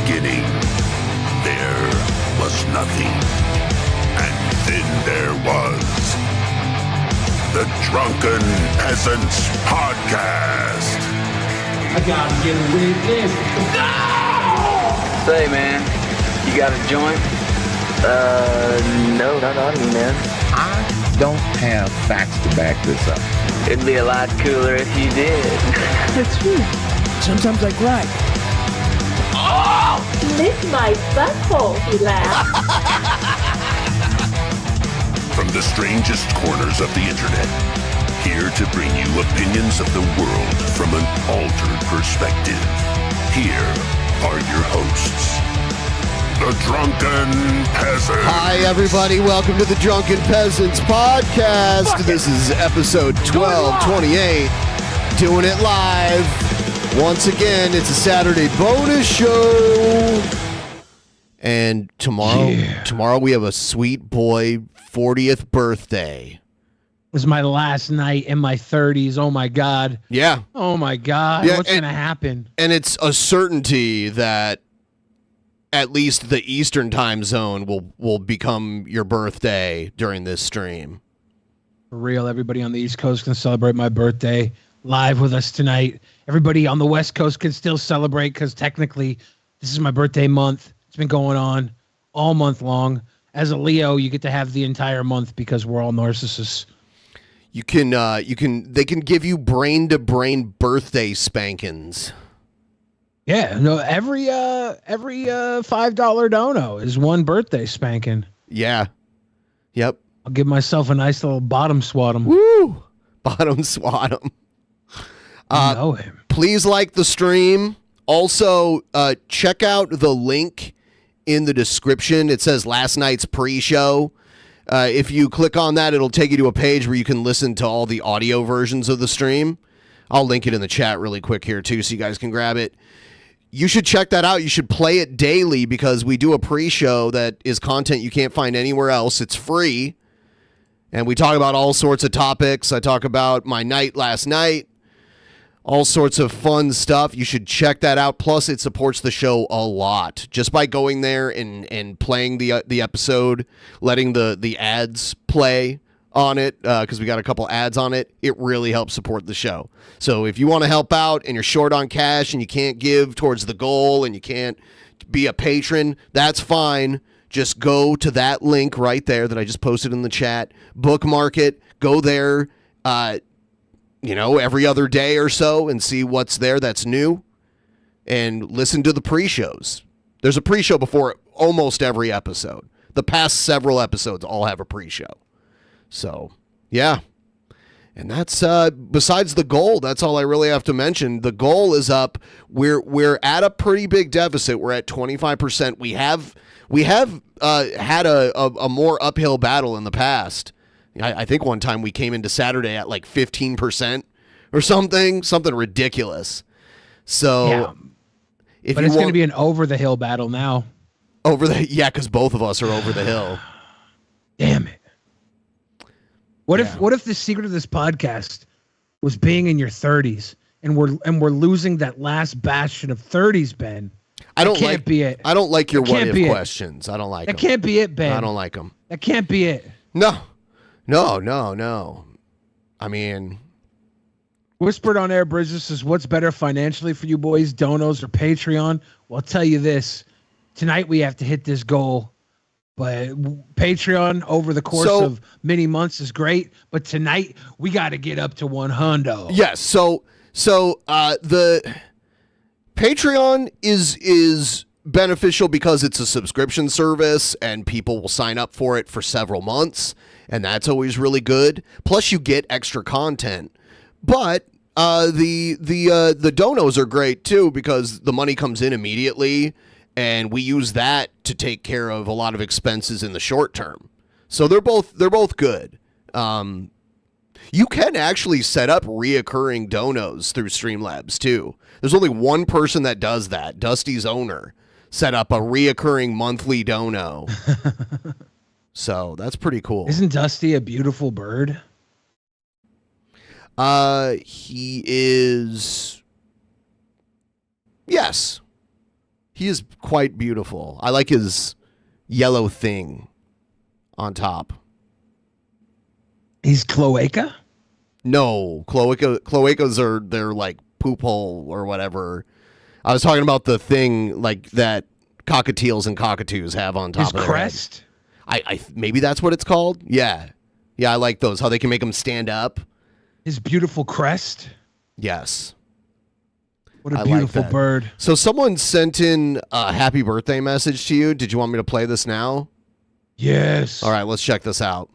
beginning, there was nothing. And then there was the Drunken Peasants Podcast. I gotta get a witness. No! Say, man, you got a joint? No, not on me, man. I don't have facts to back this up. It'd be a lot cooler if you did. That's true. Sometimes I cry. Oh! Lick my butthole, he laughed. From the strangest corners of the internet, here to bring you opinions of the world from an altered perspective. Here are your hosts, the Drunken Peasants. Hi, everybody. Welcome to the Drunken Peasants Podcast. This is episode 1228. Doing it live. Once again, it's a Saturday bonus show. And tomorrow we have a sweet boy 40th birthday. It was my last night in my 30s. Oh, my God. Yeah. Oh, my God. Yeah, what's going to happen? And it's a certainty that at least the Eastern time zone will become your birthday during this stream. For real, everybody on the East Coast can celebrate my birthday live with us tonight. Everybody on the West Coast can still celebrate because technically this is my birthday month. It's been going on all month long. As a Leo, you get to have the entire month because we're all narcissists. They can give you brain-to-brain birthday spankings. Yeah, no, every $5 dono is one birthday spanking. Yeah. Yep. I'll give myself a nice little bottom swat 'em. Woo! Bottom swat 'em. Know him. Please like the stream. Also, check out the link in the description. It says last night's pre-show. If you click on that, it'll take you to a page where you can listen to all the audio versions of the stream. I'll link it in the chat really quick here, too, so you guys can grab it. You should check that out. You should play it daily because we do a pre-show that is content you can't find anywhere else. It's free. And we talk about all sorts of topics. I talk about my night last night. All sorts of fun stuff. You should check that out. Plus, it supports the show a lot. Just by going there and playing the episode, letting the ads play on it, because we got a couple ads on it, it really helps support the show. So if you want to help out and you're short on cash and you can't give towards the goal and you can't be a patron, that's fine. Just go to that link right there that I just posted in the chat. Bookmark it. Go there, every other day or so and see what's there that's new. And listen to the pre-shows. There's a pre-show before almost every episode. The past several episodes all have a pre-show. So, yeah. And that's, besides the goal, that's all I really have to mention. The goal is up. We're at a pretty big deficit. We're at 25%. We have had a more uphill battle in the past. I think one time we came into Saturday at like 15% or something ridiculous. So, yeah. But it's going to be an over-the-hill battle now. Because both of us are over the hill. Damn it. What if the secret of this podcast was being in your 30s and we're losing that last bastion of 30s, Ben? I don't be it. I don't like your what if questions. I don't like them. That can't be it, Ben. I don't like them. That can't be it. No. I mean, Whispered on Air Bridges says, what's better financially for you boys, donos or Patreon? Well, I'll tell you this. Tonight we have to hit this goal. But Patreon over the course of many months is great. But tonight we got to get up to 100. Yes. So the Patreon is beneficial because it's a subscription service and people will sign up for it for several months. And that's always really good. Plus you get extra content. But the donos are great too because the money comes in immediately. And we use that to take care of a lot of expenses in the short term. So they're both good. You can actually set up reoccurring donos through Streamlabs too. There's only one person that does that. Dusty's owner set up a reoccurring monthly dono. So that's pretty cool. Isn't Dusty a beautiful bird? He is. Yes. He is quite beautiful. I like his yellow thing on top. He's cloaca? No, cloacas are their like poop hole or whatever. I was talking about the thing like that cockatiels and cockatoos have on top His of their crest? head. I maybe that's what it's called. Yeah, I like those. How they can make them stand up. His beautiful crest? Yes. What a I beautiful like that. bird. So someone sent in a happy birthday message to you. Did you want me to play this now? Yes. All right, let's check this out.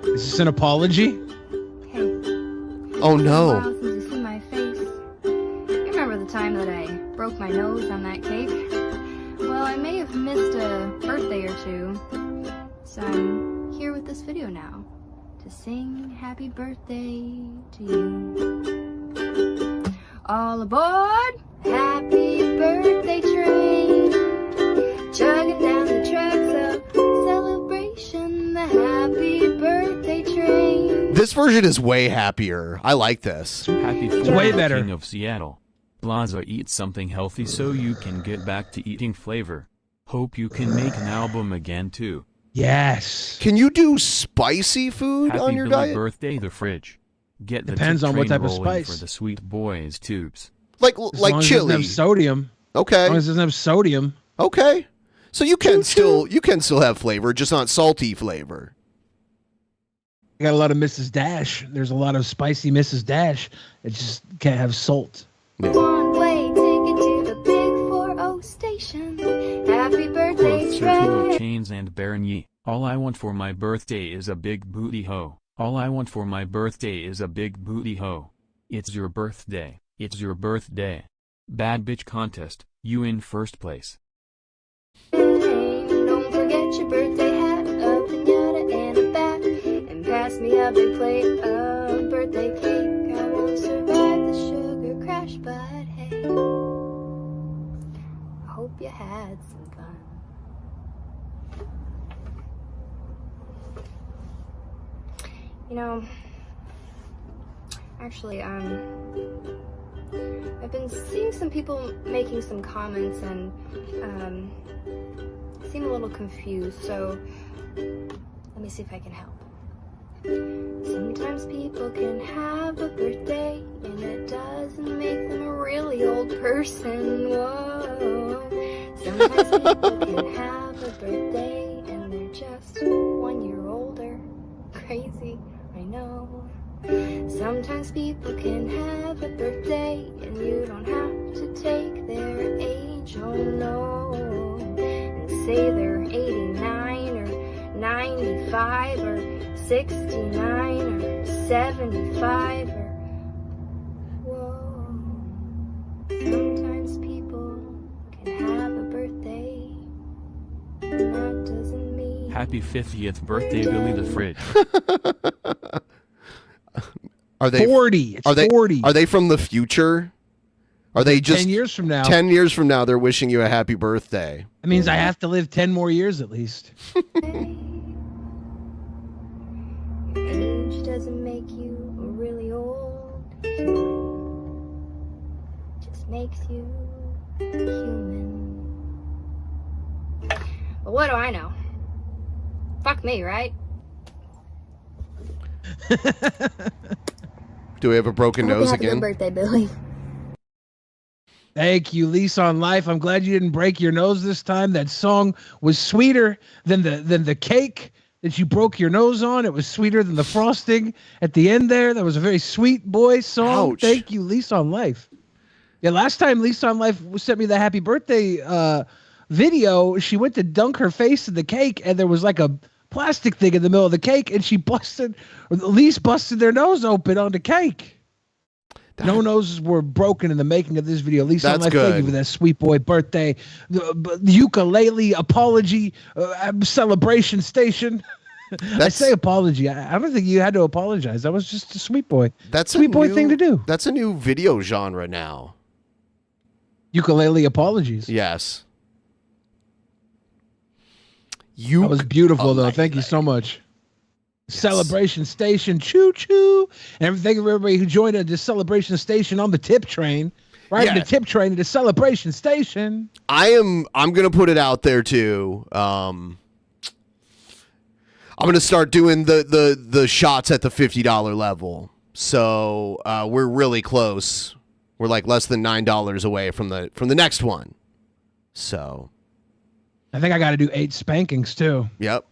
Is this an apology? Hey. Oh no. Since you see my face. You remember the time that I broke my nose on that cake? Well, I may have missed a birthday or two, so I'm here with this video now to sing happy birthday to you. All aboard, happy birthday train, chugging down the tracks of celebration, the happy birthday train. This version is way happier. I like this. Happy It's way Flavor better. King of Seattle. Plaza, eat something healthy so you can get back to eating flavor. Hope you can make an album again too. Yes. Can you do spicy food Happy on your Billy diet? birthday, the fridge. Get the Depends tip on what train type of rolling spice. for the sweet boys tubes. Like As long like as it doesn't chili. have sodium. As Okay. long as it doesn't have sodium. Okay. So you can still have flavor, just not salty flavor. You got a lot of Mrs. Dash. There's a lot of spicy Mrs. Dash. It just can't have salt. One-way ticket to the big 4-0 station. Happy birthday, Quote Sir Two of Trey. Chains and Baron Yi. All I want for my birthday is a big booty hoe. All I want for my birthday is a big booty hoe. It's your birthday. It's your birthday. Bad bitch contest. You in first place. Don't forget your birthday hat, a pinata and a bat, and pass me a big plate of birthday cake. I won't survive the sugar crash, but hey, I hope you had some fun. You know, actually, I've been seeing some people making some comments and seem a little confused, so let me see if I can help. Sometimes people can have a birthday and it doesn't make them a really old person. Whoa. Sometimes people can have a birthday and they're just 1 year older. Crazy, I know. Sometimes people can have a birthday and you don't have to take their age, oh no, and say they're 89 or 95 or 69 or 75 or whoa. Sometimes people can have a birthday and that doesn't mean Happy 50th birthday, Billy the fridge. Are they 40. It's are they 40. Are they from the future? Are they just 10 years from now? 10 years from now they're wishing you a happy birthday? That means I have to live 10 more years at least. age doesn't make you really old. Just makes you human. But what do I know? Fuck me, right? Do we have a broken nose Happy again? birthday, Billy. Thank you, Lease on Life. I'm glad you didn't break your nose this time. That song was sweeter than the cake that you broke your nose on. It was sweeter than the frosting at the end there. That was a very sweet boy song. Ouch. Thank you, Lease on Life. Yeah, last time Lease on Life sent me the happy birthday video, she went to dunk her face in the cake, and there was like a plastic thing in the middle of the cake, and she busted, or at least busted their nose open on the cake. No noses were broken in the making of this video. Lisa, That's thank you good. for that sweet boy birthday. The ukulele apology celebration station. I say apology. I don't think you had to apologize. That was just a sweet boy. That's sweet boy thing to do. That's a new video genre now. Ukulele apologies. Yes. That was beautiful, though. Thank you so much. Celebration Station, choo choo. And thank you for everybody who joined the Celebration Station on the tip train. Right, the tip train to the Celebration Station. I'm gonna put it out there too. I'm gonna start doing the shots at the $50 level. So we're really close. We're like less than $9 away from the next one. So I think I got to do 8 spankings too. Yep.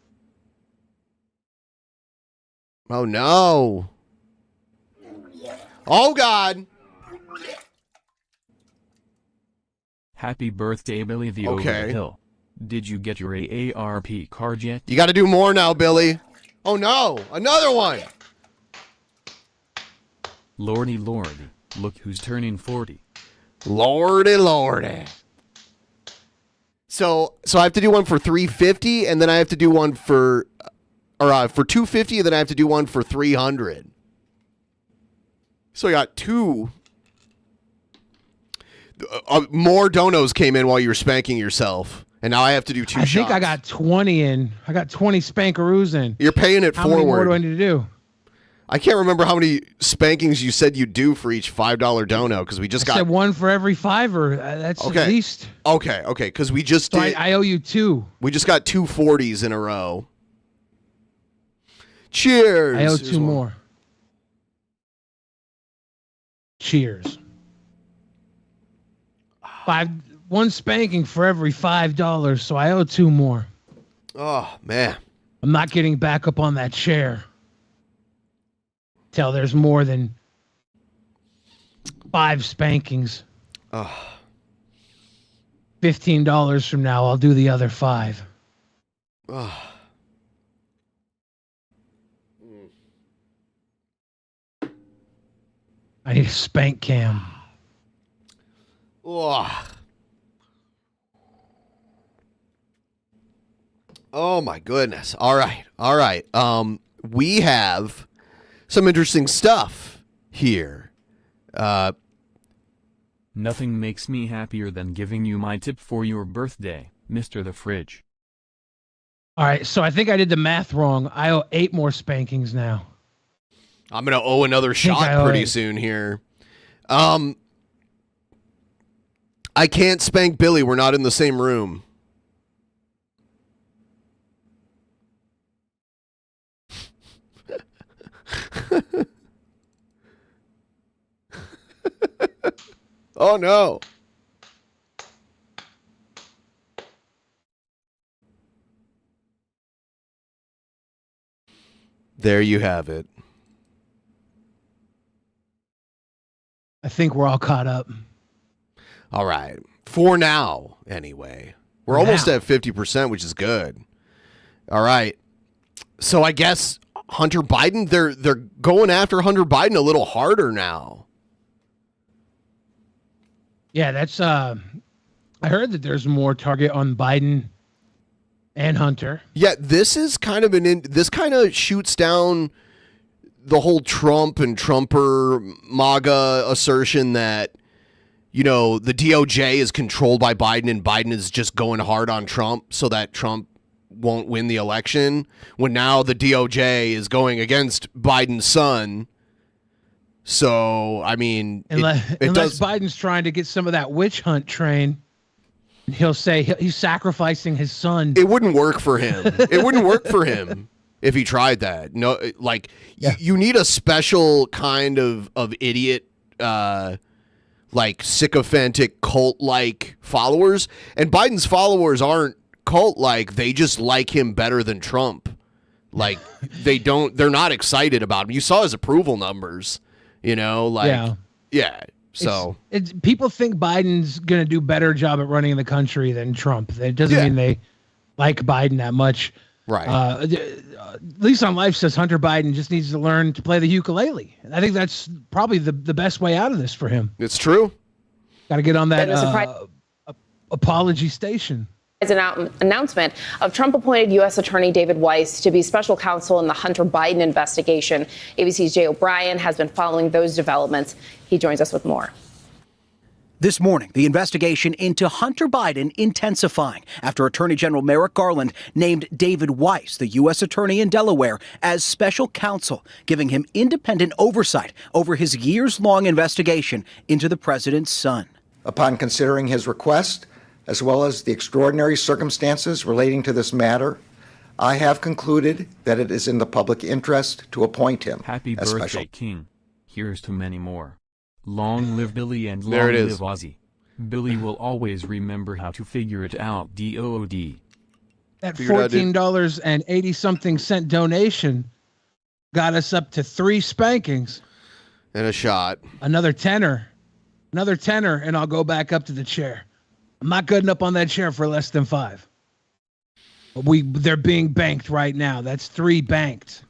Oh no. Oh God. Happy birthday, Billy the Over the Hill. Did you get your AARP card yet? You got to do more now, Billy. Oh no, another one. Lordy, lordy, look who's turning 40. Lordy, lordy. So I have to do one for $350, and then I have to do one for $250, and then I have to do one for $300. So I got 2. More donos came in while you were spanking yourself, and now I have to do 2 shots. I think I got 20 in. I got 20 spankaroos in. You're paying it forward. How many more do I need to do? I can't remember how many spankings you said you do for each $5 dono, because we just got... I said 1 for every $5. That's okay. At least. Okay, because we just did... I owe you 2. We just got 2 40s in a row. Cheers. I owe 2 more. Cheers. 1 spanking for every $5, so I owe 2 more. Oh man, I'm not getting back up on that chair till there's more than 5 spankings. Oh. $15 from now, I'll do the other 5. Oh. I need a spank cam. Oh my goodness. All right. We have some interesting stuff here. Nothing makes me happier than giving you my tip for your birthday, Mr. the Fridge. All right, so I think I did the math wrong. I owe 8 more spankings now. I'm going to owe another shot pretty soon here. I can't spank Billy. We're not in the same room. Oh, no. There you have it. I think we're all caught up. All right. For now, anyway. We're almost at 50%, which is good. All right. So I guess Hunter Biden, they're going after Hunter Biden a little harder now. Yeah, that's I heard that there's more target on Biden and Hunter. Yeah, this is kind of this kind of shoots down the whole Trump and Trumper MAGA assertion that, you know, the DOJ is controlled by Biden and Biden is just going hard on Trump so that Trump won't win the election, when now the DOJ is going against Biden's son. So, I mean, unless Biden's trying to get some of that witch hunt train, he'll say he's sacrificing his son. It wouldn't work for him. It wouldn't work for him if he tried that. No, like you need a special kind of idiot, like sycophantic cult-like followers. And Biden's followers aren't cult-like. They just like him better than Trump. Like they're not excited about him. You saw his approval numbers. You know, like, yeah. So it's people think Biden's going to do a better job at running the country than Trump. It doesn't mean they like Biden that much. Right. Lease on Life says Hunter Biden just needs to learn to play the ukulele. And I think that's probably the best way out of this for him. It's true. Got to get on that apology station. An announcement of Trump-appointed U.S. Attorney David Weiss to be special counsel in the Hunter Biden investigation. ABC's Jay O'Brien has been following those developments. He joins us with more. This morning, the investigation into Hunter Biden intensifying after Attorney General Merrick Garland named David Weiss, the U.S. Attorney in Delaware, as special counsel, giving him independent oversight over his years-long investigation into the president's son. Upon considering his request, as well as the extraordinary circumstances relating to this matter, I have concluded that it is in the public interest to appoint him Happy as birthday, special. King. Here's to many more. Long live Billy and long There it live is. Ozzy. Billy will always remember how to figure it out. DOOD. That Figured out, dude. $14.80-something donation got us up to 3 spankings. And a shot. Another tenner, and I'll go back up to the chair. I'm not good enough on that chair for less than 5. But they're being banked right now. That's 3 banked.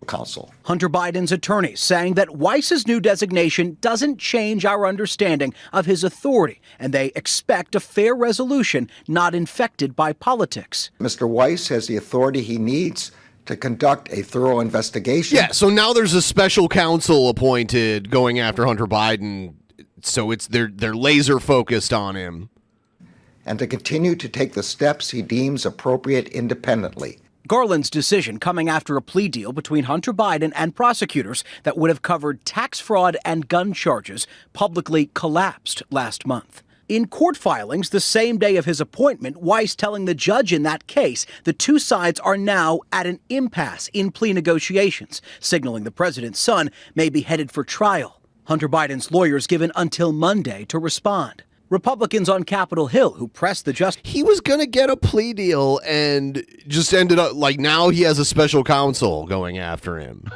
Counsel. Hunter Biden's attorneys saying that Weiss's new designation doesn't change our understanding of his authority, and they expect a fair resolution not infected by politics. Mr. Weiss has the authority he needs to conduct a thorough investigation. Yeah, so now there's a special counsel appointed going after Hunter Biden. So they're laser focused on him. And to continue to take the steps he deems appropriate independently. Garland's decision coming after a plea deal between Hunter Biden and prosecutors that would have covered tax fraud and gun charges publicly collapsed last month. In court filings the same day of his appointment, Weiss telling the judge in that case the two sides are now at an impasse in plea negotiations, signaling the president's son may be headed for trial. Hunter Biden's lawyers given until Monday to respond. Republicans on Capitol Hill who pressed the justice. He was going to get a plea deal and just ended up like now he has a special counsel going after him.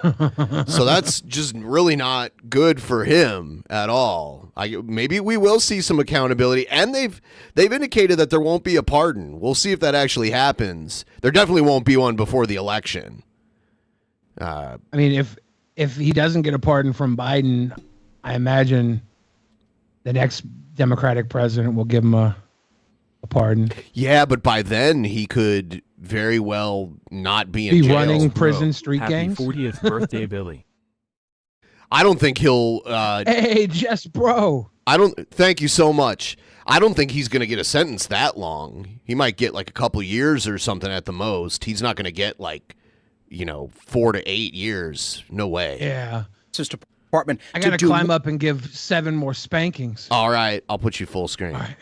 So that's just really not good for him at all. Maybe we will see some accountability, and they've indicated that there won't be a pardon. We'll see if that actually happens. There definitely won't be one before the election. I mean, if he doesn't get a pardon from Biden, I imagine the next Democratic president will give him a pardon. Yeah, but by then he could very well not be in jail. Running prison street Happy gangs. 40th birthday, Billy. I don't think he'll. Hey, just bro. Thank you so much. I don't think he's going to get a sentence that long. He might get like a couple years or something at the most. He's not going to get 4 to 8 years. No way. Yeah. Department. I got to climb up and give 7 more spankings. All right. I'll put you full screen. All right.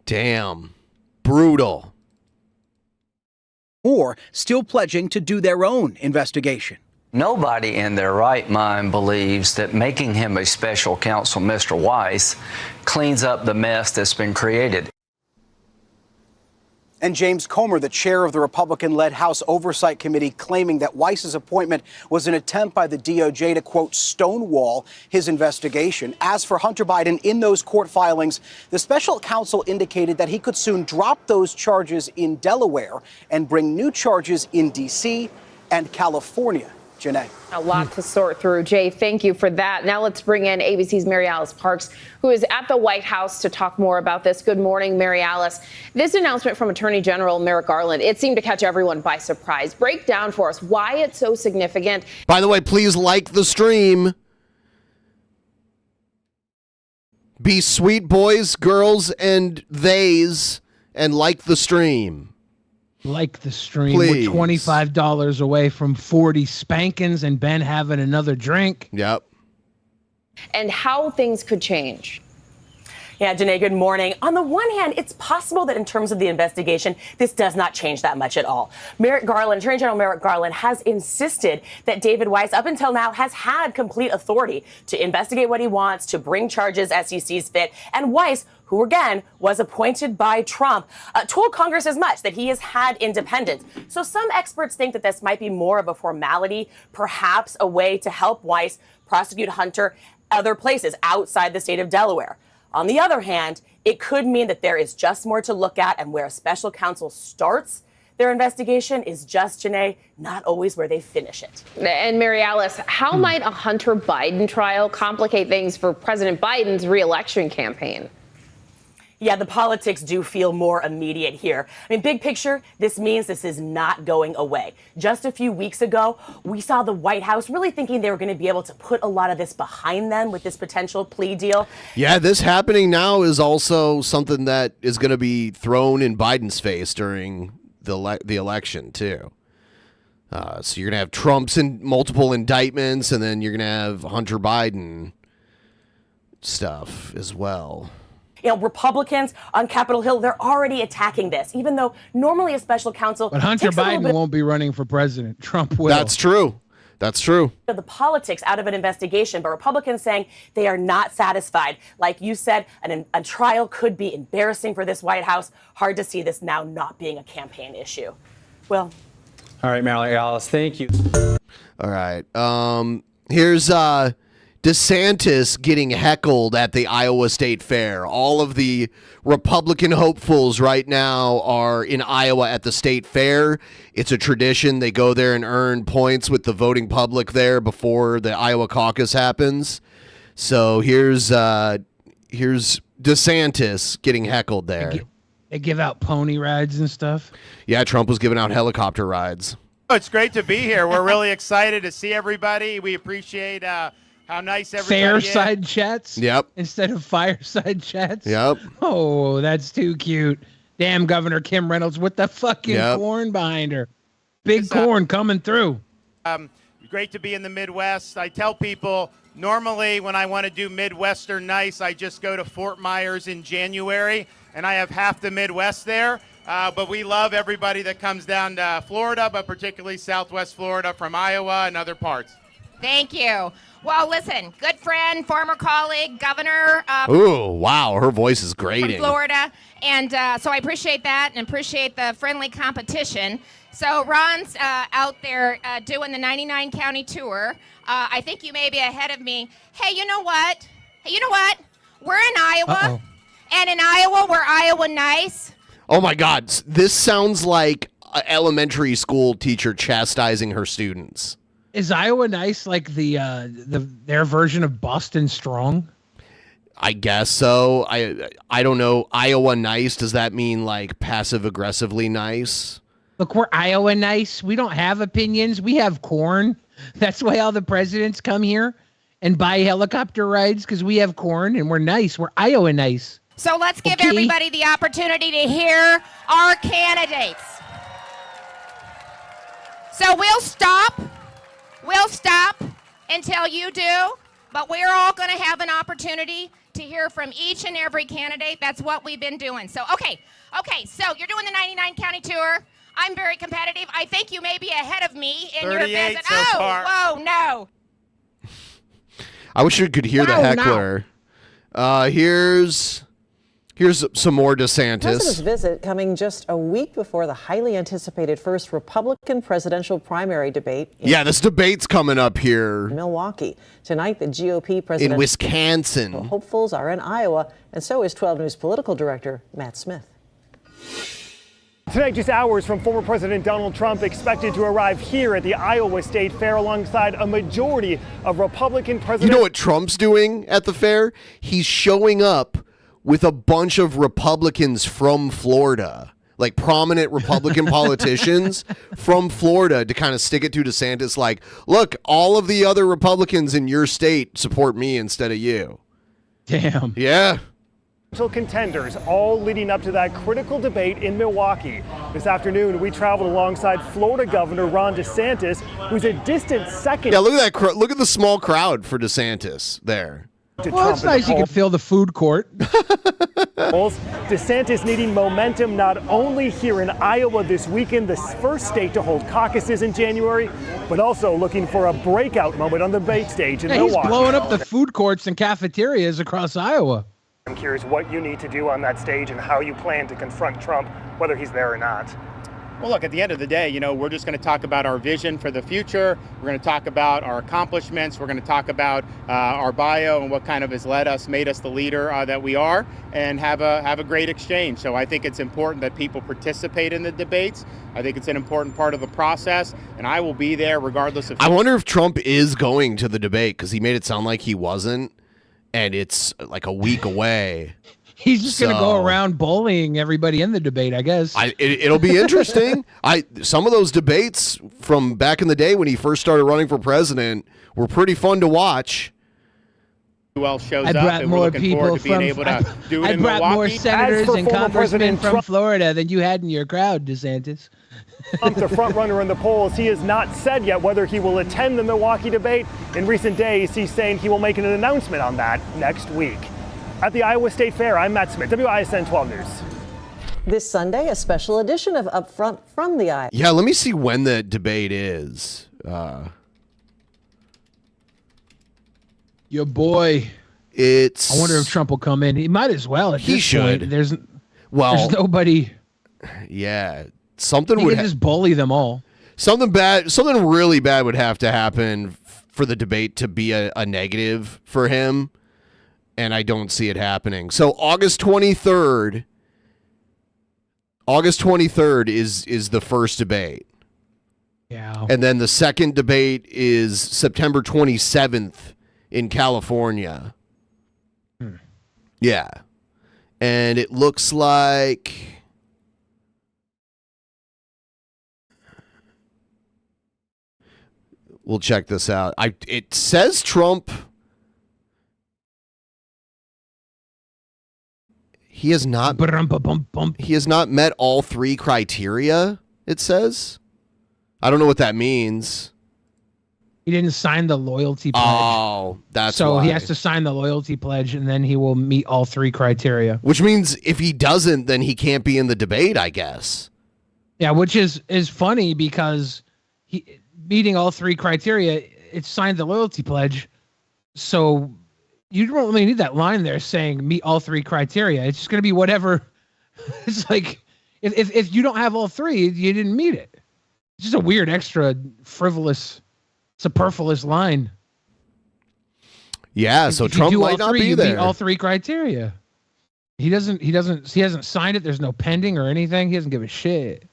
Damn. Brutal. Or still pledging to do their own investigation. Nobody in their right mind believes that making him a special counsel, Mr. Weiss, cleans up the mess that's been created. And James Comer, the chair of the Republican-led House Oversight Committee, claiming that Weiss's appointment was an attempt by the DOJ to, quote, stonewall his investigation. As for Hunter Biden, in those court filings, the special counsel indicated that he could soon drop those charges in Delaware and bring new charges in D.C. and California. Janae. A lot to sort through. Jay, thank you for that. Now let's bring in ABC's Mary Alice Parks, who is at the White House to talk more about this. Good morning, Mary Alice. This announcement from Attorney General Merrick Garland, it seemed to catch everyone by surprise. Break down for us why it's so significant. By the way, please like the stream. Be sweet boys, girls, and theys, and like the stream. Like the stream. Please. We're $25 away from 40 spankings and Ben having another drink. Yep. And how things could change. Yeah, Janae, good morning. On the one hand, it's possible that in terms of the investigation, this does not change that much at all. Attorney General Merrick Garland has insisted that David Weiss, up until now, has had complete authority to investigate what he wants, to bring charges as he sees fit. And Weiss, who again was appointed by Trump, told Congress as much, that he has had independence. So some experts think that this might be more of a formality, perhaps a way to help Weiss prosecute Hunter other places outside the state of Delaware. On the other hand, it could mean that there is just more to look at, and where a special counsel starts, Their investigation is just, Janae, not always where they finish it. And Mary Alice, how might a Hunter Biden trial complicate things for President Biden's re-election campaign? Yeah, the politics do feel more immediate here. I mean, big picture, this means this is not going away. Just a few weeks ago, we saw the White House really thinking they were going to be able to put a lot of this behind them with this potential plea deal. Yeah, this happening now is also something that is going to be thrown in Biden's face during the election, too. So you're going to have Trump's multiple indictments, and then you're going to have Hunter Biden stuff as well. You know, Republicans on Capitol Hill, they're already attacking this, even though normally a special counsel. But Hunter Biden won't be running for president. Trump will. That's true. That's true. The politics out of an investigation, but Republicans saying they are not satisfied. Like you said, a trial could be embarrassing for this White House. Hard to see this now not being a campaign issue. Well. All right, Mary Alice, thank you. All right. Here's DeSantis getting heckled at the Iowa State Fair. All of the Republican hopefuls right now are in Iowa at the state fair. It's a tradition. They go there and earn points with the voting public there before the Iowa caucus happens. So here's DeSantis getting heckled there. They give out pony rides and stuff. Yeah, Trump was giving out helicopter rides. It's great to be here. We're really excited to see everybody. We appreciate how nice everybody is. Fairside chats? Yep. Instead of fireside chats? Yep. Oh, that's too cute. Damn, Governor Kim Reynolds with the fucking corn behind her. Big corn coming through. Great to be in the Midwest. I tell people, normally when I want to do Midwestern nice, I just go to Fort Myers in January, and I have half the Midwest there. But we love everybody that comes down to Florida, but particularly Southwest Florida from Iowa and other parts. Thank you. Well, listen, good friend, former colleague, governor. Ooh, wow, her voice is From grating. Florida. And so I appreciate that and appreciate the friendly competition. So Ron's out there doing the 99 county tour. I think you may be ahead of me. Hey, you know what? We're in Iowa. Uh-oh. And in Iowa, we're Iowa nice. Oh my God, this sounds like an elementary school teacher chastising her students. Is Iowa nice like their version of Boston Strong? I guess so. I don't know. Iowa nice, does that mean like passive aggressively nice? Look, we're Iowa nice. We don't have opinions. We have corn. That's why all the presidents come here and buy helicopter rides, because we have corn and we're nice. We're Iowa nice. So let's give everybody the opportunity to hear our candidates. So we'll stop until you do, but we're all going to have an opportunity to hear from each and every candidate. That's what we've been doing. So, okay, so you're doing the 99 county tour. I'm very competitive. I think you may be ahead of me in your visit. So far. Whoa, no. I wish you could hear the heckler. Here's some more DeSantis. The president's visit coming just a week before the highly anticipated first Republican presidential primary debate. Yeah, this debate's coming up here. Milwaukee. Tonight, the GOP president. In Wisconsin. Hopefuls are in Iowa, and so is 12 News political director Matt Smith. Tonight, just hours from former President Donald Trump expected to arrive here at the Iowa State Fair alongside a majority of Republican presidents. You know what Trump's doing at the fair? He's showing up with a bunch of Republicans from Florida, like prominent Republican politicians from Florida, to kind of stick it to DeSantis like, look, all of the other Republicans in your state support me instead of you. Damn. Yeah. Contenders, all leading up to that critical debate in Milwaukee. This afternoon, we traveled alongside Florida Governor Ron DeSantis, who's a distant second. Yeah, look at that. Look at the small crowd for DeSantis there. Well, it's nice you can feel the food court. DeSantis needing momentum not only here in Iowa this weekend, the first state to hold caucuses in January, but also looking for a breakout moment on the debate stage in Milwaukee. He's blowing up the food courts and cafeterias across Iowa. I'm curious what you need to do on that stage and how you plan to confront Trump, whether he's there or not. Well, look, at the end of the day, we're just going to talk about our vision for the future. We're going to talk about our accomplishments. We're going to talk about our bio and what kind of made us the leader that we are, and have a great exchange. So I think it's important that people participate in the debates. I think it's an important part of the process, and I will be there regardless of. I wonder if Trump is going to the debate, because he made it sound like he wasn't, and it's like a week away. He's just going to go around bullying everybody in the debate, I guess. It'll be interesting. Some of those debates from back in the day when he first started running for president were pretty fun to watch. Who else shows up, and we're looking forward to being able to do it in Milwaukee. I brought more senators and congressmen from Florida than you had in your crowd, DeSantis. Trump, the front runner in the polls, he has not said yet whether he will attend the Milwaukee debate. In recent days, he's saying he will make an announcement on that next week. At the Iowa State Fair, I'm Matt Smith, WISN 12 News. This Sunday, a special edition of Upfront from the Iowa. Yeah, let me see when the debate is. Your boy. I wonder if Trump will come in. He might as well. He should. There's nobody. Yeah, something he would can just bully them all. Something really bad would have to happen for the debate to be a negative for him. And I don't see it happening. So August 23rd is the first debate. Yeah. And then the second debate is September 27th in California. Yeah. And it looks like we'll check this out. It says Trump. He has not met all three criteria, it says. I don't know what that means. He didn't sign the loyalty pledge. Oh, that's so why. he has to sign the loyalty pledge, and then he will meet all three criteria. Which means if he doesn't, then he can't be in the debate, I guess. Yeah, which is funny because he meeting all three criteria, it signed the loyalty pledge. So you don't really need that line there saying meet all three criteria. It's just going to be whatever. It's like if you don't have all three, you didn't meet it. It's just a weird, extra, frivolous, superfluous line. Yeah, so Trump might not be there. Meet all three criteria. He hasn't signed it. There's no pending or anything. He doesn't give a shit.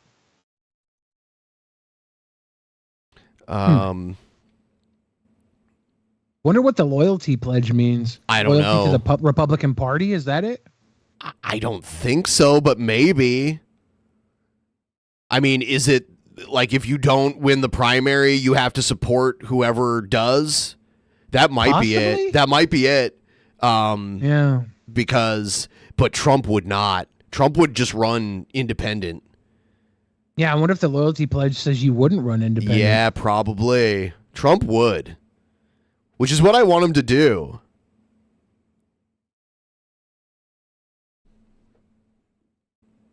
Wonder what the loyalty pledge means. I don't know. Loyalty to the Republican Party, is that it? I don't think so, but maybe. I mean, is it like if you don't win the primary, you have to support whoever does? That might be it. That might be it. Yeah. But Trump would not. Trump would just run independent. Yeah, I wonder if the loyalty pledge says you wouldn't run independent. Yeah, probably. Trump would. Which is what I want him to do.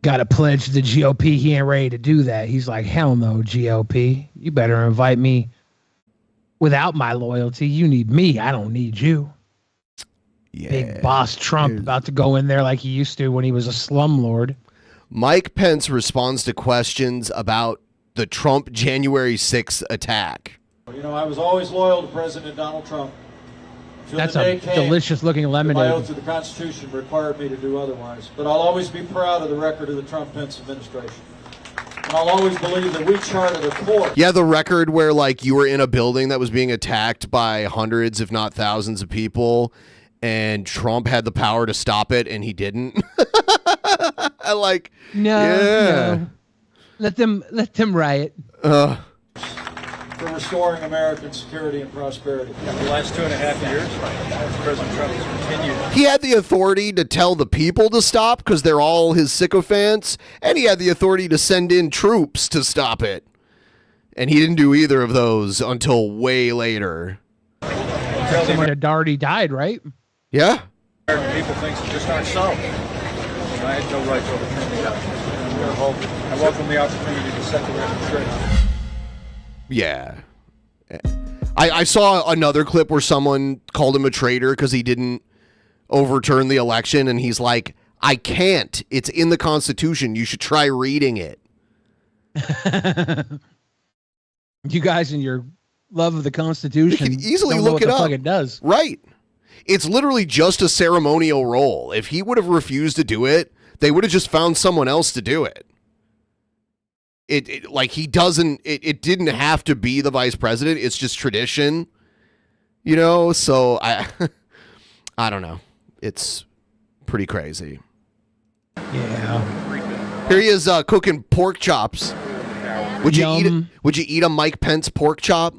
Got to pledge to the GOP. He ain't ready to do that. He's like, hell no, GOP. You better invite me without my loyalty. You need me. I don't need you. Yeah. Big boss Trump about to go in there like he used to when he was a slumlord. Mike Pence responds to questions about the Trump January 6th attack. You know, I was always loyal to President Donald Trump. That's a delicious looking lemonade. My oath to the Constitution required me to do otherwise. But I'll always be proud of the record of the Trump-Pence administration. And I'll always believe that we charted a course. Yeah, the record where, like, you were in a building that was being attacked by hundreds, if not thousands of people, and Trump had the power to stop it, and he didn't. No. Let them riot. For restoring American security and prosperity. The last 2.5 years, President Trump has continued. He had the authority to tell the people to stop because they're all his sycophants, and he had the authority to send in troops to stop it. And he didn't do either of those until way later. Someone had already died, right? Yeah. American people think it just aren't so. I had no right to overturn the election. I welcome the opportunity to set the record straight. Yeah. I saw another clip where someone called him a traitor because he didn't overturn the election, and he's like, I can't. It's in the Constitution. You should try reading it. You guys and your love of the Constitution You can easily don't know look what it the up. fuck it does. Right. It's literally just a ceremonial role. If he would have refused to do it, they would have just found someone else to do it. It didn't have to be the vice president. It's just tradition, so I don't know. It's pretty crazy. Yeah. Here he is cooking pork chops. Would you eat a Mike Pence pork chop?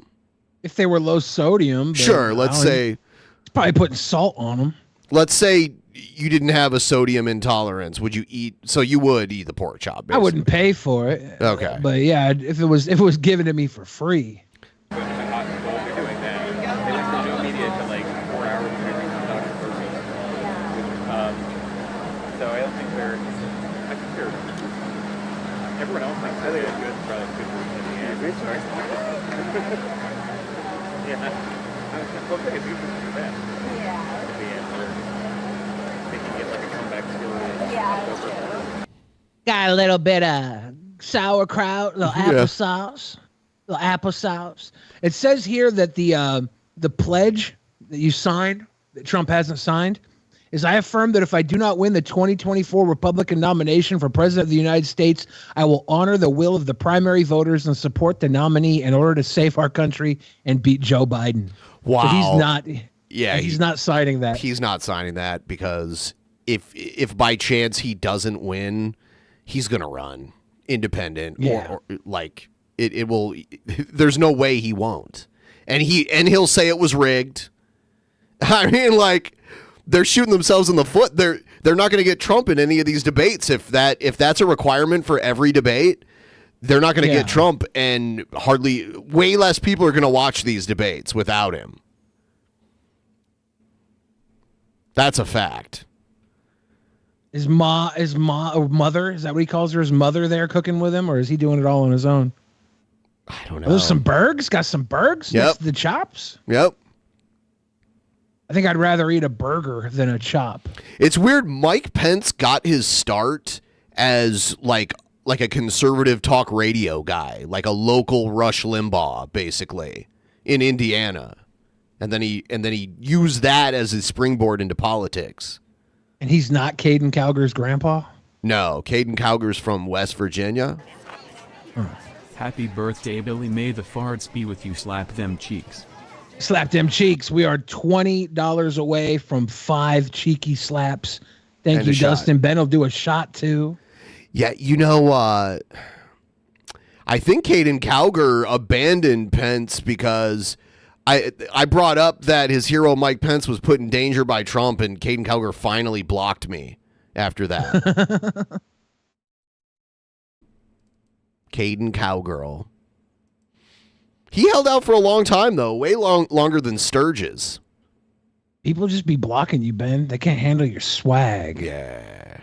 If they were low sodium. Sure, let's say. It's probably putting salt on them. Let's say you didn't have a sodium intolerance. Would you eat? So you would eat the pork chop. Basically. I wouldn't pay for it. Okay. But yeah, if it was given to me for free. Everyone else thinks they're good, probably good for the yeah. I don't think it's good for that. Yeah. They can get like a comeback story. Yeah. Got a little bit of sauerkraut, a little applesauce. It says here that the pledge that you signed, that Trump hasn't signed, is I affirm that if I do not win the 2024 Republican nomination for President of the United States, I will honor the will of the primary voters and support the nominee in order to save our country and beat Joe Biden. Wow. So he's not. Yeah, he's not signing that. He's not signing that because if by chance he doesn't win, he's gonna run independent. Yeah. Or like it will. There's no way he won't, and he'll say it was rigged. I mean, like. They're shooting themselves in the foot. They're not going to get Trump in any of these debates. If that's a requirement for every debate, they're not going to get Trump, and way less people are going to watch these debates without him. That's a fact. Is mother? Is that what he calls her? His mother there cooking with him, or is he doing it all on his own? I don't know. There's some burgers. Got some burgers. Yep. Next to the chops. Yep. I think I'd rather eat a burger than a chop. It's weird. Mike Pence got his start as like a conservative talk radio guy, like a local Rush Limbaugh, basically, in Indiana, and then he used that as his springboard into politics. And he's not Caden Cowger's grandpa? No, Caden Cowger's from West Virginia. Happy birthday, Billy. May the farts be with you. Slap them cheeks. Slap them cheeks. We are $20 away from 5 cheeky slaps. Thank And you, a shot. Dustin. Ben will do a shot too. Yeah, I think Caden Cowger abandoned Pence because I brought up that his hero Mike Pence was put in danger by Trump, and Caden Cowger finally blocked me after that. Caden Cowgirl. He held out for a long time, though, way longer than Sturgis. People just be blocking you, Ben. They can't handle your swag. Yeah.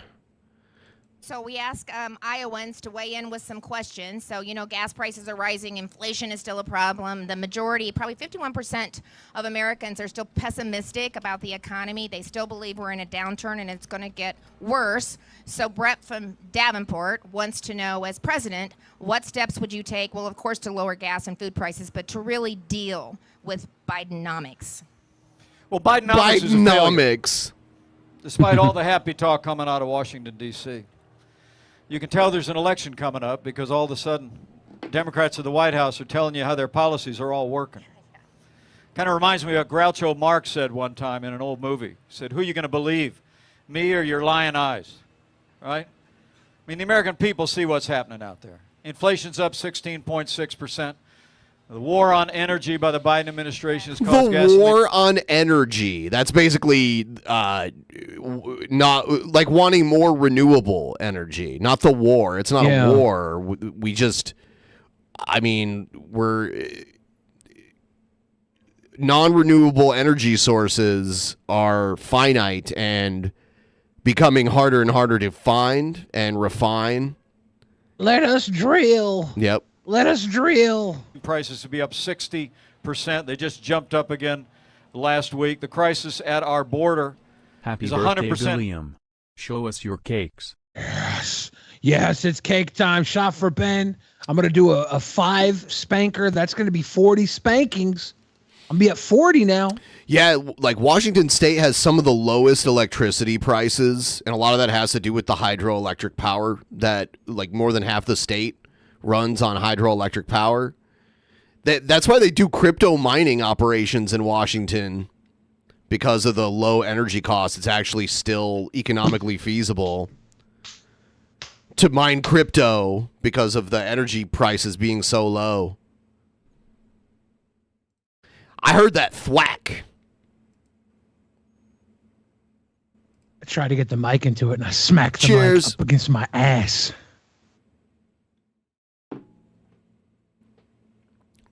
So we ask Iowans to weigh in with some questions. So, gas prices are rising. Inflation is still a problem. The majority, probably 51% of Americans are still pessimistic about the economy. They still believe we're in a downturn and it's going to get worse. So Brett from Davenport wants to know, as president, what steps would you take? Well, of course, to lower gas and food prices, but to really deal with Bidenomics. Well, Bidenomics is a failure, Bidenomics. despite all the happy talk coming out of Washington, D.C. You can tell there's an election coming up because all of a sudden Democrats at the White House are telling you how their policies are all working. Kind of reminds me of what Groucho Marx said one time in an old movie. He said, who are you going to believe, me or your lying eyes? Right? I mean, the American people see what's happening out there. Inflation's up 16.6%. The war on energy by the Biden administration has caused The gasoline. war on energy. That's basically not like wanting more renewable energy, not the war. It's not Yeah. a war. We're non-renewable energy sources are finite and becoming harder and harder to find and refine. Let us drill. Yep. Let us drill. Prices to be up 60%. They just jumped up again last week. The crisis at our border Happy is birthday, 100%. William. Show us your cakes. Yes. Yes, it's cake time. Shot for Ben. I'm going to do a 5 spanker. That's going to be 40 spankings. I'm going to be at 40 now. Yeah, like Washington State has some of the lowest electricity prices, and a lot of that has to do with the hydroelectric power that like more than half the state runs on hydroelectric power. That's why they do crypto mining operations in Washington, because of the low energy costs. It's actually still economically feasible to mine crypto because of the energy prices being so low. I heard that thwack. I tried to get the mic into it and I smacked the Cheers. mic up against my ass.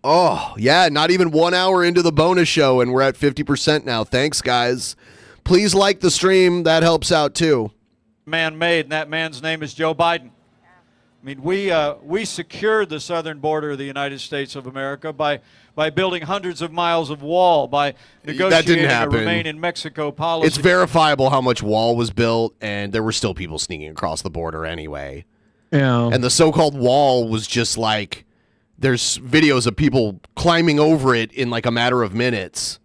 Oh, yeah, not even 1 hour into the bonus show, and we're at 50% now. Thanks, guys. Please like the stream. That helps out, too. Man-made, and that man's name is Joe Biden. I mean, we secured the southern border of the United States of America by building hundreds of miles of wall, by negotiating a remain in Mexico policy. It's verifiable how much wall was built, and there were still people sneaking across the border anyway. Yeah. And the so-called wall was just like, there's videos of people climbing over it in like a matter of minutes.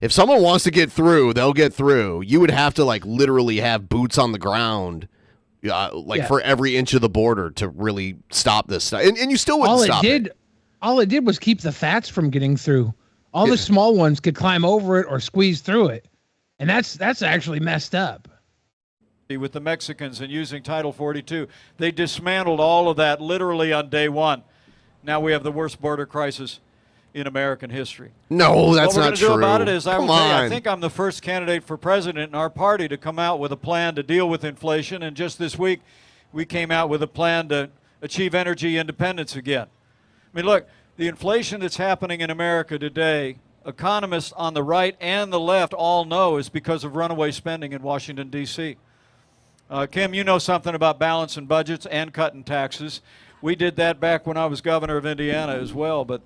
If someone wants to get through, they'll get through. You would have to like literally have boots on the ground, for every inch of the border to really stop this stuff. And you still wouldn't stop it. All it did was keep the fats from getting through. All the small ones could climb over it or squeeze through it. And that's actually messed up. With the Mexicans and using Title 42. They dismantled all of that literally on day one. Now we have the worst border crisis in American history. No, that's not true. What we're going to do about it is, I think on. I'm the first candidate for president in our party to come out with a plan to deal with inflation. And just this week, we came out with a plan to achieve energy independence again. I mean, look, the inflation that's happening in America today, economists on the right and the left all know is because of runaway spending in Washington, D.C. Kim, you know something about balancing budgets and cutting taxes. We did that back when I was governor of Indiana as well. But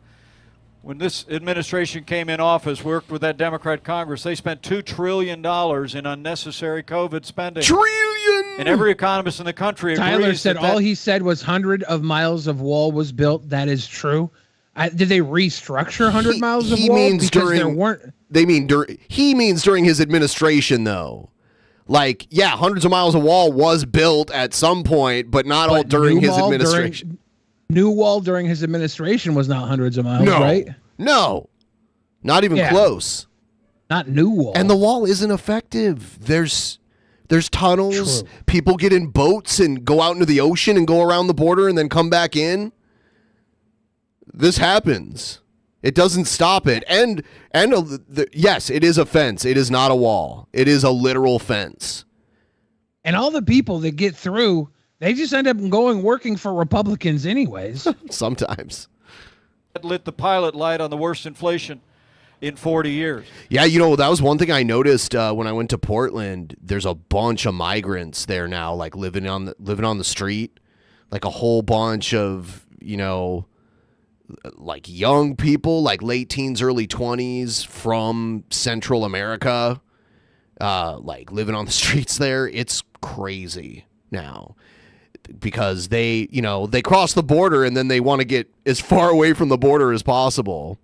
when this administration came in office, worked with that Democrat Congress, they spent $2 trillion in unnecessary COVID spending. Trillion! And every economist in the country agrees. Tyler said all he said was 100 of miles of wall was built. That is true. Did they restructure 100 miles of wall? Means because during, there weren't. He means during his administration, though. Like, yeah, hundreds of miles of wall was built at some point, but not all during his administration. New wall during his administration was not hundreds of miles, right? No, not even close. Not new wall. And the wall isn't effective. There's tunnels. True. People get in boats and go out into the ocean and go around the border and then come back in. This happens. It doesn't stop it. And yes, it is a fence. It is not a wall. It is a literal fence. And all the people that get through, they just end up working for Republicans anyways. Sometimes. Lit the pilot light on the worst inflation in 40 years. Yeah, that was one thing I noticed when I went to Portland. There's a bunch of migrants there now, like living on the street, like a whole bunch of like young people, like late teens, early 20s from Central America, like living on the streets there. It's crazy now because they cross the border and then they want to get as far away from the border as possible.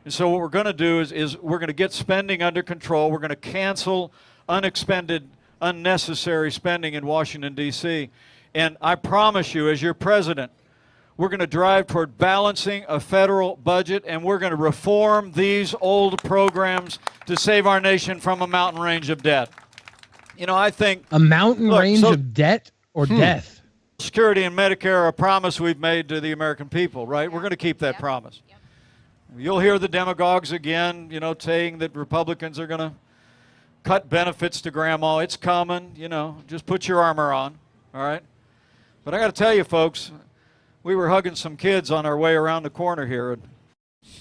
And so what we're going to do is we're going to get spending under control. We're going to cancel unexpended, unnecessary spending in Washington, D.C. And I promise you, as your president, we're going to drive toward balancing a federal budget, and we're going to reform these old programs to save our nation from a mountain range of debt. I think a mountain range of debt or death. Security and Medicare are a promise we've made to the American people, right? We're going to keep that promise. Yep. You'll hear the demagogues again, saying that Republicans are going to cut benefits to grandma. It's coming, just put your armor on, all right? But I got to tell you, folks, we were hugging some kids on our way around the corner here.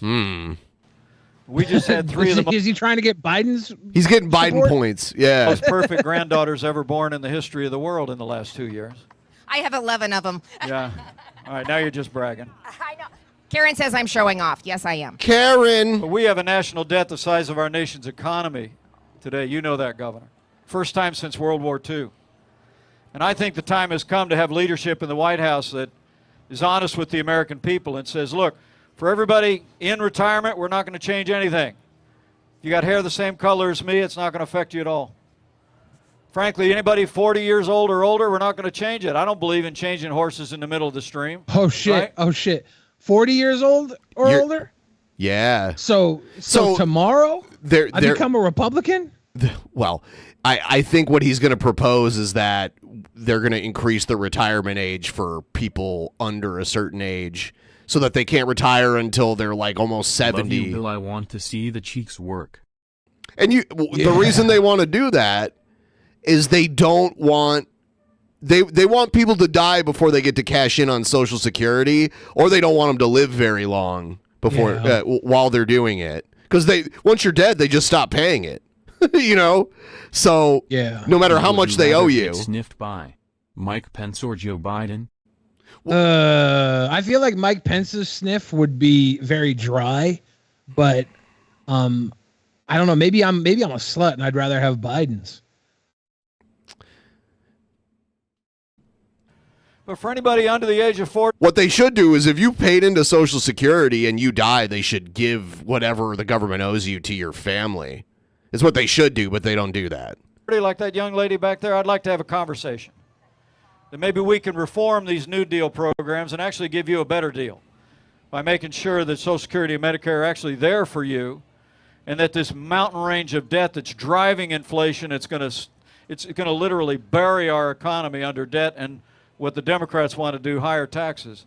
We just had 3 of them. Is he trying to get Biden's? He's getting Biden points. Yeah. Most perfect granddaughters ever born in the history of the world in the last 2 years. I have 11 of them. Yeah. All right, now you're just bragging. I know. Karen says I'm showing off. Yes, I am. Karen. But we have a national debt the size of our nation's economy today. You know that, Governor. First time since World War II. And I think the time has come to have leadership in the White House that is honest with the American people and says, look, for everybody in retirement, we're not going to change anything. If you got hair the same color as me, it's not going to affect you at all. Frankly, anybody 40 years old or older, we're not going to change it. I don't believe in changing horses in the middle of the stream. Oh, shit. Right? Oh, shit. 40 years old or older? Yeah. So tomorrow I become a Republican? Well, I think what he's going to propose is that they're going to increase the retirement age for people under a certain age so that they can't retire until they're like almost 70. Love you, Bill. I want to see the cheeks work. And the reason they want to do that is they don't want they want people to die before they get to cash in on Social Security, or they don't want them to live very long before while they're doing it, because once you're dead they just stop paying it. You know, so no matter how much they owe you. Sniffed by Mike Pence or Joe Biden. I feel like Mike Pence's sniff would be very dry, but I don't know. Maybe I'm a slut and I'd rather have Biden's. But for anybody under the age of 40, what they should do is if you paid into Social Security and you die, they should give whatever the government owes you to your family. It's what they should do, but they don't do that. like that young lady back there, I'd like to have a conversation. That maybe we can reform these New Deal programs and actually give you a better deal by making sure that Social Security and Medicare are actually there for you, and that this mountain range of debt that's driving inflation, it's going to literally bury our economy under debt, and what the Democrats want to do, higher taxes,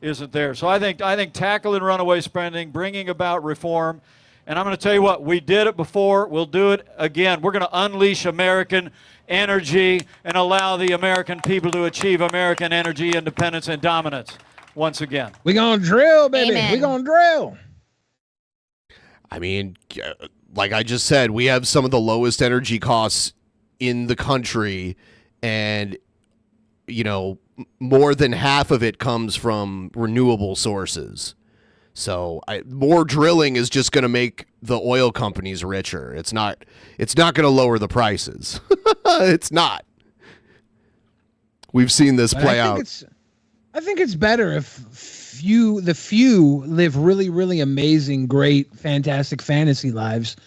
isn't there. So I think tackling runaway spending, bringing about reform. And I'm going to tell you what, we did it before, we'll do it again. We're going to unleash American energy and allow the American people to achieve American energy independence and dominance once again. We're going to drill, baby. Amen. We're going to drill. I mean, like I just said, we have some of the lowest energy costs in the country, and, you know, more than half of it comes from renewable sources. So more drilling is just going to make the oil companies richer. It's not going to lower the prices. It's not. We've seen this play out. I think it's better if the few live really, really amazing, great, fantastic fantasy lives,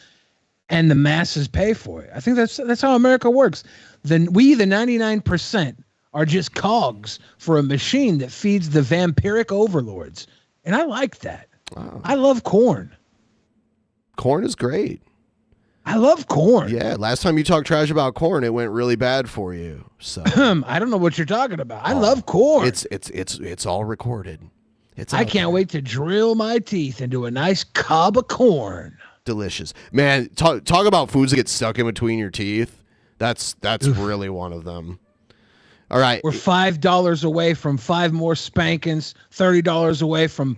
and the masses pay for it. I think that's how America works. Then we, the 99%, are just cogs for a machine that feeds the vampiric overlords. And I like that. Wow. I love corn. Corn is great. I love corn. Yeah, last time you talked trash about corn, it went really bad for you. So I don't know what you're talking about. I love corn. It's all recorded. I can't wait to drill my teeth into a nice cob of corn. Delicious, man. Talk about foods that get stuck in between your teeth. That's really one of them. All right, we're $5 away from 5 more spankings. $30 away from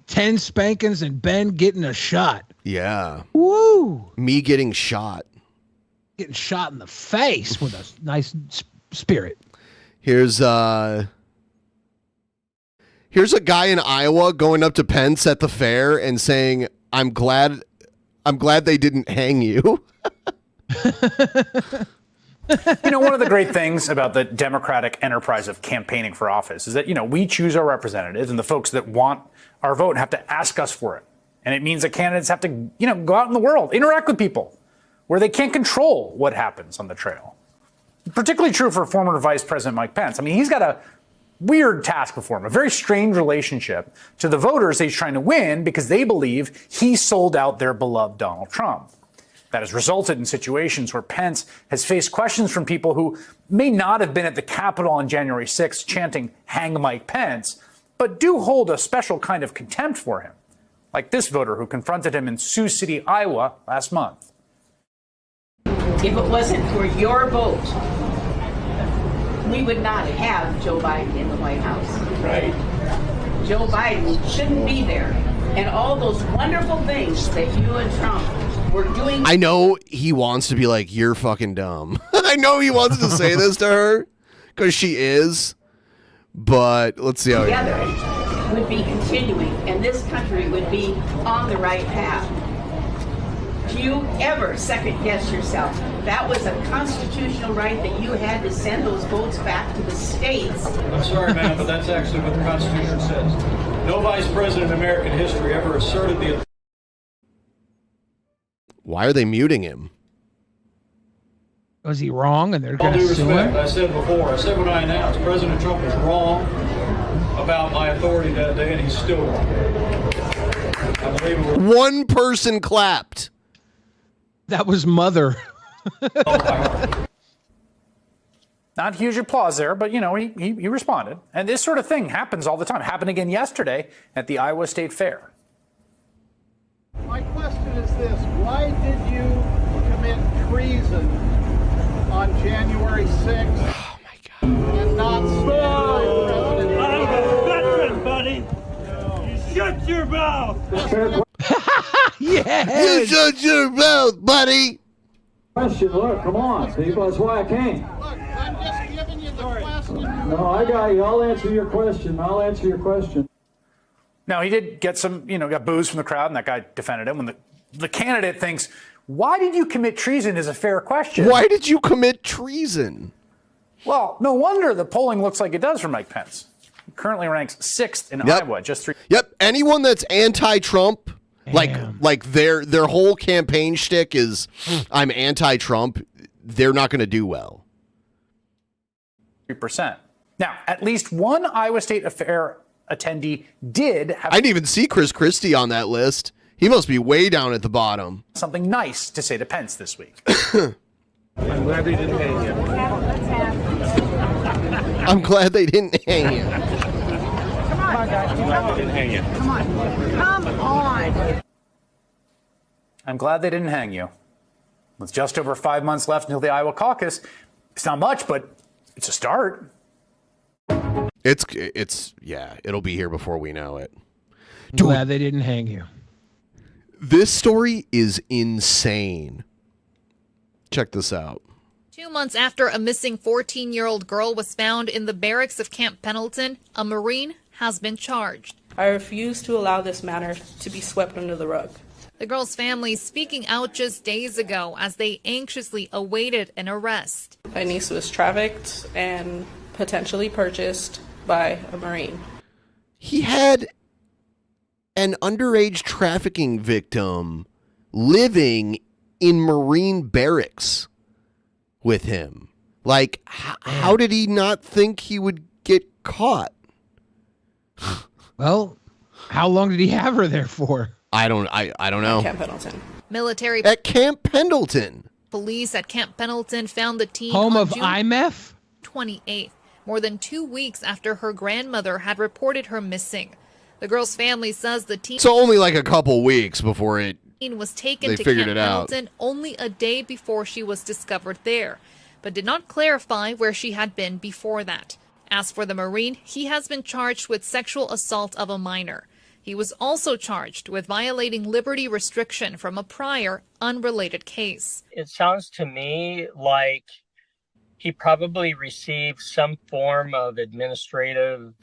10 spankings, and Ben getting a shot. Yeah. Woo! Me getting shot. Getting shot in the face with a nice spirit. Here's a guy in Iowa going up to Pence at the fair and saying, I'm glad they didn't hang you." You know, one of the great things about the democratic enterprise of campaigning for office is that, you know, we choose our representatives, and the folks that want our vote have to ask us for it. And it means that candidates have to, you know, go out in the world, interact with people where they can't control what happens on the trail. Particularly true for former Vice President Mike Pence. I mean, he's got a weird task before him, a very strange relationship to the voters he's trying to win because they believe he sold out their beloved Donald Trump. That has resulted in situations where Pence has faced questions from people who may not have been at the Capitol on January 6th chanting, "Hang Mike Pence," but do hold a special kind of contempt for him, like this voter who confronted him in Sioux City, Iowa last month. If it wasn't for your vote, we would not have Joe Biden in the White House. Right. Joe Biden shouldn't be there. And all those wonderful things that you and Trump were doing. I know he wants to be like, "You're fucking dumb." I know he wants to say this to her because she is. But let's see how together would be continuing, and this country would be on the right path. you ever second guess yourself? That was a constitutional right that you had to send those votes back to the states. I'm sorry, ma'am, but that's actually what the Constitution says. No vice president in American history ever asserted the... Why are they muting him? Was he wrong? And they're All going due to sue respect, him? I said before, I said what I announced. President Trump was wrong about my authority that day, and he's still wrong. I believe it was... One person clapped. That was Mother. Not huge applause there, but, he responded. And this sort of thing happens all the time. Happened again yesterday at the Iowa State Fair. My question is this. Why did you commit treason on January 6th? Oh, my God. And not stand by President I'm a veteran, buddy. You shut your mouth. Yeah. You shut your mouth, buddy. Question, look, come on, people. That's why I came. Look, I'm just giving you the question. No, I got you. I'll answer your question. Now, he did get some, got boos from the crowd, and that guy defended him. When the candidate thinks, why did you commit treason is a fair question. Why did you commit treason? Well, no wonder the polling looks like it does for Mike Pence. He currently ranks 6th in Iowa, just 3. Yep. Anyone that's anti-Trump, like their whole campaign shtick is, I'm anti-Trump, they're not going to do well. 3%. Now, at least one Iowa State Fair attendee did have... I didn't even see Chris Christie on that list. He must be way down at the bottom. Something nice to say to Pence this week. I'm glad they didn't hang you. I'm glad they didn't hang you. Come on, guys. I'm glad they didn't hang you. Come on. Come on. I'm glad they didn't hang you. With just over 5 months left until the Iowa caucus, it's not much, but it's a start. It'll be here before we know it. Glad they didn't hang you. This story is insane. Check this out. 2 months after a missing 14-year-old girl was found in the barracks of Camp Pendleton, a Marine has been charged. I refuse to allow this matter to be swept under the rug. The girl's family speaking out just days ago as they anxiously awaited an arrest. My niece was trafficked and potentially purchased by a Marine. He had an underage trafficking victim living in Marine barracks with him. Like, how did he not think he would get caught? Well, how long did he have her there for? I don't know. Camp Pendleton. Military at Camp Pendleton. Police at Camp Pendleton found the teen Home on of June IMF? 28th, more than 2 weeks after her grandmother had reported her missing. The girl's family says the teen So only like a couple weeks before was taken they to figured Camp it out. Pendleton only a day before she was discovered there, but did not clarify where she had been before that. As for the Marine, he has been charged with sexual assault of a minor. He was also charged with violating liberty restriction from a prior, unrelated case. It sounds to me like he probably received some form of administrative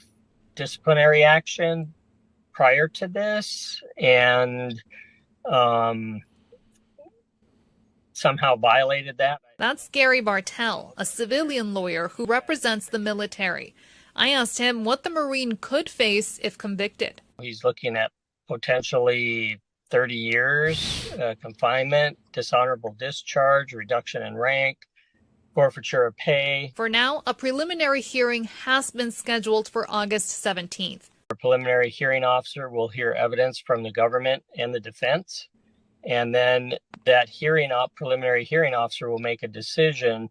disciplinary action prior to this and somehow violated that. That's Gary Bartell, a civilian lawyer who represents the military. I asked him what the Marine could face if convicted. He's looking at potentially 30 years confinement, dishonorable discharge, reduction in rank, forfeiture of pay. For now, a preliminary hearing has been scheduled for August 17th. A preliminary hearing officer will hear evidence from the government and the defense, and then that preliminary hearing officer will make a decision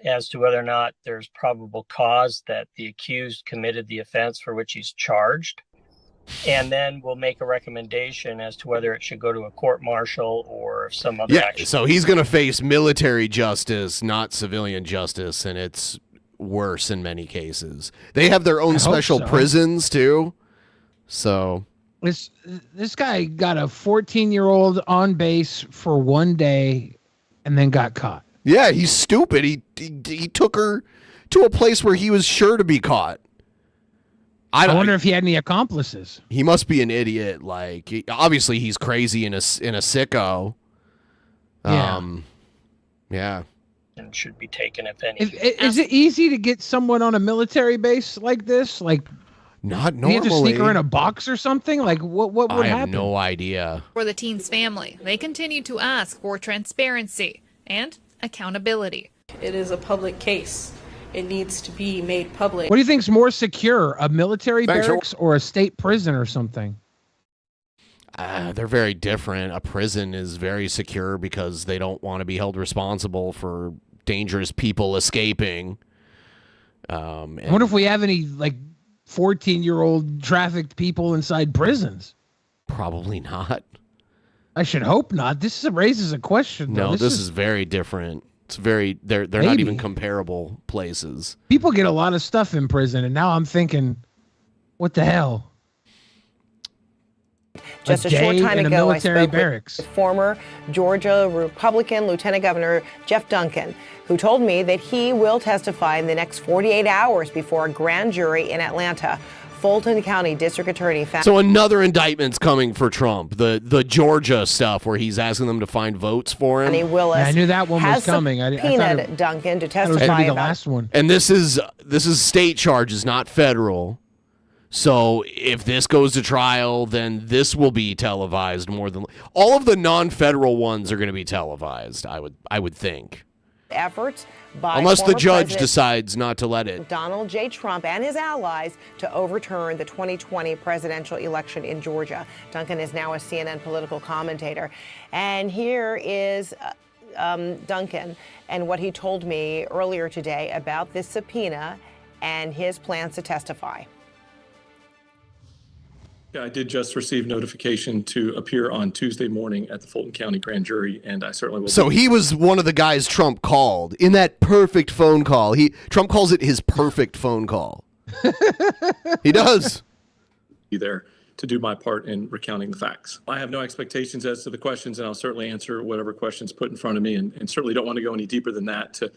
as to whether or not there's probable cause that the accused committed the offense for which he's charged. And then we'll make a recommendation as to whether it should go to a court-martial or some other action. So he's going to face military justice, not civilian justice, and it's worse in many cases. They have their own special prisons, too. So This guy got a 14-year-old on base for 1 day and then got caught. Yeah, he's stupid. He took her to a place where he was sure to be caught. I wonder if he had any accomplices. He must be an idiot. Like, obviously, he's crazy in a sicko. Yeah. And should be taken, if any. Is it easy to get someone on a military base like this? Like, not do you have to normally. sneak her in a box or something? Like, what would I happen? have no idea. For the teen's family, they continue to ask for transparency and accountability. It is a public case. It needs to be made public. What do you think's more secure, a military Thanks, barracks or a state prison or something? They're very different. A prison is very secure because they don't want to be held responsible for dangerous people escaping. I wonder if we have any, like, 14-year-old trafficked people inside prisons. Probably not. I should hope not. This raises a question, though. No, this is very different. It's very they're not even comparable places. People get a lot of stuff in prison, and now I'm thinking, what the hell? Just a short time ago, I spoke barracks. with former Georgia Republican Lieutenant Governor Jeff Duncan, who told me that he will testify in the next 48 hours before a grand jury in Atlanta. Fulton County District Attorney found. So another indictment's coming for Trump. The Georgia stuff where he's asking them to find votes for him. Annie Willis I knew that one was coming. I subpoenaed thought it, Duncan to it was testify gonna be the about last one. And this is state charges, not federal. So if this goes to trial, then this will be televised more than all of the non-federal ones are going to be televised. I would think. efforts by Unless the former judge President decides not to let it. Donald J. Trump and his allies to overturn the 2020 presidential election in Georgia. Duncan is now a CNN political commentator. And here is Duncan and what he told me earlier today about this subpoena and his plans to testify. Yeah, I did just receive notification to appear on Tuesday morning at the Fulton County Grand Jury, and I certainly will. So he was one of the guys Trump called in that perfect phone call. Trump calls it his perfect phone call. He does. Be there to do my part in recounting the facts. I have no expectations as to the questions, and I'll certainly answer whatever questions put in front of me, and certainly don't want to go any deeper than that to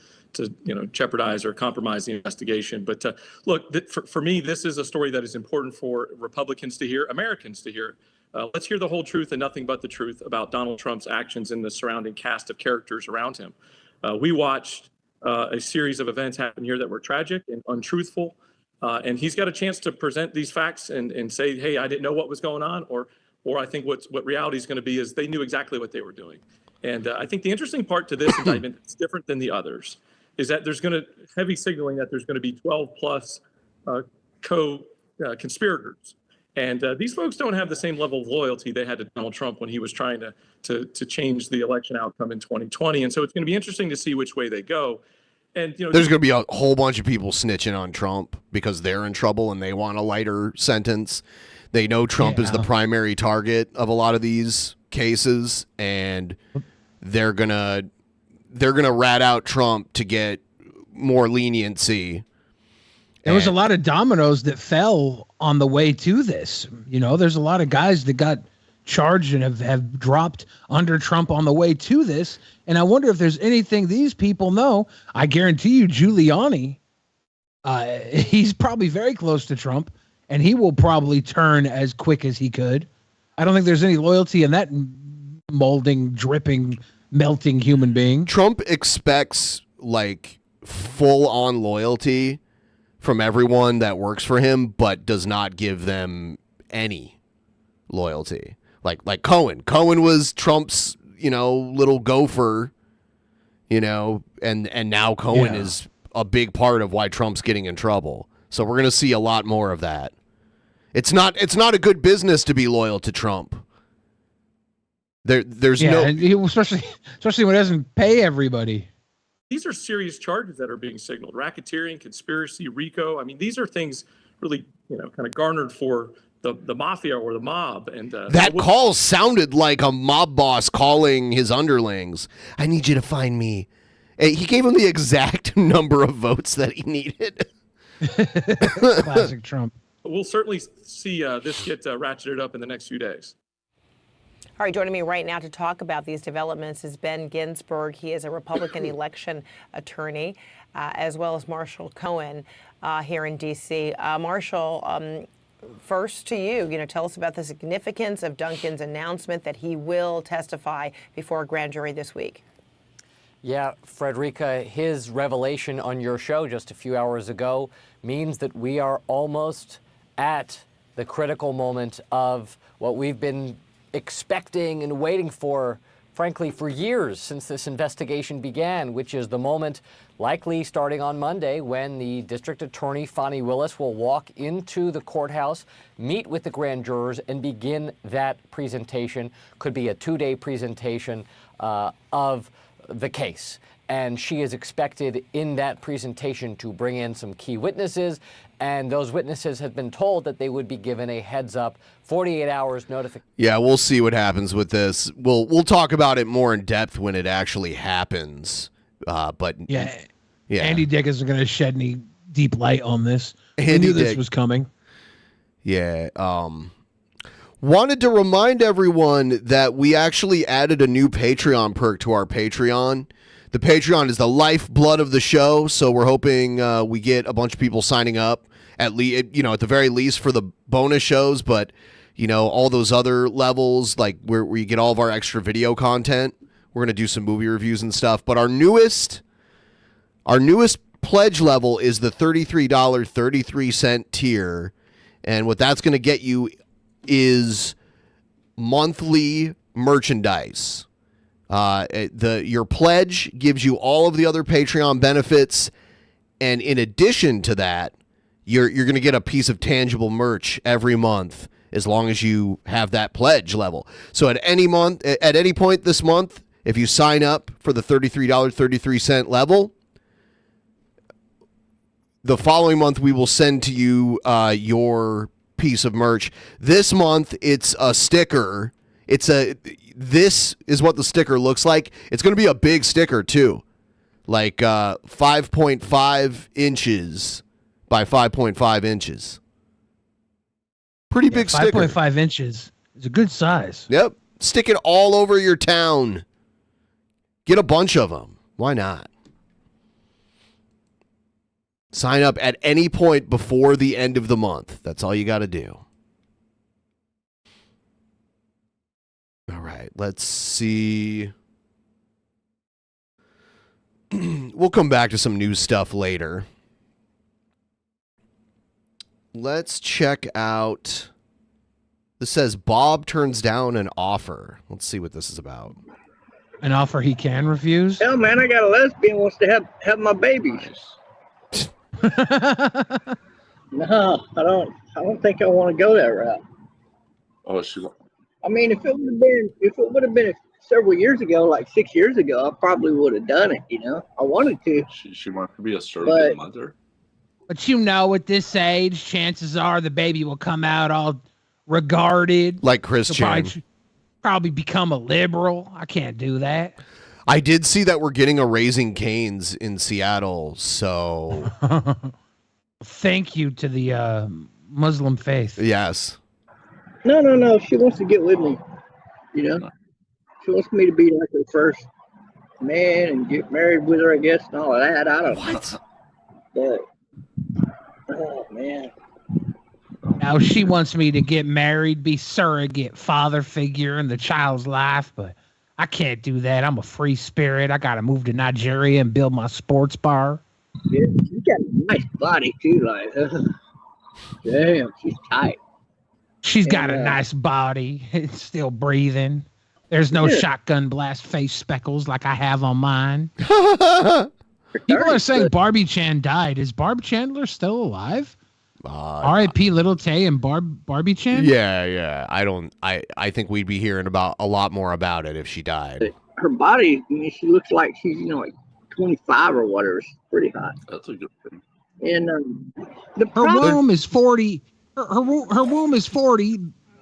jeopardize or compromise the investigation. But look, for me, this is a story that is important for Republicans to hear, Americans to hear. Let's hear the whole truth and nothing but the truth about Donald Trump's actions and the surrounding cast of characters around him. We watched a series of events happen here that were tragic and untruthful. And he's got a chance to present these facts and say, hey, I didn't know what was going on, or I think what reality is going to be is they knew exactly what they were doing. And I think the interesting part to this indictment that's different than the others is that there's going to heavy signaling that there's going to be 12 plus co-conspirators. And these folks don't have the same level of loyalty they had to Donald Trump when he was trying to change the election outcome in 2020. And so it's going to be interesting to see which way they go. And there's going to be a whole bunch of people snitching on Trump because they're in trouble and they want a lighter sentence. They know Trump is the primary target of a lot of these cases, and they're gonna rat out Trump to get more leniency. There was a lot of dominoes that fell on the way to this. There's a lot of guys that got charged and have dropped under Trump on the way to this. And I wonder if there's anything these people know. I guarantee you Giuliani, he's probably very close to Trump, and he will probably turn as quick as he could. I don't think there's any loyalty in that molding, dripping, melting human being. Trump expects like full-on loyalty from everyone that works for him, but does not give them any loyalty. Like Cohen. Cohen was Trump's, little gopher, and now Cohen is a big part of why Trump's getting in trouble. So we're going to see a lot more of that. It's not a good business to be loyal to Trump. There's no, especially when it doesn't pay everybody. these are serious charges that are being signaled: racketeering, conspiracy, RICO. I mean, these are things really, kind of garnered for the mafia or the mob. And that call sounded like a mob boss calling his underlings. I need you to find me. He gave him the exact number of votes that he needed. Classic Trump. We'll certainly see this get ratcheted up in the next few days. All right, joining me right now to talk about these developments is Ben Ginsberg. He is a Republican election attorney, as well as Marshall Cohen here in D.C. Marshall, first to you, tell us about the significance of Duncan's announcement that he will testify before a grand jury this week. Yeah, Frederica, his revelation on your show just a few hours ago means that we are almost at the critical moment of what we've been expecting and waiting for, frankly, for years since this investigation began, which is the moment, likely starting on Monday, when the district attorney, Fani Willis, will walk into the courthouse, meet with the grand jurors, and begin that presentation. Could be a 2-day presentation of the case. And she is expected in that presentation to bring in some key witnesses, and those witnesses have been told that they would be given a heads up, 48 hours notification. Yeah, we'll see what happens with this. We'll talk about it more in depth when it actually happens. But yeah, Andy Dick isn't going to shed any deep light on this. We knew this was coming. Yeah. Wanted to remind everyone that we actually added a new Patreon perk to our Patreon. The Patreon is the lifeblood of the show, so we're hoping we get a bunch of people signing up at the very least for the bonus shows, but all those other levels, like where you get all of our extra video content. We're gonna do some movie reviews and stuff. But our newest pledge level is the $33.33 tier, and what that's gonna get you is monthly merchandise. Your pledge gives you all of the other Patreon benefits, and in addition to that, you're going to get a piece of tangible merch every month as long as you have that pledge level. So at any point this month, if you sign up for the $33.33 level, the following month we will send to you your piece of merch. This month it's a sticker. This is what the sticker looks like. It's going to be a big sticker too, like 5.5 inches by 5.5 inches. Pretty big sticker. 5.5 inches is a good size. Yep. Stick it all over your town. Get a bunch of them. Why not? Sign up at any point before the end of the month. That's all you got to do. All right, let's see. We'll come back to some news stuff later. Let's check out. This says Bob turns down an offer. Let's see what this is about. An offer he can refuse? Hell, man, I got a lesbian wants to have my babies. No, I don't think I want to go that route. Oh, she. I mean, if it would have been several years ago, like 6 years ago, I probably would have done it. I wanted to. She wanted to be a surrogate mother. But at this age, chances are the baby will come out all regarded. Like Christian. Probably become a liberal. I can't do that. I did see that we're getting a Raising Cane's in Seattle, so. Thank you to the Muslim faith. Yes. No. She wants to get with me. She wants me to be like her first man and get married with her, I guess, and all of that. I don't know. But, oh, man. Now, she wants me to get married, be surrogate father figure in the child's life, but I can't do that. I'm a free spirit. I got to move to Nigeria and build my sports bar. Yeah, she's got a nice body, too. Like, damn, she's tight. She's got a nice body. It's still breathing. There's no shotgun blast face speckles like I have on mine. People are saying Barbie Chan died. Is Barb Chandler still alive? R.I.P. Little Tay and Barbie Chan? Yeah. I think we'd be hearing about a lot more about it if she died. Her body, she looks like she's, like 25 or whatever. It's pretty hot. That's a good thing. And her womb is 40. Her womb is 40.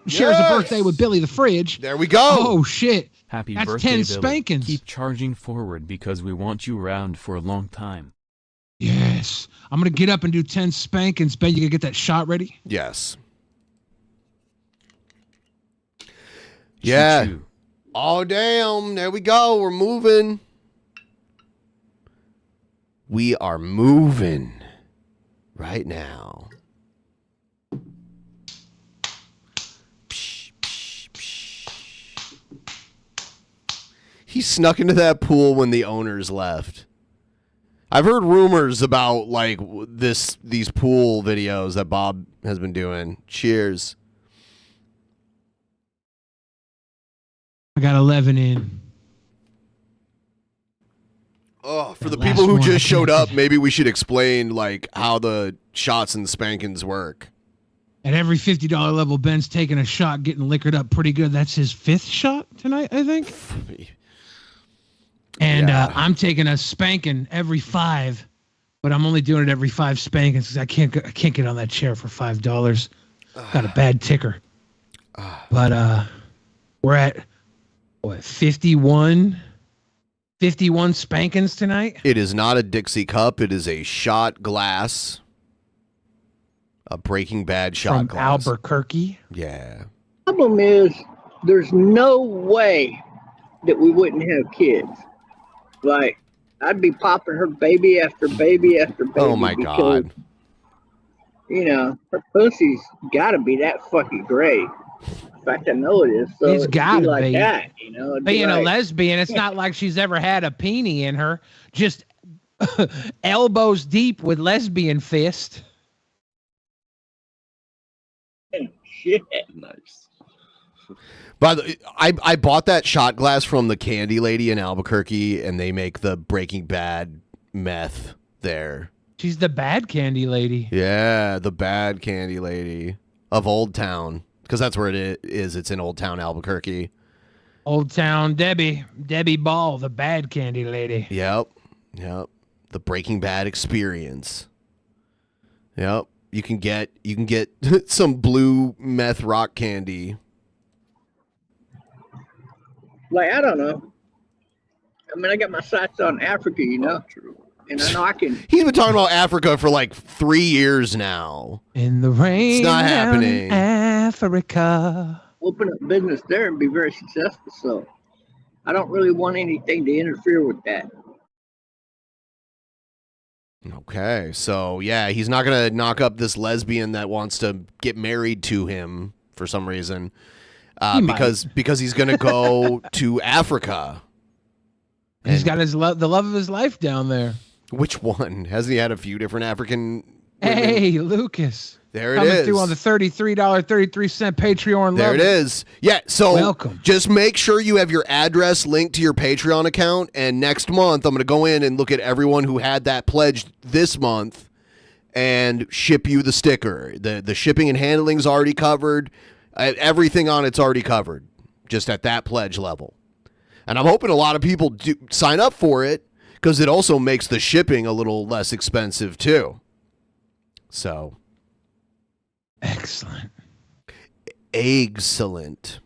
Shares a birthday with Billy the Fridge. There we go. Oh, shit. Happy That's birthday, 10 Billy. spankings. Keep charging forward because we want you around for a long time. Yes. I'm going to get up and do 10 spankings. Ben, you going to get that shot ready? Yes. Yeah. Oh, damn. There we go. We're moving. We are moving right now. He snuck into that pool when the owners left. I've heard rumors about like these pool videos that Bob has been doing. Cheers. I got 11 in. Oh, for That the people who last one, just showed up, maybe we should explain like how the shots and spankings work. At every $50 level, Ben's taking a shot, getting liquored up pretty good. That's his 5th shot tonight, I think. And I'm taking a spanking every 5, but I'm only doing it every 5 spankings because I can't get on that chair for $5. Got a bad ticker. But we're at what 51 spankings tonight. It is not a Dixie cup. It is a shot glass. A Breaking Bad shot From glass. Albuquerque. Yeah. Problem is, there's no way that we wouldn't have kids. Like, I'd be popping her baby after baby after baby. Oh my because, God. You know, her pussy's got to be that fucking great. In fact, I know it is. So It's it'd gotta like be. that, you know. It'd be Being a like- lesbian, it's not like she's ever had a peenie in her. Just elbows deep with lesbian fist. Shit. Nice. By the I bought that shot glass from the candy lady in Albuquerque, and they make the Breaking Bad meth there. She's the bad candy lady. Yeah, the bad candy lady of Old Town, because that's where it is. It's in Old Town, Albuquerque. Old Town Debbie Ball, the bad candy lady. Yep. The Breaking Bad experience. Yep. You can get some blue meth rock candy. Like, I don't know. I mean, I got my sights on Africa, you know. And I know I can. He's been talking about Africa for like 3 years now. In the rain. It's not down happening. in Africa. Open up business there and be very successful. So I don't really want anything to interfere with that. Okay, so yeah, he's not gonna knock up this lesbian that wants to get married to him for some reason, He might. because he's gonna go to Africa. He's got the love of his life down there. Which one? Hasn't he had a few different African? Hey, Lucas. There it Coming is. through on the $33.33 Patreon There level. it is. Yeah, so Welcome. just make sure you have your address linked to your Patreon account, and next month I'm going to go in and look at everyone who had that pledge this month and ship you the sticker. The shipping and handling's already covered. Everything on it's already covered, just at that pledge level. And I'm hoping a lot of people do sign up for it because it also makes the shipping a little less expensive too. So... Excellent. Excellent.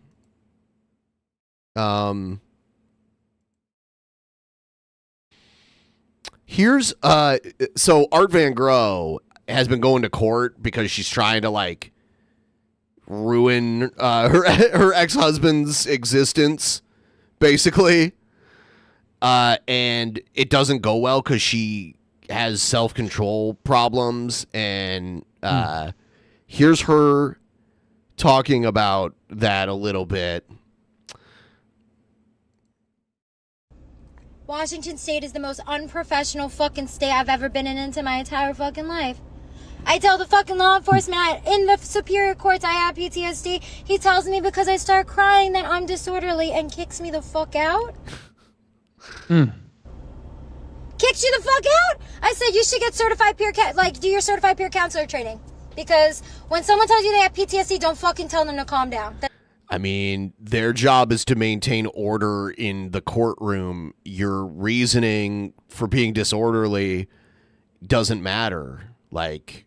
Here's so Art Van Gogh has been going to court because she's trying to like ruin her ex-husband's existence, basically. And it doesn't go well because she has self-control problems, and here's her talking about that a little bit. Washington State is the most unprofessional fucking state I've ever been into my entire fucking life. I tell the fucking law enforcement in the superior courts I have PTSD. He tells me because I start crying that I'm disorderly and kicks me the fuck out. Kicks you the fuck out? I said you should get certified peer do your certified peer counselor training. Because when someone tells you they have PTSD, don't fucking tell them to calm down. I mean, their job is to maintain order in the courtroom. Your reasoning for being disorderly doesn't matter. Like,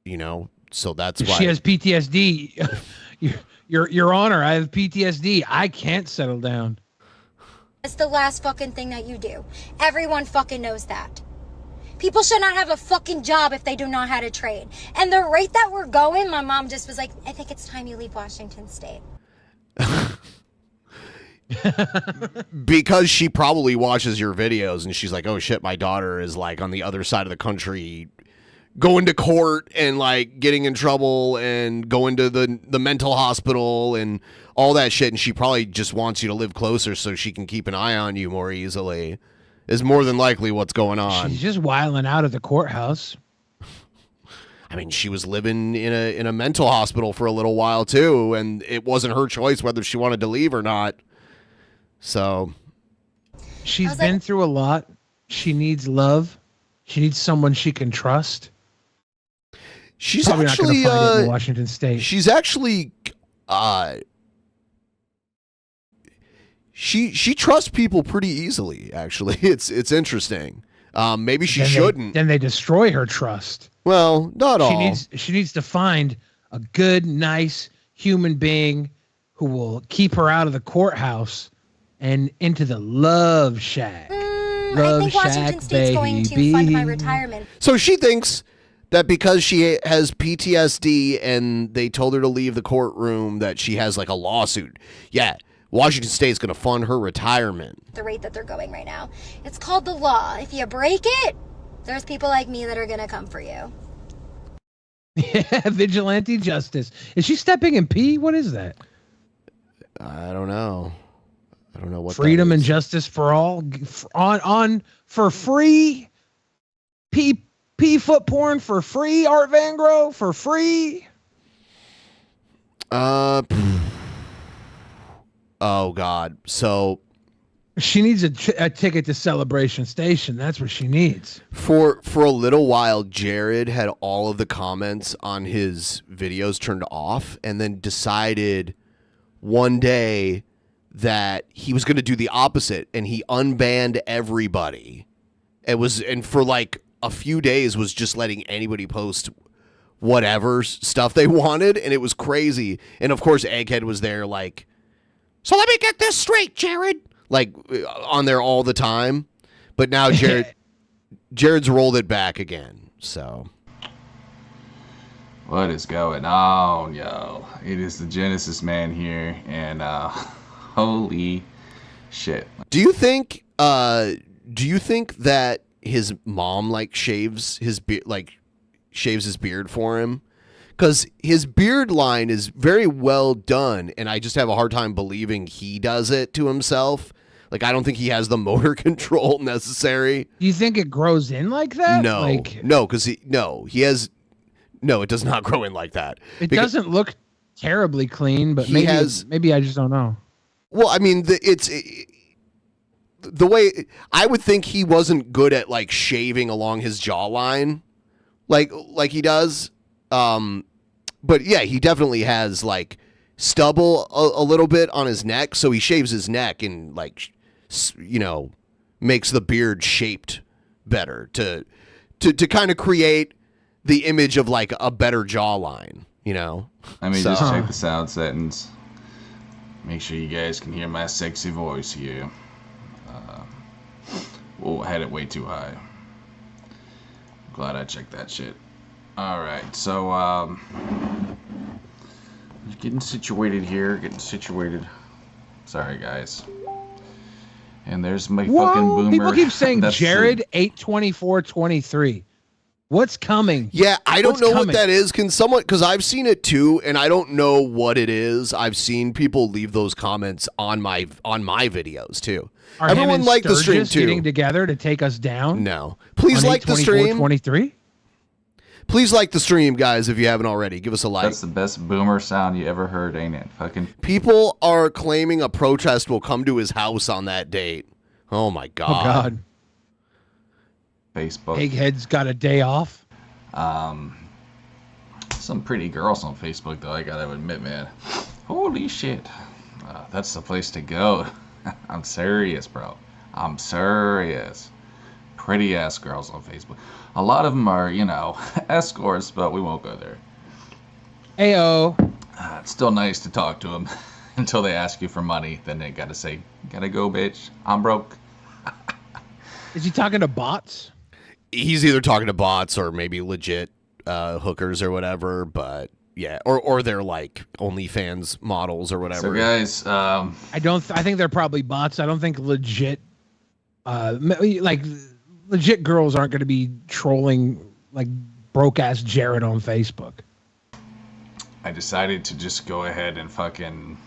you know, so that's If why. she has PTSD, Your Honor, I have PTSD. I can't settle down. It's the last fucking thing that you do. Everyone fucking knows that. People should not have a fucking job if they do not know how to trade. And the rate that we're going, my mom just was like, I think it's time you leave Washington State. because she probably watches your videos and she's like, oh shit, my daughter is like on the other side of the country going to court and like getting in trouble and going to the mental hospital and all that shit, and she probably just wants you to live closer so she can keep an eye on you more easily, is more than likely what's going on. She's just wiling out at the courthouse. I mean, she was living in a mental hospital for a little while too, and it wasn't her choice whether she wanted to leave or not. So she's been through a lot. She needs love. She needs someone she can trust. She's probably actually not going to find it in Washington State. She's actually she trusts people pretty easily. Actually, it's interesting. Maybe she shouldn't. Then they destroy her trust. Well, not all. She needs to find a good, nice human being who will keep her out of the courthouse and into the love shack. I think Washington State's going to fund my retirement. So she thinks that because she has PTSD and they told her to leave the courtroom that she has like a lawsuit. Yeah, Washington State's going to fund her retirement. The rate that they're going right now. It's called the law. If you break it, there's people like me that are going to come for you. Yeah, vigilante justice. Is she stepping in pee? What is that? I don't know. I don't know what freedom and justice for all on for free. P foot porn for free. Art Van Gogh for free. Oh God. So she needs a ticket to Celebration Station. That's what she needs. For a little while, Jared had all of the comments on his videos turned off, and then decided one day that he was going to do the opposite, and he unbanned everybody. And for like a few days was just letting anybody post whatever stuff they wanted, and it was crazy. And of course, Egghead was there like, so let me get this straight, Jared. Like on there all the time. But now Jared's rolled it back again. So what is going on, yo? It is the Genesis Man here, and holy shit. Do you think that his mom like shaves his beard for him? Because his beard line is very well done, and I just have a hard time believing he does it to himself. Like, I don't think he has the motor control necessary. Do you think it grows in like that? No, it does not grow in like that. It doesn't look terribly clean, but maybe I just don't know. Well, I mean, the way I would think he wasn't good at like shaving along his jawline, like he does. But yeah, he definitely has like stubble a little bit on his neck, so he shaves his neck and like, makes the beard shaped better to kind of create the image of like a better jawline, Let me just check the sound settings. Make sure you guys can hear my sexy voice here. Whoa, I had it way too high. Glad I checked that shit. Alright, so getting situated here, Sorry guys. And there's my fucking boomer. People keep saying Jared 82423. What's coming? Yeah, I don't know what that is. Can someone, because I've seen it too, and I don't know what it is. I've seen people leave those comments on my videos too. Are everyone like the stream too? Getting together to take us down? No. Please like the stream. 23? Please like the stream, guys, if you haven't already. Give us a like. That's the best boomer sound you ever heard, ain't it? Fucking people are claiming a protest will come to his house on that date. Oh my God. Oh God. Facebook. Egghead's got a day off. Some pretty girls on Facebook, though, I gotta admit, man. Holy shit. That's the place to go. I'm serious, bro. I'm serious. Pretty ass girls on Facebook. A lot of them are, escorts, but we won't go there. Ayo. It's still nice to talk to them until they ask you for money. Then they gotta say, gotta go, bitch. I'm broke. Is he talking to bots? He's either talking to bots or maybe legit hookers or whatever, but yeah, or they're like OnlyFans models or whatever. So guys, I think they're probably bots. I don't think legit, like legit girls aren't going to be trolling like broke ass Jared on Facebook. I decided to just go ahead and fucking.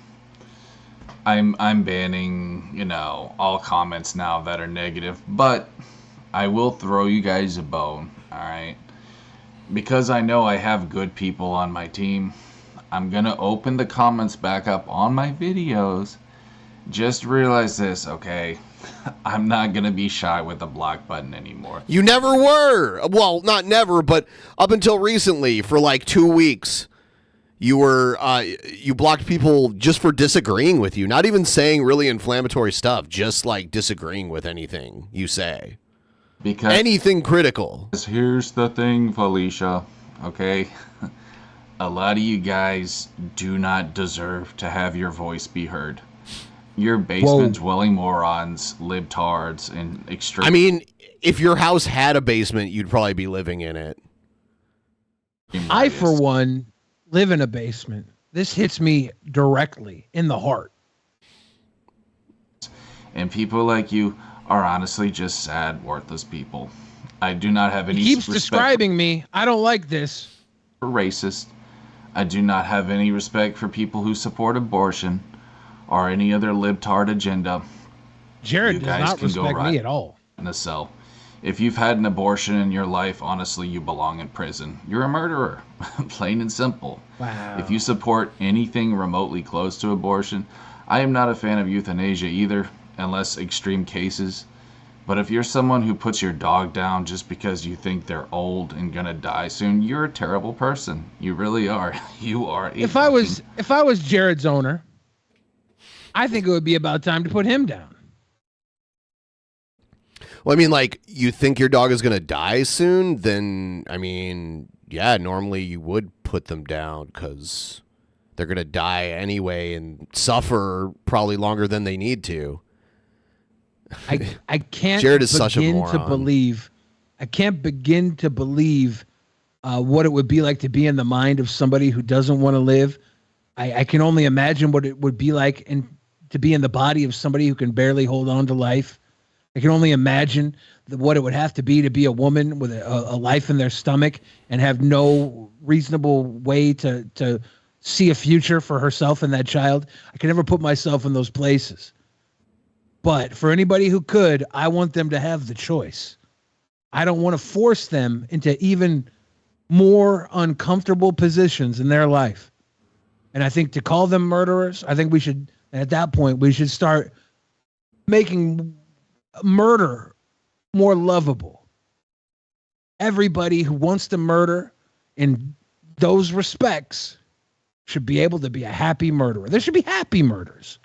I'm banning, you know, all comments now that are negative, but I will throw you guys a bone, all right? Because I know I have good people on my team, I'm gonna open the comments back up on my videos. Just realize this, okay? I'm not gonna be shy with the block button anymore. You never were. Well, not never, but up until recently, for like 2 weeks, you were you blocked people just for disagreeing with you, not even saying really inflammatory stuff, just like disagreeing with anything you say. Because anything critical. Here's the thing, Felicia, okay? A lot of you guys do not deserve to have your voice be heard. You're basement-dwelling morons, libtards, and extreme... I mean, if your house had a basement, you'd probably be living in it. I, for one, live in a basement. This hits me directly in the heart. And people like you are honestly just sad, worthless people. I do not have any He keeps respect describing me. I don't like this. for racist. I do not have any respect for people who support abortion or any other libtard agenda. Jared You does guys not can go respect right me at all. in a cell. If you've had an abortion in your life, honestly, you belong in prison. You're a murderer, plain and simple. Wow. If you support anything remotely close to abortion, I am not a fan of euthanasia either, unless extreme cases. But if you're someone who puts your dog down just because you think they're old and gonna die soon, you're a terrible person. You really are. You are. A If I was Jared's owner, I think it would be about time to put him down. Well, I mean, like, you think your dog is going to die soon? Then, I mean, yeah, normally you would put them down because they're going to die anyway and suffer probably longer than they need to. I can't Jared is such a begin moron. to believe. I can't begin to believe what it would be like to be in the mind of somebody who doesn't want to live. I can only imagine what it would be like to be in the body of somebody who can barely hold on to life. I can only imagine what it would have to be a woman with a life in their stomach and have no reasonable way to see a future for herself and that child. I can never put myself in those places. But for anybody who could, I want them to have the choice. I don't want to force them into even more uncomfortable positions in their life. And I think to call them murderers, I think we should, at that point, we should start making murder more lovable. Everybody who wants to murder in those respects should be able to be a happy murderer. There should be happy murders.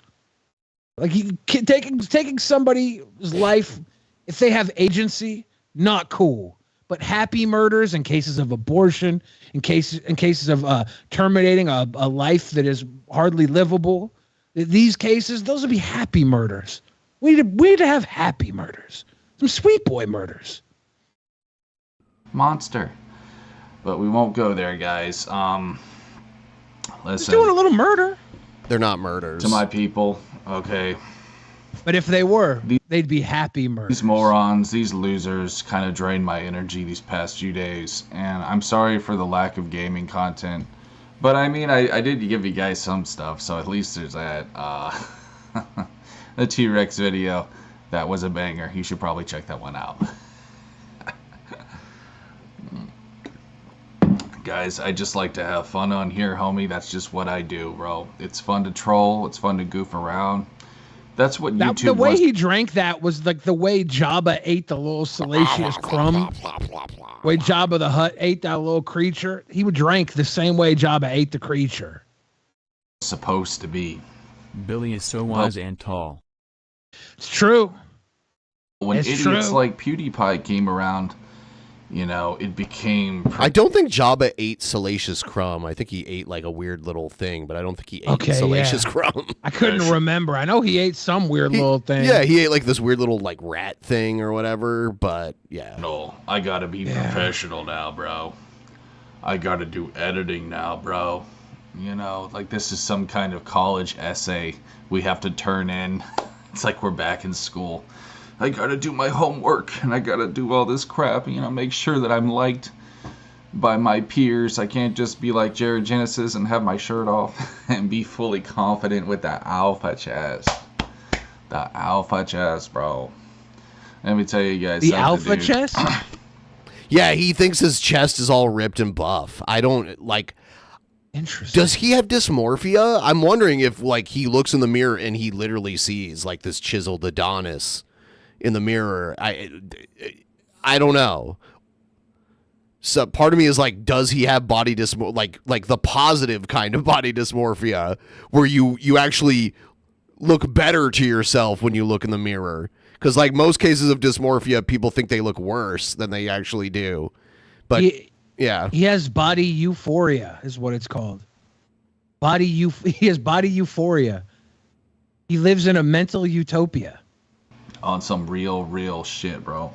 Like taking somebody's life, if they have agency, not cool. But happy murders in cases of abortion, in cases of terminating a life that is hardly livable, these cases, those would be happy murders. We need to have happy murders. Some sweet boy murders. Monster. But we won't go there, guys. Listen. Just doing a little murder. They're not murders. To my people, okay. But if they were, they'd be happy murders. These morons, these losers kind of drained my energy these past few days. And I'm sorry for the lack of gaming content. But I mean, I did give you guys some stuff, so at least there's that. The T-Rex video, that was a banger. You should probably check that one out. Guys, I just like to have fun on here, homie. That's just what I do, bro. It's fun to troll. It's fun to goof around. That's what YouTube The way was. he drank that was like the way Jabba ate the little salacious crumb. Way Jabba the Hutt ate that little creature. He would drink the same way Jabba ate the creature. Supposed to be. Billy is so wise and tall. It's true. When It's idiots true. like PewDiePie came around, you know, it became... I don't think Jabba ate Salacious Crumb. I think he ate like a weird little thing, but I don't think he ate Salacious Crumb. I couldn't remember. I know he ate some weird little thing. Yeah, he ate like this weird little like rat thing or whatever, but yeah. No, I gotta be professional now, bro. I gotta do editing now, bro. You know, like this is some kind of college essay we have to turn in. It's like we're back in school. I gotta do my homework and I gotta do all this crap, you know, make sure that I'm liked by my peers. I can't just be like Jared Genesis and have my shirt off and be fully confident with that alpha chest. The alpha chest, bro. Let me tell you guys The something, alpha dude. chest? Yeah, he thinks his chest is all ripped and buff. I don't like. Interesting. Does he have dysmorphia? I'm wondering if like he looks in the mirror and he literally sees like this chiseled Adonis in the mirror. I don't know. So part of me is like, does he have body dysmorphia? Like the positive kind of body dysmorphia, where you actually look better to yourself when you look in the mirror. Because like most cases of dysmorphia, people think they look worse than they actually do. But yeah, he has body euphoria, is what it's called. He has body euphoria. He lives in a mental utopia. On some real shit, bro.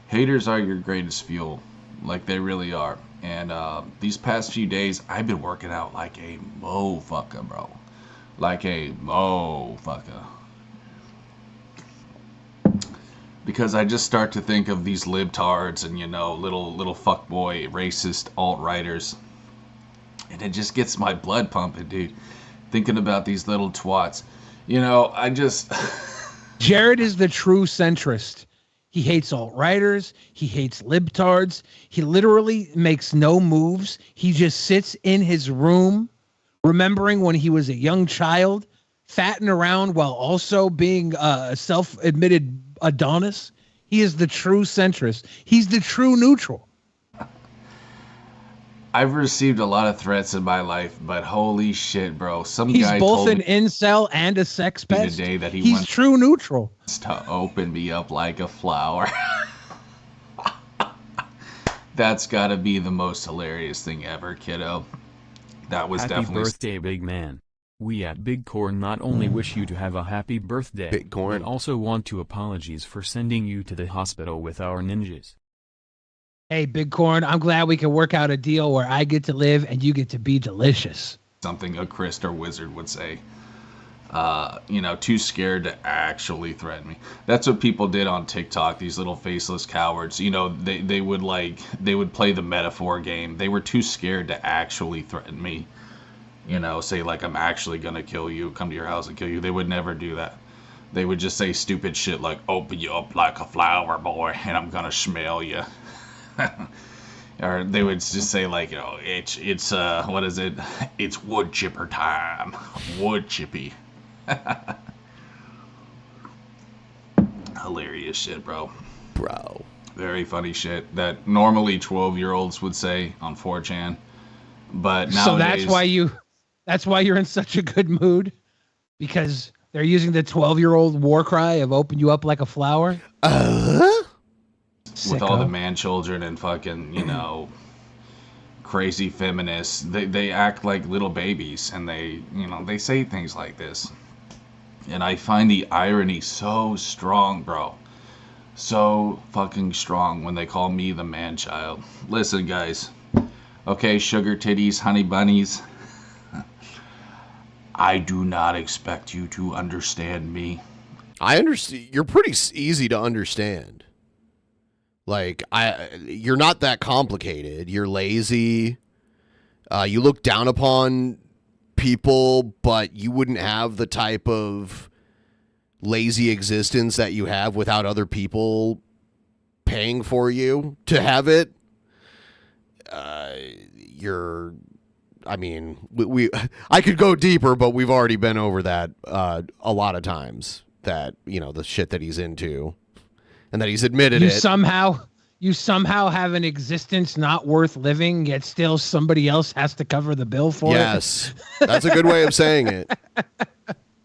Haters are your greatest fuel. Like, they really are. And these past few days, I've been working out like a motherfucker, bro. Like a motherfucker. Because I just start to think of these libtards and, you know, little fuckboy, racist alt-righters. And it just gets my blood pumping, dude. Thinking about these little twats. You know, I just... Jared is the true centrist. He hates alt-righters. He hates libtards. He literally makes no moves. He just sits in his room, remembering when he was a young child, fatting around while also being a self-admitted Adonis. He is the true centrist. He's the true neutral. I've received a lot of threats in my life, but holy shit, bro. Some He's guy both told an me incel and a sex pest. today that He's wants true neutral. to open me up like a flower. That's gotta be the most hilarious thing ever, kiddo. That was Happy definitely... birthday, big man. We at Big Corn not only wish you to have a happy birthday, Big Corn, but also want to apologize for sending you to the hospital with our ninjas. Hey, Big Corn, I'm glad we can work out a deal where I get to live and you get to be delicious. Something a Christ or wizard would say. You know, too scared to actually threaten me. That's what people did on TikTok, these little faceless cowards. You know, they would play the metaphor game. They were too scared to actually threaten me. You know, say like, I'm actually gonna kill you, come to your house and kill you. They would never do that. They would just say stupid shit like, open you up like a flower, boy, and I'm gonna smell you. Or they would just say like, you know, it's what is it? It's wood chipper time. Wood chippy. Hilarious shit, bro. Bro. Very funny shit that normally 12-year-olds would say on 4chan. But nowadays... So that's why you're in such a good mood? Because they're using the 12-year-old war cry of open you up like a flower? With all the man children and fucking, you know, crazy feminists, they act like little babies and they, you know, they say things like this. And I find the irony so strong, bro. So fucking strong when they call me the man child. Listen, guys. Okay, sugar titties, honey bunnies. I do not expect you to understand me. I understand. You're pretty easy to understand. Like, you're not that complicated. You're lazy. You look down upon people, but you wouldn't have the type of lazy existence that you have without other people paying for you to have it. I mean, I could go deeper, but we've already been over that a lot of times. That, you know, the shit that he's into, and that he's admitted You it. somehow have an existence not worth living, yet still somebody else has to cover the bill for it. Yes, that's a good way of saying it.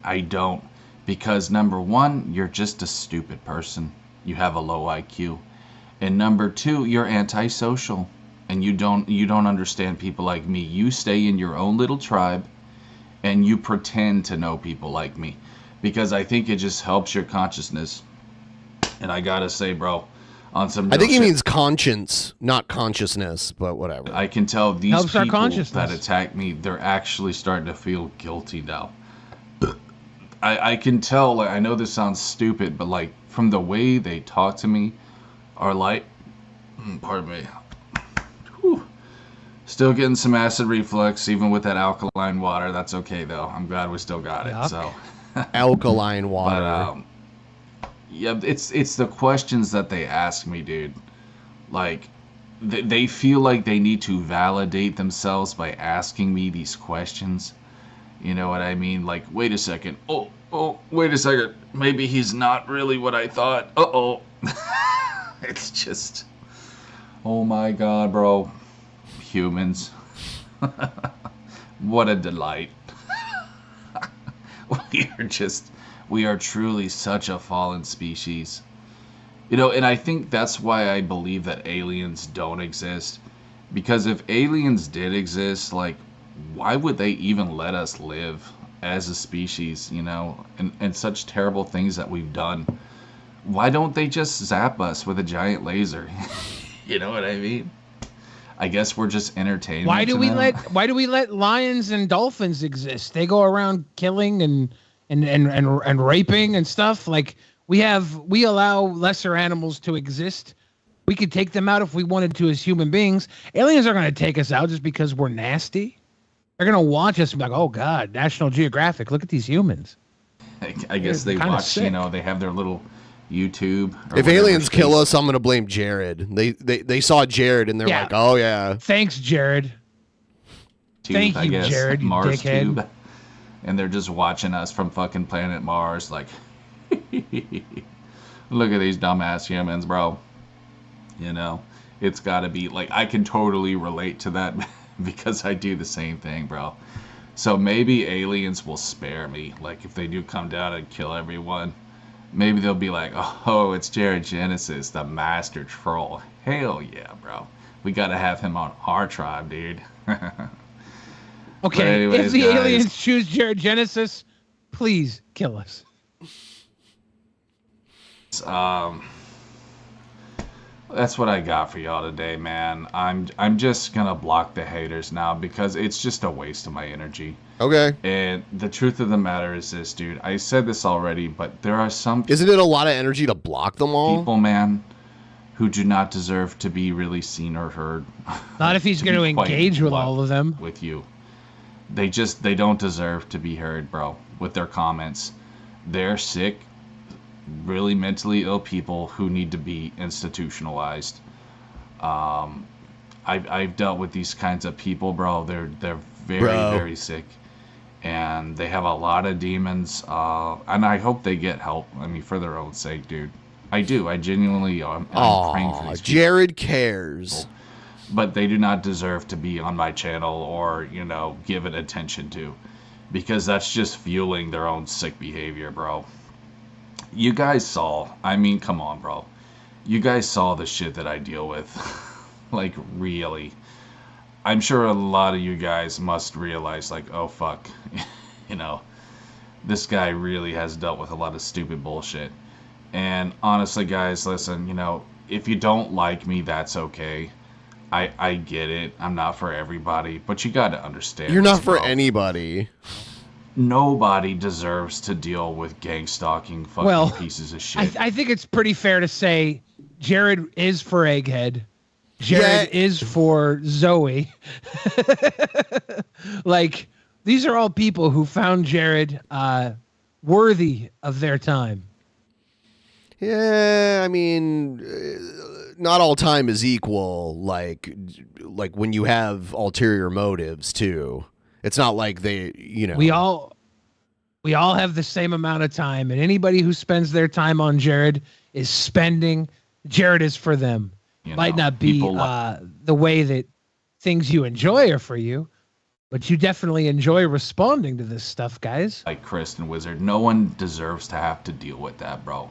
I don't, because number one, you're just a stupid person. You have a low IQ, and number two, you're antisocial, and you don't understand people like me. You stay in your own little tribe, and you pretend to know people like me, because I think it just helps your consciousness. And I gotta say, bro, on some. I think he real shit. means conscience, not consciousness, but whatever. I can tell these Helps our people consciousness. that attacked me, they're actually starting to feel guilty now. I can tell, like, I know this sounds stupid, but like from the way they talk to me, are like, pardon me, whew, still getting some acid reflux, even with that alkaline water. That's okay though. I'm glad we still got it. Yuck. So Alkaline water. But, yeah, it's the questions that they ask me, dude. Like, they feel like they need to validate themselves by asking me these questions. You know what I mean? Like, wait a second. Oh, wait a second. Maybe he's not really what I thought. Uh-oh. It's just, oh my God, bro. Humans. What a delight. We are truly such a fallen species. You know, and I think that's why I believe that aliens don't exist. Because if aliens did exist, like, why would they even let us live as a species, you know, and such terrible things that we've done? Why don't they just zap us with a giant laser? You know what I mean? I guess we're just entertainment. Why do to we them. why do we let lions and dolphins exist? They go around killing and raping and stuff. Like, we allow lesser animals to exist. We could take them out if we wanted to as human beings. Aliens are going to take us out just because we're nasty. They're going to watch us and be like, oh God, National Geographic, look at these humans. I guess they kinda watch, sick. you know, they have their little YouTube. Or If whatever aliens kill space- us, I'm gonna blame Jared. They saw Jared and they're Yeah. like, oh yeah. Thanks, Jared. Tube, Thank I you, guess, Jared, you Mars dickhead. tube, and they're just watching us from fucking planet Mars. Like, look at these dumbass humans, bro. You know, it's got to be like, I can totally relate to that because I do the same thing, bro. So maybe aliens will spare me. Like, if they do come down and kill everyone, maybe they'll be like, oh, it's Jared Genesis, the master troll. Hell yeah, bro. We got to have him on our tribe, dude. Okay, anyways, if the guys. aliens choose Jared Genesis, please kill us. That's what I got for y'all today, man. I'm just gonna block the haters now because it's just a waste of my energy. Okay. And the truth of the matter is this, dude. I said this already, but there are some Isn't it a lot of energy to block them all? people, man, who do not deserve to be really seen or heard. Not if he's going to be quite engage with blunt all of them. with you. They don't deserve to be heard, bro, with their comments. They're sick, really mentally ill people who need to be institutionalized. I've dealt with these kinds of people, bro. They're very, Bro. very sick. And they have a lot of demons. And I hope they get help. I mean, for their own sake, dude. I do. I genuinely I'm praying for Aw, these Jared cares. but they do not deserve to be on my channel or, you know, given attention to, because that's just fueling their own sick behavior, bro. You guys saw, I mean, come on, bro. You guys saw the shit that I deal with. Like, really. I'm sure a lot of you guys must realize, like, oh, fuck. You know, this guy really has dealt with a lot of stupid bullshit. And honestly, guys, listen, you know, if you don't like me, that's okay. I get it. I'm not for everybody, but you got to understand. You're not this, for bro. anybody. Nobody deserves to deal with gang stalking fucking pieces of shit. I think it's pretty fair to say Jared is for Egghead. Jared is for Zoe. Like, these are all people who found Jared worthy of their time. Yeah, I mean, not all time is equal. Like when you have ulterior motives too. It's not like they, you know. We all have the same amount of time, and anybody who spends their time on Jared is spending. Jared is for them. You Might know, not be people the way that things you enjoy are for you, but you definitely enjoy responding to this stuff, guys. like Chris and Wizard, no one deserves to have to deal with that, bro.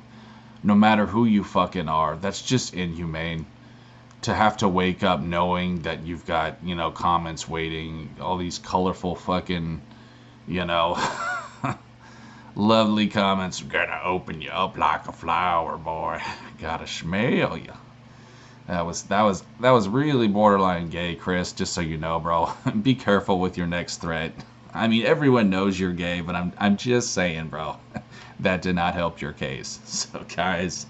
No matter who you fucking are, that's just inhumane. To have to wake up knowing that you've got, you know, comments waiting, all these colorful fucking, you know, lovely comments. Gonna open you up like a flower, boy. Gotta smell you. That was really borderline gay, Chris. Just so you know, bro. Be careful with your next threat. I mean, everyone knows you're gay, but I'm just saying, bro. That did not help your case. So, guys,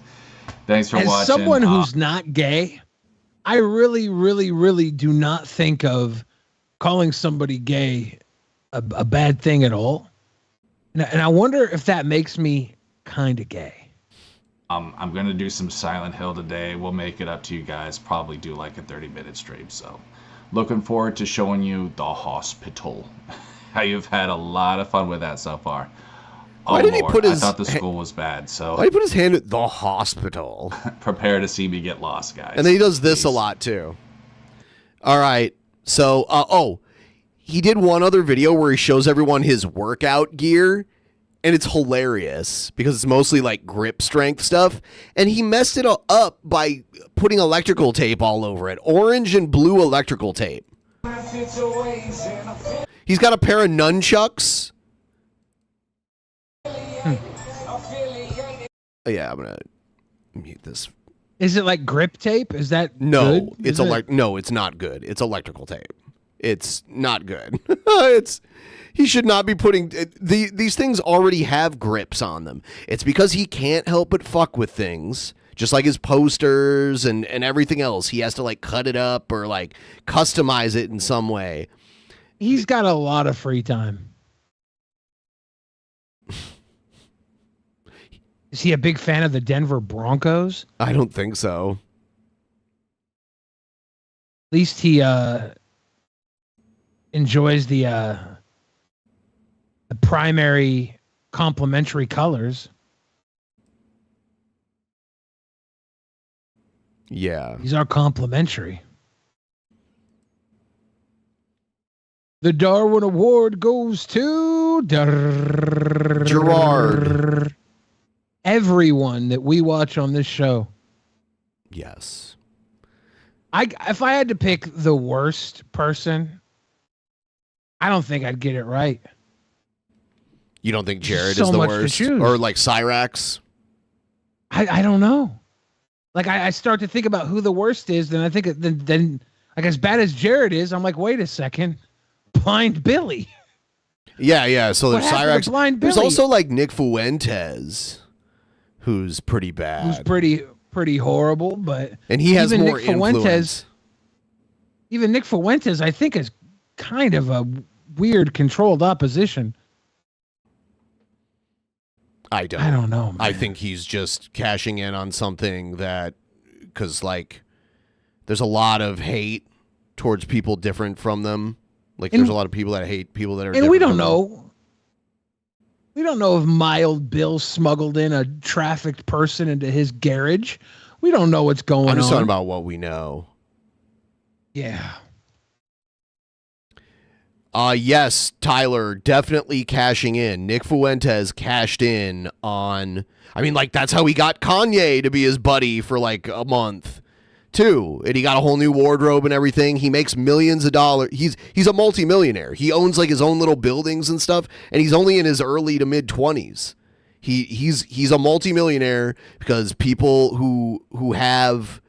thanks for watching. As someone who's not gay, I really, really, really do not think of calling somebody gay a bad thing at all. And I wonder if that makes me kind of gay. I'm going to do some Silent Hill today. We'll make it up to you guys. Probably do like a 30-minute stream. So looking forward to showing you the hospital. How you've had a lot of fun with that so far. Why did he put his? I thought the school was bad. So why did he put his hand at the hospital? Prepare to see me get lost, guys. And then he does this a lot too. All right. So, he did one other video where he shows everyone his workout gear, and it's hilarious because it's mostly like grip strength stuff. And he messed it up by putting electrical tape all over it, orange and blue electrical tape. He's got a pair of nunchucks. Yeah, I'm gonna mute this. Is it like grip tape? Is that no? good? It's no, it's not good. It's electrical tape. It's not good. He should not be putting these things already have grips on them. It's because he can't help but fuck with things, just like his posters and everything else. He has to like cut it up or like customize it in some way. He's got a lot of free time. Is he a big fan of the Denver Broncos? I don't think so. At least he enjoys the primary complementary colors. Yeah. These are complementary. The Darwin Award goes to Gerard. Everyone that we watch on this show. Yes. If I had to pick the worst person, I don't think I'd get it right. You don't think Jared So is the much to worst? choose. Or like Cyrax? I don't know. Like I start to think about who the worst is, then I think then like as bad as Jared is, I'm like, wait a second, Blind Billy. Yeah. So What there's happened to Cyrax. Blind There's Billy? also like Nick Fuentes, who's pretty bad. Who's pretty horrible, but And he has even more Nick Fuentes, influence. even Nick Fuentes, I think, is kind of a weird controlled opposition. I don't know. Man. I think he's just cashing in on something that, because like, there's a lot of hate towards people different from them. Like, there's a lot of people that hate people that are. And we different don't from them. know. We don't know if Mild Bill smuggled in a trafficked person into his garage. We don't know what's going on. I'm just talking about what we know. Yeah. Yes, Tyler, definitely cashing in. Nick Fuentes cashed in on. I mean, like, that's how he got Kanye to be his buddy for like a month, too. And he got a whole new wardrobe and everything. He makes millions of dollars. He's a multimillionaire. He owns like his own little buildings and stuff, and he's only in his early to mid 20s. He's a multimillionaire because people who have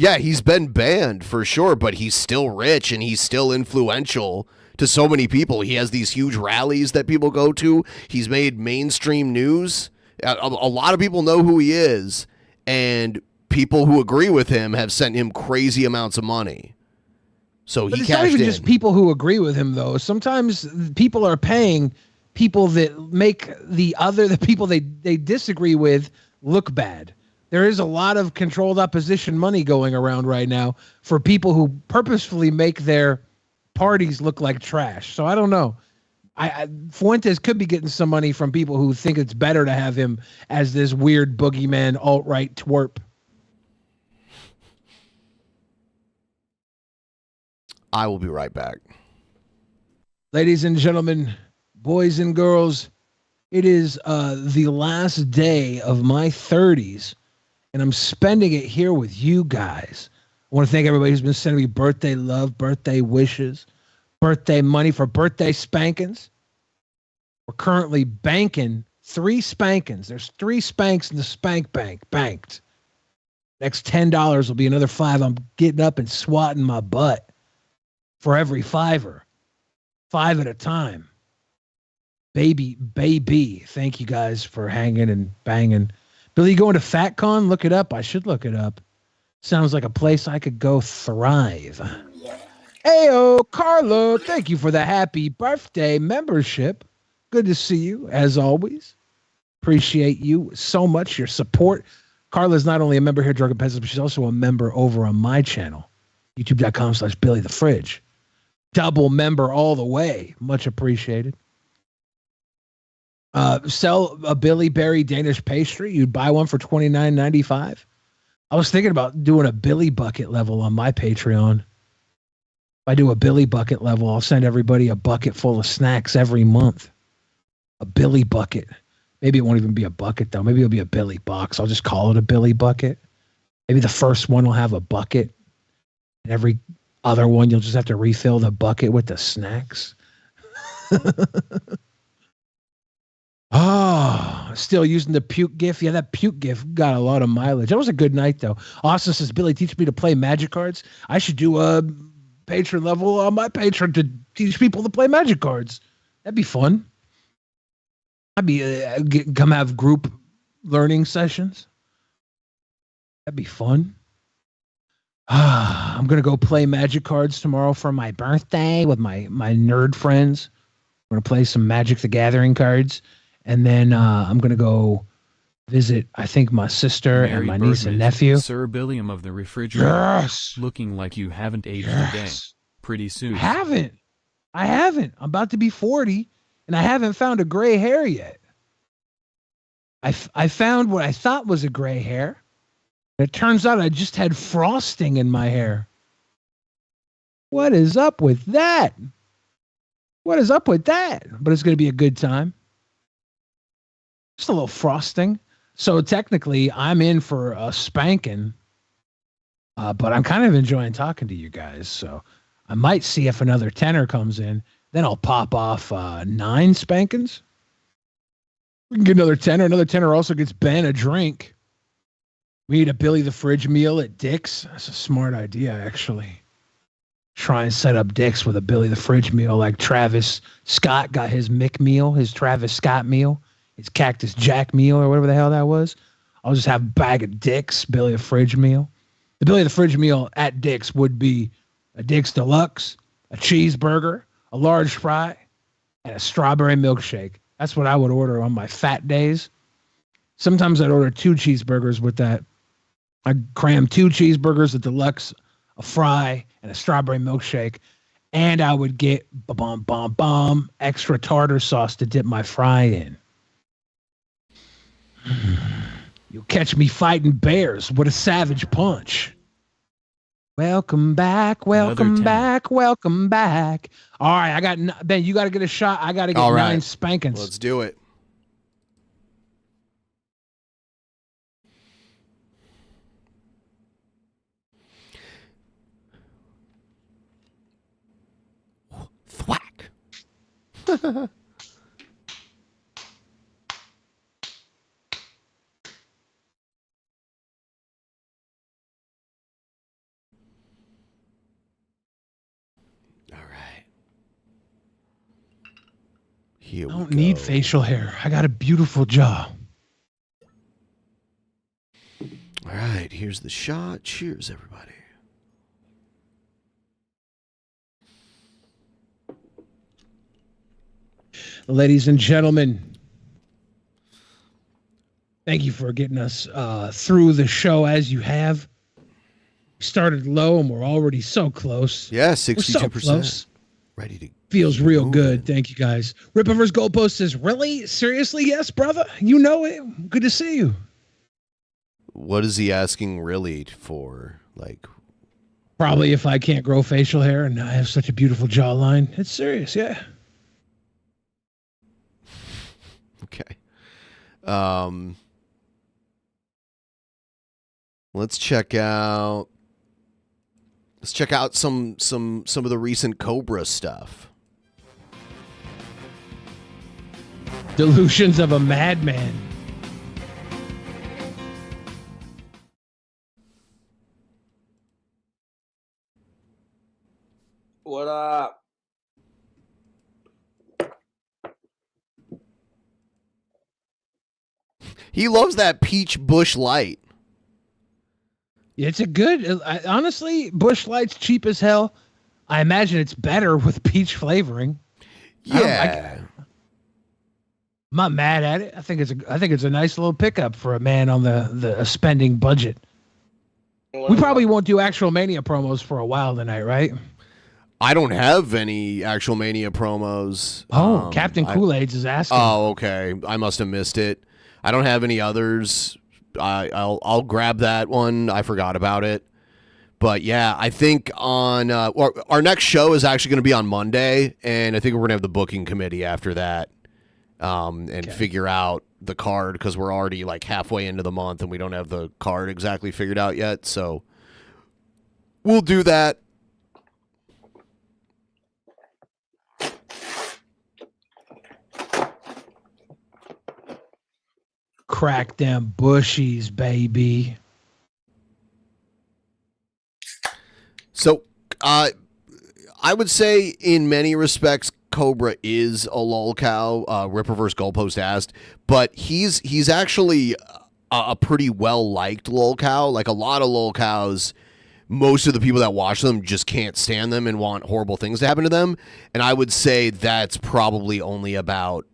yeah, he's been banned for sure, but he's still rich and he's still influential to so many people. He has these huge rallies that people go to. He's made mainstream news. A lot of people know who he is, and people who agree with him have sent him crazy amounts of money. So But he it's not cashed even in. just people who agree with him, though. Sometimes people are paying people that make the people they disagree with look bad. There is a lot of controlled opposition money going around right now for people who purposefully make their parties look like trash. So I don't know. Fuentes could be getting some money from people who think it's better to have him as this weird boogeyman alt-right twerp. I will be right back. Ladies and gentlemen, boys and girls, it is the last day of my 30s, and I'm spending it here with you guys. I want to thank everybody who's been sending me birthday love, birthday wishes, birthday money for birthday spankings. We're currently banking 3 spankings. There's 3 spanks in the spank bank banked. Next $10 will be another $5. I'm getting up and swatting my butt for every $5. 5 at a time. Baby. Thank you guys for hanging and banging. Billy, you going to FatCon? Look it up. I should look it up. Sounds like a place I could go thrive. Heyo, Carla, thank you for the happy birthday membership. Good to see you, as always. Appreciate you so much, your support. Carla's not only a member here at Drunken Peasants, but she's also a member over on my channel, youtube.com/BillyTheFridge. Double member all the way. Much appreciated. Sell a Billy Berry Danish pastry. You'd buy one for $29.95. I was thinking about doing a Billy bucket level on my Patreon. If I do a Billy bucket level, I'll send everybody a bucket full of snacks every month. A Billy bucket. Maybe it won't even be a bucket, though. Maybe it'll be a Billy box. I'll just call it a Billy bucket. Maybe the first one will have a bucket. And every other one, you'll just have to refill the bucket with the snacks. Still using the puke gif. Yeah, that puke gif got a lot of mileage. That was a good night, though. Austin says, Billy, teach me to play Magic cards. I should do a patron level on my Patreon to teach people to play Magic cards. That'd be fun. I'd be come have group learning sessions. That'd be fun. I'm gonna go play Magic cards tomorrow for my birthday with my nerd friends. We're gonna play some Magic the Gathering cards, and then I'm gonna go visit, I think, my sister and my niece and nephew. Sir Billiam of the refrigerator. Yes. Looking like you haven't aged a day. Pretty soon. I haven't. I'm about to be 40, and I haven't found a gray hair yet. I found what I thought was a gray hair. It turns out I just had frosting in my hair. What is up with that? But it's going to be a good time. Just a little frosting. So technically, I'm in for a spanking. But I'm kind of enjoying talking to you guys. So I might see if another tenor comes in. Then I'll pop off 9 spankings. We can get another tenor. Another tenor also gets Ben a drink. We eat a Billy the Fridge meal at Dick's. That's a smart idea, actually. Try and set up Dick's with a Billy the Fridge meal like Travis Scott got his Mick meal, his Travis Scott meal, his Cactus Jack meal, or whatever the hell that was. I'll just have a bag of Dick's Billy the Fridge meal. The Billy the Fridge meal at Dick's would be a Dick's Deluxe, a cheeseburger, a large fry, and a strawberry milkshake. That's what I would order on my fat days. Sometimes I'd order 2 cheeseburgers with that. I'd cram 2 cheeseburgers, a deluxe, a fry, and a strawberry milkshake. And I would get extra tartar sauce to dip my fry in. You'll catch me fighting bears with a savage punch. Welcome back. All right, I got Ben. You got to get a shot. I got to get 9 spankings. Let's do it. Thwack. I don't need facial hair. I got a beautiful jaw. All right, here's the shot. Cheers, everybody. Ladies and gentlemen, thank you for getting us through the show as you have. We started low and we're already so close. Yeah, We're so 62%. close. Ready to Feels real good. Thank you, guys. Rip Over's Goalpost says, really? Seriously? Yes, brother? You know it. Good to see you. What is he asking really for? Like, Probably if I can't grow facial hair and I have such a beautiful jawline. It's serious, yeah. okay. Let's check out some of the recent Cobra stuff. Delusions of a madman. What up? He loves that peach Bush Light. It's a good. Honestly, Bush Light's cheap as hell. I imagine it's better with peach flavoring. Yeah. I'm not mad at it. I think it's a nice little pickup for a man on the spending budget. We probably won't do actual Mania promos for a while tonight, right? I don't have any actual Mania promos. Oh, Captain Kool-Aid's is asking. Oh, okay. I must have missed it. I don't have any others. I'll grab that one. I forgot about it. But yeah, I think on our next show is actually going to be on Monday, and I think we're going to have the booking committee after that, and figure out the card, because we're already like halfway into the month and we don't have the card exactly figured out yet. So we'll do that. Crack them bushies, baby. So, I would say in many respects, Cobra is a lolcow. Rip Reverse Goalpost asked, but he's actually a pretty well liked lolcow. Like a lot of lolcows, most of the people that watch them just can't stand them and want horrible things to happen to them. And I would say that's probably only about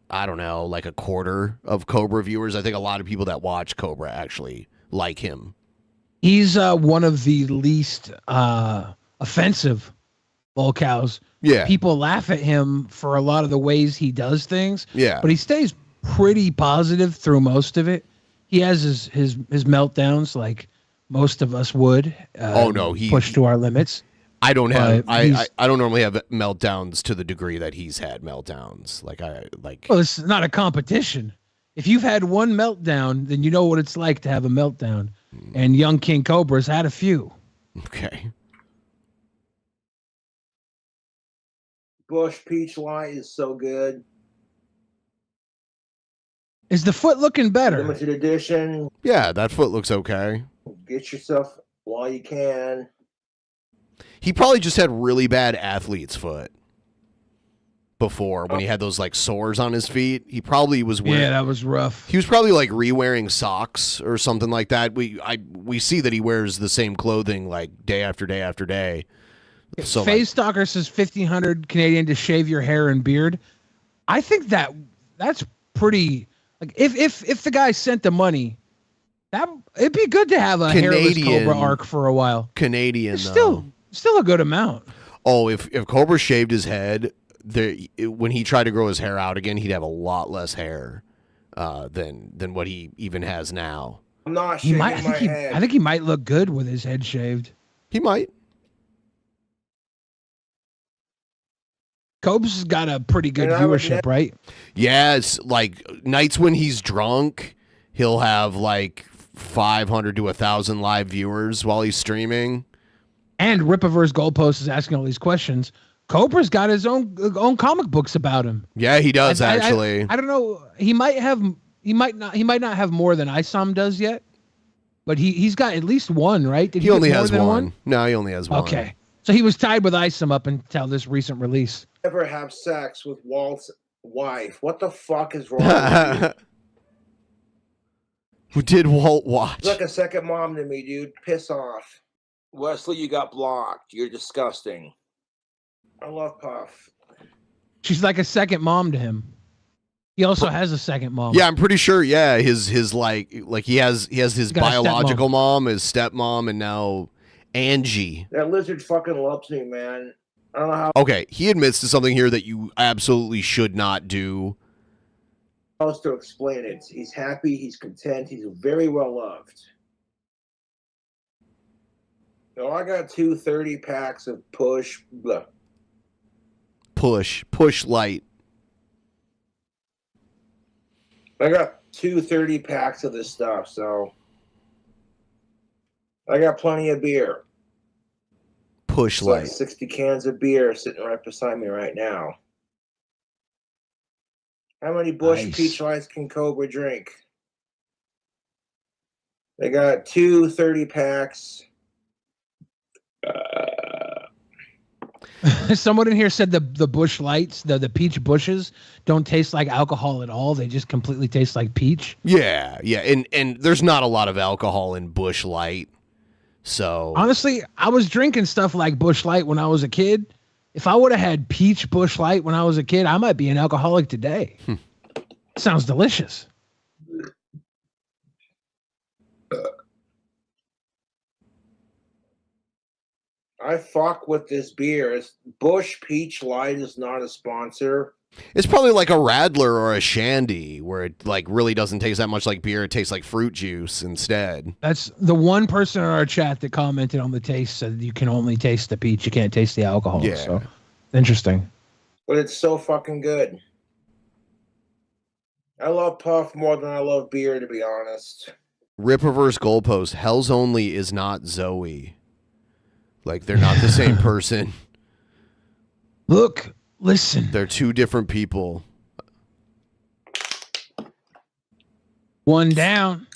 I don't know, like a quarter of Cobra viewers. I think a lot of people that watch Cobra actually like him. He's one of the least offensive lolcows. Yeah. People laugh at him for a lot of the ways he does things. Yeah. But he stays pretty positive through most of it. He has his meltdowns like most of us would. Oh no, he push to our limits. I don't have But I don't normally have meltdowns to the degree that he's had meltdowns. Well, it's not a competition. If you've had one meltdown, then you know what it's like to have a meltdown. And young King Cobra's had a few. Okay. Bush Peach Light is so good. Is the foot looking better? Limited edition. Yeah, that foot looks okay. Get yourself while you can. He probably just had really bad athlete's foot before when he had those like sores on his feet. He probably was wearing. Yeah, that was rough. He was probably like re-wearing socks or something like that. We see that he wears the same clothing like day after day after day. So Phase Stalker says 1,500 Canadian to shave your hair and beard. I think that's pretty. Like if the guy sent the money, it'd be good to have a hairless Cobra arc for a while. Canadian, It's still a good amount. Oh, if Cobra shaved his head, when he tried to grow his hair out again, he'd have a lot less hair than what he even has now. I'm not He shaving might. my head. I think he might look good with his head shaved. He might. Cobra's got a pretty good viewership, right? Yeah, it's like nights when he's drunk, he'll have like 500 to 1,000 live viewers while he's streaming. And Ripaverse Goalpost is asking all these questions. Cobra's got his own comic books about him. Yeah, he does actually. I don't know. He might not have more than Isom does yet, but he's got at least one, right? Did He only get more has than one. No, he only has one. Okay, so he was tied with Isom up until this recent release. Ever have sex with Walt's wife? What the fuck is wrong with you? Who did Walt watch? She's like a second mom to me, dude. Piss off. Wesley, you got blocked. You're disgusting. I love Puff. She's like a second mom to him. He also has a second mom. Yeah, I'm pretty sure. Yeah, his like he has his got a biological mom, his stepmom, and now Angie. That lizard fucking loves me, man. I don't know how Okay, he admits to something here that you absolutely should not do. else to explain it. He's happy. He's content. He's very well loved. So I got 2 30 packs of Push. Blah. Push light. I got 2 30 packs of this stuff, so I got plenty of beer. Push It's like light. 60 cans of beer sitting right beside me right now. How many Bush Nice. Peach Lights can Cobra drink? They got 2 30 packs. Someone in here said the Bush Lights, the peach bushes, don't taste like alcohol at all. They just completely taste like peach. Yeah, and there's not a lot of alcohol in Bush Light. So honestly, I was drinking stuff like Bush Light when I was a kid. If I would have had peach Bush Light when I was a kid, I might be an alcoholic today. Sounds delicious. I fuck with this beer. Bush Peach Light is not a sponsor. it's probably like a Radler or a Shandy, where it like really doesn't taste that much like beer. It tastes like fruit juice instead. That's the one person in our chat that commented on the taste said you can only taste the peach, you can't taste the alcohol. Yeah. So interesting. But it's so fucking good. I love Puff more than I love beer, to be honest. Rip reverse goalpost. Hell's Only is not Zoe. Like, they're not the same person. Look, listen. They're two different people. One down.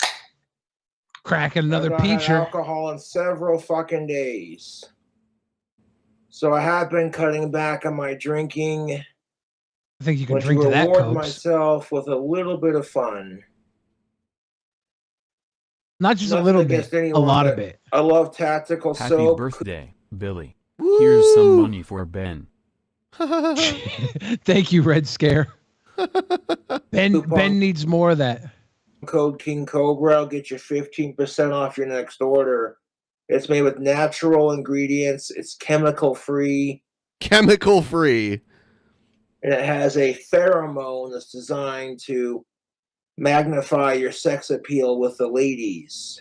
Cracking another I've not had peacher. alcohol in several fucking days. So I have been cutting back on my drinking. I think you can but drink to that, reward Copes. myself with a little bit of fun. Not just Nothing a little against bit, a anyone, lot of but it. I love tactical Happy soap. birthday, Billy. Here's some money for Ben. Thank you, Red Scare. Ben needs more of that. Code King Cobra. I'll get you 15% off your next order. It's made with natural ingredients. It's chemical free. Chemical free. And it has a pheromone that's designed to magnify your sex appeal with the ladies.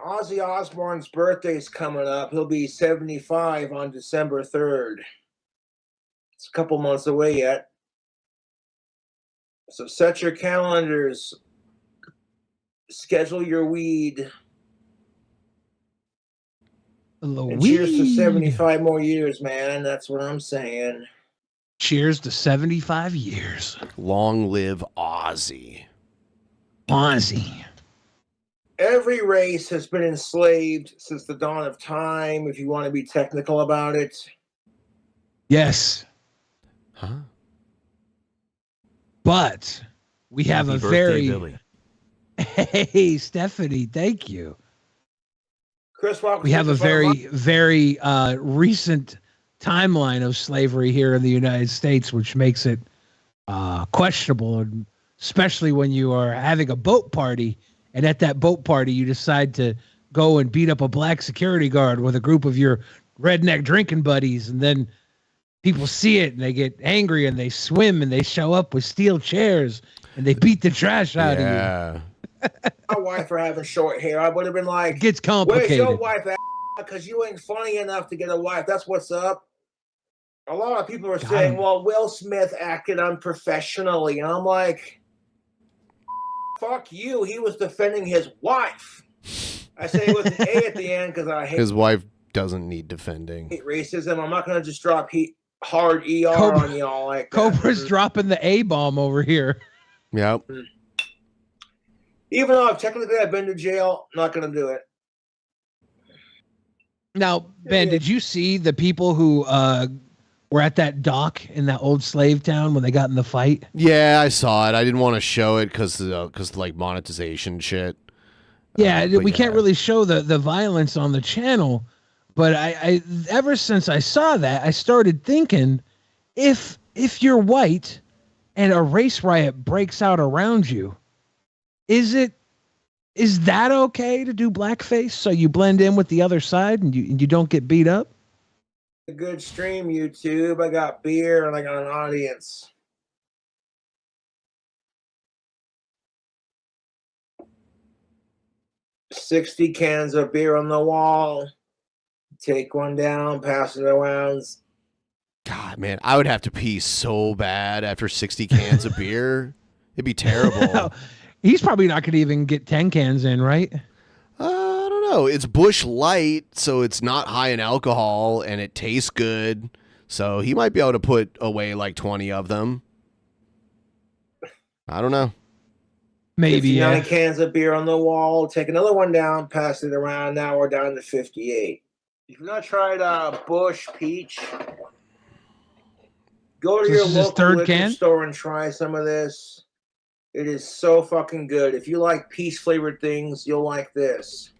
Ozzy Osbourne's birthday is coming up. He'll be 75 on December 3rd. It's a couple months away yet. So set your calendars. Schedule your weed. And cheers to 75 more years, man. That's what I'm saying. Cheers to 75 years. Long live Ozzy. Ozzy. Every race has been enslaved since the dawn of time, if you want to be technical about it. Yes. Huh? But we have Happy a birthday, very Billy. Hey, Stephanie, thank you. Chris, welcome We to have the a very recent timeline of slavery here in the United States, which makes it questionable, and especially when you are having a boat party, and at that boat party you decide to go and beat up a black security guard with a group of your redneck drinking buddies, and then people see it and they get angry and they swim and they show up with steel chairs and they beat the trash out of you. My wife for having short hair. I would have been like, It gets where's complicated. your wife at? Because you ain't funny enough to get a wife. That's what's up. A lot of people are saying, well, Will Smith acted unprofessionally. And I'm like, fuck you. He was defending his wife. I say it with an A at the end because I hate His wife doesn't need defending. racism. I'm not going to just drop hard ER on y'all like that. Cobra's dropping the A-bomb over here. Yep. Even though technically I've been to jail, I'm not going to do it. Now, Ben, did you see the people who were at that dock in that old slave town when they got in the fight? Yeah, I saw it. I didn't want to show it because like monetization shit. Yeah, but we can't really show the violence on the channel, but I ever since I saw that, I started thinking, if you're white and a race riot breaks out around you, is that okay to do blackface so you blend in with the other side and you don't get beat up? A good stream, YouTube. I got beer and I got an audience. $60 cans of beer on the wall. Take one down, pass it around. God, man, I would have to pee so bad after 60 cans of beer. It'd be terrible. He's probably not going to even get 10 cans in, right? I don't know. It's Bush Light, so it's not high in alcohol, and it tastes good. So he might be able to put away like 20 of them. I don't know. Maybe, 59 yeah. cans of beer on the wall. Take another one down, pass it around. Now we're down to 58. If you've not tried Bush Peach Go to So your this is his local third liquor can? store and try some of this. It is so fucking good. If you like peach flavored things, you'll like this.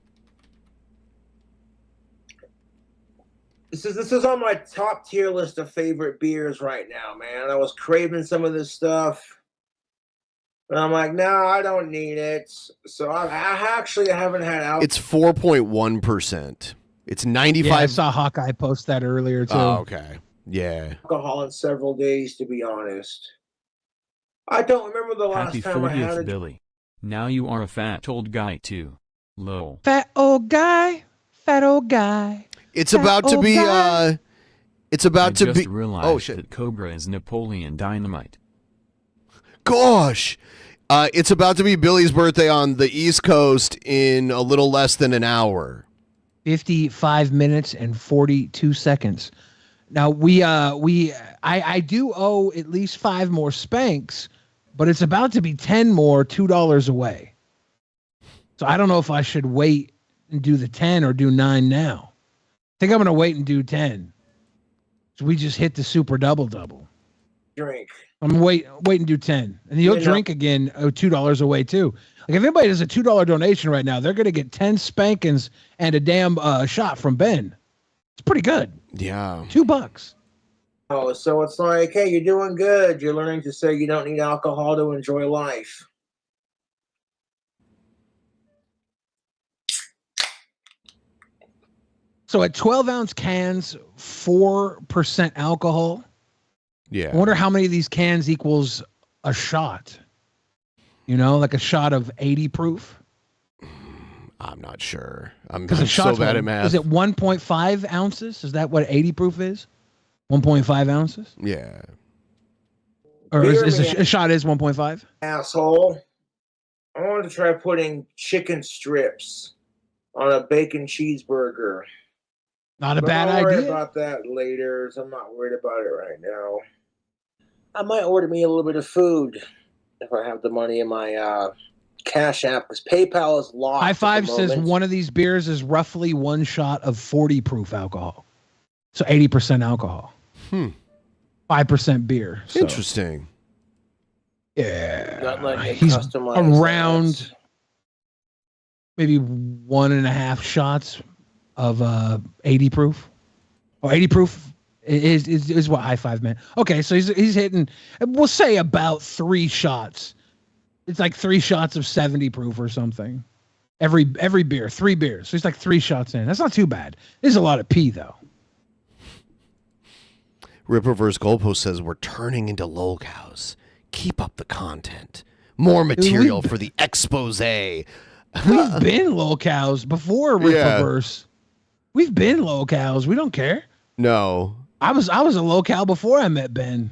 This is on my top tier list of favorite beers right now, man. I was craving some of this stuff, but I'm like, no, I don't need it. So I actually haven't had alcohol. It's 4.1%. It's 95. Yeah, I saw Hawkeye post that earlier too. Oh, okay. Yeah. Alcohol in several days, to be honest. I don't remember the last Happy time I had 40th, it. Billy. Now you are a fat old guy too. Lol. Fat old guy, fat old guy. It's fat about to old be guy. it's about to I just be realized oh shit. that Cobra is Napoleon Dynamite. Gosh. It's about to be Billy's birthday on the East Coast in a little less than an hour. 55 minutes and 42 seconds. Now I do owe at least 5 more Spanx, but it's about to be 10 more $2 away. So I don't know if I should wait and do the 10 or do 9 now. I think I'm going to wait and do 10. So we just hit the super double. Drink. I'm gonna wait and do 10. And you'll drink again $2 away too. Like if anybody does a $2 donation right now, they're gonna get 10 spankings and a damn shot from Ben. It's pretty good. Yeah. $2. Oh, so it's like, hey, you're doing good. You're learning to say you don't need alcohol to enjoy life. So at 12-ounce cans, 4% alcohol. Yeah. I wonder how many of these cans equals a shot. You know, like a shot of 80 proof. I'm not sure. I'm Because a so shot's bad at math. Is it 1.5 ounces? Is that what 80 proof is? 1.5 ounces? Yeah. Or is a shot is 1.5? Asshole. I wanted to try putting chicken strips on a bacon cheeseburger. Not a But bad I'll worry idea. about that later, so I'm not worried about it right now. I might order me a little bit of food if I have the money in my Cash App, because PayPal is locked. High Five at the says moment. one of these beers is roughly one shot of 40 proof alcohol. So 80% alcohol. 5% beer. So. Interesting. Yeah. Not letting it He's customize around that. maybe 1.5 shots of 80 proof. Or 80 proof is what High Five meant. Okay, so he's hitting, we'll say about 3 shots. It's like 3 shots of 70 proof or something. Every beer, 3 beers. So he's like 3 shots in. That's not too bad. There's a lot of pee though. Rip Reverse Goalpost says we're turning into lol cows. Keep up the content. More material for the expose. We've been low cows before Rip Reverse. We've been low cows. We don't care. No. I was a low cow before I met Ben.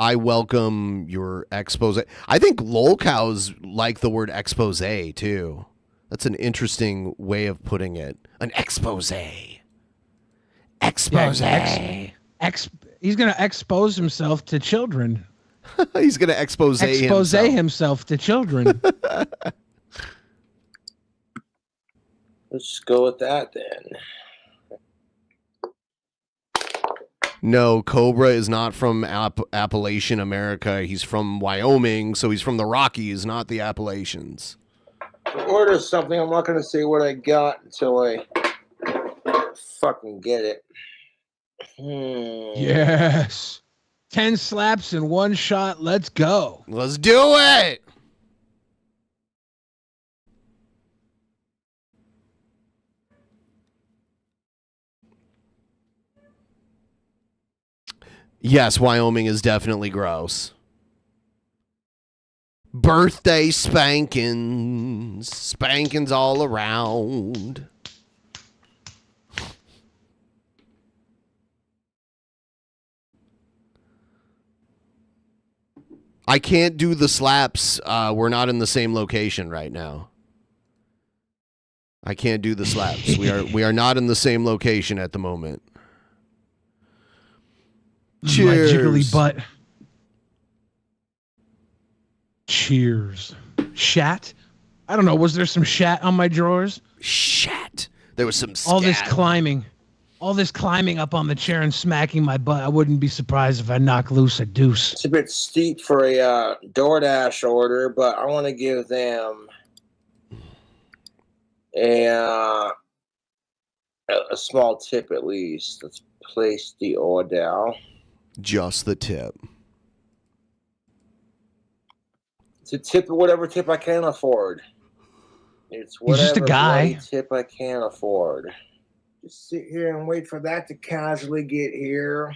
I welcome your expose. I think lol cows like the word expose too. That's an interesting way of putting it. An expose. Expose. Yeah, he's going to expose himself to children. He's going to expose himself to children. Let's go with that then. No, Cobra is not from Appalachian America. He's from Wyoming, so he's from the Rockies, not the Appalachians. Order something. I'm not going to say what I got until I fucking get it. Yes. 10 slaps in 1 shot. Let's go. Let's do it. Yes, Wyoming is definitely gross. Birthday spankings. Spankings all around. I can't do the slaps. We're not in the same location right now. I can't do the slaps. We are not in the same location at the moment. Cheers. My jiggly butt. Cheers. Shat? I don't know. Was there some shat on my drawers? Shat. There was some All this scat. climbing. All this climbing up on the chair and smacking my butt, I wouldn't be surprised if I knock loose a deuce. It's a bit steep for a DoorDash order, but I want to give them a small tip at least. Let's place the order. Just the tip. It's a tip, whatever tip I can afford. It's He's just a whatever guy. bloody tip I can afford. Just sit here and wait for that to casually get here.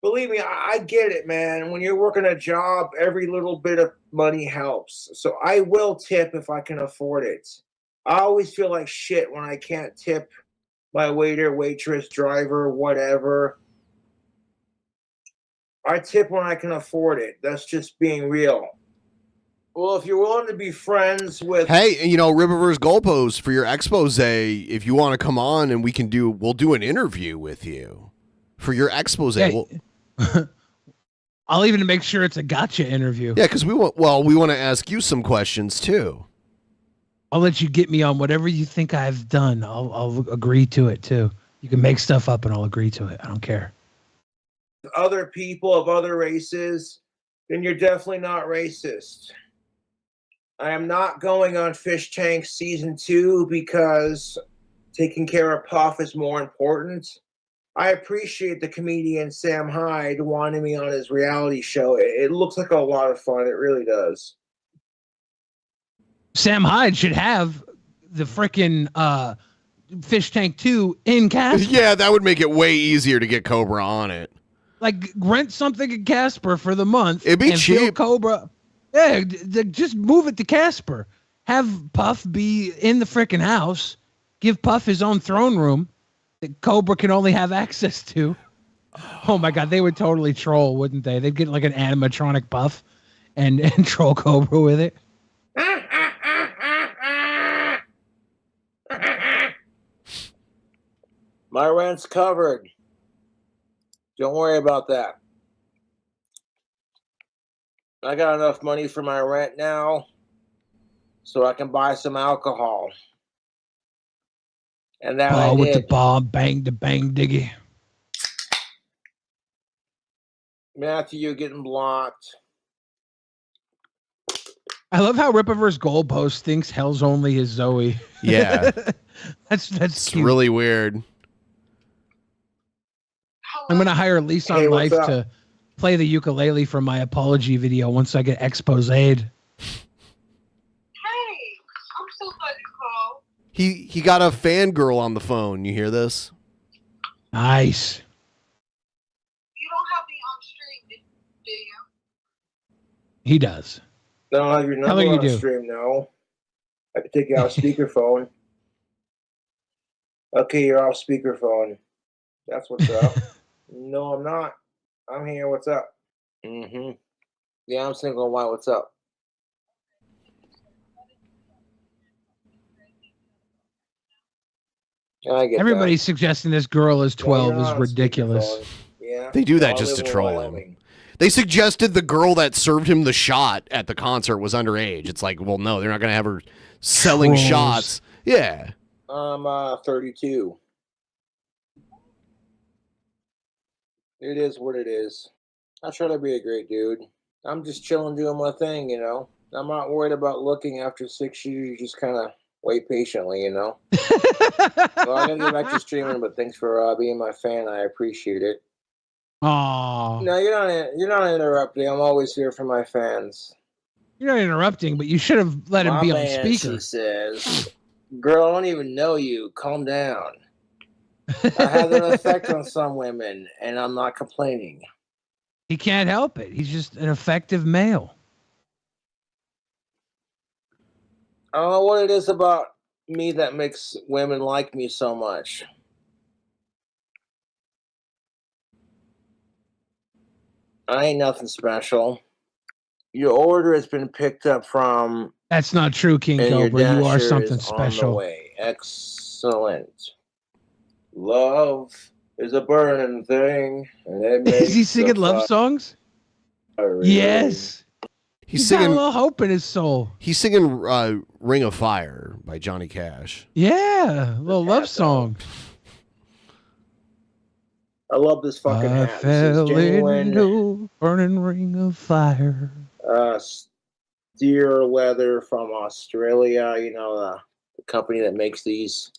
Believe me, I get it, man. When you're working a job, every little bit of money helps. So I will tip if I can afford it. I always feel like shit when I can't tip my waiter, waitress, driver, whatever. I tip when I can afford it. That's just being real. Well, if you're willing to be friends with... Hey, you know, Riververse Goalpost, for your expose, if you want to come on and we'll do an interview with you for your expose. Hey, I'll even make sure it's a gotcha interview. Yeah, because we want to ask you some questions too. I'll let you get me on whatever you think I've done. I'll agree to it too. You can make stuff up and I'll agree to it. I don't care. Other people of other races, then you're definitely not racist. I am not going on Fish Tank Season 2 because taking care of Puff is more important. I appreciate the comedian Sam Hyde wanting me on his reality show. It looks like a lot of fun. It really does. Sam Hyde should have the frickin' Fish Tank 2 in Casper. Yeah, that would make it way easier to get Cobra on it. Like, rent something in Casper for the month. It'd be and cheap. fill Cobra. Yeah, just move it to Casper. Have Puff be in the frickin' house. Give Puff his own throne room that Cobra can only have access to. Oh my God, they would totally troll, wouldn't they? They'd get like an animatronic Puff and troll Cobra with it. My rent's covered. Don't worry about that. I got enough money for my rent now so I can buy some alcohol. And that I with the did. bomb, bang, the bang, diggy. Matthew, you're getting blocked. I love how Rippaverse Goalpost thinks Hell's Only is Zoe. Yeah. That's cute. Really weird. I'm gonna hire Lease on Hey, what's Life up? to play the ukulele for my apology video once I get exposed. He got a fangirl on the phone. You hear this? Nice. He does. I don't have your Tell number her you on do. stream, no. I can take you off speakerphone. Okay, you're off speakerphone. That's what's up. No, I'm not. I'm here. What's up? Mm-hmm. Yeah, I'm single and white. What's up? I get Everybody's suggesting this girl is 12 you're is not on ridiculous. speakerphone. Yeah. They do that I just to live in troll Wyoming. him. They suggested the girl that served him the shot at the concert was underage. It's like, well, no, they're not going to have her selling Trolls. shots. Yeah. I'm 32. It is what it is. I try to be a great dude. I'm just chilling, doing my thing, you know. I'm not worried about looking after 6 years. You just kind of wait patiently, you know. Well, I'm gonna get back to streaming, but thanks for being my fan. I appreciate it. Aw. No, you're not interrupting. I'm always here for my fans. You're not interrupting, but you should have let him My be on man, speaker. she says, "Girl, I don't even know you. Calm down." I have an effect on some women, and I'm not complaining. He can't help it. He's just an effective male. I don't know what it is about me that makes women like me so much. I ain't nothing special. Your order has been picked up from, That's not true, King and your Cobra. You are dasher something is on the special. way. Excellent. Love is a burning thing, and it Is he makes singing the love fire songs? ring. Yes. He's got a singing. little hope in his soul. He's singing "Ring of Fire" by Johnny Cash. Yeah, a little love song. I love this fucking I hat. This is fell genuine into burning ring of fire. steer leather from Australia. You know, the company that makes these.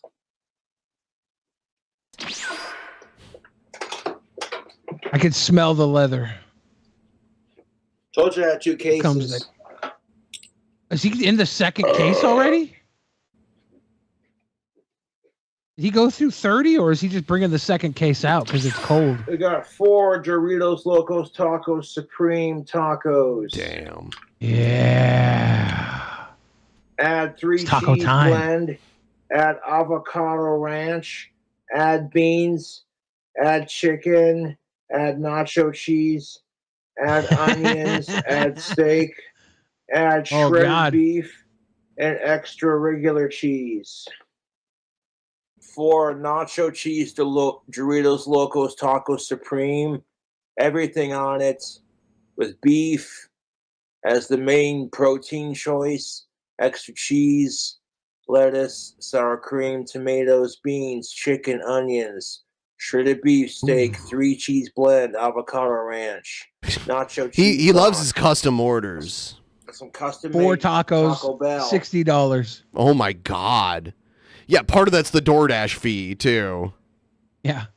I could smell the leather. Told you I had 2 cases. Is he in the second case already? Did he go through 30, or is he just bringing the second case out because it's cold? We got 4 Doritos Locos Tacos Supreme Tacos. Damn. Yeah. Add 3 taco cheese time. blend. Add avocado ranch. Add beans. Add chicken. Add nacho cheese. Add onions. Add steak. Add Oh, shredded God. beef. And extra regular cheese. 4 nacho cheese Doritos Locos Tacos Supreme. Everything on it with beef as the main protein choice. Extra cheese, lettuce, sour cream, tomatoes, beans, chicken, onions, shredded beef, steak, 3 cheese blend, avocado ranch, nacho cheese. He loves his custom orders. Some custom 4 made tacos, Taco Bell. $60. Oh my God. Yeah, part of that's the DoorDash fee too. Yeah.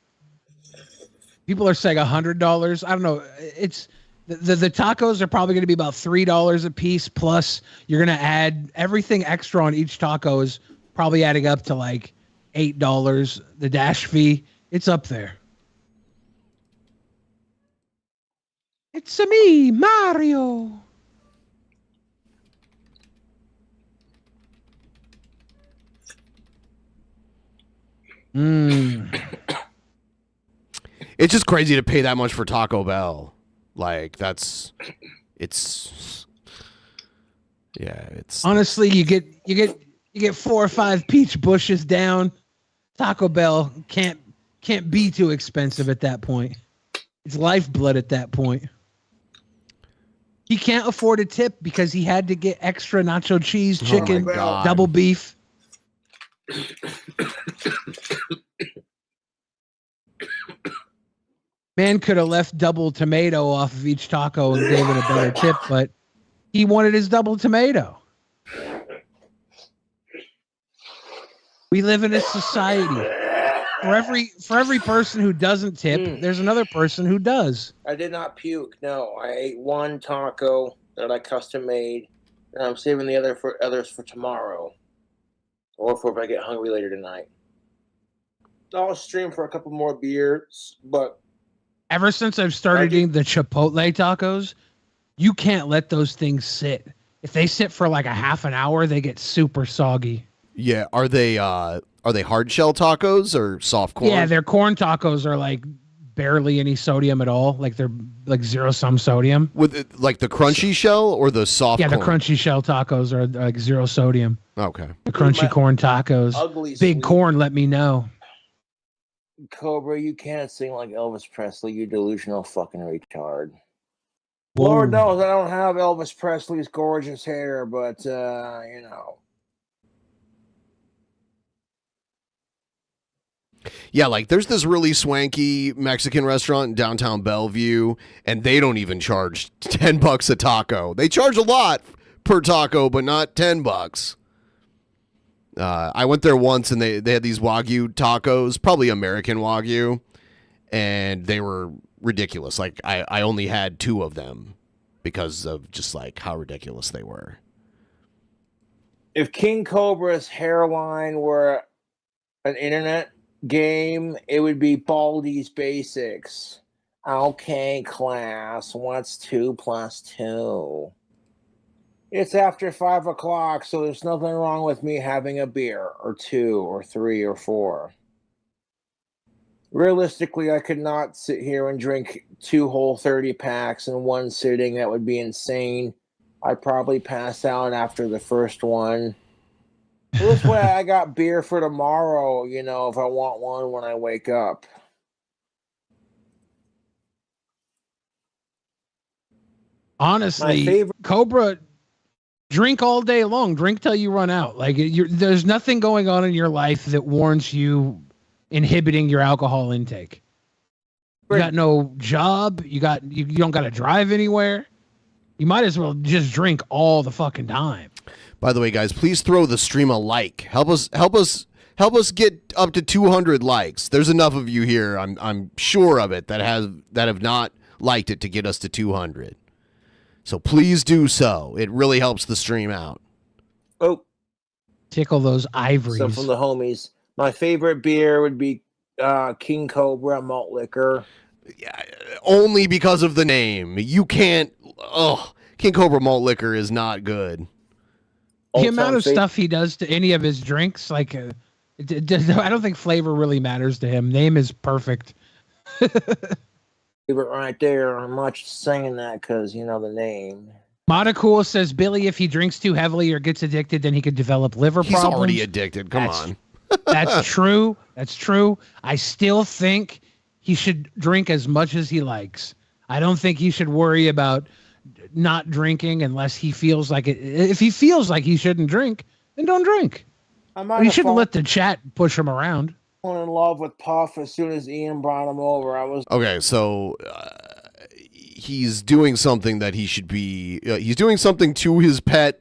People are saying $100. I don't know. It's the tacos are probably going to be about $3 a piece. Plus, you're going to add everything extra on each taco is probably adding up to like $8. The dash fee, it's up there. It's me, Mario. It's just crazy to pay that much for Taco Bell. Like it's Honestly, you get 4 or 5 peach bushes down. Taco Bell can't be too expensive at that point. It's lifeblood at that point. He can't afford a tip because he had to get extra nacho cheese, chicken, double beef. Man could have left double tomato off of each taco and gave it a better tip, but he wanted his double tomato. We live in a society. For every person who doesn't tip, there's another person who does. I did not puke. No, I ate 1 taco that I custom made, and I'm saving the others for tomorrow, or for if I get hungry later tonight. I'll stream for a couple more beers, but Ever since I've started eating the Chipotle tacos, you can't let those things sit. If they sit for like a half an hour, they get super soggy. Yeah, are they hard shell tacos or soft corn? Yeah, their corn tacos are like barely any sodium at all. Like they're like 0 sodium. With it, like the crunchy shell or the soft Yeah, corn? the crunchy shell tacos are like 0 sodium. Okay. The crunchy corn tacos. Ugly Big sweet. corn, let me know. Cobra, you can't sing like Elvis Presley, you delusional fucking retard. Whoa. Lord knows I don't have Elvis Presley's gorgeous hair, but, you know. Yeah, like there's this really swanky Mexican restaurant in downtown Bellevue, and they don't even charge $10 a taco. They charge a lot per taco, but not $10. I went there once, and they had these Wagyu tacos, probably American Wagyu, and they were ridiculous. Like I only had 2 of them because of just like how ridiculous they were. If King Cobra's hairline were an internet game, it would be Baldy's Basics. Okay, class, what's 2 plus 2? It's after 5 o'clock, so there's nothing wrong with me having a beer, or 2, or 3, or 4. Realistically, I could not sit here and drink 2 whole 30 packs in one sitting. That would be insane. I'd probably pass out after the first one. So this way, I got beer for tomorrow, you know, if I want one when I wake up. Honestly, Cobra, drink all day long. Drink till you run out. Like there's nothing going on in your life that warrants you inhibiting your alcohol intake. You got no job. You don't got to drive anywhere. You might as well just drink all the fucking time. By the way, guys, please throw the stream a like. Help us get up to 200 likes. There's enough of you here, I'm sure of it, that have not liked it to get us to 200. So please do so. It really helps the stream out. Oh, tickle those ivories. So from the homies, my favorite beer would be King Cobra malt liquor. Yeah, only because of the name. You can't. King Cobra malt liquor is not good. The amount of stuff he does to any of his drinks, like, I don't think flavor really matters to him. Name is perfect. Favorite right there. I'm not just saying that because you know the name. Monocool says Billy, if he drinks too heavily or gets addicted, then he could develop liver problems. He's already addicted. Come on. That's true. That's true. I still think he should drink as much as he likes. I don't think he should worry about not drinking unless he feels like it. If he feels like he shouldn't drink, then don't drink. You shouldn't let the chat push him around. In love with Puff as soon as Ian brought him over. Okay, so he's doing something that he should be. He's doing something to his pet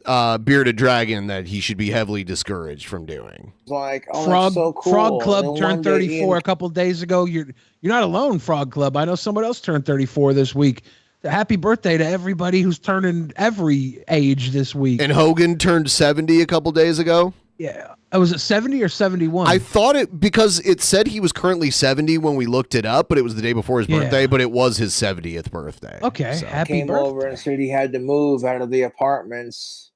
bearded dragon that he should be heavily discouraged from doing. Like, Frog, that's so cool. Frog Club And then turned one day 34 Ian- a couple days ago. You're not alone, Frog Club. I know someone else turned 34 this week. Happy birthday to everybody who's turning every age this week. And Hogan turned 70 a couple days ago. Yeah. Was it 70 or 71? I thought it, because it said he was currently 70 when we looked it up, but it was the day before his birthday, but it was his 70th birthday. Okay, So- happy came birthday. over and said he had to move out of the apartments.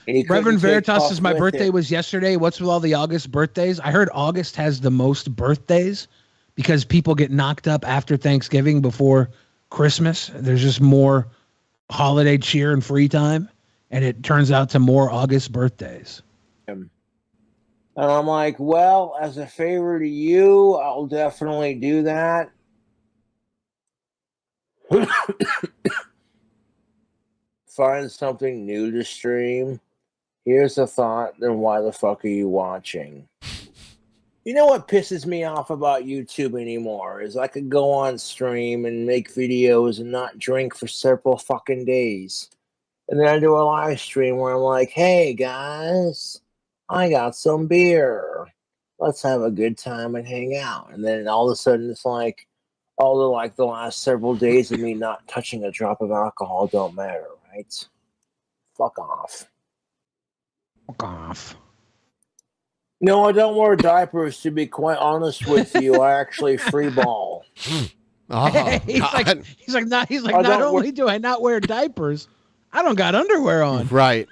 And he Reverend couldn't take Veritas Puff says my with birthday him. was yesterday. What's with all the August birthdays? I heard August has the most birthdays because people get knocked up after Thanksgiving before Christmas. There's just more holiday cheer and free time, and it turns out to more August birthdays. And I'm like, well, as a favor to you, I'll definitely do that. Find something new to stream. Here's a thought, then why the fuck are you watching? You know what pisses me off about YouTube anymore is I could go on stream and make videos and not drink for several fucking days. And then I do a live stream where I'm like, hey guys, I got some beer. Let's have a good time and hang out. And then all of a sudden it's like the last several days of me not touching a drop of alcohol don't matter, right? Fuck off. Fuck off. No, I don't wear diapers, to be quite honest with you. I actually free ball. he's like, not only do I not wear diapers, I don't got underwear on. Right.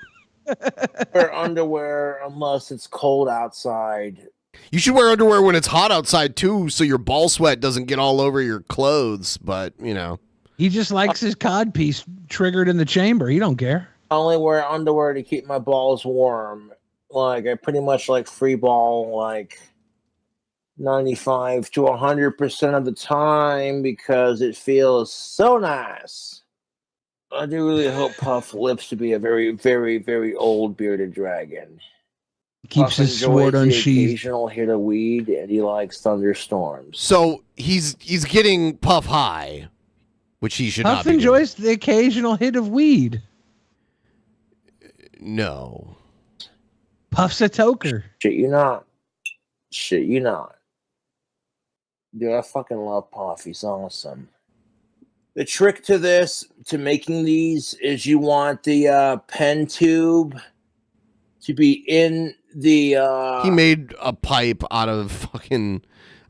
Wear underwear unless it's cold outside. You should wear underwear when it's hot outside too, so your ball sweat doesn't get all over your clothes. But you know, he just likes his cod piece triggered in the chamber. He don't care. I only wear underwear to keep my balls warm. Like I pretty much like free ball like 95 to 100% of the time because it feels so nice. I do really hope Puff lives to be a very, very, very old bearded dragon. Keeps Puff his sword enjoys the unsheathed. occasional hit of weed, and he likes thunderstorms. so he's getting Puff high, which he should Puff not be doing. enjoys the occasional hit of weed. No. Puff's a toker. Shit, you not. Shit, you not. Dude, I fucking love Puff. He's awesome. The trick to this, to making these, is you want the pen tube to be in the He made a pipe out of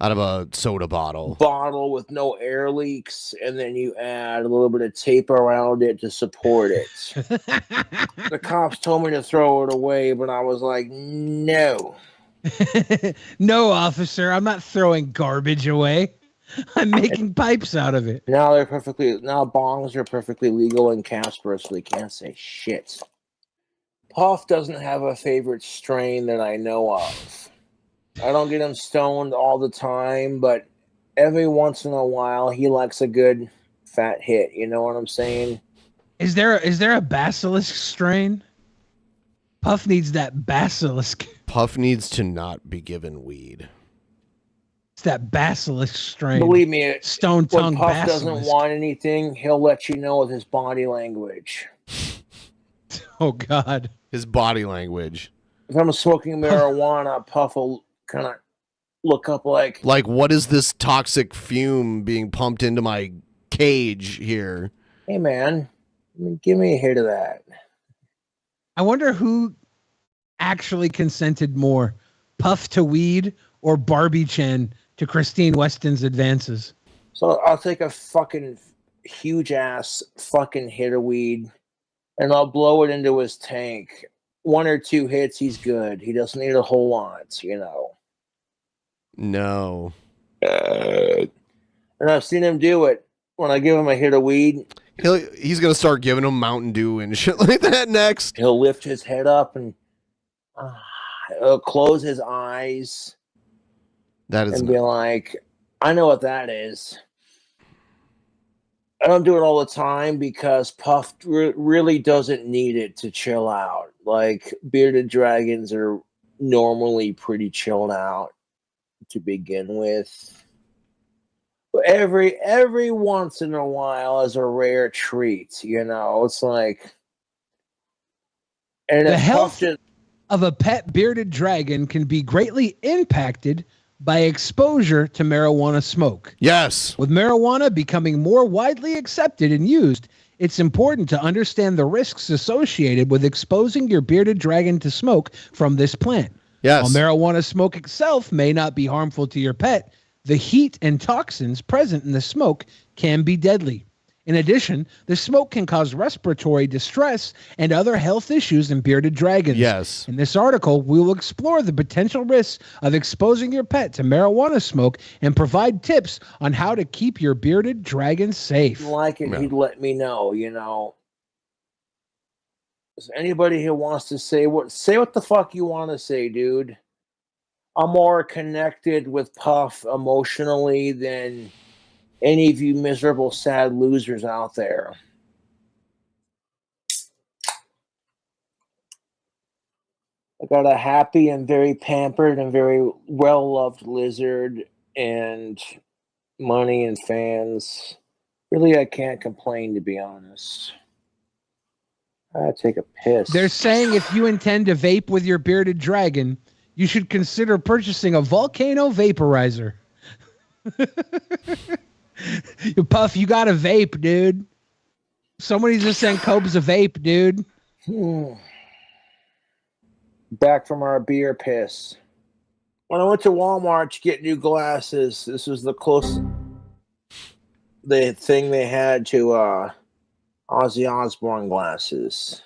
a soda bottle. bottle with no air leaks, and then you add a little bit of tape around it to support it. The cops told me to throw it away, but I was like, no. No, officer, I'm not throwing garbage away. I'm making pipes out of it. Now bongs are perfectly legal in Casper, so they can't say shit. Puff doesn't have a favorite strain that I know of. I don't get him stoned all the time, but every once in a while he likes a good fat hit. You know what I'm saying? Is there a basilisk strain? Puff needs that basilisk. Puff needs to not be given weed. It's that basilisk strain. Believe me, Stone when tongue Puff basilisk. doesn't want anything, he'll let you know with his body language. Oh God. His body language. If I'm smoking marijuana, Puff will kind of look up like, what is this toxic fume being pumped into my cage here? "Hey man, give me a hit of that." I wonder who actually consented more, Puff to weed or Barbie Chen to Christine Weston's advances. So I'll take a fucking huge ass fucking hit of weed and I'll blow it into his tank. 1 or 2 hits, he's good. He doesn't need a whole lot, you know. No. And I've seen him do it. When I give him a hit of weed, he's going to start giving him Mountain Dew and shit like that next. He'll lift his head up and he'll close his eyes. That is and be like, I know what that is. I don't do it all the time because Puff really doesn't need it to chill out. Like, bearded dragons are normally pretty chilled out to begin with. But every once in a while is a rare treat, you know. It's like, and the if health Puff of a pet bearded dragon can be greatly impacted by exposure to marijuana smoke. Yes. With marijuana becoming more widely accepted and used, it's important to understand the risks associated with exposing your bearded dragon to smoke from this plant. Yes. While marijuana smoke itself may not be harmful to your pet, the heat and toxins present in the smoke can be deadly. In addition, the smoke can cause respiratory distress and other health issues in bearded dragons. Yes. In this article, we will explore the potential risks of exposing your pet to marijuana smoke and provide tips on how to keep your bearded dragon safe. like it, he'd let me know, you know. Is anybody who wants to say what the fuck you want to say, dude? I'm more connected with Puff emotionally than any of you miserable, sad losers out there. I got a happy and very pampered and very well-loved lizard and money and fans. Really, I can't complain, to be honest. I take a piss. They're saying if you intend to vape with your bearded dragon, you should consider purchasing a volcano vaporizer. Puff, you got a vape, dude. Somebody just sent Cobes a vape, dude. Back from our beer piss. When I went to Walmart to get new glasses, this was the closest thing they had to Ozzy Osbourne glasses.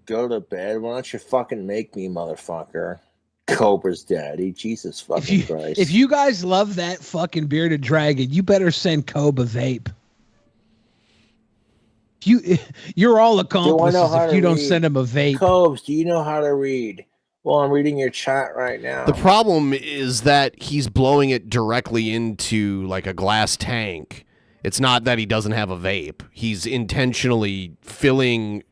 Go to bed. Why don't you fucking make me, motherfucker? Cobra's daddy. Jesus fucking Christ. If you guys love that fucking bearded dragon, you better send Cobe a vape. You're all accomplices if you don't send him a vape. Cobes, do you know how to read? Well, I'm reading your chat right now. The problem is that he's blowing it directly into like a glass tank. It's not that he doesn't have a vape. He's intentionally filling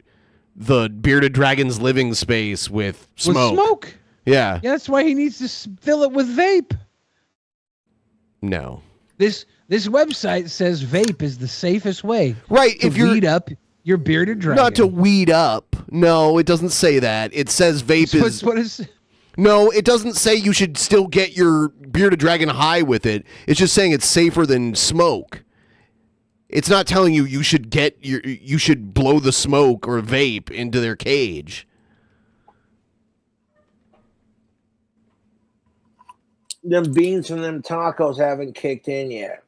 the bearded dragon's living space with smoke. With smoke. Yeah. Yeah, that's why he needs to fill it with vape. No. This website says vape is the safest way. Right. To if you're weed up your bearded dragon. Not to weed up. No, it doesn't say that. It says vape is. What is? No, it doesn't say you should still get your bearded dragon high with it. It's just saying it's safer than smoke. It's not telling you you should blow the smoke or vape into their cage. Them beans from them tacos haven't kicked in yet.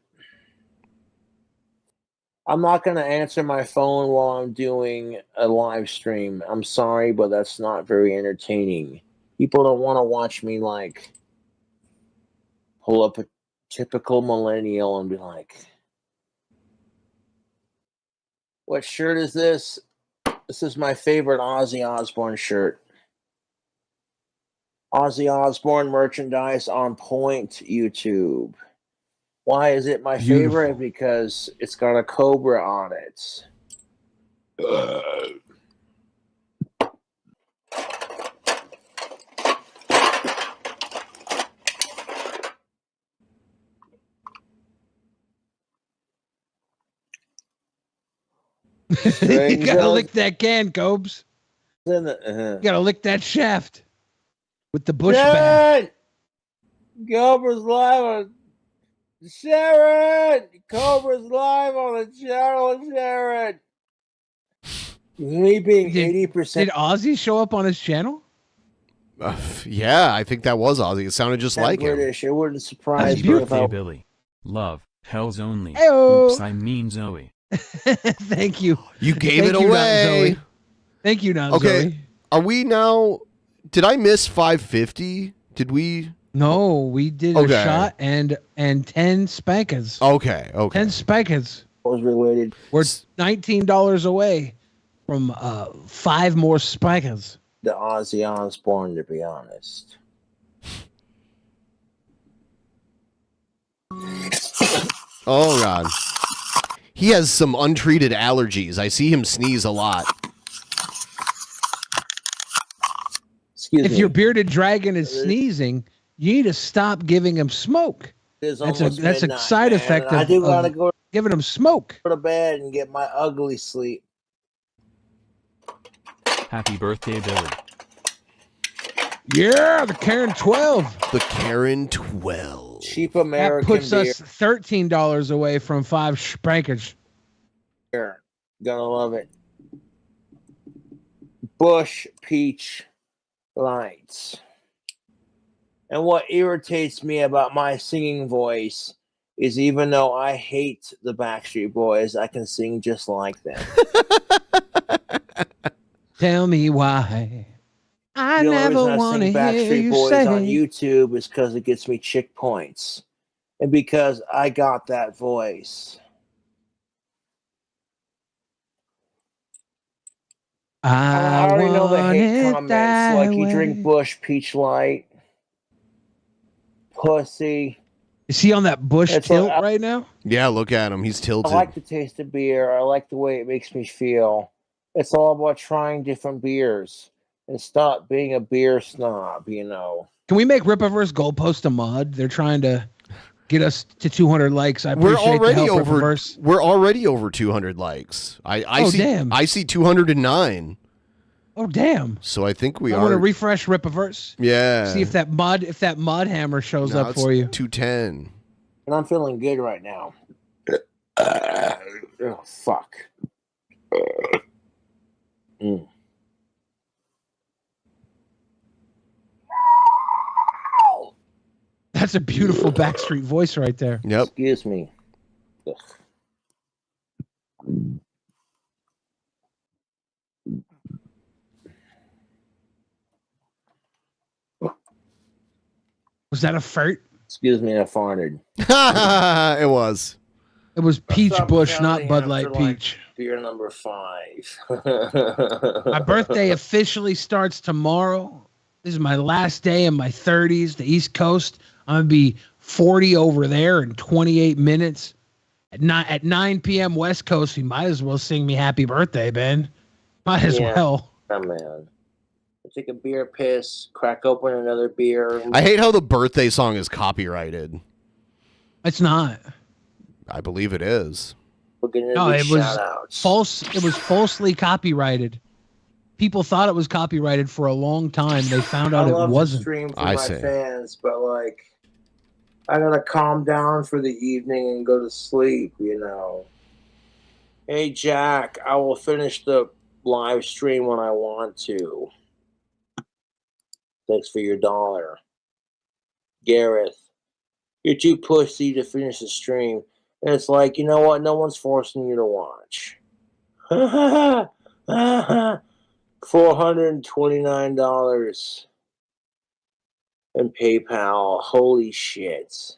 I'm not going to answer my phone while I'm doing a live stream. I'm sorry, but that's not very entertaining. People don't want to watch me, like, pull up a typical millennial and be like, what shirt is this? This is my favorite Ozzy Osbourne shirt. Ozzy Osbourne merchandise on point, YouTube. Why is it my Beautiful. favorite? Because it's got a cobra on it. You gotta lick that can, Cobes. You gotta lick that shaft with the bush bath. Cobra's live on Sharon. Cobra's live on the channel, Sharon. Me being 80%. Did Ozzy show up on his channel? Yeah, I think that was Ozzy. It sounded just like him. British. It wouldn't surprise Happy me if birthday, I. Billy. Love, hell's only. Heyo. Oops, I mean Zoe. Thank you. You gave it Thank you, not away. Zoe. Thank you, not Okay, Zoe. are we now? Did I miss 550? Did we? No, we did Okay. a shot and 10 spankers. Okay. 10 spankers. Was related. We're $19 away from 5 more spankers. The Ozzy Osbourne, to be honest. Oh God. He has some untreated allergies. I see him sneeze a lot. Excuse If me. your bearded dragon is sneezing, you need to stop giving him smoke. It's That's a almost midnight, side man, effect and I do of gotta go giving him smoke. to bed and get my ugly sleep. Happy birthday, Billy. Yeah, the Karen 12. The Karen 12. Cheap That American puts beer. us $13 away from 5 spankers. Gonna love it. Bush Peach Lights. And what irritates me about my singing voice is even though I hate the Backstreet Boys, I can sing just like them. Tell me why. I The only never reason I want to sing hear Backstreet you Boys say. on YouTube is because it gets me chick points. And because I got that voice. I already know the hate comments. Like, you drink Bush Peach Light. Pussy. Is he on that Bush It's tilt like- right now? Yeah, look at him. He's I tilted. like the taste of beer. I like the way it makes me feel. It's all about trying different beers and stop being a beer snob, you know. Can we make Ripaverse Goalpost a mod? They're trying to get us to 200 likes. I We're appreciate the already help, over. Ripaverse. We're already over 200 likes. I Oh, see. damn. I see 209. Oh, damn. So I think we I are. want to refresh Ripaverse. Yeah. See if that mod hammer shows Now up it's for you. 210. And I'm feeling good right now. Oh, fuck. Mm. That's a beautiful Backstreet voice right there. Yep. Excuse me. Ugh. Was that a fart? Excuse me, I farted. It was. It was Peach Stop Bush, counting not Bud after, Light like, Peach. Beer number 5. My birthday officially starts tomorrow. This is my last day in my 30s, the East Coast. I'm going to be 40 over there in 28 minutes. At 9 p.m. West Coast, you might as well sing me happy birthday, Ben. Might as Yeah. well. Oh, man. I take a beer piss, crack open another beer. I hate how the birthday song is copyrighted. It's not. I believe it is. We're getting No, these it was shout-outs. false. It was falsely copyrighted. People thought it was copyrighted for a long time. They found out I it love to wasn't. stream for my fans, but like, I gotta calm down for the evening and go to sleep, you know. Hey, Jack, I will finish the live stream when I want to. Thanks for your $1. Gareth, you're too pussy to finish the stream. And it's like, you know what? No one's forcing you to watch. $429 in PayPal. Holy shit.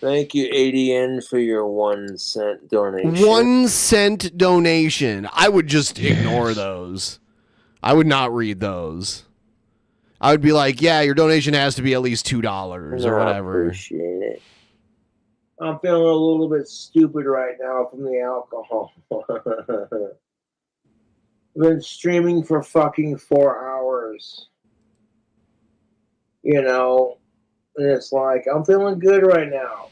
Thank you, ADN, for your 1 cent donation. 1 cent donation. I would just ignore those. I would not read those. I would be like, yeah, your donation has to be at least $2 or I whatever. appreciate it. I'm feeling a little bit stupid right now from the alcohol. I've been streaming for fucking 4 hours. You know, and it's like, I'm feeling good right now.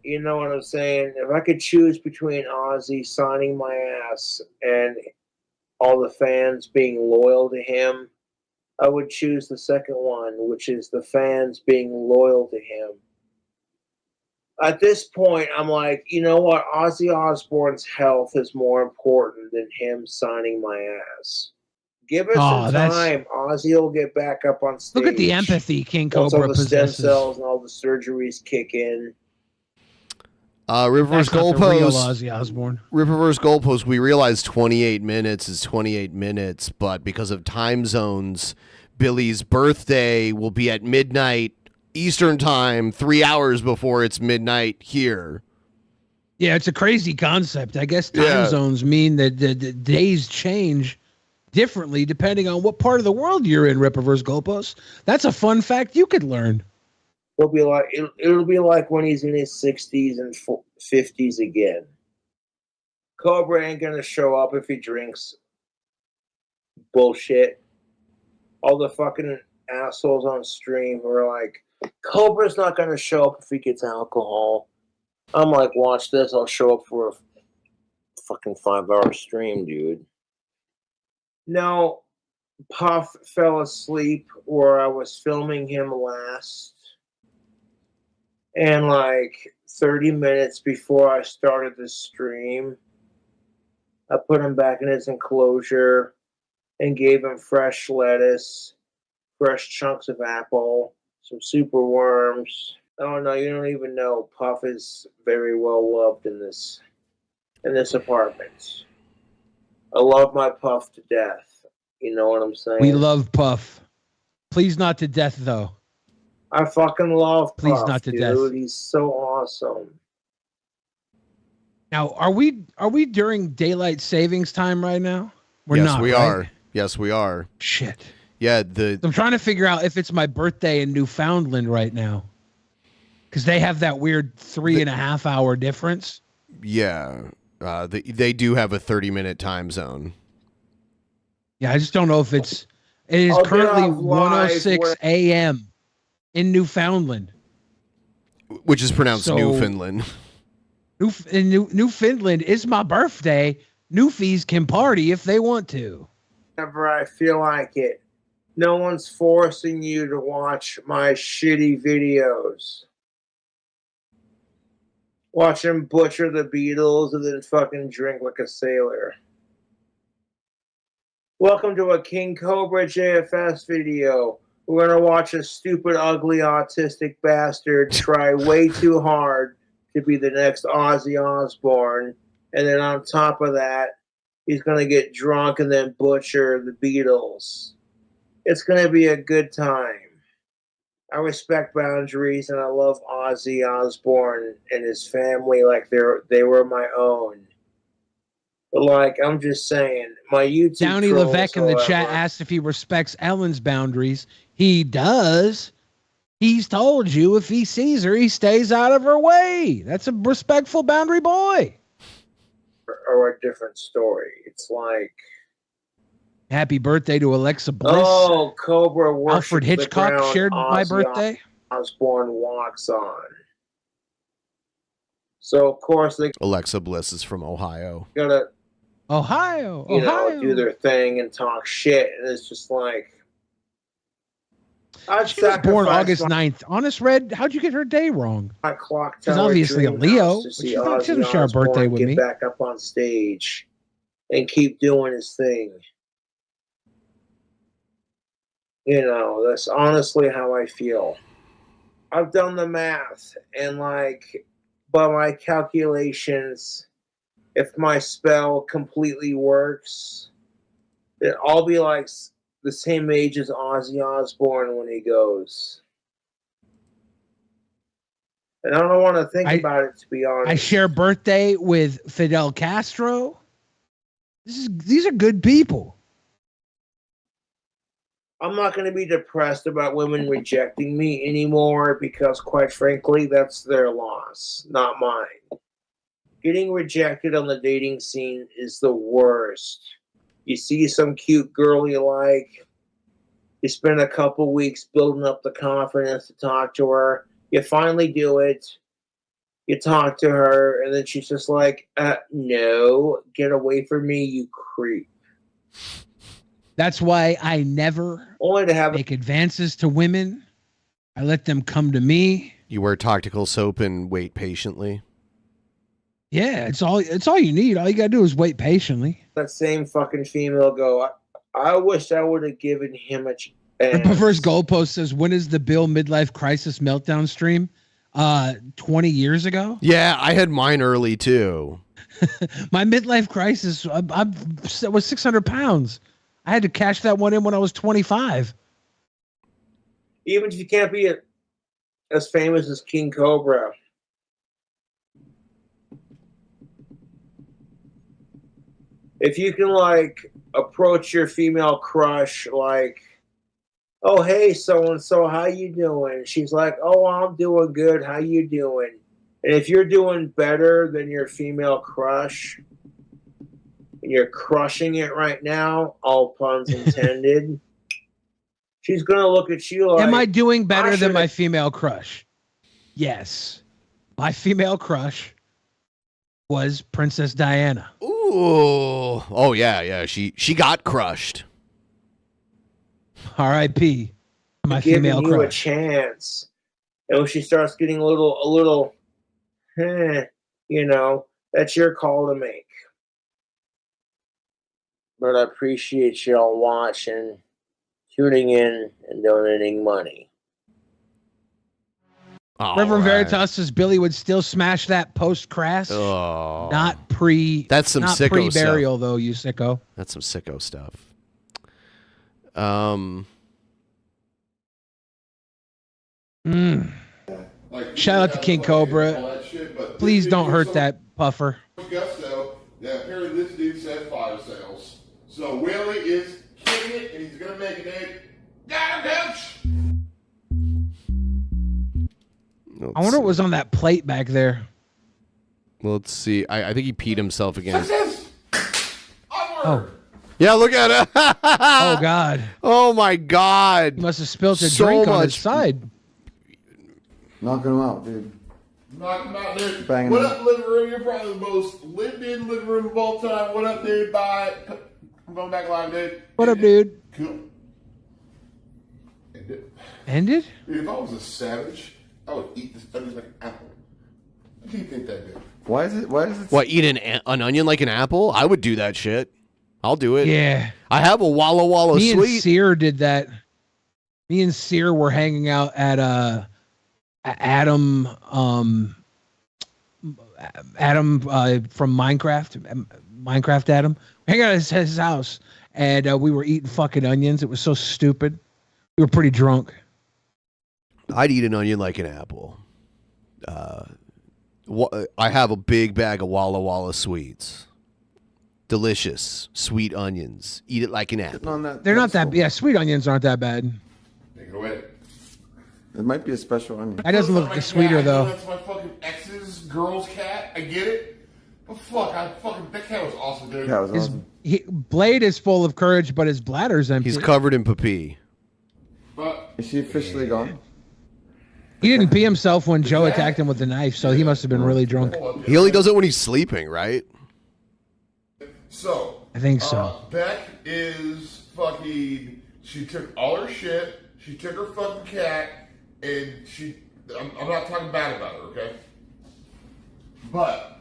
You know what I'm saying? If I could choose between Ozzy signing my ass and all the fans being loyal to him, I would choose the second one, which is the fans being loyal to him. At this point, I'm like, you know what? Ozzy Osbourne's health is more important than him signing my ass. Give it some time. Ozzy will get back up on stage. Look at the empathy King Once Cobra all the stem possesses. cells and all the surgeries kick in. Reverse That's not the real goalpost. Ozzy Osbourne. Reverse goalpost. We realize 28 minutes is 28 minutes, but because of time zones, Billy's birthday will be at midnight Eastern time, 3 hours before it's midnight here. Yeah, it's a crazy concept. I guess time zones mean that the days change differently depending on what part of the world you're in, Rip Reverse Goalpost. That's a fun fact you could learn. It'll be like when he's in his 60s and 50s again. Cobra ain't gonna show up if he drinks. Bullshit. All the fucking assholes on stream who are like, Cobra's not gonna show up if he gets alcohol. I'm like, watch this. I'll show up for a fucking 5-hour stream, dude. No, Puff fell asleep where I was filming him last. And like 30 minutes before I started the stream, I put him back in his enclosure and gave him fresh lettuce, fresh chunks of apple, some super worms. Oh no, you don't even know. Puff is very well loved in this apartment. I love my Puff to death. You know what I'm saying? We love Puff. Please not to death, though. I fucking love Please Puff, not to dude. death. He's so awesome. Now, are we during daylight savings time right now? We're yes, not. we right? are. Yes, we are. Shit. Yeah, I'm trying to figure out if it's my birthday in Newfoundland right now, because they have that weird 3.5 hour difference. Yeah, they do have a 30-minute time zone. Yeah, I just don't know if it is I'll get currently off live 1:06 a.m. in Newfoundland, which is pronounced Newfoundland. Newfoundland is my birthday. Newfies can party if they want to. Whenever I feel like it. No one's forcing you to watch my shitty videos. Watch him butcher the Beatles and then fucking drink like a sailor. Welcome to a King Cobra JFS video. We're going to watch a stupid, ugly, autistic bastard try way too hard to be the next Ozzy Osbourne. And then on top of that, he's going to get drunk and then butcher the Beatles. It's going to be a good time. I respect boundaries, and I love Ozzy Osbourne and his family like they were my own. But like, I'm just saying, my YouTube Downey trolls, Levesque in the chat however, asked if he respects Ellen's boundaries. He does. He's told you if he sees her, he stays out of her way. That's a respectful boundary boy. or a different story. It's like, Happy birthday to Alexa Bliss. oh, Cobra worships Alfred the Hitchcock ground shared my Ozzy birthday. Osbourne walks on. So of course they Alexa Bliss is from Ohio. gotta Ohio. do their thing and talk shit, and it's just like, I'd She was born sacrifice August 9th. Honest Red, how'd you get her day wrong? my clock She's tower obviously a dream Leo, house to but see she's not- she Ozzy doesn't share a birthday Osbourne with get me. back up on stage and keep doing his thing. You know, that's honestly how I feel. I've done the math, and like, by my calculations, if my spell completely works, then I'll be like the same age as Ozzy Osbourne when he goes. And I don't want to think about it, to be honest. I share birthday with Fidel Castro. These are good people. I'm not going to be depressed about women rejecting me anymore because, quite frankly, that's their loss, not mine. Getting rejected on the dating scene is the worst. You see some cute girl you like, you spend a couple weeks building up the confidence to talk to her, you finally do it, you talk to her, and then she's just like, no, get away from me, you creep. That's why I never make advances to women. I let them come to me. You wear tactical soap and wait patiently. Yeah, it's all you need. All you gotta do is wait patiently. That same fucking female go, I wish I would have given him a chance. The first goalpost says, when is the Bill midlife crisis meltdown stream? 20 years ago? Yeah, I had mine early too. My midlife crisis, I was 600 pounds. I had to cash that one in when I was 25. Even if you can't be as famous as King Cobra. If you can, like, approach your female crush, like, oh, hey, so-and-so, how you doing? She's like, oh, I'm doing good. How you doing? And if you're doing better than your female crush, and you're crushing it right now, all puns intended, she's going to look at you like... Am I doing better than my female crush? Yes. My female crush was Princess Diana. Ooh. Oh, yeah. She got crushed. R.I.P. My giving female you crush. A chance. And when she starts getting a little, you know, that's your call to make. But I appreciate y'all watching, tuning in, and donating money. Reverend Veritas says Billy would still smash that post-crash. Oh. Not pre. That's some not sicko pre-burial stuff. though, you sicko. That's some sicko stuff. Shout out to King Cobra. Please don't hurt that puffer. Gusto that apparently this dude said fire sales. So Willie is killing it, and he's gonna make it. Got him, coach. I wonder what was on that plate back there. Let's see. I think he peed himself again. Oh. Yeah, look at it. Oh, God. Oh, my God. He must have spilled a So drink on much- his side. Knocking him out, dude. Knock him out, dude. Banging What him. up, living room? You're probably the most lived-in living room of all time. What up, dude? Bye. I'm going back live, dude. What up, dude? Cool. End it. Ended? Dude, if I was a savage, I would eat this onion like an apple. What do you think that did? Why is it? What, eat an onion like an apple? I would do that shit. I'll do it. Yeah. I have a Walla Walla Me and sweet. Sear did that. Me and Sear were hanging out at Adam from Minecraft Adam. Hang out at his house, and we were eating fucking onions. It was so stupid. We were pretty drunk. I'd eat an onion like an apple. I have a big bag of Walla Walla sweets. Delicious sweet onions. Eat it like an apple. They're not that. Yeah, sweet onions aren't that bad. Take it away. It might be a special onion. That doesn't look sweeter though. That's my fucking ex's girl's cat. I get it. But fuck, that cat was awesome, dude. That was awesome. Blade is full of courage, but his bladder's empty. He's covered in pee. Is she officially gone? He didn't pee himself when Joe attacked him with the knife, so he must have been really drunk. He only does it when he's sleeping, right? So I think so. Beck is fucking. She took all her shit. She took her fucking cat, and I'm not talking bad about her, okay? But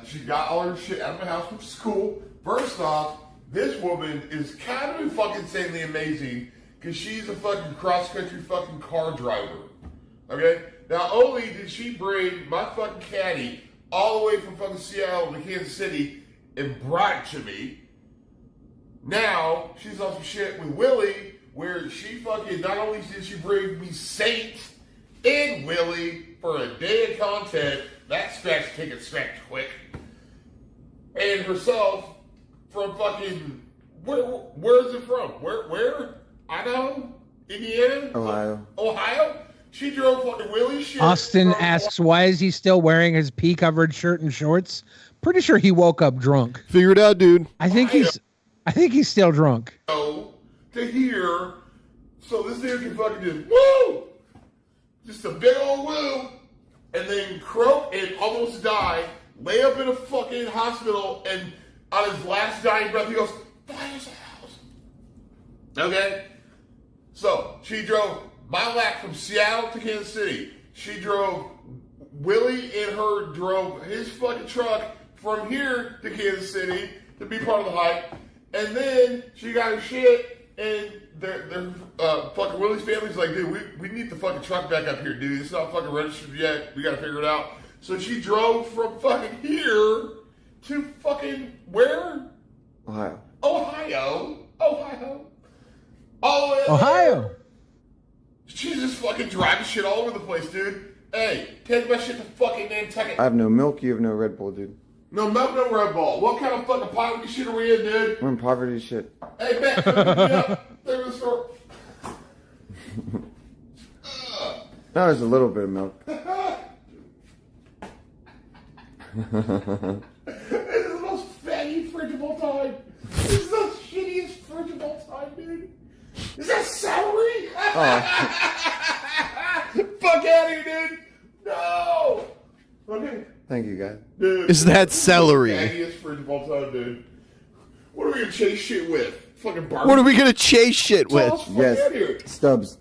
she got all her shit out of my house, which is cool. First off, this woman is kind of fucking insanely amazing because she's a fucking cross-country fucking car driver. Okay? Not only did she bring my fucking caddy all the way from fucking Seattle to Kansas City and brought it to me, now she's on some shit with Willie where she fucking, not only did she bring me Saint and Willie for a day of content, that scratch ticket scratched quick, and herself from fucking, where's it from? Where? Idaho? Indiana? Ohio. She drove fucking Willie shit. Austin asks, why is he still wearing his pea-covered shirt and shorts? Pretty sure he woke up drunk. Figure it out, dude. I think he's still drunk. To here, so this dude can fucking just woo, just a big old woo, and then croak and almost die, lay up in a fucking hospital, and on his last dying breath, he goes, "Buy us a house." Okay, so she drove my lap from Seattle to Kansas City. She drove Willie and her drove his fucking truck from here to Kansas City to be part of the hike, and then she got her shit, and their fucking Willie's family's like, dude, we need the fucking truck back up here, dude. It's not fucking registered yet. We gotta figure it out. So she drove from fucking here to fucking where? Ohio. All the way Ohio. there. She's just fucking driving shit all over the place, dude. Hey, take my shit to fucking Nantucket. I have no milk. You have no Red Bull, dude. No milk, no Red Bull. What kind of fucking poverty shit are we in, dude? We're in poverty shit. Hey, man, come pick me up. There to the store. Now there's a little bit of milk. This is the most fatty fridge of all time. This is the shittiest fridge of all time, dude. Is that celery? Fuck out of here, dude. No. Okay. Thank you, guys. Dude, Is that celery? Fattiest fridge of all time, dude. What are we gonna chase shit with? Fucking barbecue? What are we gonna chase shit with? Yes. Stubbs.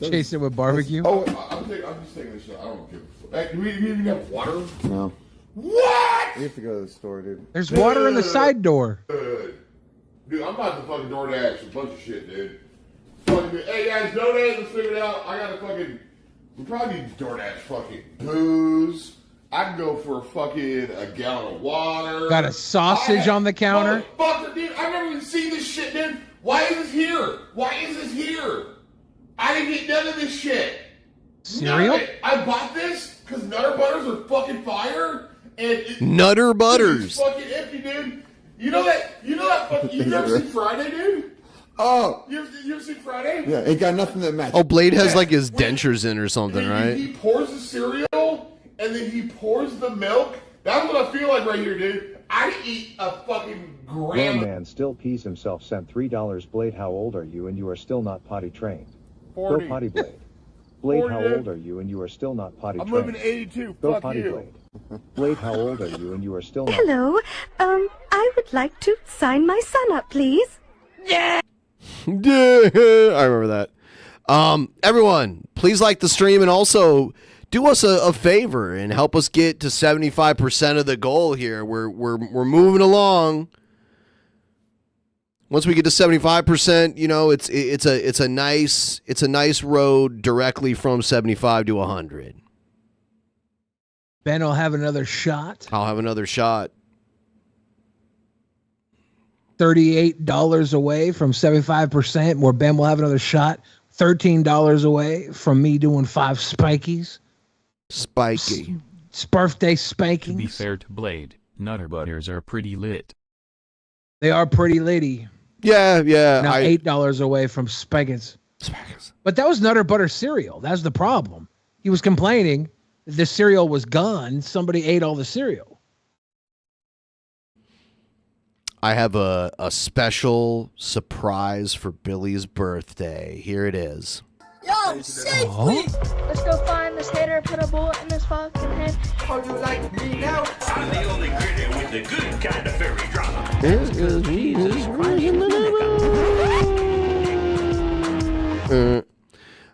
Chase it with barbecue? Oh, I'm just taking this shit. I don't give a fuck. Hey, do we even have water? No. What? We have to go to the store, dude. There's water in the side door. Dude, I'm about to fucking DoorDash a bunch of shit, dude. Fucking, hey guys, DoorDash, let's figure it out. I gotta fucking, we probably need to DoorDash fucking booze. I can go for fucking a gallon of water. Got a sausage on the counter. Motherfucker, dude, I've never even seen this shit, dude. Why is this here? Why is this here? I didn't get none of this shit. Cereal? I bought this because Nutter Butters are fucking fire. And Nutter Butters. It's fucking empty, dude. You know that fucking, you ever seen Friday, dude? Oh. You ever seen Friday? Yeah, it got nothing that matches. Oh, Blade has like his dentures in or something, right? He pours the cereal and then he pours the milk. That's what I feel like right here, dude. I eat a fucking Grown man still pees himself sent $3. Blade, how old are you and you are still not potty trained? 40. Go potty, Blade. Blade, 40, how dude. old are you and you are still not potty I'm trained? living 82. Go Fuck potty, you. Blade. Blade, how old are you and you are still not... Hello. I would like to sign my son up, please. Yeah. I remember that. Everyone, please like the stream and also do us a favor and help us get to 75% of the goal here. We're moving along. Once we get to 75%, you know, it's a nice road directly from 75 to 100. Ben will have another shot. I'll have another shot. $38 away from 75%, where Ben will have another shot. $13 away from me doing 5 spikies. Spiky. Birthday spankings. To be fair to Blade, Nutter Butters are pretty lit. They are pretty litty. Yeah. Now $8 away from spankings. But that was Nutter Butter cereal. That's the problem. He was complaining that the cereal was gone. Somebody ate all the cereal. I have a special surprise for Billy's birthday. Here it is. Yo, safe, please. Let's go find this hater and put a bullet in his fucking head. How do you like me now? I'm the only critter with the good kind of fairy drama. This is Jesus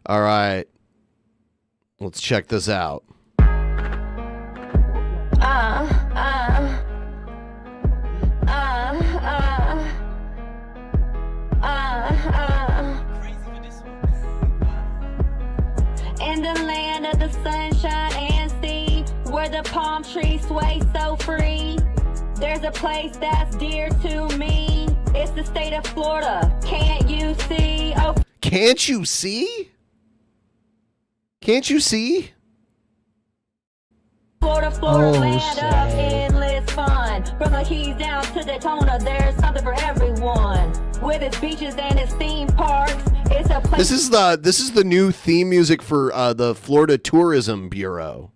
all right. Let's check this out. In the land of the sunshine and sea, where the palm trees sway so free, there's a place that's dear to me. It's the state of Florida. Can't you see? Oh, can't you see? Can't you see? Florida, land of endless fun. From the Keys down to Daytona, there's something for everyone. with its beaches and its theme parks. It's a place. This is the new theme music for the Florida Tourism Bureau.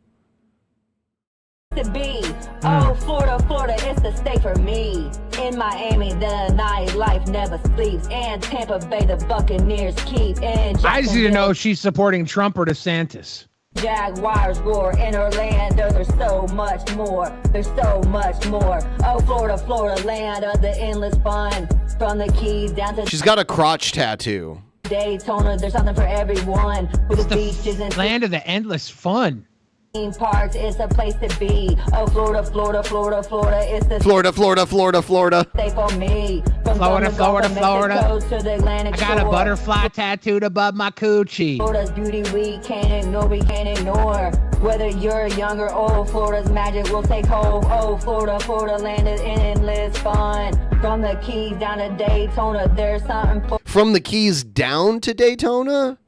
To be. Oh, Florida, Florida, it's the state for me. In Miami, the nightlife never sleeps. And Tampa Bay, the Buccaneers keep. In I just need to know if she's supporting Trump or DeSantis. Jaguars roar. In Orlando, there's so much more. There's so much more. Oh, Florida, Florida, land of the endless fun. From the Keys down to She's got a crotch tattoo. Daytona, there's something for everyone. With the beaches and land of the endless fun. theme parks, it's a place to be. Oh, Florida, Florida, Florida, Florida, it's the Florida, Florida, Florida, Florida. stay for me. From Florida, the Gulf Florida, of Florida. Mexico to the Atlantic I got a shore. butterfly tattooed above my coochie. Florida's beauty we can't ignore. Whether you're young or old, Florida's magic will take hold. Oh, Florida, Florida, land is endless fun. From the Keys down to Daytona, there's something for From the Keys down to Daytona?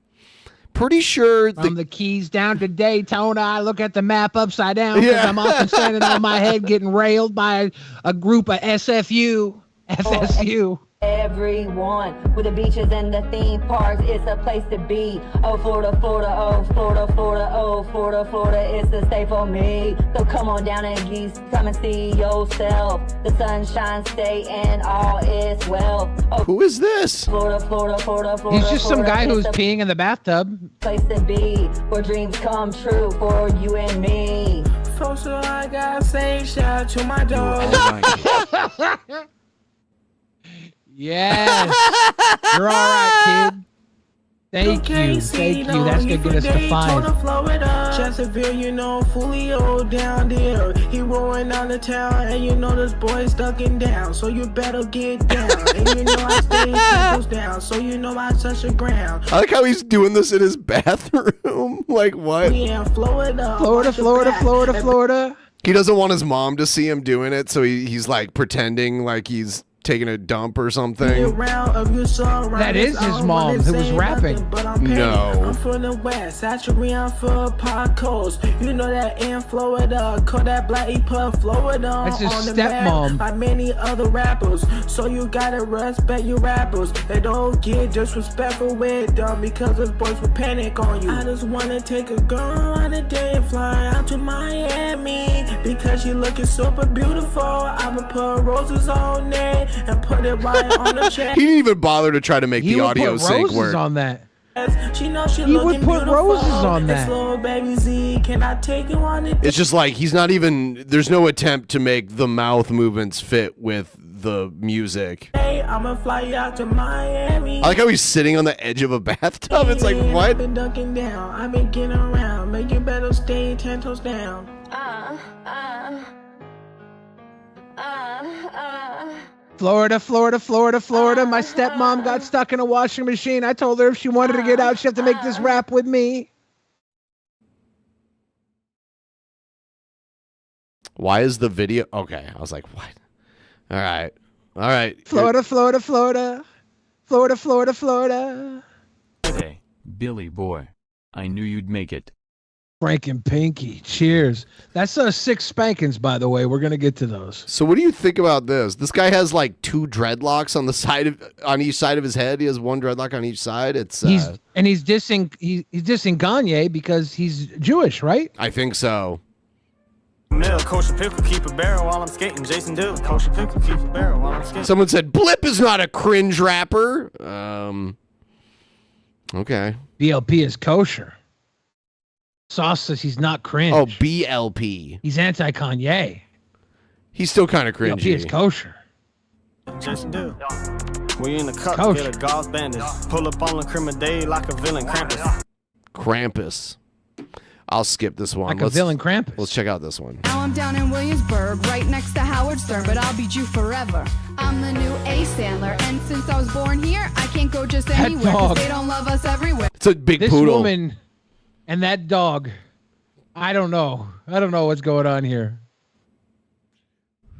Pretty sure From the Keys down to Daytona, I look at the map upside down because Yeah. I'm often standing on my head getting railed by a group of FSU. everyone. With the beaches and the theme parks, it's a place to be. Oh, Florida, Florida, oh, Florida, Florida, oh, Florida, Florida, it's the state for me. So come on down and geese, come and see yourself. The Sunshine State and all is well. Oh, who is this? Florida, Florida, Florida, Florida. He's just some Florida, guy who's it's a peeing in the bathtub. place to be where dreams come true for you and me. Folks, so I gotta say, shout out to my dog. Yes. You're all right, kid. Thank you. Thank you. That's gonna get us to 5. Chesterfield, you know, Fulio down there. He rolling down the town, and you know this boy's ducking down. So you better get down. And you know I stay 10 toes down. So you know I touch the ground. I like how he's doing this in his bathroom. Like what? Yeah, Florida. Florida, Florida, Florida, Florida. He doesn't want his mom to see him doing it, so he's like pretending like he's taking a dump or something. That is his mom who was rapping. No. I'm from the west, actually I'm for pot coast. You know that in Florida, call that black he put Florida That's his on the map stepmom. by many other rappers. So you gotta respect your rappers. They don't get disrespectful with them because those boys will panic on you. I just wanna take a girl on a day and fly out to Miami because she looking super beautiful. I'ma put roses on it and put it right on the chest. He didn't even bother to try to make the audio sync roses work. on that. She knows she He would looking put beautiful. roses on This that. little baby Z, can I take you on it? It's just like he's not even. There's no attempt to make the mouth movements fit with the music. Hey, I'ma fly you out to Miami. I like how he's sitting on the edge of a bathtub. It's like I've what? been ducking down. I've been getting around. Make you better stay 10 toes down. Florida, Florida, Florida, Florida. My stepmom got stuck in a washing machine. I told her if she wanted to get out, she'd have to make this rap with me. Why is the video? Okay, I was like, what? All right, all right. Florida, Florida, Florida. Florida, Florida, Florida. Hey, Billy boy. I knew you'd make it. Frank and Pinky. Cheers. That's 6 spankings, by the way. We're gonna get to those. So what do you think about this? This guy has like 2 dreadlocks on the side of on each side of his head. He has 1 dreadlock on each side. It's He's dissing Gagne because he's Jewish, right? I think so. Mill, kosher pickle, keep a barrel while I'm skating. Jason Dill, kosher pickle, keep a barrel while I'm skating. Someone said Blip is not a cringe rapper. Okay. BLP is kosher. Sauce says he's not cringe. Oh, BLP. He's anti-Kanye. He's still kind of cringy. BLP is kosher. Jason Dill. We in the cup, Kosher. get a gauze bandage. Pull up on the criminal day like a villain, Krampus. Krampus. I'll skip this one. Like a villain Krampus. Let's check out this one. Now I'm down in Williamsburg, right next to Howard Stern, but I'll beat you forever. I'm the new A Sandler, and since I was born here, I can't go just That anywhere, 'cause dog. they don't love us everywhere. It's a big This poodle. woman and that dog. I don't know. I don't know what's going on here.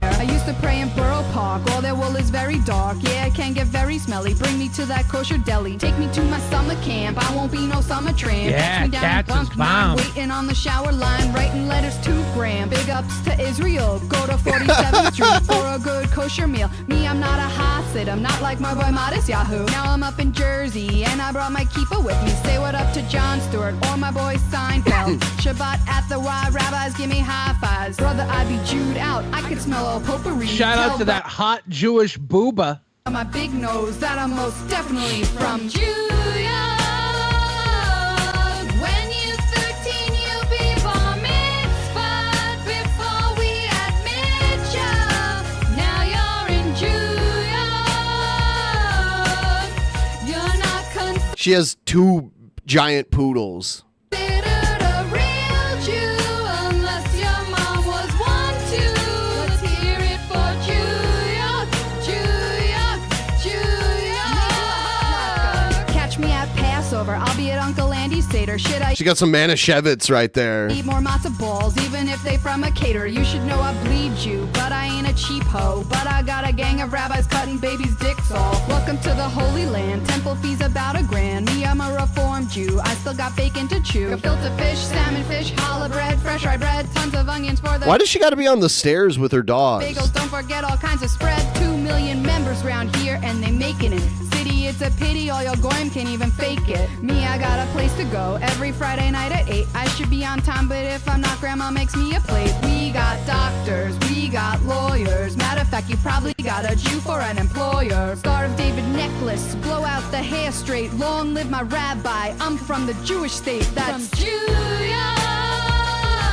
I used to pray in Borough park. All their wool is very dark. Yeah, it can get very smelly. Bring me to that kosher deli. Take me to my summer camp. I won't be no summer tramp. Yeah, Catch me down cats in is bunk nine, bomb. waiting on the shower line, writing letters to Graham. Big ups to Israel. Go to 47th Street for a good kosher meal. Me, I'm not a Hasid. I'm not like my boy Modest Yahoo. Now I'm up in Jersey and I brought my keeper with me. Say what up to Jon Stewart or my boy Seinfeld. Shabbat at the Y, rabbis give me high fives. Brother, I'd be Jewed out. I could smell all potpourri. Shout out Tell to that hot Jewish booba. my big nose that I'm most definitely from Julia. When you're 13, you'll be bar mitzvah before we admit ya. Now you're in Julia. You're not She has 2 giant poodles. considered a real Jew unless your mom was one too. Let's hear it for Julia, Julia, Julia. Catch me at Passover. I'll be at Uncle Andy's Seder. Shit, I She got some Manischewitz right there. eat more matzo balls, even if they from a caterer. You should know I bleed you, but I ain't a cheap hoe. But I got a gang of rabbis cutting babies' dicks off. Welcome to the Holy Land. Temple fees about $1,000. Me, I'm a reformed Jew. I still got bacon to chew. Gefilte fish, salmon fish, challah bread, fresh rye bread, tons of onions for the Why does she got to be on the stairs with her dogs? bagels. Don't forget all kinds of spread. 2 million members round here, and they making it. City, it's a pity all your goyim can't even fake it. Me, I got a place to go every Friday night at 8. I should be on time, but if I'm not, Grandma makes me a plate. We got doctors, we got lawyers. Matter of fact, you probably got a Jew for an employer. Star of David necklace, blow out the hair straight. Long live my rabbi, I'm from the Jewish state. That's Julia.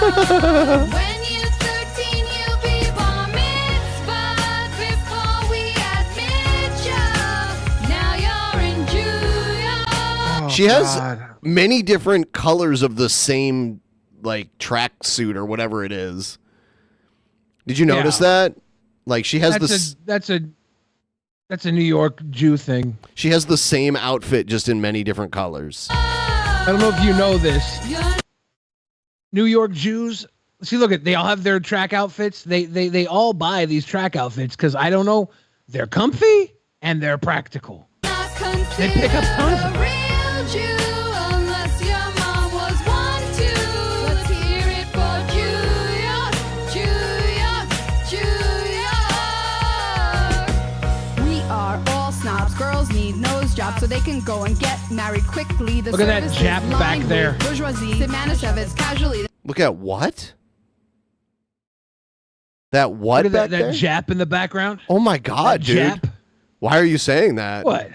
When you're 13, you'll be bar mitzvah before we admit ya. Now you're in Julia. She has many different colors of the same like tracksuit or whatever it is. Did you notice that? Like she has That's a New York Jew thing. She has the same outfit just in many different colors. I don't know if you know this. New York Jews. See, look at they all have their track outfits. They all buy these track outfits because I don't know, they're comfy and they're practical. They pick up tons of Real Jew, unless your mom was one too. Let's hear it for Julia, Julia, Julia. We are all snobs. Girls need nose jobs so they can go and get married quickly. The Look at that service Jap is back lined there. with Bourgeoisie, Manischewitz, casually. Look at what? That what Look at back that there? Jap in the background. Oh my god, That dude. Jap. Why are you saying that? What?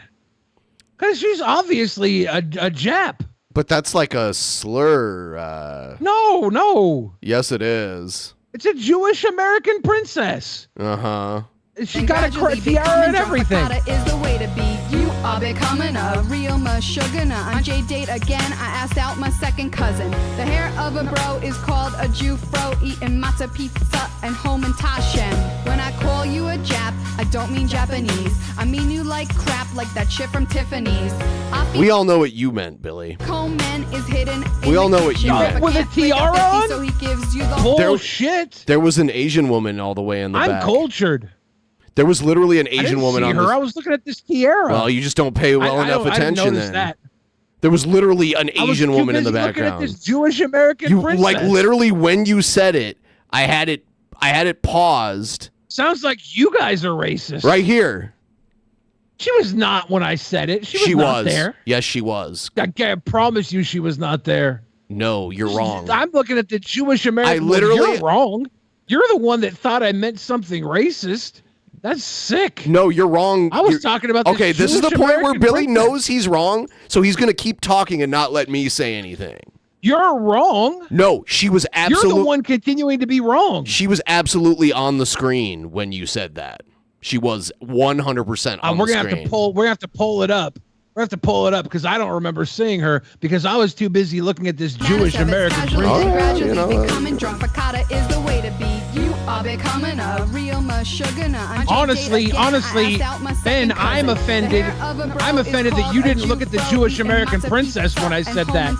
Because she's obviously a Jap. But that's like a slur. No. Yes, it is. It's a Jewish American princess. Uh-huh. She got a tiara and everything. Is the way to be. You are becoming a real mashugana. On J-Date again, I asked out my second cousin. The hair of a bro is called a Jew fro, eating matzah pizza and home in Tashem. When I call you a Jap, I don't mean Japanese. I mean you like crap like that shit from Tiffany's. We all know what you meant, Billy. Coleman is hidden. We all know what you meant. With a tiara on? So he gives you the Bullshit. There was an Asian woman all the way in the I'm back. cultured. There was literally an I Asian didn't woman see on her. this. I was looking at this tiara. Well, you just don't pay well enough I didn't attention notice then. that. There was literally an I was Asian too woman in the busy looking at background. this Jewish American You princess. like literally when you said it, I had it paused Sounds like you guys are racist. right here. She was not when I said it. She was not there. Yes, she was. I promise you she was not there. No, you're wrong. I'm looking at the Jewish American. I literally- You're wrong. You're the one that thought I meant something racist. That's sick. No, you're wrong. I was talking about this Okay, this is the Jewish point where American Billy princess. knows he's wrong, so he's going to keep talking and not let me say anything. You're wrong. No, she was You're absolutely the one continuing to be wrong. She was absolutely on the screen when you said that. She was 100% on We're the gonna screen. have to pull. We're gonna have to pull it up. We're gonna have to pull it up because I don't remember seeing her because I was too busy looking at this Jewish American princess. Gradually becoming drunk. Fakata is the way to be. You are becoming a real mashugana. Honestly, Ben, I'm offended. I'm offended that you didn't look at the Jewish American princess when I said that.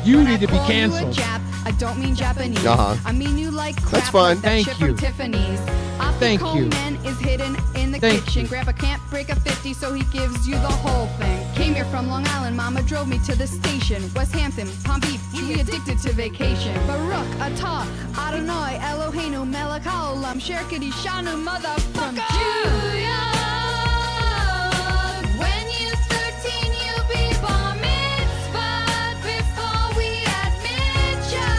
You need to be canceled. I don't mean Japanese. Uh-huh. I mean you like crap. That's fine. Like that Thank shit you. From Tiffany's. I Thank you. Coleman is hidden in the Thank kitchen. you. Grandpa can't break a 50, so he gives you the whole thing. Came here from Long Island, mama drove me to the station. West Hampton, Palm Beach, we addicted to vacation. Baruch, Atah, Adonai, Eloheinu, Melech HaOlam, Sherkadi, Shanu, motherfucker. When you're 13, you'll be bar mitzvahed before we admit ya.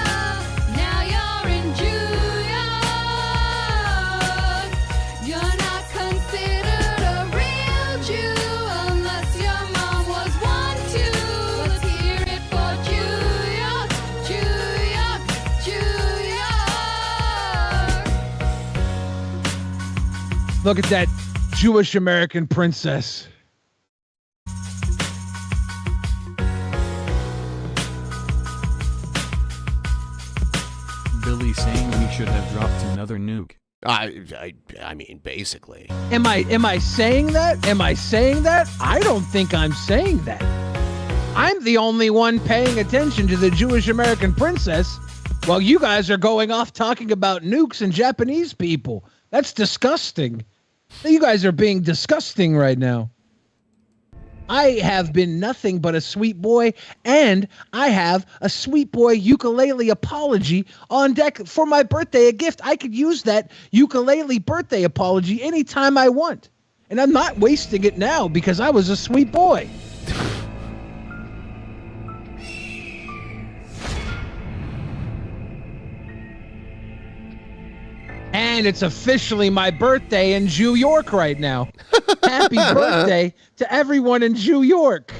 Now you're in Juilliard. You're not considered a real Jew unless your mom was one too. Let's hear it for Juilliard, Juilliard, Juilliard. Look at that Jewish American princess. Billy saying we should have dropped another nuke. I mean, basically. Am I saying that? Am I saying that? I don't think I'm saying that. I'm the only one paying attention to the Jewish American princess while you guys are going off talking about nukes and Japanese people. That's disgusting. You guys are being disgusting right now. I have been nothing but a sweet boy, and I have a sweet boy ukulele apology on deck for my birthday, a gift. I could use that ukulele birthday apology anytime I want. And I'm not wasting it now because I was a sweet boy. And it's officially my birthday in New York right now. Happy birthday to everyone in New York.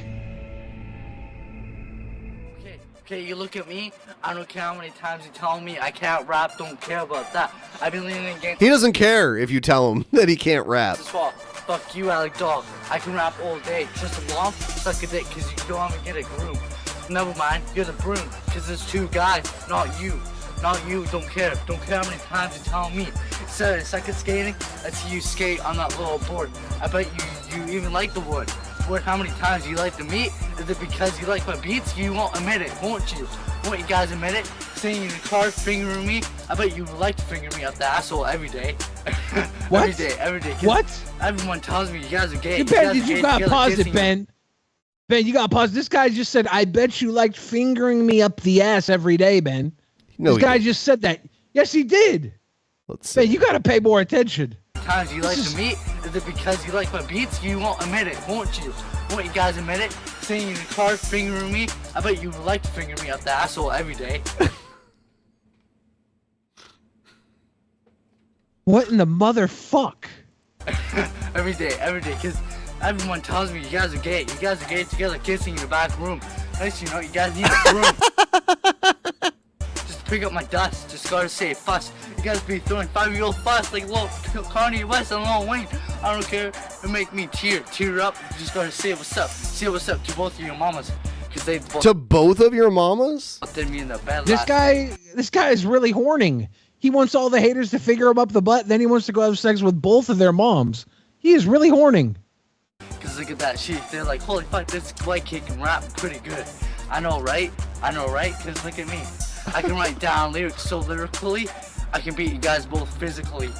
Okay, you look at me. I don't care how many times you tell me I can't rap. Don't care about that. I've been leaning against. He doesn't care if you tell him that he can't rap. Fuck you, Alec Dog. I can rap all day. Just a mom, suck a dick, cause you don't want to get a groom. Never mind, you're the broom, cause there's two guys, not you. Not you, don't care. Don't care how many times you tell me. Instead of second skating, I see you skate on that little board. I bet you even like the wood. Word, how many times you like the meat? Is it because you like my beats? You won't admit it, won't you? Won't you guys admit it? Sitting in the car, fingering me? I bet you would like to finger me up the asshole every day. What? Every day. What? Everyone tells me you guys are gay. Ben, you gotta pause it, Ben. Ben, you gotta pause. This guy just said, I bet you liked fingering me up the ass every day, Ben. No, this guy just said that. Yes, he did. Let's see. Ben, you gotta pay more attention. Times you like the meat? Is it because you like my beats? You won't admit it, won't you? Won't you guys admit it? Sitting in the car, fingering me? I bet you would like to finger me up the asshole every day. What in the motherfuck? every day, because everyone tells me you guys are gay. You guys are gay together, kissing in the back room. Nice, you know, you guys need a broom. Just pick up my dust, just gotta say fuss. You guys be throwing 5-year-old fuss like Lil Kanye West and Lil Wayne. I don't care, it make me tear up. You just gotta say what's up to both of your mamas. Cause they both to both of your mamas? Did me in the bed This guy is really horning. He wants all the haters to figure him up the butt, then he wants to go have sex with both of their moms. He is really horning. Cause look at that shit. They're like, holy fuck, this white kid can rap pretty good. I know, right? Cause look at me. I can write down lyrics so lyrically, I can beat you guys both physically.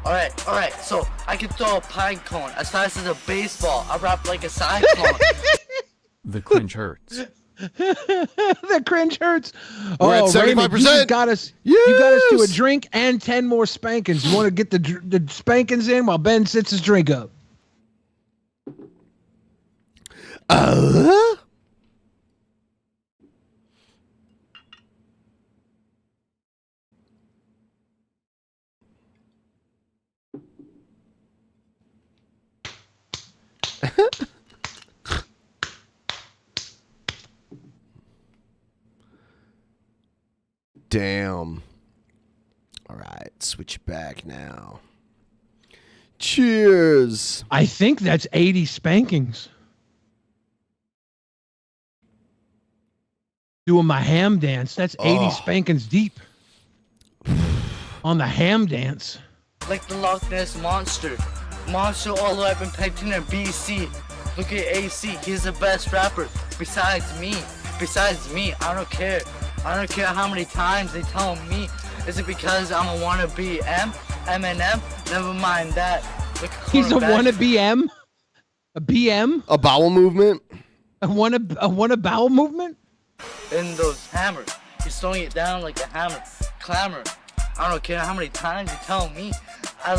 Alright, so I can throw a pine cone as fast as a baseball. I rap like a cyclone. The cringe hurts. The cringe hurts. We're at 75%. Raymond, you just got us. Yes. You got us to a drink and 10 more spankings. You want to get the spankings in while Ben sits his drink up? Damn. All right, switch it back now. Cheers. I think that's 80 spankings. Doing my ham dance. That's 80 spankings deep. On the ham dance. Like the Loch Ness Monster. Monster all the way up in Pentina, BC. Look at AC, he's the best rapper. Besides me, I don't care. I don't care how many times they tell me Is it because I'm a wannabe Eminem? Never mind that. Look at He's a Corner wannabe M? A BM? A bowel movement? A wanna bowel movement? in those hammers. He's throwing it down like a hammer. Clamor. I don't care how many times you tell me. I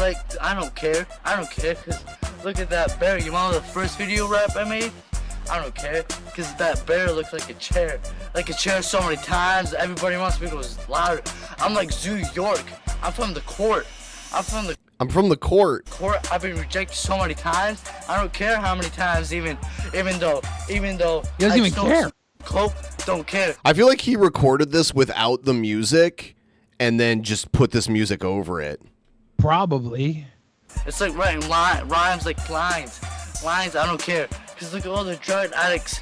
don't care. I don't care, because look at that bear. You remember the first video rap I made? I don't care, because that bear looks like a chair. Like a chair so many times, everybody wants me to go louder. I'm like Zoo York. I'm from the court. I'm from the court. I've been rejected so many times. I don't care how many times, even though he doesn't even care. Cope, don't care. I feel like he recorded this without the music and then just put this music over it. Probably. It's like writing rhymes like lines. Lines, I don't care. Because look at all the drug addicts.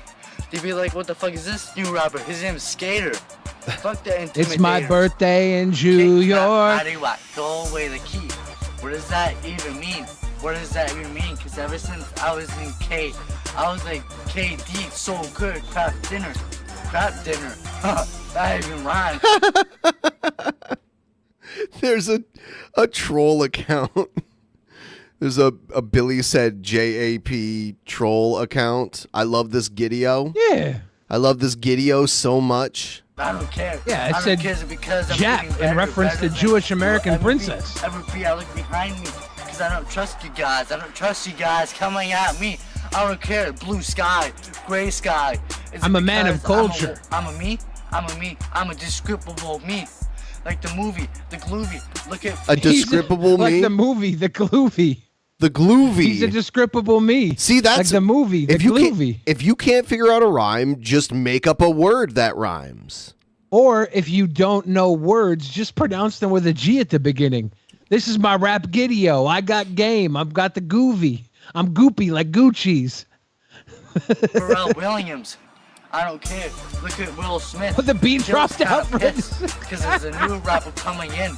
They be like, what the fuck is this new rapper? His name is Skater. Fuck that intimidator. It's my birthday in New York. How do I throw away the key? What does that even mean? What does that even mean? Because ever since I was in K, I was like, KD, so good, crap dinner. That even rhymes. There's a troll account. There's a Billy said JAP troll account. I love this Gideo. Yeah. I love this Gideo so much. I don't care. Yeah, it I said don't care because I'm Jap getting in better, reference to better Jewish than American ever princess. Be. I look behind me because I don't trust you guys. I don't trust you guys coming at me. I don't care. Blue sky, gray sky. I'm a man of culture. I'm a me. I'm a descriptable me. Like the movie, the Gloovy. Look at a descripable me. Like the movie, the Gloovy. The Gloovy. He's a descripable me. See, that's like the movie, the Gloovy. If you can't figure out a rhyme, just make up a word that rhymes. Or if you don't know words, just pronounce them with a G at the beginning. This is my rap Gideo. I got game. I've got the Goovy. I'm goopy like Gucci's. Pharrell Williams. I don't care. Look at Will Smith. But the beat dropped out. Because there's a new rapper coming in.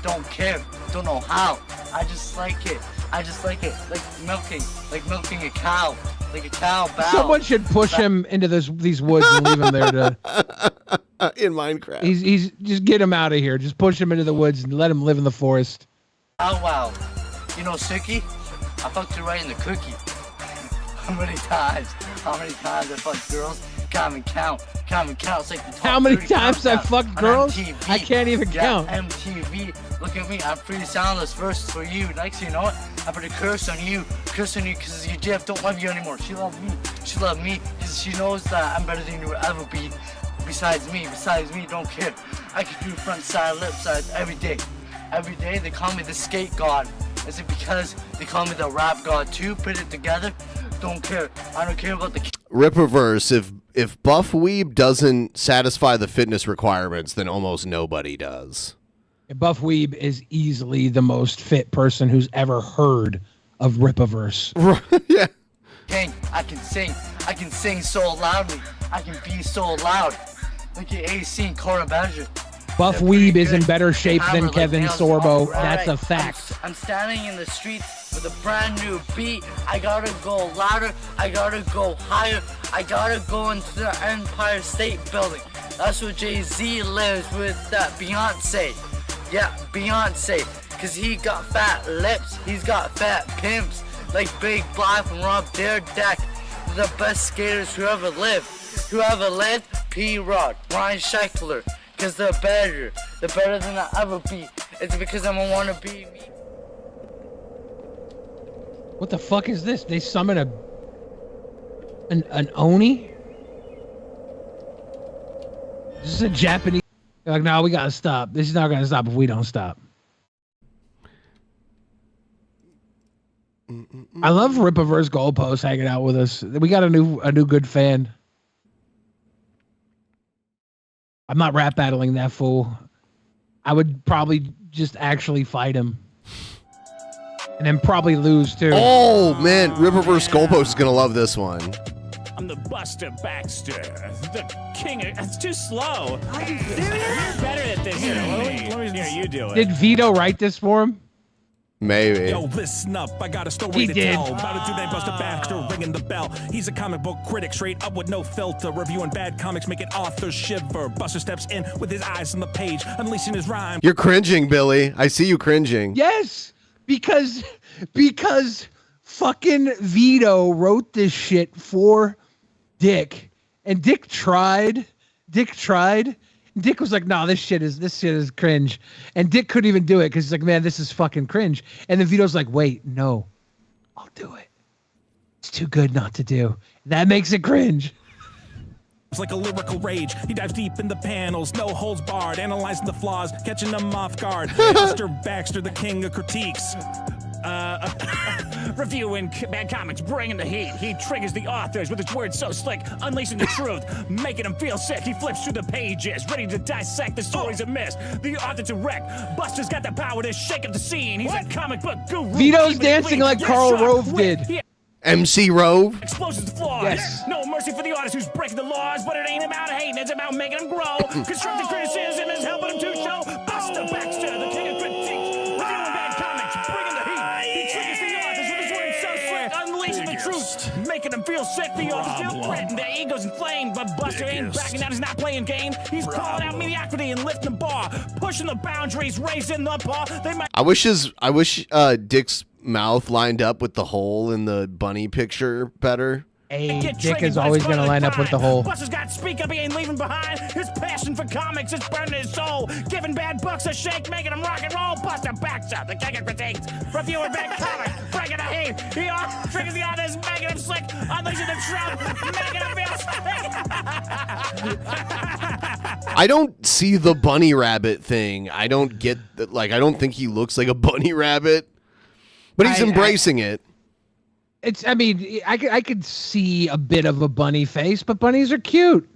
Don't care. Don't know how. I just like it. Like milking a cow. Like a cow bow. Someone should push him into these woods and leave him there to. In Minecraft. He's just get him out of here. Just push him into the woods and let him live in the forest. Oh wow. You know Suki? I fucked her right in the cookie. How many times I fucked girls? Can't even count. It's like the top How many 30 times I countdown fucked on girls? MTV. I can't even count. MTV. Look at me. I'm free soundless verses for you. Next thing you know it, I'm gonna curse on you because your Jeff don't love you anymore. She loved me because she knows that I'm better than you will ever be. Besides me, don't care. I can do front side, left side every day. Every day they call me the skate god. Is it because they call me the rap god too? Put it together. Don't care. I don't care about the Rippaverse, if Buff Weeb doesn't satisfy the fitness requirements, then almost nobody does. Buff Weeb is easily the most fit person who's ever heard of Rippaverse. Yeah. King, I can sing so loudly. I can be so loud. Look at AC and Cora Badger. Buff Weeb is in better shape than Kevin Sorbo. That's a fact. I'm standing in the streets with a brand new beat. I gotta go louder. I gotta go higher. I gotta go into the Empire State Building. That's where Jay-Z lives with that Beyonce. Yeah, Beyonce. Cause he got fat lips. He's got fat pimps. Like Big Black and Rob Dare Deck. The best skaters who ever lived. P-Rod, Ryan Sheckler. Cause they're better than I'll ever be. It's because I'm a wannabe me. What the fuck is this? They summon an Oni? This is a Japanese. They're like, no, we gotta stop. This is not gonna stop if we don't stop. I love Rippaverse Goalpost hanging out with us. We got a new good fan. I'm not rap battling that fool. I would probably just actually fight him. And then probably lose too. Oh man, Rippaverse Goalpost is gonna love this one. I'm the Buster Baxter, the king. It's too slow. Are you serious? You're better at this. Here, you do it. Did Vito write this for him? Maybe. Yo, listen up, I got a story He to did. tell about a dude named Buster Baxter ringing the bell. He's a comic book critic, straight up with no filter, reviewing bad comics, making authors shiver. Buster steps in with his eyes on the page, unleashing his rhyme. You're cringing, Billy. I see you cringing. Yes, because fucking Vito wrote this shit for Dick, and Dick tried. Dick was like, "Nah, this shit is cringe," and Dick couldn't even do it because he's like, "Man, this is fucking cringe." And then Vito's like, "Wait, no, I'll do it. It's too good not to do. That makes it cringe." It's like a lyrical rage. He dives deep in the panels, no holds barred, analyzing the flaws, catching them off guard. Buster Baxter, the king of critiques. Reviewing bad comics, bringing the heat. He triggers the authors with his words so slick, unleashing the truth, making them feel sick. He flips through the pages, ready to dissect the stories amiss. The author to wreck. Buster's got the power to shake up the scene. He's a comic book guru. Vito's keeping it dancing clean. like Yeah, Karl sure. Rove did. Yeah. MC Rove. Explosions flaws. Yes. No mercy for the artist who's breaking the laws, but it ain't about hating, it's about making them grow. Constructive criticism is helping them to show. Buster Baxter, the king of critiques. Reviewing bad comics, bringing the heat. He triggers the authors with his words so slick, unleashing the truth, making them feel sick. The authors feel threatened, their egos inflamed, but Buster ain't backing out, he's not playing games. He's calling out mediocrity and lifting the bar, pushing the boundaries, raising the bar. They might I wish Dick's mouth lined up with the hole in the bunny picture better. Hey, Dick is always gonna line up with the hole. Buster's got speak up, he ain't leaving behind. His passion for comics is burning his soul. Giving bad books a shake, making them rock and roll. Buster Baxter, the king of critiques. Reviewing bad comics, breaking the heat. He triggers the others, making them slick. Unleashing the truth, making them feel sick. I don't see the bunny rabbit thing. I don't get that. Like, I don't think he looks like a bunny rabbit, but he's embracing it. I mean, I could see a bit of a bunny face, but bunnies are cute.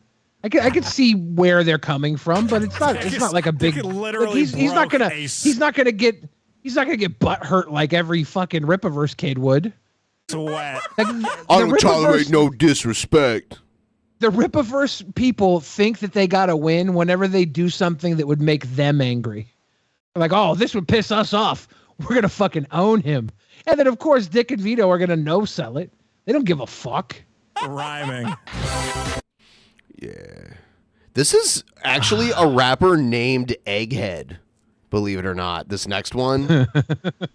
I could see where they're coming from, but it's not like a big. Like he's not gonna get butt hurt like every fucking Rippaverse kid would. Sweat. Like, I don't tolerate no disrespect. The Rippaverse people think that they gotta win whenever they do something that would make them angry. They're like, oh, this would piss us off. We're gonna fucking own him. And then, of course, Dick and Vito are going to no-sell it. They don't give a fuck. Rhyming. Yeah. This is actually a rapper named Egghead, believe it or not. This next one.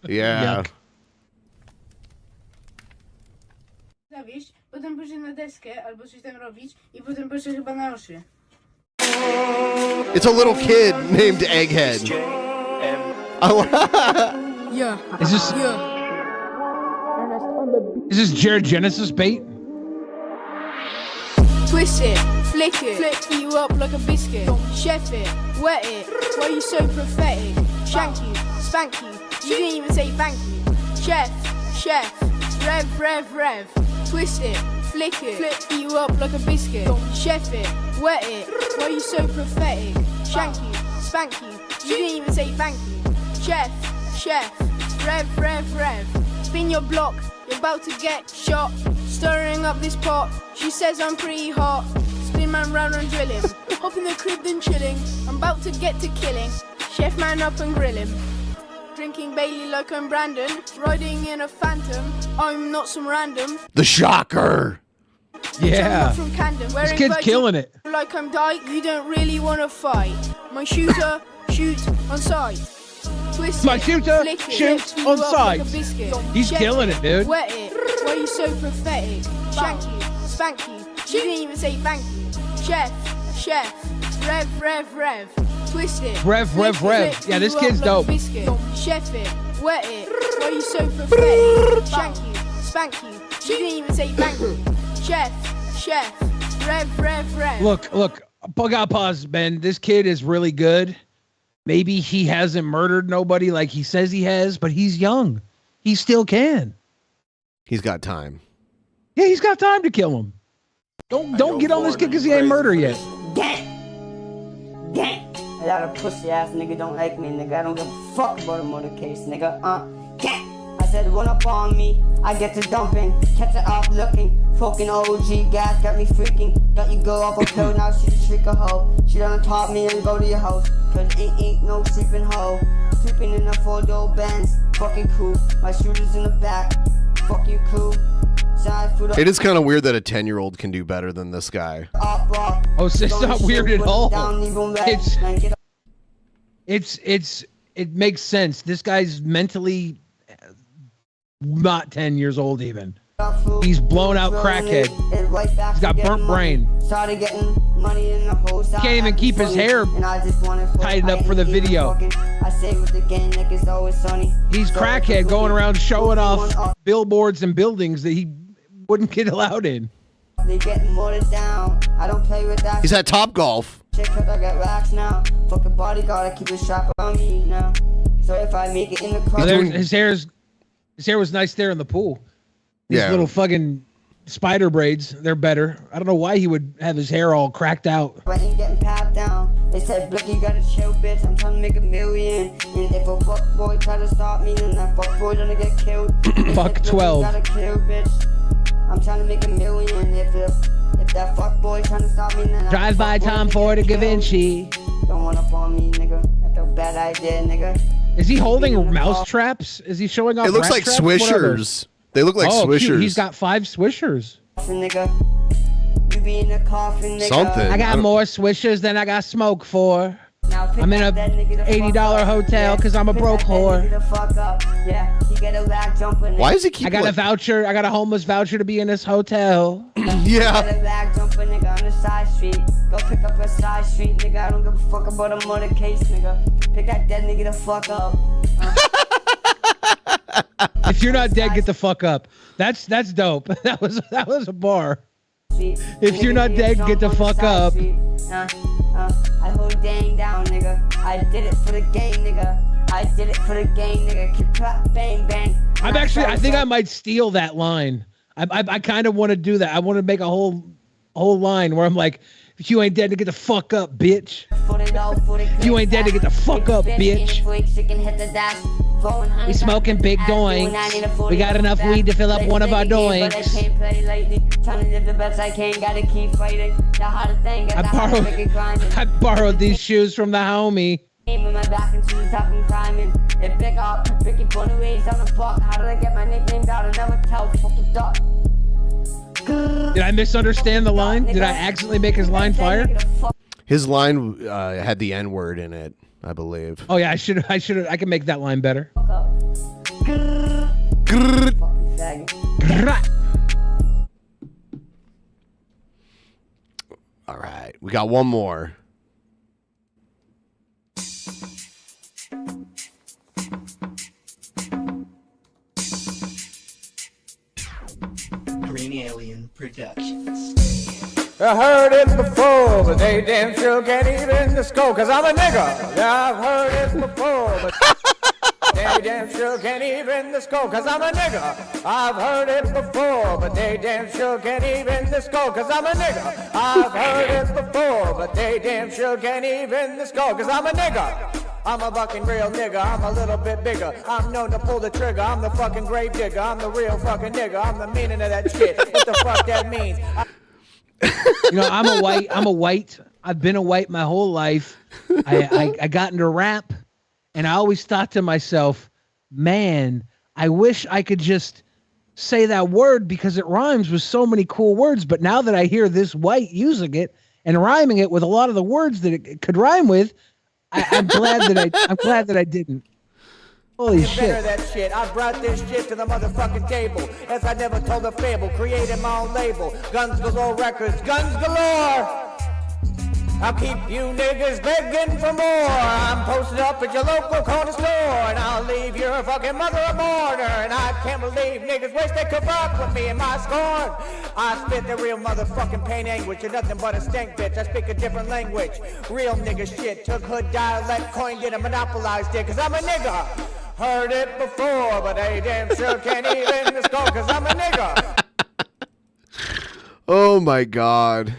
Yeah. Zawieść, potem pójść na deskę albo coś tam robić i potem pójść chyba na oczy. It's a little kid named Egghead. Yeah. Is this Jared Genesis bait? Twist it, flick it, flip you up like a biscuit. Chef it, wet it, why you so prophetic? Shank you, spank you, you didn't even say thank you. Chef, rev. Twist it, flick it, flip you up like a biscuit. Chef it, wet it, why you so prophetic? Shank you, spank you, you didn't even say thank you. Chef, rev. Spin your block, you're about to get shot. Stirring up this pot, she says I'm pretty hot. Spin man round and drill him. Hop in the crib then chilling. I'm about to get to killing. Chef man up and grill him. Drinking Bailey like I'm Brandon. Riding in a phantom, I'm not some random. The Shocker. Yeah. From Camden, This wearing kid's Virgin killing it. Like I'm Dyke, you don't really want to fight. My shooter shoots on sight. Twist My it, shooter flick it, shoots flip you on up sight. like a biscuit. He's Chef killing it, dude. Wet it, why you so pathetic? Shank you, spank you, you didn't even say thank you. Chef, rev. Twist it, Rev. flip Yeah, this you kid's up dope. Like a biscuit. Chef it, wet it, why you so pathetic? Shank you, spank you, you didn't even say thank you. Chef, rev. Look. Pause, Ben. This kid is really good. Maybe he hasn't murdered nobody like he says he has, but he's young. He still can. He's got time. Yeah, he's got time to kill him. Don't get on this kid because he ain't murdered yet. Gang. That a pussy ass nigga don't like me, nigga. I don't give a fuck about a murder case, nigga. Gang. I said run up on me, I get to dumping, catch it off looking, fucking OG gas got me freaking, got you go off a pill, now she's a trick a hoe, she done taught me and go to your house, cause ain't no sleeping hoe, sleeping in a 4-door Benz, fucking cool. My shooter's in the back. Fuck you, cool. Side for the It is kind of weird that a 10-year-old can do better than this guy. Oh, so it's not weird at all. It makes sense. This guy's mentally not 10 years old even. He's blown out crackhead. He's got burnt brain. He can't even keep his hair tightened up for the video. He's crackhead going around showing off billboards and buildings that he wouldn't get allowed in. They getting watered down. I don't play with that. He's at Top Golf. Shit, 'cause I got racks now. Fucking bodyguard, I keep a strap on me now. So if I make it in the club, His hair was nice there in the pool. These little fucking spider braids, they're better. I don't know why he would have his hair all cracked out. I ain't getting papped down. They said, Blick, you gotta chill, bitch. I'm trying to make $1 million. And if a fuckboy try to stop me, then that fuckboy gonna get killed. Fuck 12. You gotta kill, bitch. I'm trying to make $1 million. If that fuckboy trying to stop me, then Drive by Tom Ford to Da Vinci. Don't want up on me, nigga. That's a bad idea, nigga. Is he holding mouse traps? Is he showing off? It looks rat like traps? What are those? Swishers. They look like Oh, Swishers. cute. He's got 5 Swishers. Nigga. You be in the coffin, nigga. Something. I got more Swishers than I got smoke for. I'm in a $80 hotel because I'm a broke whore. Why does he keep? I got a like- voucher. I got a homeless voucher to be in this hotel. Yeah. Nigga on the side street. Go pick up a side street, nigga. I don't give a fuck about a murder case, nigga. Pick that dead nigga the fuck up. If you're not dead, get the fuck up. That's dope. That was a bar. If you're not dead, get the fuck up. I hold dang down, nigga. I did it for the gang, nigga. I did it for the gang, nigga. Keep clap, bang, bang. I think I might steal that line. I kind of want to do that. I want to make a whole line where I'm like, if you ain't dead, to get the fuck up, bitch. If you ain't dead, to get the fuck up, bitch. We smoking big doinks. We got enough weed to fill up one of our doinks. I borrowed these shoes from the homie. Did I misunderstand the line? Did I accidentally make his line fire? His line had the N-word in it, I believe. Oh yeah, I should. I can make that line better. All right, we got one more. Green Alien Productions. I heard it before, but they damn sure can't even disco, cause I'm a nigga. Yeah, I've heard it before, but they damn sure can't even disco, cause I'm a nigga. I've heard it before, but they damn sure can't even disco, cause I'm a nigga. I've heard it before, but they damn sure can't even disco, cause I'm a nigga. I'm a fucking real nigga, I'm a little bit bigger. I'm known to pull the trigger, I'm the fucking grave digger. I'm the real fucking nigga, I'm the meaning of that shit. What the fuck that means? You know, I'm a white. I've been a white my whole life. I got into rap, and I always thought to myself, man, I wish I could just say that word because it rhymes with so many cool words. But now that I hear this white using it and rhyming it with a lot of the words that it could rhyme with, I'm glad that I didn't. Holy shit. That shit. I brought this shit to the motherfucking table. As I never told a fable, created my own label. Guns galore records, guns galore. I'll keep you niggas begging for more. I'm posted up at your local corner store, and I'll leave your fucking mother a mourner. And I can't believe niggas wish they could fuck with me in my scorn. I spit the real motherfucking pain anguish. You're nothing but a stink bitch. I speak a different language. Real nigga shit. Took hood dialect, coined it, and monopolized it, cause I'm a nigga. Heard it before, but they damn sure can't even just go, cause I'm a nigga. Oh my God.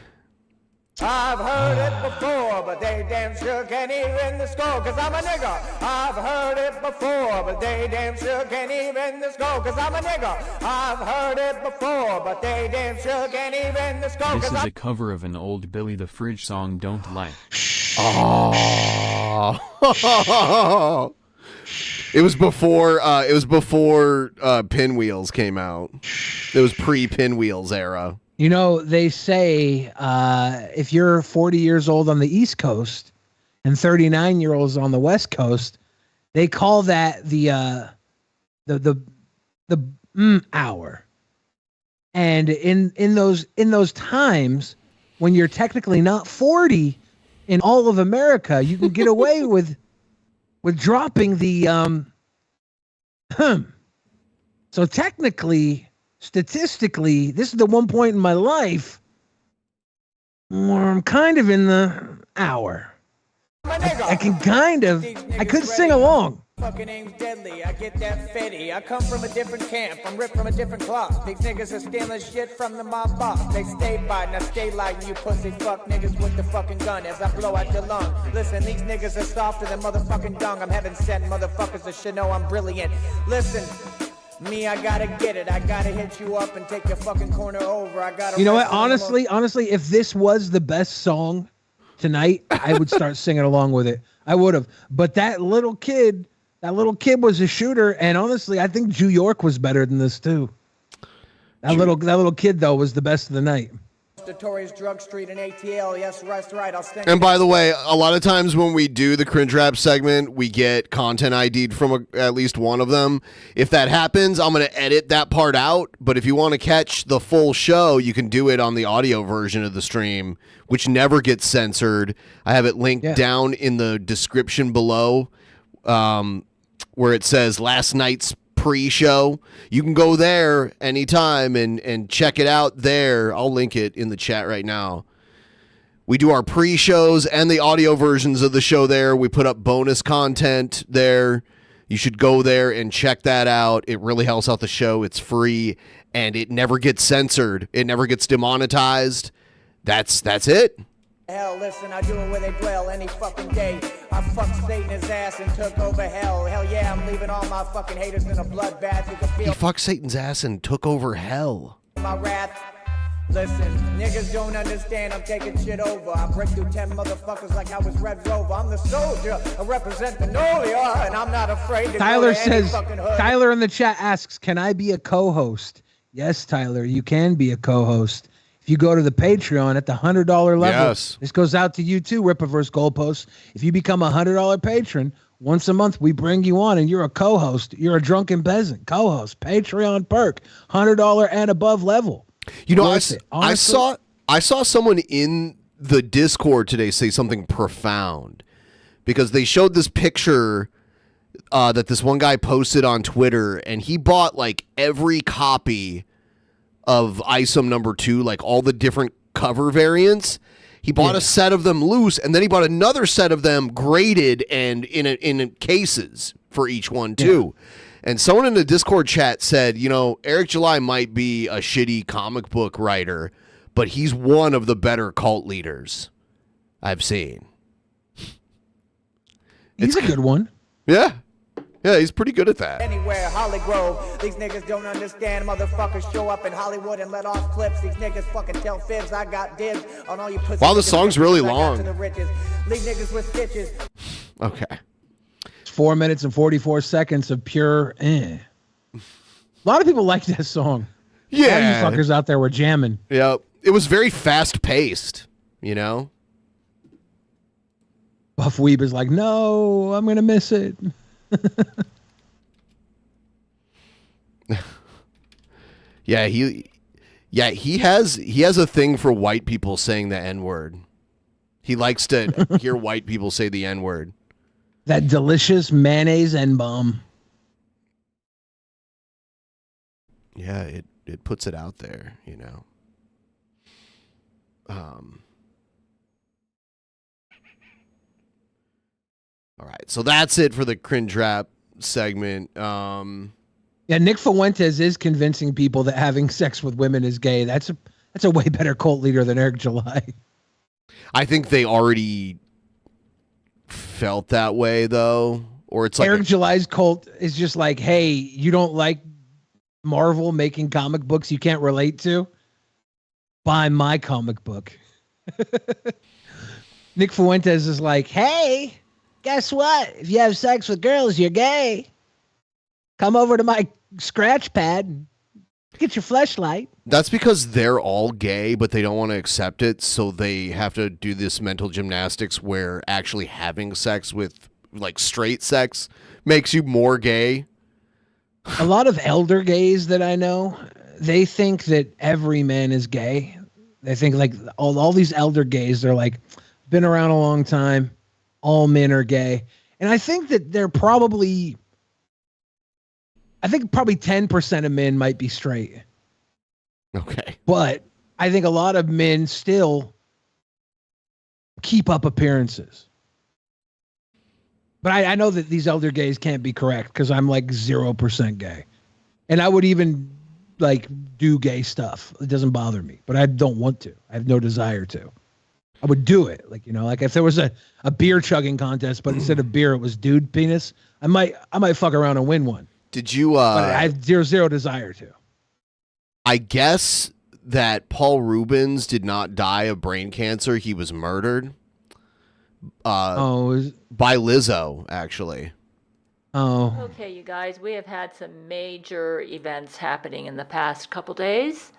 I've heard it before, but they damn sure can't even the score, cause I'm a nigga. I've heard it before, but they damn sure can't even the score, cause I'm a nigga. I've heard it before, but they damn sure can't even the score, This cause is I'm a cover of an old Billy the Fridge song, Don't Lie. Oh. It was before. Pinwheels came out. It was pre-Pinwheels era. You know, they say if you're 40 years old on the East Coast and 39-year-olds on the West Coast, they call that the hour. And in those times when you're technically not 40 in all of America, you can get away with dropping the So technically, statistically, this is the one point in my life where I'm kind of in the hour. I could sing along. Fucking name's deadly, I get that fetty. I come from a different camp, I'm ripped from a different cloth. These niggas are stealing shit from the mob boss. They stay by, now stay like you pussy fuck niggas with the fucking gun as I blow out your lung. Listen, these niggas are softer than motherfucking dung. I'm heaven sent, motherfuckers that should know I'm brilliant. Listen, me, I gotta get it. I gotta hit you up and take your fucking corner over. I gotta. You know what? Honestly, if this was the best song tonight, I would start singing along with it. I would have. But that little kid was a shooter, and honestly, I think New York was better than this too. That little kid though was the best of the night. Notorious Drug Street and ATL. Yes, right. I'll stand. And by the way, a lot of times when we do the cringe rap segment, we get content ID'd from at least one of them. If that happens, I'm going to edit that part out. But if you want to catch the full show, you can do it on the audio version of the stream, which never gets censored. I have it linked down in the description below, where it says last night's pre-show. You can go there anytime and check it out there. I'll link it in the chat right now. We do our pre-shows and the audio versions of the show there. We put up bonus content there. You should go there and check that out. It really helps out the show. It's free and it never gets censored. It never gets demonetized. That's it. Hell, listen, I do it where they dwell any fucking day. I fucked Satan his ass and took over hell. Hell yeah, I'm leaving all my fucking haters in a bloodbath. You can feel He fucked Satan's ass and took over hell. my wrath. Listen, niggas don't understand, I'm taking shit over. I break through 10 motherfuckers like I was Red Rover. I'm the soldier, I represent the Nolia, and I'm not afraid to Tyler go to any says, fucking hood. Tyler in the chat asks, can I be a co-host? Yes, Tyler, you can be a co-host. If you go to the Patreon at the $100 level, Yes. This goes out to you too, Rippaverse Goalposts. If you become a $100 patron, once a month we bring you on and you're a co-host. You're a Drunken Peasant co-host. Patreon perk, $100 and above level. You know, Worth it. I saw someone in the Discord today say something profound because they showed this picture that this one guy posted on Twitter, and he bought like every copy of ISOM number 2, like all the different cover variants. He bought a set of them loose, and then he bought another set of them graded and in cases for each one too. And someone in the Discord chat said, you know, Eric July might be a shitty comic book writer, but he's one of the better cult leaders I've seen. He's a good one. Yeah. Yeah, he's pretty good at that. Anywhere, Holly Grove. These niggas don't understand. Motherfuckers show up in Hollywood and let off clips. These niggas fucking tell fibs. I got dibs on all you pussy. Wow, the niggas song's that really I got long. to the riches. Leave niggas with stitches. Okay. It's 4 minutes and 44 seconds of pure A lot of people like that song. Yeah. A lot of you fuckers out there were jamming. Yeah. It was very fast paced, you know? Buff Weeb is like, no, I'm going to miss it. he has a thing for white people saying the N-word. He likes to hear white people say the N-word. That delicious mayonnaise N-bomb. Yeah, it puts it out there, you know. All right, so that's it for the cringe rap segment. Yeah, Nick Fuentes is convincing people that having sex with women is gay. That's a way better cult leader than Eric July. I think they already felt that way, though. Or it's like Eric July's cult is just like, hey, you don't like Marvel making comic books you can't relate to? Buy my comic book. Nick Fuentes is like, hey, guess what? If you have sex with girls, you're gay. Come over to my scratch pad and get your fleshlight. That's because they're all gay, but they don't want to accept it, so they have to do this mental gymnastics where actually having sex with, like, straight sex makes you more gay. A lot of elder gays that I know, they think that every man is gay. They think, like, all these elder gays, they're like, been around a long time, all men are gay. And I think that probably 10% of men might be straight. Okay. But I think a lot of men still keep up appearances. But I know that these elder gays can't be correct because I'm like 0% gay. And I would even like do gay stuff. It doesn't bother me, but I don't want to. I have no desire to. I would do it. Like, you know, like if there was a beer chugging contest, but instead of beer, it was dude penis, I might fuck around and win one. Did you, but I have zero desire to. I guess that Paul Rubens did not die of brain cancer. He was murdered. By Lizzo, actually. Oh. Okay, you guys, we have had some major events happening in the past couple days.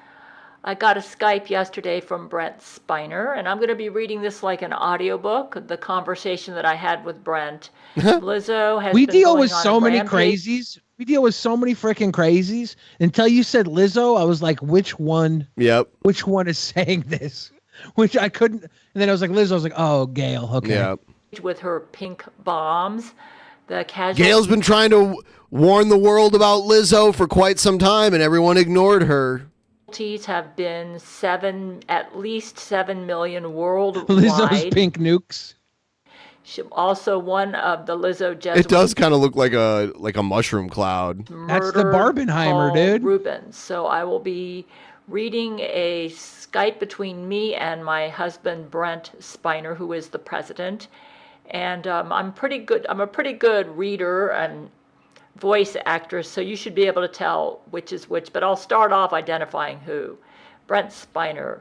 I got a Skype yesterday from Brent Spiner, and I'm going to be reading this like an audiobook, the conversation that I had with Brent. Lizzo has We been deal going with on so a many rampage. crazies. We deal with so many freaking crazies. Until you said Lizzo, I was like, which one? Yep. Which one is saying this? Which I couldn't. And then I was like, Lizzo. I was like, oh, Gail. Okay. Yep. With her pink bombs. The casual Gail's been trying to warn the world about Lizzo for quite some time, and everyone ignored her. casualties have been at least 7 million worldwide. Lizzo's pink nukes. Also, one of the Lizzo Jesuits. It does kind of look like a mushroom cloud. That's the Barbenheimer, Paul dude. Rubens. So I will be reading a Skype between me and my husband Brent Spiner, who is the president. And I'm a pretty good reader and voice actress, so you should be able to tell which is which. But I'll start off identifying who. Brent Spiner.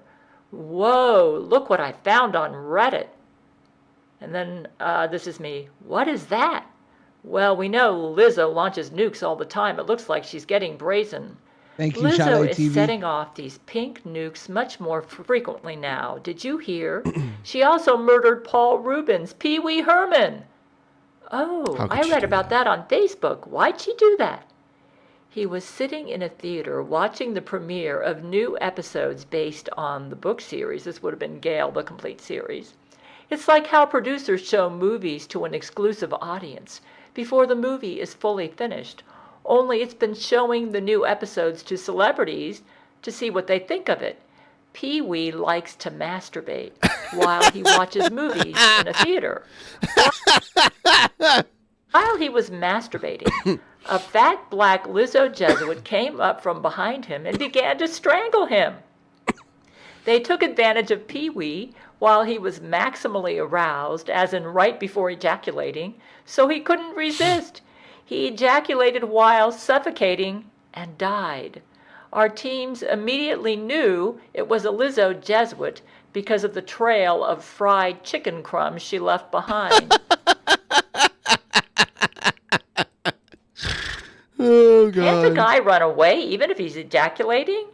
Whoa! Look what I found on Reddit. And then this is me. What is that? Well, we know Lizzo launches nukes all the time. It looks like she's getting brazen. Thank you, Lizzo Chalet is TV. setting off these pink nukes much more frequently now. Did you hear? She also murdered Paul Rubens, Pee Wee Herman. Oh, How could I she read do about that on Facebook. Why'd she do that? He was sitting in a theater watching the premiere of new episodes based on the book series. This would have been Gale, the complete series. It's like how producers show movies to an exclusive audience before the movie is fully finished. Only it's been showing the new episodes to celebrities to see what they think of it. Pee-wee likes to masturbate while he watches movies in a theater. While he was masturbating, a fat black Lizzo Jesuit came up from behind him and began to strangle him. They took advantage of Pee-wee while he was maximally aroused, as in right before ejaculating, so he couldn't resist. He ejaculated while suffocating and died. Our teams immediately knew it was a Lizzo Jesuit because of the trail of fried chicken crumbs she left behind. Oh, Can't the God. guy run away even if he's ejaculating?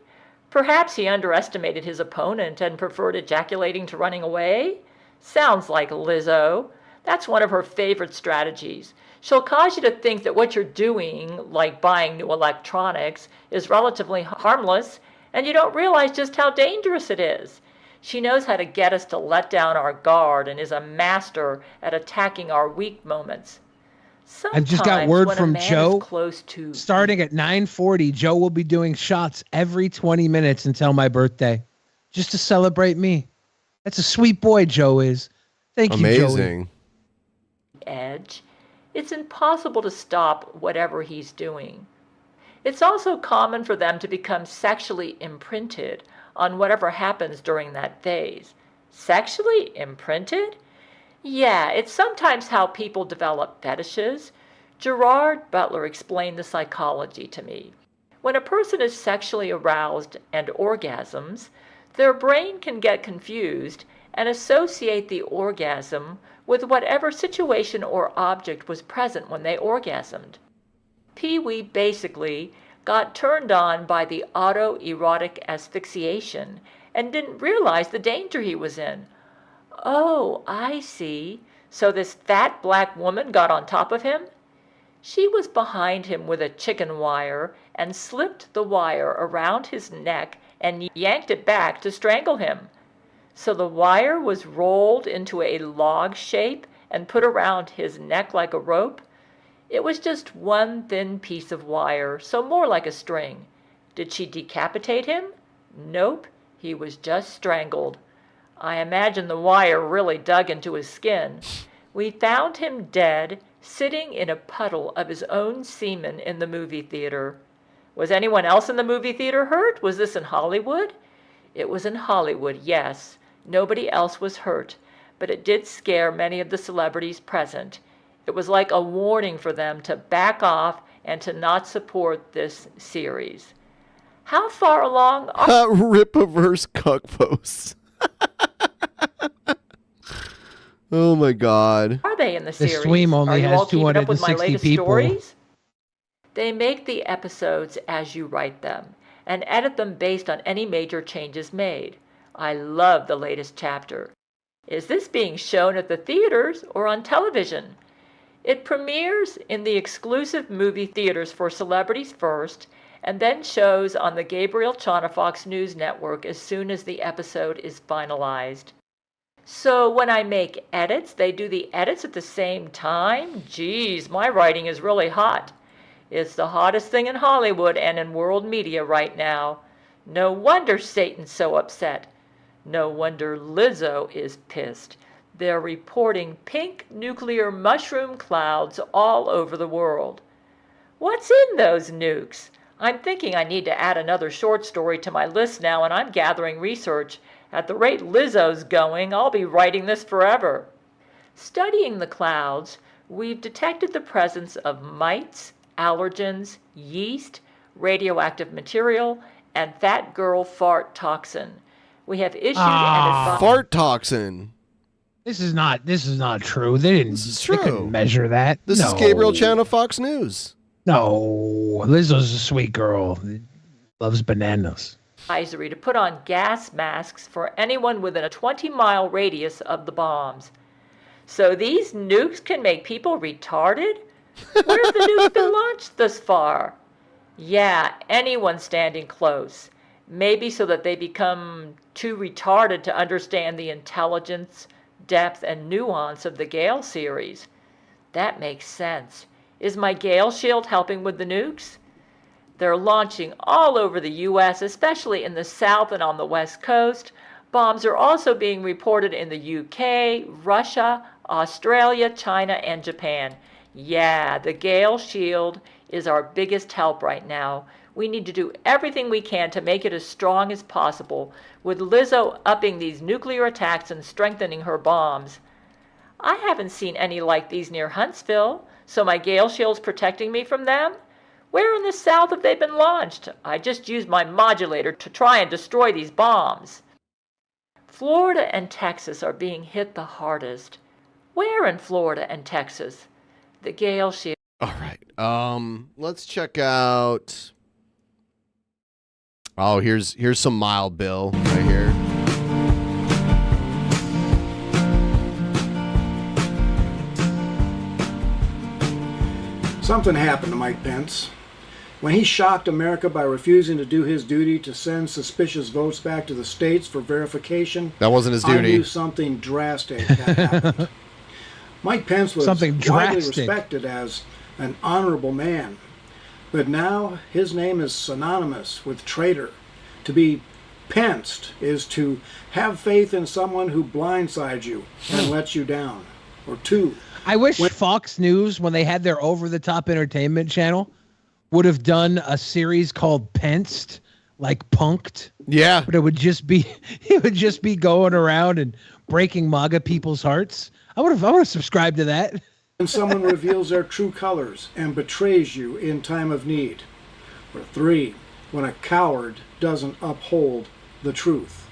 Perhaps he underestimated his opponent and preferred ejaculating to running away? Sounds like Lizzo. That's one of her favorite strategies. She'll cause you to think that what you're doing, like buying new electronics, is relatively harmless, and you don't realize just how dangerous it is. She knows how to get us to let down our guard and is a master at attacking our weak moments. I just got Sometimes word when a from man is Joe. close to Starting at 9:40, Joe will be doing shots every 20 minutes until my birthday, just to celebrate me. That's a sweet boy, Joe is. Thank you, Joey. Amazing. edge, it's impossible to stop whatever he's doing. It's also common for them to become sexually imprinted on whatever happens during that phase. Sexually imprinted? Yeah, it's sometimes how people develop fetishes. Gerard Butler explained the psychology to me. When a person is sexually aroused and orgasms, their brain can get confused and associate the orgasm with whatever situation or object was present when they orgasmed. Pee-wee basically got turned on by the autoerotic asphyxiation and didn't realize the danger he was in. Oh, I see. So this fat black woman got on top of him? She was behind him with a chicken wire and slipped the wire around his neck and yanked it back to strangle him. So the wire was rolled into a log shape and put around his neck like a rope. It was just one thin piece of wire, so more like a string. Did she decapitate him? Nope, he was just strangled. I imagine the wire really dug into his skin. We found him dead, sitting in a puddle of his own semen in the movie theater. Was anyone else in the movie theater hurt? Was this in Hollywood? It was in Hollywood, yes. Nobody else was hurt, but it did scare many of the celebrities present. It was like a warning for them to back off and to not support this series. How far along are... Rip-averse cuck posts. Oh my God. Are they in the series? The Sweem only Are you has all keeping up with my 260 latest people. stories? They make the episodes as you write them and edit them based on any major changes made. I love the latest chapter. Is this being shown at the theaters or on television? It premieres in the exclusive movie theaters for celebrities first, and then shows on the Gabriel Chana Fox News Network as soon as the episode is finalized. So when I make edits, they do the edits at the same time? Geez, my writing is really hot. It's the hottest thing in Hollywood and in world media right now. No wonder Satan's so upset. No wonder Lizzo is pissed. They're reporting pink nuclear mushroom clouds all over the world. What's in those nukes? I'm thinking I need to add another short story to my list now, and I'm gathering research. At the rate Lizzo's going, I'll be writing this forever. Studying the clouds, we've detected the presence of mites, allergens, yeast, radioactive material, and fat girl fart toxin. We have issued an advice. Fart toxin. This is not true. They didn't. This is true. They couldn't measure that. This is Gabriel Chana Fox News. No, Lizzo's a sweet girl. Loves bananas. Advisory to put on gas masks for anyone within a 20-mile radius of the bombs. So these nukes can make people retarded? Where have the nukes been launched thus far? Yeah, anyone standing close. Maybe so that they become too retarded to understand the intelligence, depth, and nuance of the Gale series. That makes sense. Is my Gale shield helping with the nukes? They're launching all over the U.S., especially in the South and on the West Coast. Bombs are also being reported in the U.K., Russia, Australia, China, and Japan. Yeah, the Gale shield is our biggest help right now. We need to do everything we can to make it as strong as possible, with Lizzo upping these nuclear attacks and strengthening her bombs. I haven't seen any like these near Huntsville, so my Gale shield's protecting me from them? Where in the South have they been launched? I just used my modulator to try and destroy these bombs. Florida and Texas are being hit the hardest. Where in Florida and Texas? The Gale shield. All right. Let's check out. Oh, here's some Mild Bill right here. Something happened to Mike Pence. When he shocked America by refusing to do his duty to send suspicious votes back to the states for verification, That wasn't his duty. I knew something drastic had happened. Mike Pence was widely respected as an honorable man, but now his name is synonymous with traitor. To be Penced is to have faith in someone who blindsides you and lets you down. Or two. I wish Fox News, when they had their over-the-top entertainment channel, would have done a series called Penced, like Punked. Yeah. But it would just be going around and breaking MAGA people's hearts. I would have subscribed to that. When someone reveals their true colors and betrays you in time of need. Or three, when a coward doesn't uphold the truth.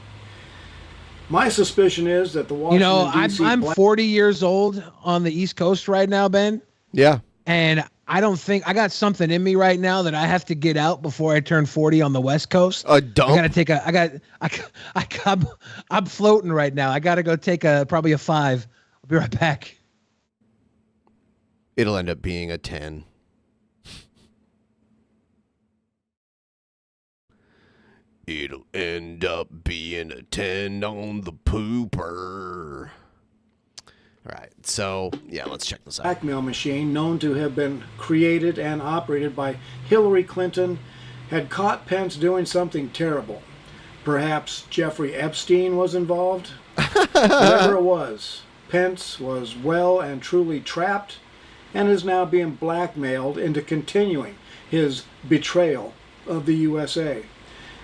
My suspicion is that the Washington, D.C. I'm 40 years old on the East Coast right now, Ben. Yeah. And I don't think I got something in me right now that I have to get out before I turn 40 on the West Coast. A dump? I gotta take I'm floating right now. I gotta go take probably a 5. I'll be right back. It'll end up being a 10. It'll end up being a 10 on the pooper. All right, so, yeah, let's check this out. Blackmail machine known to have been created and operated by Hillary Clinton had caught Pence doing something terrible. Perhaps Jeffrey Epstein was involved? Whatever it was, Pence was well and truly trapped and is now being blackmailed into continuing his betrayal of the USA.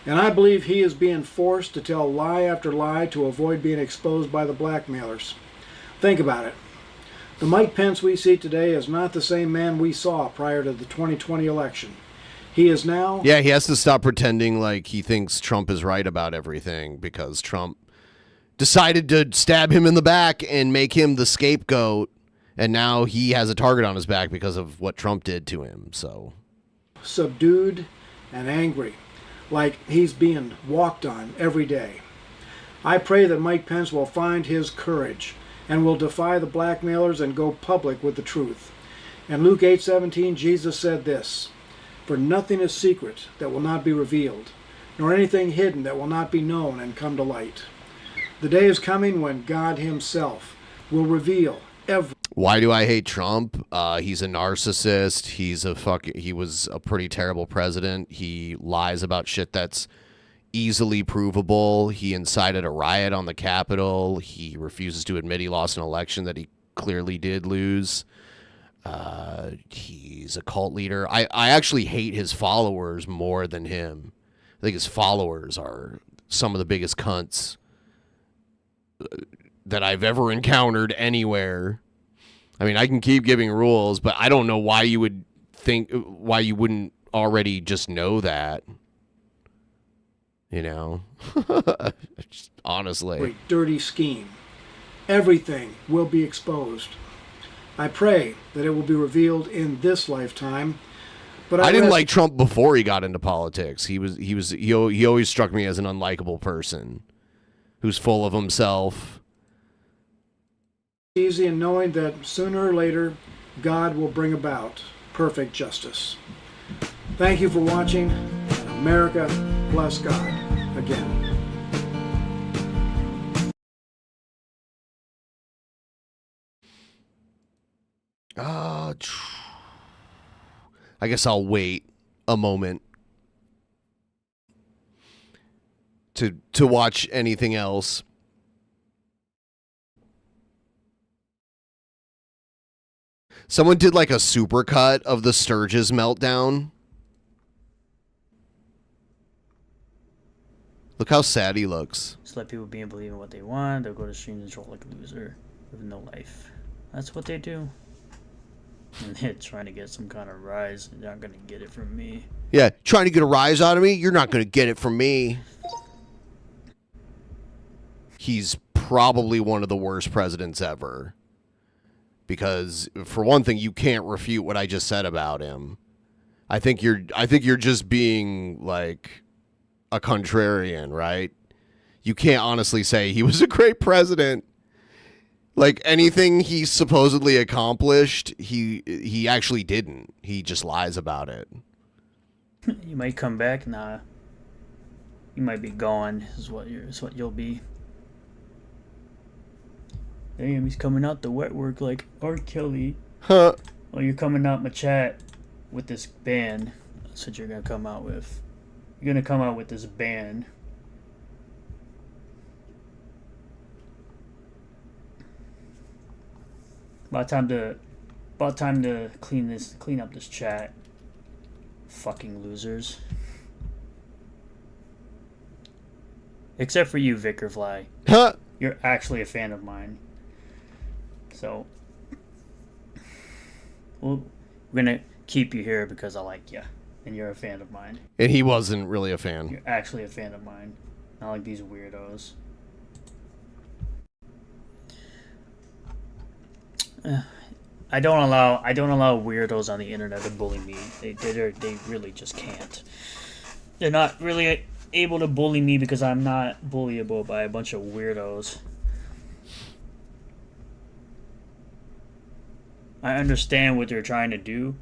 And I believe he is being forced to tell lie after lie to avoid being exposed by the blackmailers. Think about it. The Mike Pence we see today is not the same man we saw prior to the 2020 election. He is now... Yeah, he has to stop pretending like he thinks Trump is right about everything because Trump decided to stab him in the back and make him the scapegoat, and now he has a target on his back because of what Trump did to him, so... Subdued and angry, like he's being walked on every day. I pray that Mike Pence will find his courage and will defy the blackmailers and go public with the truth. In Luke 8:17, Jesus said this, "For nothing is secret that will not be revealed, nor anything hidden that will not be known and come to light." The day is coming when God himself will reveal every... Why do I hate Trump? He's a narcissist. He was a pretty terrible president. He lies about shit that's easily provable. He incited a riot on the Capitol. He refuses to admit he lost an election that he clearly did lose. He's a cult leader. I actually hate his followers more than him. I think his followers are some of the biggest cunts that I've ever encountered anywhere. I mean, I can keep giving rules, but I don't know why you wouldn't already just know that. You know, just honestly. Dirty scheme. Everything will be exposed. I pray that it will be revealed in this lifetime. But I didn't like Trump before he got into politics. He always struck me as an unlikable person who's full of himself. Easy in knowing that sooner or later God will bring about perfect justice. Thank you for watching. America, bless God. Again. I guess I'll wait a moment to watch anything else. Someone did like a supercut of the Sturgis meltdown. Look how sad he looks. Just let people be and believe in what they want. They'll go to streams and troll like a loser with no life. That's what they do. And they're trying to get some kind of rise. They're not going to get it from me. Yeah, trying to get a rise out of me? You're not going to get it from me. He's probably one of the worst presidents ever. Because, for one thing, you can't refute what I just said about him. I think you're just being, like, a contrarian, right? You can't honestly say he was a great president. Like, anything he supposedly accomplished, he actually didn't. He just lies about it. You might come back, nah. You might be gone, is what you'll be. Damn, he's coming out the wet work like R. Kelly. Huh. Well, you're coming out my chat with this band. That's what you're gonna come out with. You're gonna come out with this band. About time to clean up this chat. Fucking losers. Except for you, Vickerfly. Huh? You're actually a fan of mine. So, we're gonna keep you here because I like you, and you're a fan of mine. And he wasn't really a fan. You're actually a fan of mine, not like these weirdos. I don't allow weirdos on the internet to bully me. They really just can't. They're not really able to bully me because I'm not bullyable by a bunch of weirdos. I understand what they're trying to do.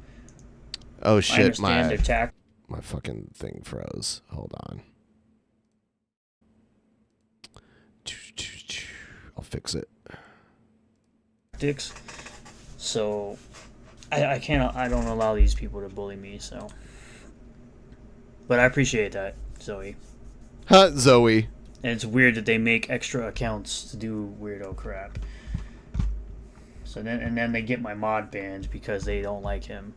Oh shit, I understand their tact. My fucking thing froze. Hold on. I'll fix it. Dicks. So I don't allow these people to bully me, so. But I appreciate that, Zoe. Huh, Zoe. And it's weird that they make extra accounts to do weirdo crap. So then they get my mod banned because they don't like him.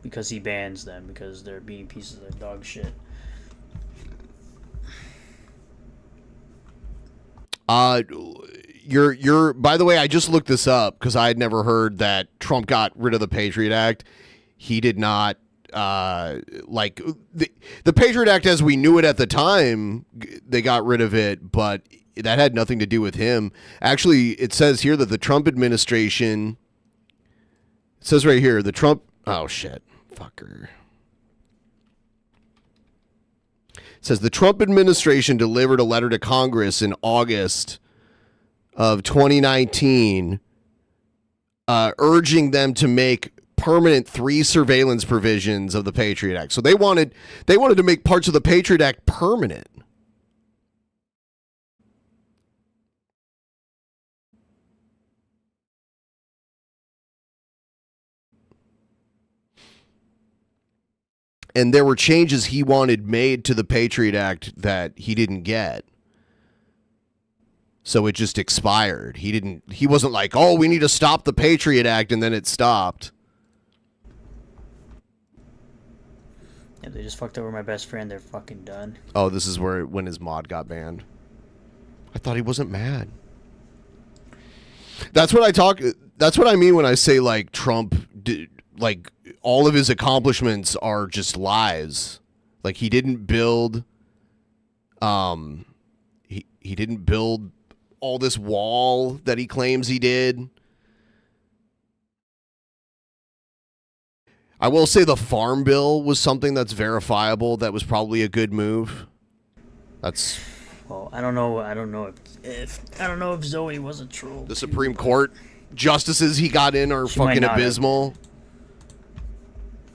Because he bans them because they're being pieces of dog shit. You're by the way, I just looked this up because I had never heard that Trump got rid of the Patriot Act. He did not like the Patriot Act as we knew it at the time. They got rid of it, but that had nothing to do with him. Actually, it says here that the Trump administration, it says right here, the Trump, oh shit, fucker. It says the Trump administration delivered a letter to Congress in August of 2019 urging them to make permanent 3 surveillance provisions of the Patriot Act. So they wanted to make parts of the Patriot Act permanent. And there were changes he wanted made to the Patriot Act that he didn't get. So it just expired. He wasn't like, "Oh, we need to stop the Patriot Act," and then it stopped. Yeah, they just fucked over my best friend. They're fucking done. Oh, this is when his mod got banned. I thought he wasn't mad. That's what I mean when I say like Trump like all of his accomplishments are just lies. Like he didn't build he didn't build all this wall that he claims he did. I will say the farm bill was something that's verifiable. That was probably a good move. That's well, I don't know if Zoe was a troll. The Supreme Court justices he got in are fucking abysmal.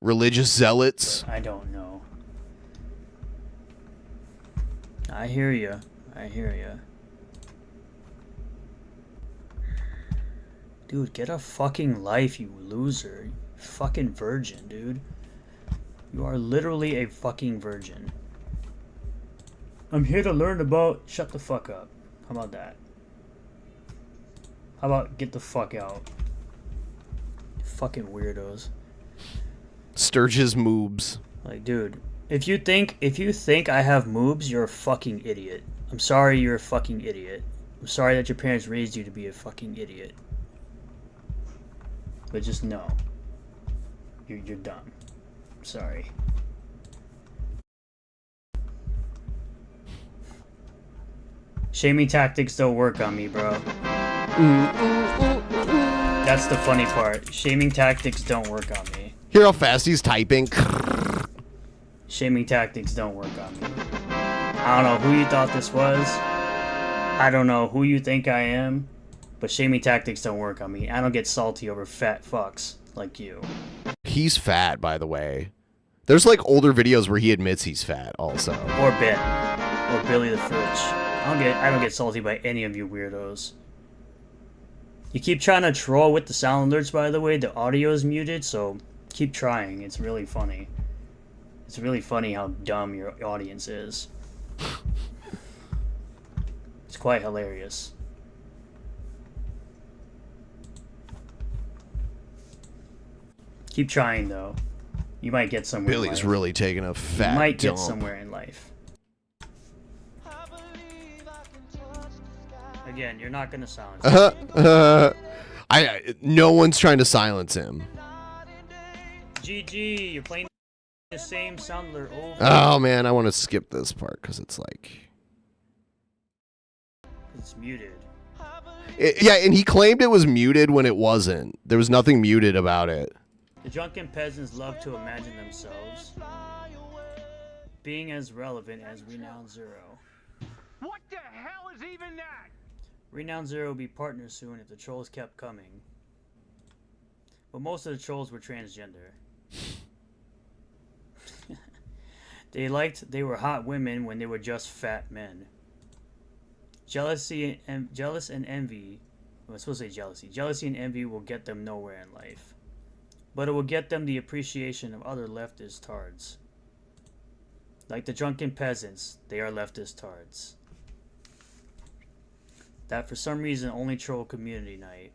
Religious zealots. I don't know. I hear you. Dude, get a fucking life, you loser. You fucking virgin, dude. You are literally a fucking virgin. I'm here to learn about... Shut the fuck up. How about that? How about get the fuck out? Fucking weirdos. Sturgis moobs. Like, dude, if you think I have moobs, you're a fucking idiot. I'm sorry, you're a fucking idiot. I'm sorry that your parents raised you to be a fucking idiot. But just know, you're dumb. I'm sorry. Shaming tactics don't work on me, bro. That's the funny part. Shaming tactics don't work on me. Hear how fast he's typing? Shaming tactics don't work on me. I don't know who you thought this was. I don't know who you think I am. But shaming tactics don't work on me. I don't get salty over fat fucks like you. He's fat, by the way. There's like older videos where he admits he's fat also. Or Ben. Or Billy the Fridge. I don't get salty by any of you weirdos. You keep trying to troll with the sound alerts, by the way. The audio is muted, so keep trying. It's really funny. It's really funny how dumb your audience is. It's quite hilarious. Keep trying, though. You might get somewhere. Billy's really taking a fat You might dump. get somewhere in life. Again, you're not gonna silence him. No one's trying to silence him. GG, you're playing the same sound alert over. Oh man, I want to skip this part because it's like It's muted. Yeah, and he claimed it was muted when it wasn't. There was nothing muted about it. The Drunken Peasants love to imagine themselves being as relevant as Renown Zero. What the hell is even that? Renown Zero will be partners soon if the trolls kept coming. But most of the trolls were transgender. They were hot women when they were just fat men. Jealous and envy. I'm supposed to say jealousy. Jealousy and envy will get them nowhere in life. But it will get them the appreciation of other leftist tards. Like the Drunken Peasants, they are leftist tards. That for some reason only troll community night.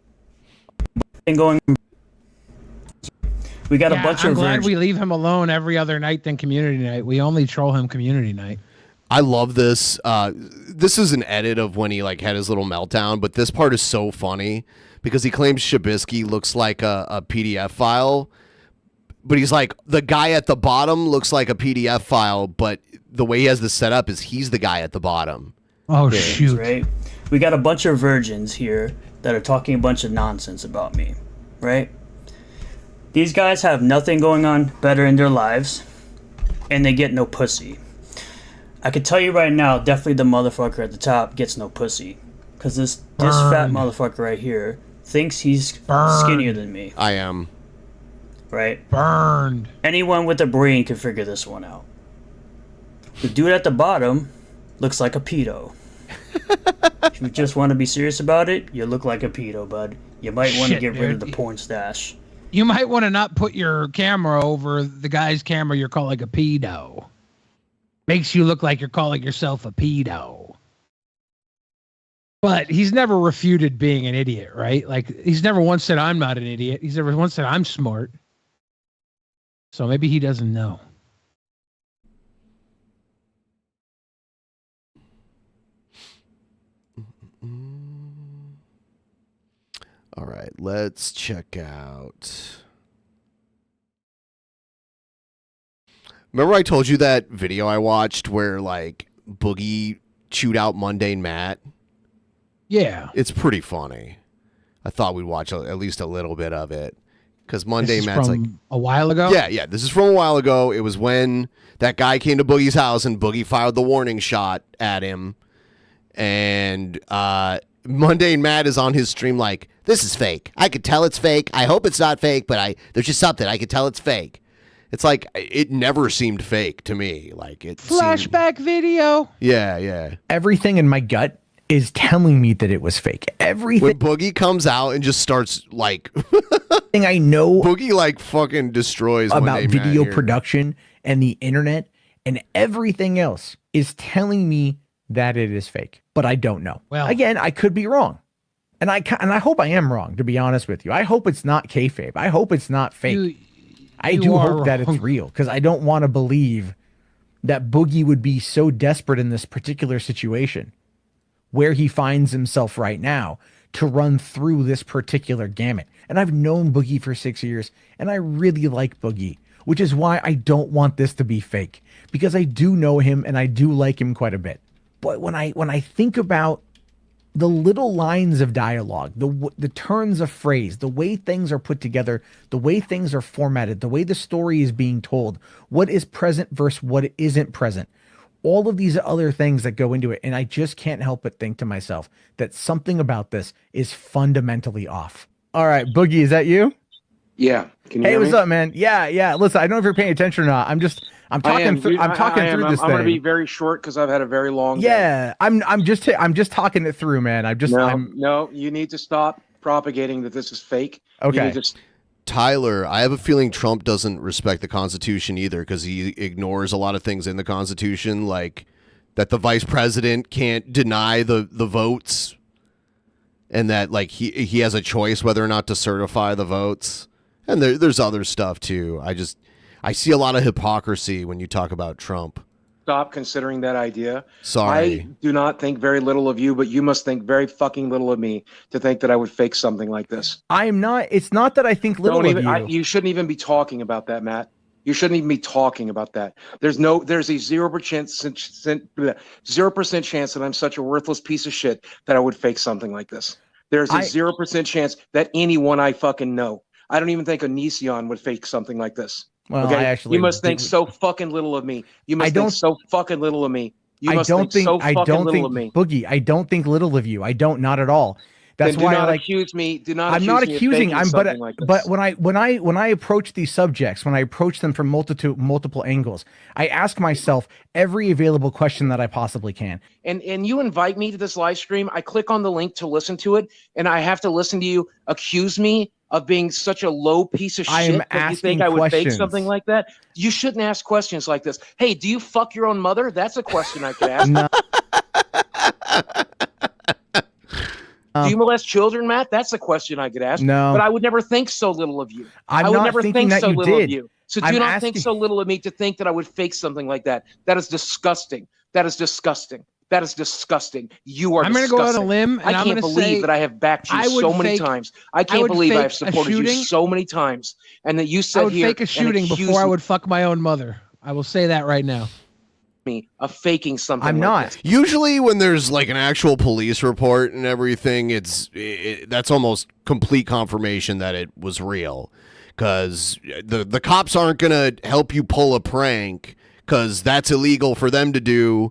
We got a bunch I'm of glad we leave him alone every other night than community night. We only troll him community night. I love this. This is an edit of when he like had his little meltdown, but this part is so funny because he claims Shabisky looks like a PDF file, but he's like, the guy at the bottom looks like a PDF file, but the way he has this set up is he's the guy at the bottom. Oh, Yeah, shoot. Right? We got a bunch of virgins here that are talking a bunch of nonsense about me, right? These guys have nothing going on better in their lives, and they get no pussy. I can tell you right now, definitely the motherfucker at the top gets no pussy. Because this fat motherfucker right here thinks he's skinnier than me. I am. Right? Burned. Anyone with a brain can figure this one out. The dude at the bottom looks like a pedo. If you just want to be serious about it, you look like a pedo, bud. You might want to Shit, get rid of dude. the porn stash. You might want to not put your camera over the guy's camera you're calling a pedo. Makes you look like you're calling yourself a pedo. But he's never refuted being an idiot, right? Like, he's never once said, I'm not an idiot. He's never once said, I'm smart. So maybe he doesn't know. All right, let's check out. Remember I told you that video I watched where like Boogie chewed out Mundane Matt? Yeah. It's pretty funny. I thought we'd watch at least a little bit of it. Because This Mundane is Matt's from like... a while ago? Yeah. This is from a while ago. It was when that guy came to Boogie's house and Boogie fired the warning shot at him. And Mundane Matt is on his stream like, this is fake. I could tell it's fake. I hope it's not fake, but there's just something. I could tell it's fake. It's like, it never seemed fake to me. Like it Flashback video. Yeah. Everything in my gut is telling me that it was fake. Everything. When Boogie comes out and just starts like... thing I know... Boogie like fucking destroys about Mundane Matt video here. production and the internet and everything else is telling me that it is fake. But I don't know. Well, again, I could be wrong. And I hope I am wrong, to be honest with you. I hope it's not kayfabe. I hope it's not fake. I you do are hope that it's wrong. real because I don't want to believe that Boogie would be so desperate in this particular situation where he finds himself right now to run through this particular gamut. And I've known Boogie for 6 years and I really like Boogie, which is why I don't want this to be fake because I do know him and I do like him quite a bit. But when I think about the little lines of dialogue, the turns of phrase, the way things are put together, the way things are formatted, the way the story is being told, what is present versus what isn't present, all of these other things that go into it. And I just can't help but think to myself that something about this is fundamentally off. All right, Boogie, is that you? Yeah. Can you Hey, hear what's me? up, man? Yeah. Listen, I don't know if you're paying attention or not. I'm talking through this I'm going to be thing. very short because I've had a very long day. Yeah, I'm just talking it through, man. No, you need to stop propagating that this is fake. Okay. You need to Tyler, I have a feeling Trump doesn't respect the Constitution either because he ignores a lot of things in the Constitution, like that the vice president can't deny the votes and that like he has a choice whether or not to certify the votes. And there's other stuff too. I see a lot of hypocrisy when you talk about Trump. stop considering that idea. Sorry. I do not think very little of you, but you must think very fucking little of me to think that I would fake something like this. I'm not. It's not that I think little of you. You shouldn't even be talking about that, Matt. You shouldn't even be talking about that. There's a 0% chance that I'm such a worthless piece of shit that I would fake something like this. There's a 0% chance that anyone I fucking know. I don't even think Onision would fake something like this. Well, okay? I actually You must think so fucking little of me. You must think so fucking little of me. You must I don't think so fucking little of me. Boogie, I don't think little of you. I don't, not at all. That's Then do why not I like accuse me. Do not. I'm not accuse me of accusing. faking I'm something like this. but when I approach these subjects, when I approach them from multiple angles, I ask myself every available question that I possibly can. And you invite me to this live stream. I click on the link to listen to it, and I have to listen to you accuse me of being such a low piece of shit that you think I would fake something like that. You shouldn't ask questions like this. Hey, do you fuck your own mother? That's a question I could ask. No. Do you molest children, Matt? That's a question I could ask. No. But I would never think so little of you. I'm I would not never thinking think that so you little did. of you. So I'm do not asking- think so little of me to think that I would fake something like that. That is disgusting. That is disgusting. That is disgusting. You are I'm going to disgusting. go on a limb, and I I'm can't going to believe say that I have backed you I would so many fake- times. I I can't would believe I have fake a supported you shooting. so many times. And that you I said would here fake a shooting and accuse before I would fuck my own mother. I will say that right now. me of faking something. I'm like not. this. Usually, when there's like an actual police report and everything, that's almost complete confirmation that it was real, because the cops aren't gonna help you pull a prank because that's illegal for them to do,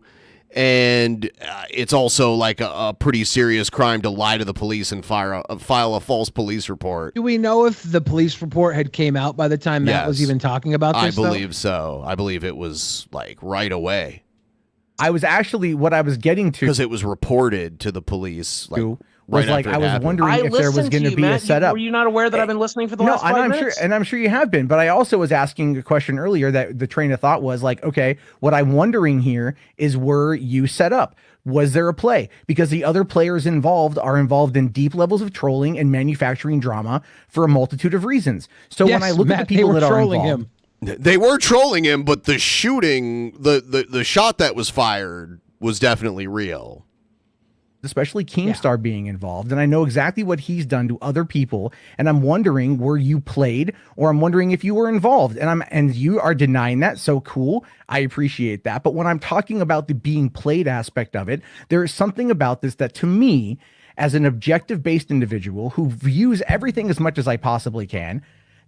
and it's also like a pretty serious crime to lie to the police and file a false police report. Do we know if the police report had came out by the time Matt was Yes. even talking about I this? though? believe so. I believe it was like right away. I was actually what I was getting to because it was reported to the police. Like, was right like after I it was happened. wondering if there was going to be a setup. Were you not aware that I've been listening for the last 5 I'm minutes? sure, and I'm sure you have been. But I also was asking a question earlier that the train of thought was like, okay, what I'm wondering here is, were you set up? Was there a play? Because the other players involved are involved in deep levels of trolling and manufacturing drama for a multitude of reasons. So when I look at the people that are involved, They were trolling him, but the shooting, the shot that was fired was definitely real. especially Keemstar being involved, and I know exactly what he's done to other people, and I'm wondering, were you played, or I'm wondering if you were involved, and you are denying that. So cool, I appreciate that. But when I'm talking about the being played aspect of it, there is something about this that, to me, as an objective based individual who views everything as much as I possibly can,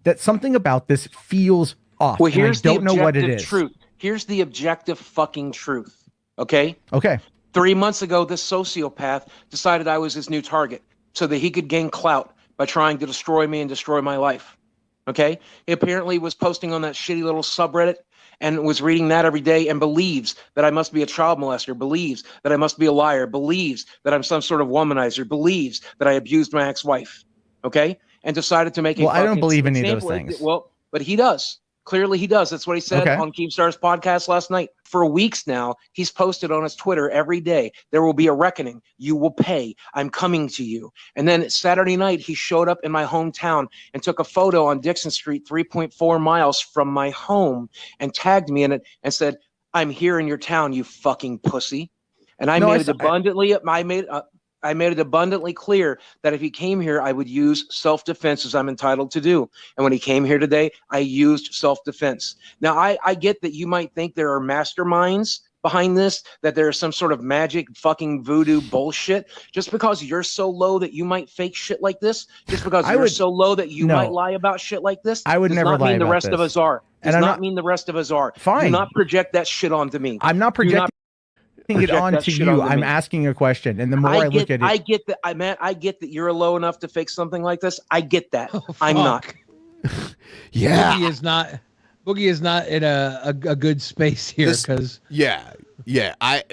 that something about this feels off. Well, and here's I don't know what it objective is. truth. Here's the objective fucking truth. Okay? Okay. 3 months ago, this sociopath decided I was his new target so that he could gain clout by trying to destroy me and destroy my life. Okay? He apparently was posting on that shitty little subreddit and was reading that every day and believes that I must be a child molester, believes that I must be a liar, believes that I'm some sort of womanizer, believes that I abused my ex-wife. Okay? And decided to make a Well, I don't fucking believe any of those example. things. Well, but he does. Clearly he does. That's what he said Okay. on Keemstar's podcast last night. For weeks now, he's posted on his Twitter every day, there will be a reckoning. You will pay. I'm coming to you. And then Saturday night, he showed up in my hometown and took a photo on Dixon Street, 3.4 miles from my home, and tagged me in it and said, I'm here in your town, you fucking pussy. And I made it abundantly clear that if he came here, I would use self-defense as I'm entitled to do. And when he came here today, I used self-defense. Now, I get that you might think there are masterminds behind this, that there is some sort of magic fucking voodoo bullshit. Just because you're so low that you might fake shit like this, just because you're so low that you might lie about shit like this, I would does never not lie mean the about rest of this. us are. And Does I'm not not- mean the rest of us are. Fine. Do not project that shit onto me. I'm not Do projecting it project on that to shit you. onto I'm me. asking a question, and the more I look at it, I get that. I get that you're low enough to fake something like this. I get that. I'm not. Yeah. Boogie is not in a good space here because Yeah. I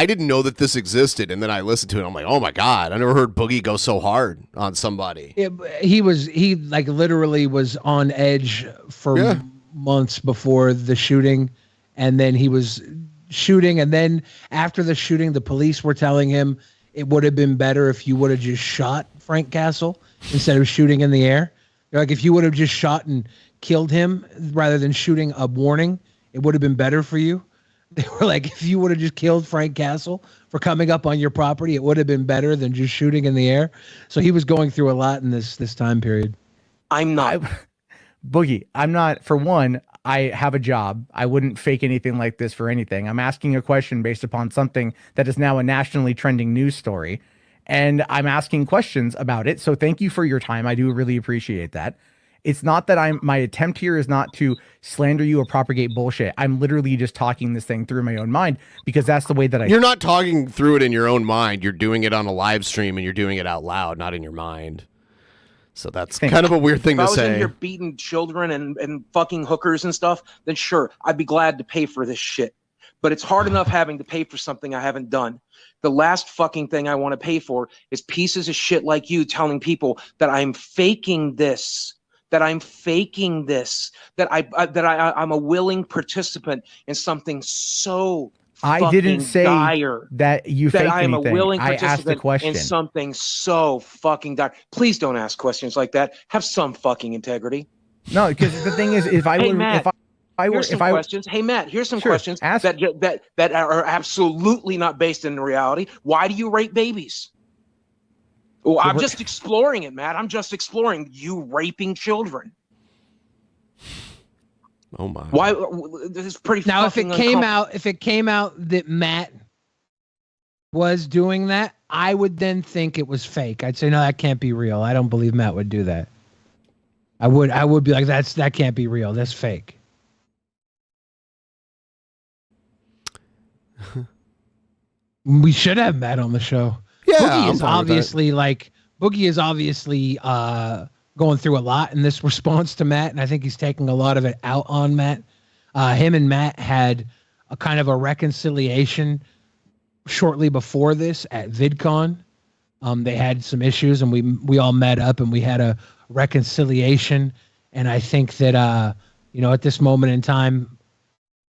didn't know that this existed, and then I listened to it. And I'm like, oh my god, I never heard Boogie go so hard on somebody. he like literally was on edge for months before the shooting, and then he was shooting, and then after the shooting, the police were telling him it would have been better if you would have just shot Frank Castle instead of shooting in the air. They're like, if you would have just shot and killed him rather than shooting a warning, it would have been better for you. They were like, if you would have just killed Frank Castle for coming up on your property, it would have been better than just shooting in the air. So he was going through a lot in this time period. I'm not. Boogie, I'm not. For one, I have a job. I wouldn't fake anything like this for anything. I'm asking a question based upon something that is now a nationally trending news story, and I'm asking questions about it. So thank you for your time. I do really appreciate that. It's not that my attempt here is not to slander you or propagate bullshit. I'm literally just talking this thing through my own mind because that's the way that You're not talking through it in your own mind. You're doing it on a live stream and you're doing it out loud, not in your mind. So that's kind of a weird thing to If I was in say. here beating children and fucking hookers and stuff, then sure, I'd be glad to pay for this shit. But it's hard enough having to pay for something I haven't done. The last fucking thing I want to pay for is pieces of shit like you telling people that I'm faking this, that I'm a willing participant in something so I didn't say dire that you that faked I am anything. a willing I asked the participant question. in something so fucking dire. Please don't ask questions like that. Have some fucking integrity. No, because the thing is, if I Hey, were, Matt, if I were, here's some if I questions. Hey Matt, here's some Sure, questions ask. that are absolutely not based in reality. Why do you rape babies? Well, I'm just exploring it, Matt. I'm just exploring you raping children. Oh my! Why? This is pretty. Now, if fucking it came out that Matt was doing that, I would then think it was fake. I'd say, no, that can't be real. I don't believe Matt would do that. I would be like, that can't be real. That's fake. We should have Matt on the show. Yeah, Boogie I'm is fine with that. obviously going through a lot in this response to Matt, and I think he's taking a lot of it out on Matt. Him and Matt had a kind of a reconciliation shortly before this at VidCon. They had some issues, and we all met up and we had a reconciliation. And I think that at this moment in time,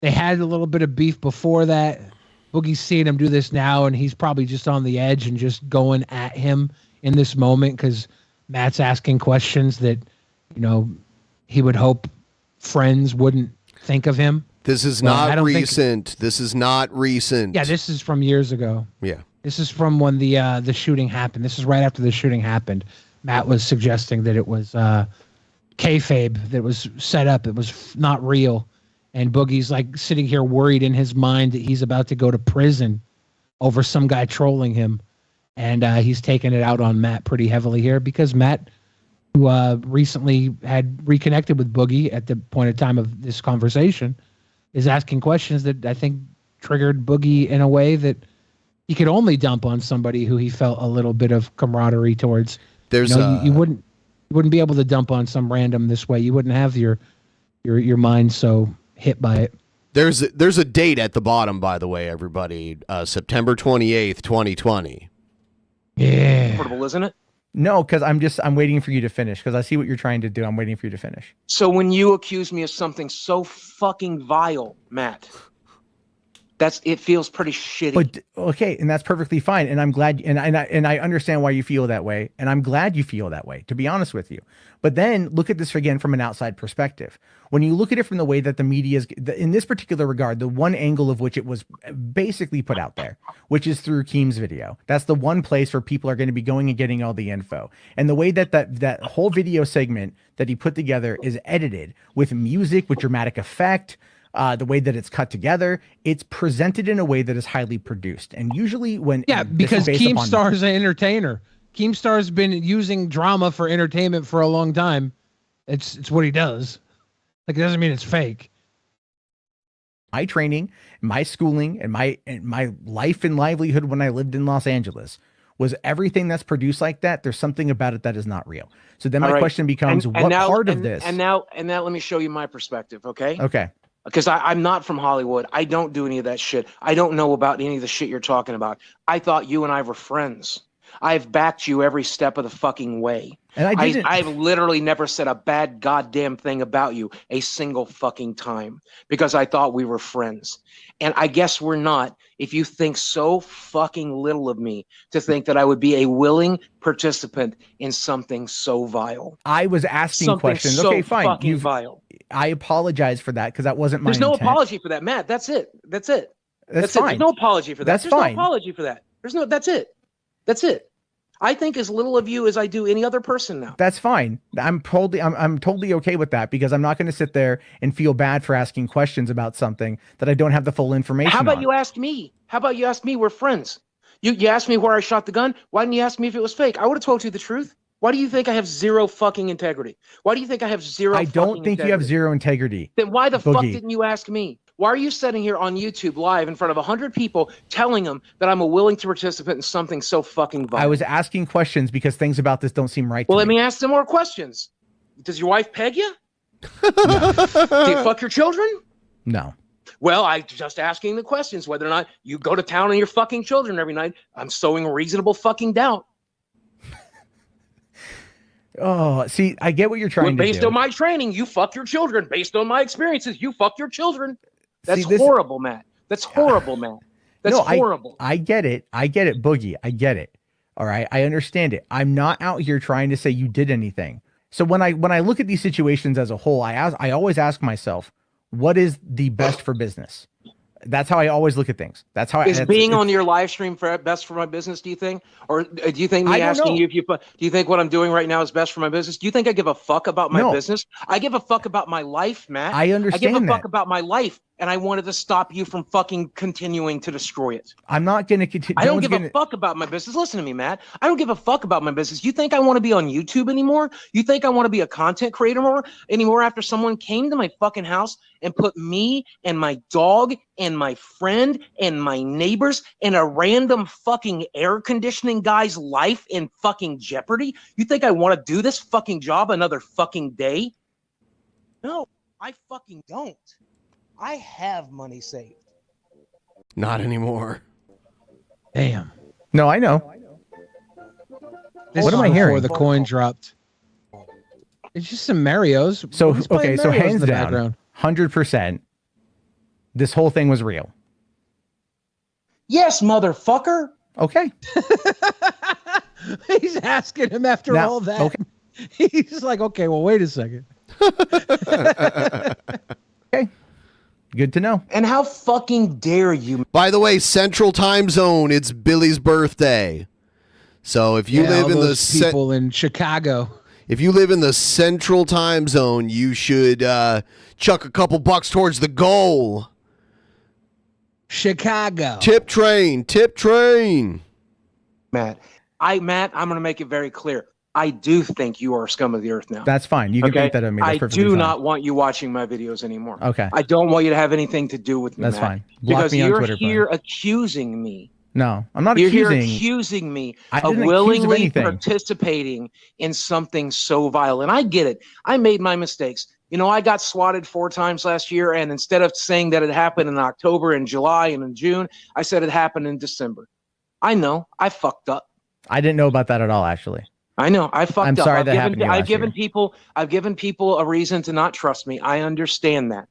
they had a little bit of beef before that. Boogie's seeing him do this now, and he's probably just on the edge and just going at him in this moment because Matt's asking questions that, he would hope friends wouldn't think of him. This is not recent. This is not recent. Yeah, this is from years ago. Yeah. This is from when the shooting happened. This is right after the shooting happened. Matt was suggesting that it was kayfabe that was set up. It was not real. And Boogie's like sitting here worried in his mind that he's about to go to prison over some guy trolling him. And he's taking it out on Matt pretty heavily here because Matt, who recently had reconnected with Boogie at the point of time of this conversation, is asking questions that I think triggered Boogie in a way that he could only dump on somebody who he felt a little bit of camaraderie towards. You wouldn't be able to dump on some random this way. You wouldn't have your mind so hit by it. There's a date at the bottom, by the way, everybody. September 28th, 2020. Yeah. Portable, isn't it? No, because I'm waiting for you to finish because I see what you're trying to do. I'm waiting for you to finish. So when you accuse me of something so fucking vile, Matt, it feels pretty shitty. But okay, and that's perfectly fine. And I'm glad, and I understand why you feel that way, and I'm glad you feel that way, to be honest with you. But then look at this again from an outside perspective. When you look at it from the way that the media is, in this particular regard, the one angle of which it was basically put out there, which is through Keem's video. That's the one place where people are going to be going and getting all the info. And the way that whole video segment that he put together is edited with music, with dramatic effect, the way that it's cut together, it's presented in a way that is highly produced. And usually because Keemstar's an entertainer. Keemstar's been using drama for entertainment for a long time. It's what he does. Like, it doesn't mean it's fake. My training, my schooling, and my life and livelihood when I lived in Los Angeles was everything that's produced like that. There's something about it that is not real. So then my question becomes, what part of this? And now let me show you my perspective, okay? Okay. Because I'm not from Hollywood. I don't do any of that shit. I don't know about any of the shit you're talking about. I thought you and I were friends. I've backed you every step of the fucking way. And I didn't. I've literally never said a bad goddamn thing about you a single fucking time because I thought we were friends. And I guess we're not if you think so fucking little of me to think that I would be a willing participant in something so vile. I was asking something questions. So okay, fine. Fucking vile. I apologize for that because that wasn't my There's no intent. apology for that, Matt. That's it. That's it. fine. There's no apology for that. That's There's fine. no apology for that. That's it. I think as little of you as I do any other person now. That's fine. I'm totally okay with that because I'm not going to sit there and feel bad for asking questions about something that I don't have the full information How about on. you ask me? How about you ask me? We're friends. You asked me where I shot the gun. Why didn't you ask me if it was fake? I would have told you the truth. Why do you think I have zero fucking integrity? Why do you think I have zero? I don't think you have zero integrity. Then why the fuck Boogie. didn't you ask me? Why are you sitting here on YouTube live in front of 100 people telling them that I'm a willing to participant in something so fucking violent? I was asking questions because things about this don't seem right Well, to let me. me ask some more questions. Does your wife peg you? Do you fuck your children? No. Well, I'm just asking the questions whether or not you go to town on your fucking children every night. I'm sowing reasonable fucking doubt. Oh, see, I get what you're trying to do. Based on my training, you fuck your children. Based on my experiences, you fuck your children. That's See, horrible, Matt. That's horrible, Matt. That's horrible. I get it. I get it, Boogie. I get it. All right. I understand it. I'm not out here trying to say you did anything. So when I look at these situations as a whole, I always ask myself, what is the best for business? That's how I always look at things. That's how Is being on your live stream best for my business, do you think? Or do you think me asking you if you do you think what I'm doing right now is best for my business? Do you think I give a fuck about my business? I give a fuck about my life, Matt. I understand I give a fuck that. about my life, and I wanted to stop you from fucking continuing to destroy it. I'm not going to continue. I don't give a fuck about my business. Listen to me, Matt. I don't give a fuck about my business. You think I want to be on YouTube anymore? You think I want to be a content creator anymore after someone came to my fucking house and put me and my dog and my friend and my neighbors and a random fucking air conditioning guy's life in fucking jeopardy? You think I want to do this fucking job another fucking day? No, I fucking don't. I have money saved. Not anymore. Damn. No, I know. This What is am I hearing? Before the coin dropped. It's just some Marios. So He's playing okay, so Marios in hands the down, background. 100%. This whole thing was real. Yes, motherfucker. Okay. He's asking him after Now, all that. okay. He's like, okay, well, wait a second. Okay. Good to know. And how fucking dare you? By the way, Central Time Zone, it's Billy's birthday. So if you live all in the those people in Chicago, if you live in the Central Time Zone, you should chuck a couple bucks towards the goal. Chicago. Tip train. Matt, I'm going to make it very clear. I do think you are scum of the earth now. That's fine. You can Okay? paint that on me. That's I perfectly do fine. not want you watching my videos anymore. Okay. I don't want you to have anything to do with me. That's Matt, fine. Block Because me on you're Twitter, here accusing me. No, I'm not You're accusing. here accusing me I of didn't accuse of willingly anything. participating in something so vile. And I get it. I made my mistakes. You know, I got swatted 4 times last year, and instead of saying that it happened in October and July and in June, I said it happened in December. I know. I fucked up. I didn't know about that at all, actually. I know. I fucked I'm up. sorry I've that given, happened to you I've last given people a reason to not trust me. I understand that.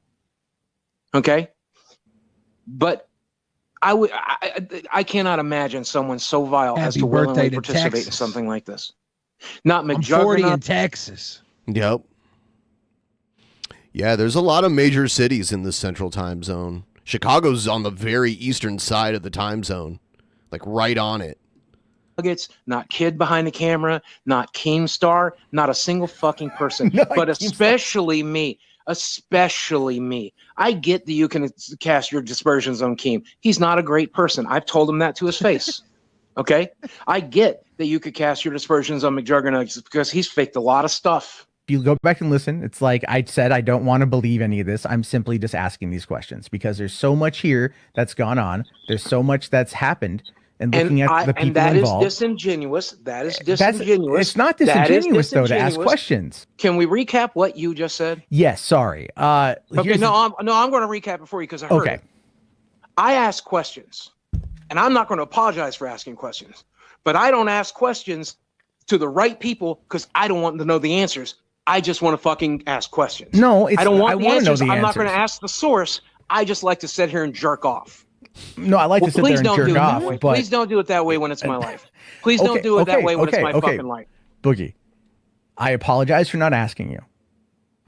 Okay? But I cannot imagine someone so vile as Happy to willingly birthday to participate in Texas. something like this. Not I'm 40 in McJuggernaut. Texas. Yep. Yeah, there's a lot of major cities in the Central Time Zone. Chicago's on the very eastern side of the time zone, like right on it. Nuggets, not Kid behind the camera, not Keemstar, not a single fucking person, but especially me. Especially me. I get that you can cast your dispersions on Keem. He's not a great person. I've told him that to his face. Okay? I get that you could cast your dispersions on McJuggernaut because he's faked a lot of stuff. If you go back and listen, it's like I said, I don't want to believe any of this. I'm simply just asking these questions because there's so much here that's gone on. There's so much that's happened. And looking at the people and that involved. is disingenuous. That is disingenuous. It's not That is disingenuous, though, to ask disingenuous. questions. Can we recap what you just said? Yes, sorry. Okay, Here's I'm going to recap it for you because I heard Okay. it. I ask questions, and I'm not going to apologize for asking questions, but I don't ask questions to the right people because I don't want to know the answers. I just want to fucking ask questions. No, I don't want I the wanna know answers. the I'm not going to answers. ask the source. I just like to sit here and jerk off. No, I like to sit there please and don't jerk do it that off, way. but Please don't do it that way when it's my life. Please don't do it that way when it's my fucking life. Boogie, I apologize for not asking you.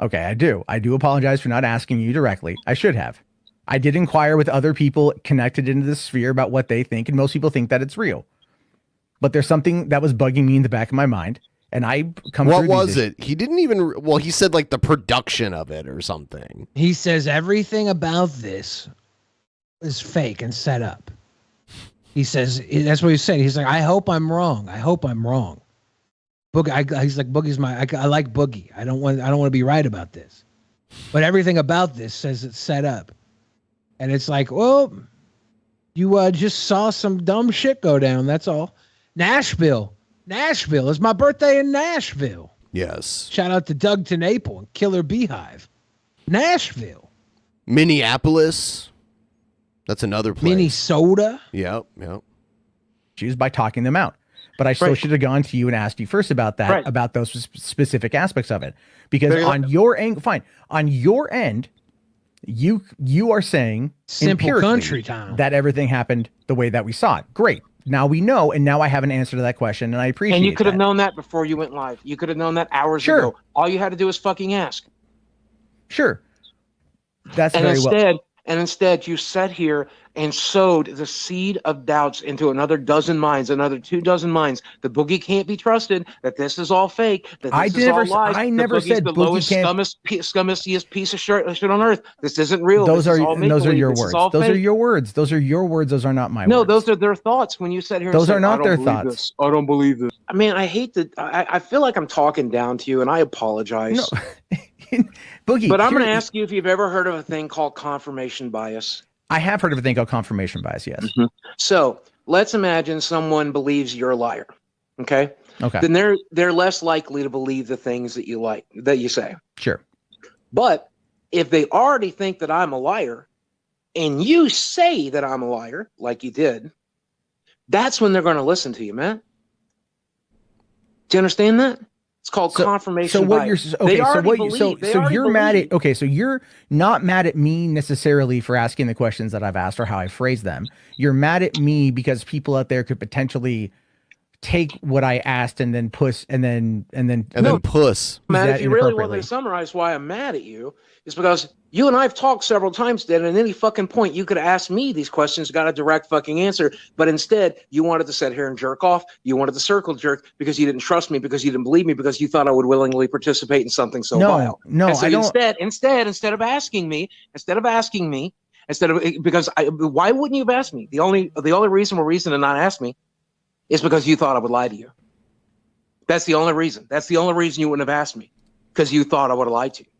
Okay, I do. I do apologize for not asking you directly. I should have. I did inquire with other people connected into this sphere about what they think, and most people think that it's real. but there's something that was bugging me in the back of my mind, and I come. What was it? He didn't even. Well, he said like the production of it or something. He says everything about this is fake and set up. He says that's what he said. He's like, I hope I'm wrong. I hope I'm wrong. Boogie, he's like, Boogie's I like Boogie. I don't want to be right about this, but everything about this says it's set up, and it's like, well, you just saw some dumb shit go down. That's all. Nashville is my birthday in Nashville. Yes. Shout out to Doug TeNapel and Killer Beehive. Nashville. Minneapolis. That's another place. Minnesota. Yep. Choose by talking them out. But I still should have gone to you and asked you first about that, about those specific aspects of it. Because on your end, on your end, you are saying simple country town that everything happened the way that we saw it. Great. Now we know, and now I have an answer to that question, and I appreciate it. And you could have known that before you went live. You could have known that hours ago. All you had to do was fucking ask. Sure. That's and very instead, well. And instead, you sat here and sowed the seed of doubts into another dozen minds, another 24 minds. The Boogie can't be trusted. That this is all fake. That this is all lies. I never said the Boogie lowest, can't. scummiest piece of shit on earth. This isn't real. Those this are all your this words. is all Those fake. are your words. Those are your words. Those are not my words. No, those are their thoughts. When you sat here, Those and are said, not I don't their believe thoughts. This. I don't believe this. I mean, I hate that. I feel like I'm talking down to you, and I apologize. No. Boogie, but I'm going to ask you if you've ever heard of a thing called confirmation bias. I have heard of a thing called confirmation bias, yes. Mm-hmm. So let's imagine someone believes you're a liar. Okay. Okay. Then they're less likely to believe the things that you say. Sure. But if they already think that I'm a liar, and you say that I'm a liar, like you did, that's when they're going to listen to you, man. Do you understand that? It's called confirmation So what bias. you're okay? So you're mad at so you're not mad at me necessarily for asking the questions that I've asked or how I phrase them. You're mad at me because people out there could potentially take what I asked and then puss and then puss. Man, if you really want me to summarize why I'm mad at you, it's because you and I have talked several times, Dan, and at any fucking point you could ask me these questions, got a direct fucking answer, but instead you wanted to sit here and jerk off. You wanted to circle jerk because you didn't trust me, because you didn't believe me, because you thought I would willingly participate in something so vile. No, and so I don't. Instead of asking me, why wouldn't you have asked me? The only reason to not ask me is because you thought I would lie to you. That's the only reason. That's the only reason you wouldn't have asked me, because you thought I would have lied to you.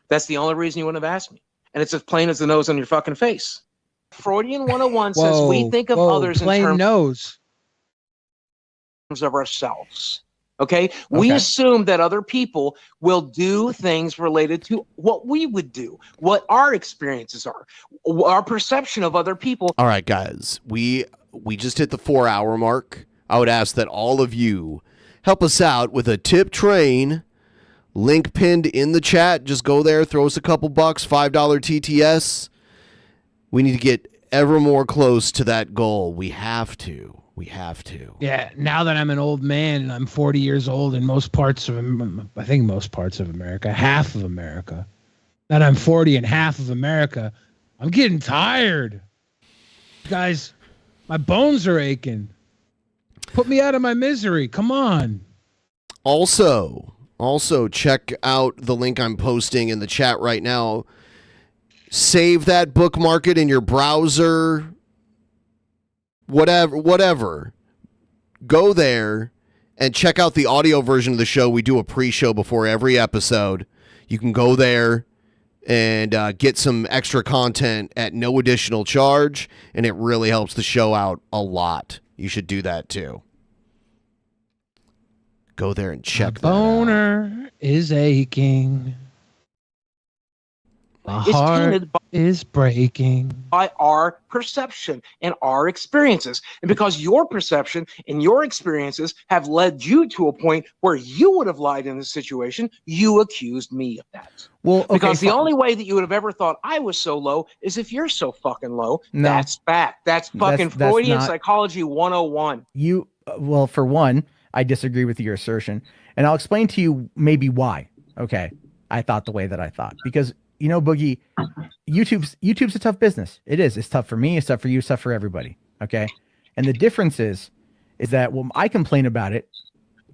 That's the only reason you wouldn't have asked me. And it's as plain as the nose on your fucking face. Freudian 101 says we think of others in terms of ourselves. Okay? We assume that other people will do things related to what we would do, what our experiences are, our perception of other people. All right, guys. We just hit the 4-hour mark. I would ask that all of you help us out with a tip train. Link pinned in the chat. Just go there, throw us a couple bucks, $5 TTS. We need to get ever more close to that goal. We have to. Yeah, now that I'm an old man and I'm 40 years old in most parts of America, half of America, that I'm 40 and half of America, I'm getting tired. Guys, my bones are aching. Put me out of my misery. Come on. Also, check out the link I'm posting in the chat right now. Save that, bookmark it in your browser, whatever. Go there and check out the audio version of the show. We do a pre-show before every episode. You can go there and get some extra content at no additional charge, and it really helps the show out a lot. You should do that too. Go there and check that out. Boner is aching. My heart is breaking. By our perception and our experiences. And because your perception and your experiences have led you to a point where you would have lied in this situation, you accused me of that. Well, okay, because the only way that you would have ever thought I was so low is if you're so fucking low. No. That's fact. That's fucking Freudian psychology 101. Well, for one, I disagree with your assertion, and I'll explain to you maybe why. Okay, I thought the way that I thought, because you know, Boogie, YouTube's a tough business. It is. It's tough for me. It's tough for you. It's tough for everybody. Okay, and the difference is is that, well, I complain about it.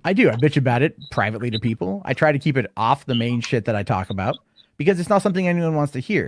I do. I bitch about it privately to people. I try to keep it off the main shit that I talk about because it's not something anyone wants to hear.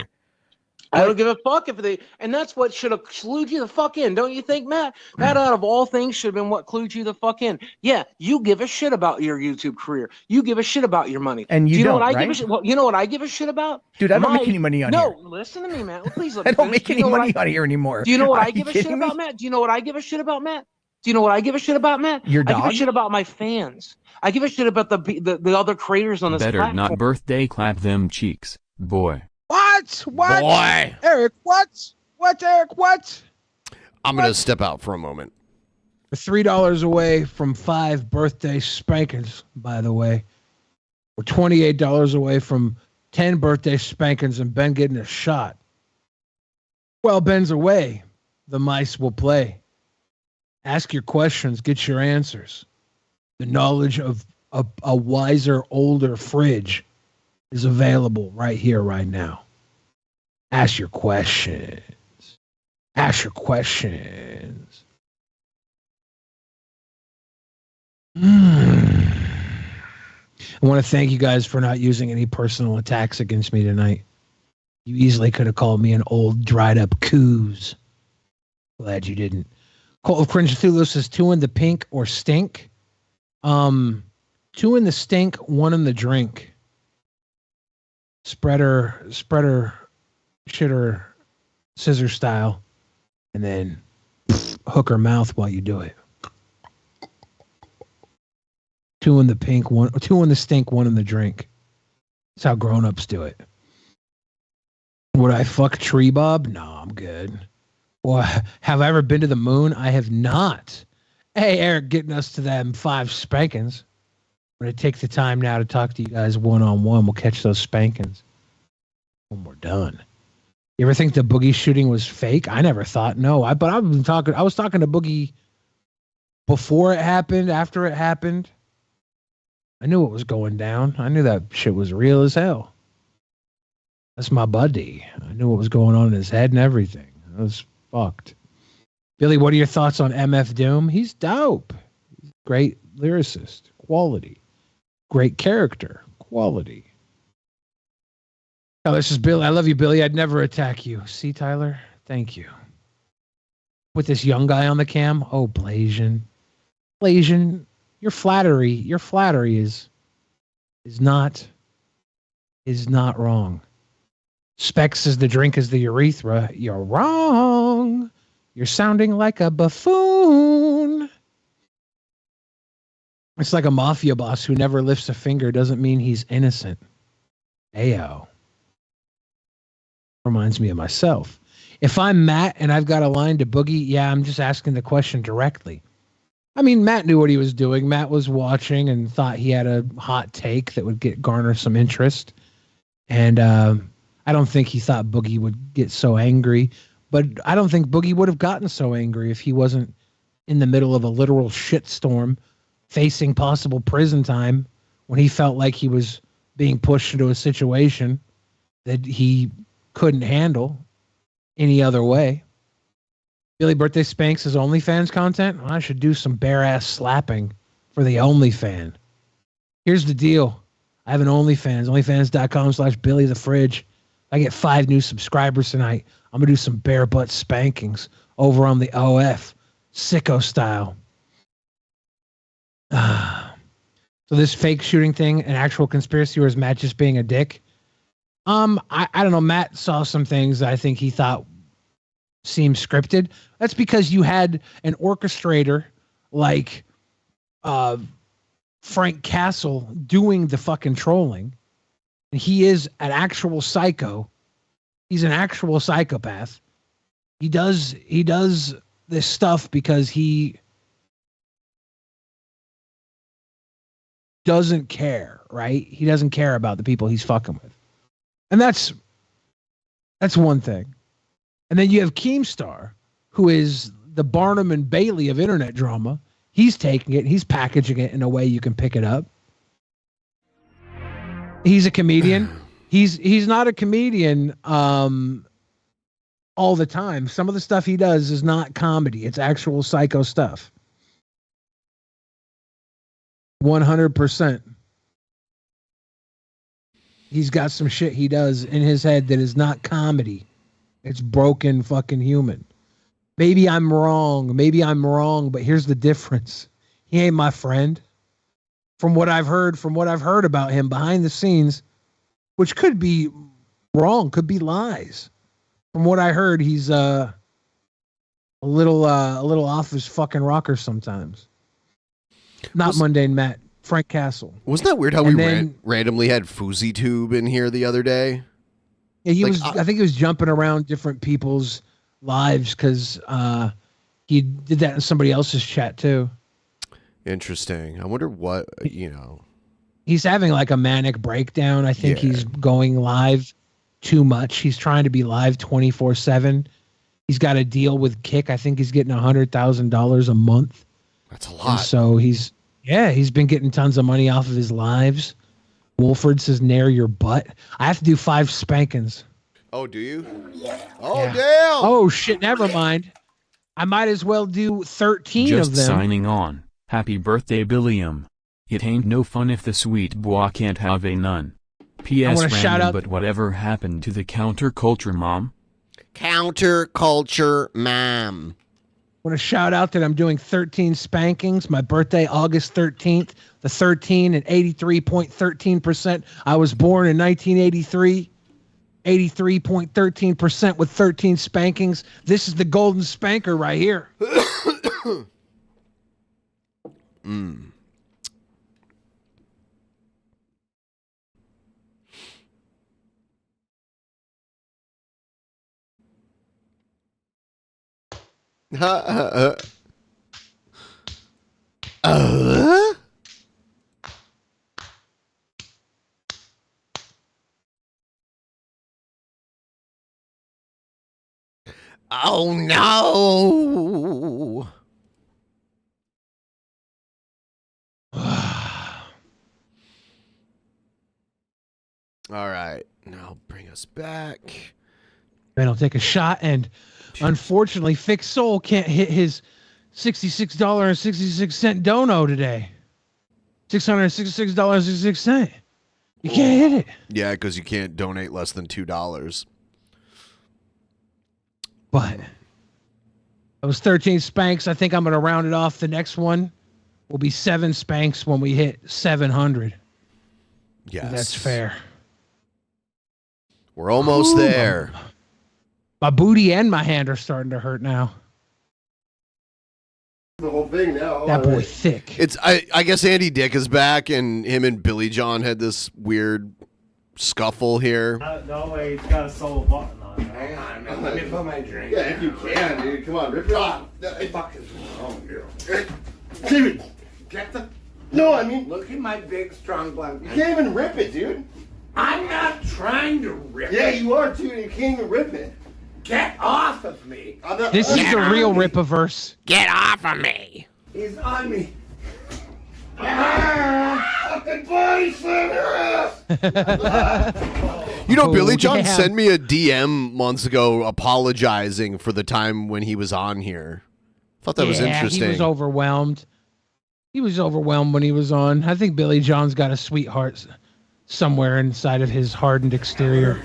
I don't give a fuck if they, and that's what should have clued you the fuck in, don't you think, Matt? That out of all things should have been what clued you the fuck in. Yeah, you give a shit about your YouTube career. You give a shit about your money. And you Do you know don't, what I right? give a shit? Well, you know what I give a shit about? Dude, I don't make any money on here. No, listen to me, Matt. Well, please let me I don't finish. make Do you any know what money on here anymore. Do you know what Are I you give a shit kidding me? about, Matt? Do you know what I give a shit about, Matt? Do you know what I give a shit about, Matt? Your I give dog? a shit about my fans. I give a shit about the other creators on this Better platform. not birthday clap them cheeks, boy. What? Boy. Eric, what? What, Eric, what? I'm going to step out for a moment. We're $3 away from 5 birthday spankings, by the way. We're $28 away from 10 birthday spankings and Ben getting a shot. Well, Ben's away. The mice will play. Ask your questions, get your answers. The knowledge of a wiser, older fridge is available right here, right now. Ask your questions. Ask your questions. I want to thank you guys for not using any personal attacks against me tonight. You easily could have called me an old, dried up coos. Glad you didn't. Cult of Cringe Cthulhu says 2 in the pink or stink. 2 in the stink, 1 in the drink. Spreader, shitter, scissor style. And then hook her mouth while you do it. 2 in the pink, 2 in the stink, 1 in the drink. That's how grown-ups do it. Would I fuck Tree Bob? No, I'm good. Well, have I ever been to the moon? I have not. Hey, Eric, getting us to them 5 spankings. I'm going to take the time now to talk to you guys one-on-one. We'll catch those spankings when we're done. You ever think the Boogie shooting was fake? I never thought. No, I was talking to Boogie before it happened, after it happened. I knew what was going down. I knew that shit was real as hell. That's my buddy. I knew what was going on in his head and everything. I was fucked. Billy, what are your thoughts on MF Doom? He's dope. Great lyricist. Quality. Great character. Quality. Oh, this is Billy. I love you, Billy. I'd never attack you. See, Tyler? Thank you. With this young guy on the cam? Oh, Blasian. Blasian, your flattery is not wrong. Specs says the drink is the urethra. You're wrong. You're sounding like a buffoon. It's like a mafia boss who never lifts a finger doesn't mean he's innocent. Ayo. Reminds me of myself. If I'm Matt and I've got a line to Boogie, yeah, I'm just asking the question directly. I mean, Matt knew what he was doing. Matt was watching and thought he had a hot take that would garner some interest. And I don't think he thought Boogie would get so angry. But I don't think Boogie would have gotten so angry if he wasn't in the middle of a literal shitstorm facing possible prison time when he felt like he was being pushed into a situation that he couldn't handle any other way. Billy Birthday Spanks is OnlyFans content? Well, I should do some bare-ass slapping for the OnlyFan. Here's the deal. I have an OnlyFans, onlyfans.com/Billy the Fridge. I get 5 new subscribers tonight. I'm going to do some bare butt spankings over on the OF, sicko style. So this fake shooting thing, an actual conspiracy, or is Matt just being a dick? I don't know. Matt saw some things that I think he thought seemed scripted. That's because you had an orchestrator like Frank Castle doing the fucking trolling. And he is an actual psycho. He's an actual psychopath. He does this stuff because he doesn't care, right? He doesn't care about the people he's fucking with. And that's one thing. And then you have Keemstar, who is the Barnum and Bailey of internet drama. He's taking it, he's packaging it in a way you can pick it up. He's a comedian. He's not a comedian all the time. Some of the stuff he does is not comedy. It's actual psycho stuff. 100%. He's got some shit he does in his head that is not comedy. It's broken fucking human. Maybe I'm wrong, but here's the difference. He ain't my friend. From what I've heard about him behind the scenes, which could be wrong, could be lies. From what I heard, he's a little off his fucking rocker sometimes. Not Mundane Matt, Frank Castle. Wasn't that weird how randomly had Fousey Tube in here the other day? Yeah, I think he was jumping around different people's lives because he did that in somebody else's chat too. Interesting. I wonder what, He's having like a manic breakdown. I think he's going live too much. He's trying to be live 24/7. He's got a deal with Kick. I think he's getting $100,000 a month. That's a lot. And so he's been getting tons of money off of his lives. Wolford says, nair your butt. I have to do 5 spankings. Oh, do you? Yeah. Oh, damn. Oh, shit. Never mind. I might as well do 13 Just of them. signing on. Happy birthday, Billiam. It ain't no fun if the sweet boy can't have a none. P.S. wanna shout random, out- but whatever happened to the counterculture mom? Counterculture mom. I want to shout out that I'm doing 13 spankings. My birthday, August 13th. The 13 and 83.13%. I was born in 1983. 83.13% with 13 spankings. This is the golden spanker right here. Mm. Oh no. All right. Now bring us back. And I'll take a shot. And unfortunately, Fixed Soul can't hit his $66.66 dono today. $666.66. You can't hit it. Yeah, because you can't donate less than $2. But it was 13 spanks. I think I'm going to round it off. The next one will be 7 spanks when we hit 700. Yes. That's fair. We're almost there. My booty and my hand are starting to hurt now. The whole thing now. That boy thick. It's I guess Andy Dick is back, and him and Billy John had this weird scuffle here. No way, it's got a solo button on it. Hang on, man. Let me put my drink. Yeah, if you can, dude. Come on, rip it off. What the fuck is wrong with you? Steven, get the... No, I mean... Look at my big, strong blunt. You can't even rip it, dude. I'm not trying to rip it. Yeah, you are, too, and you can't even rip it. Get off of me. This is the real Rip-a-verse. Get off of me. He's on me. Fucking body slam your ass. You know, Billy Oh, John damn. sent me a DM months ago apologizing for the time when he was on here. Thought that was interesting. He was overwhelmed. He was overwhelmed when he was on. I think Billy John's got a sweetheart somewhere inside of his hardened exterior.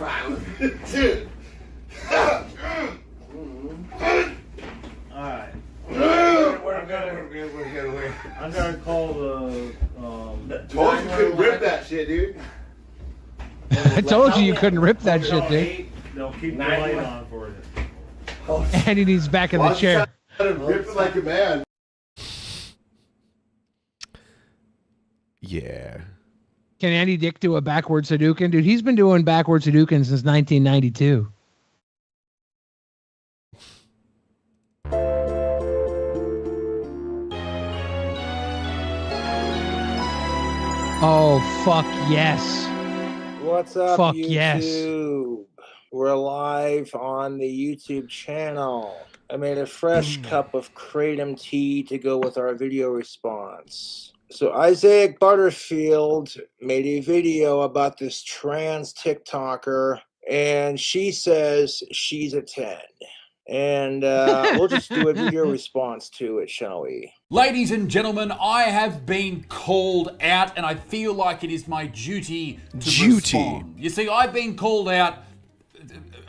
Dude. Alright. We're good. I'm gonna call the told you couldn't rip that shit, dude. I told you couldn't rip that shit, dude. They'll keep the light on for you. And he needs back in the chair. Rip it like a man. Yeah. Can Andy Dick do a backward Hadouken? Dude, he's been doing backward Hadouken since 1992. Oh, fuck yes. What's up, Fuck YouTube? yes. We're live on the YouTube channel. I made a fresh cup of kratom tea to go with our video response. So Isaac Butterfield made a video about this trans TikToker, and she says she's a 10. and we'll just do a video response to it, shall we? Ladies and gentlemen, I have been called out, and I feel like it is my duty to respond. You see, I've been called out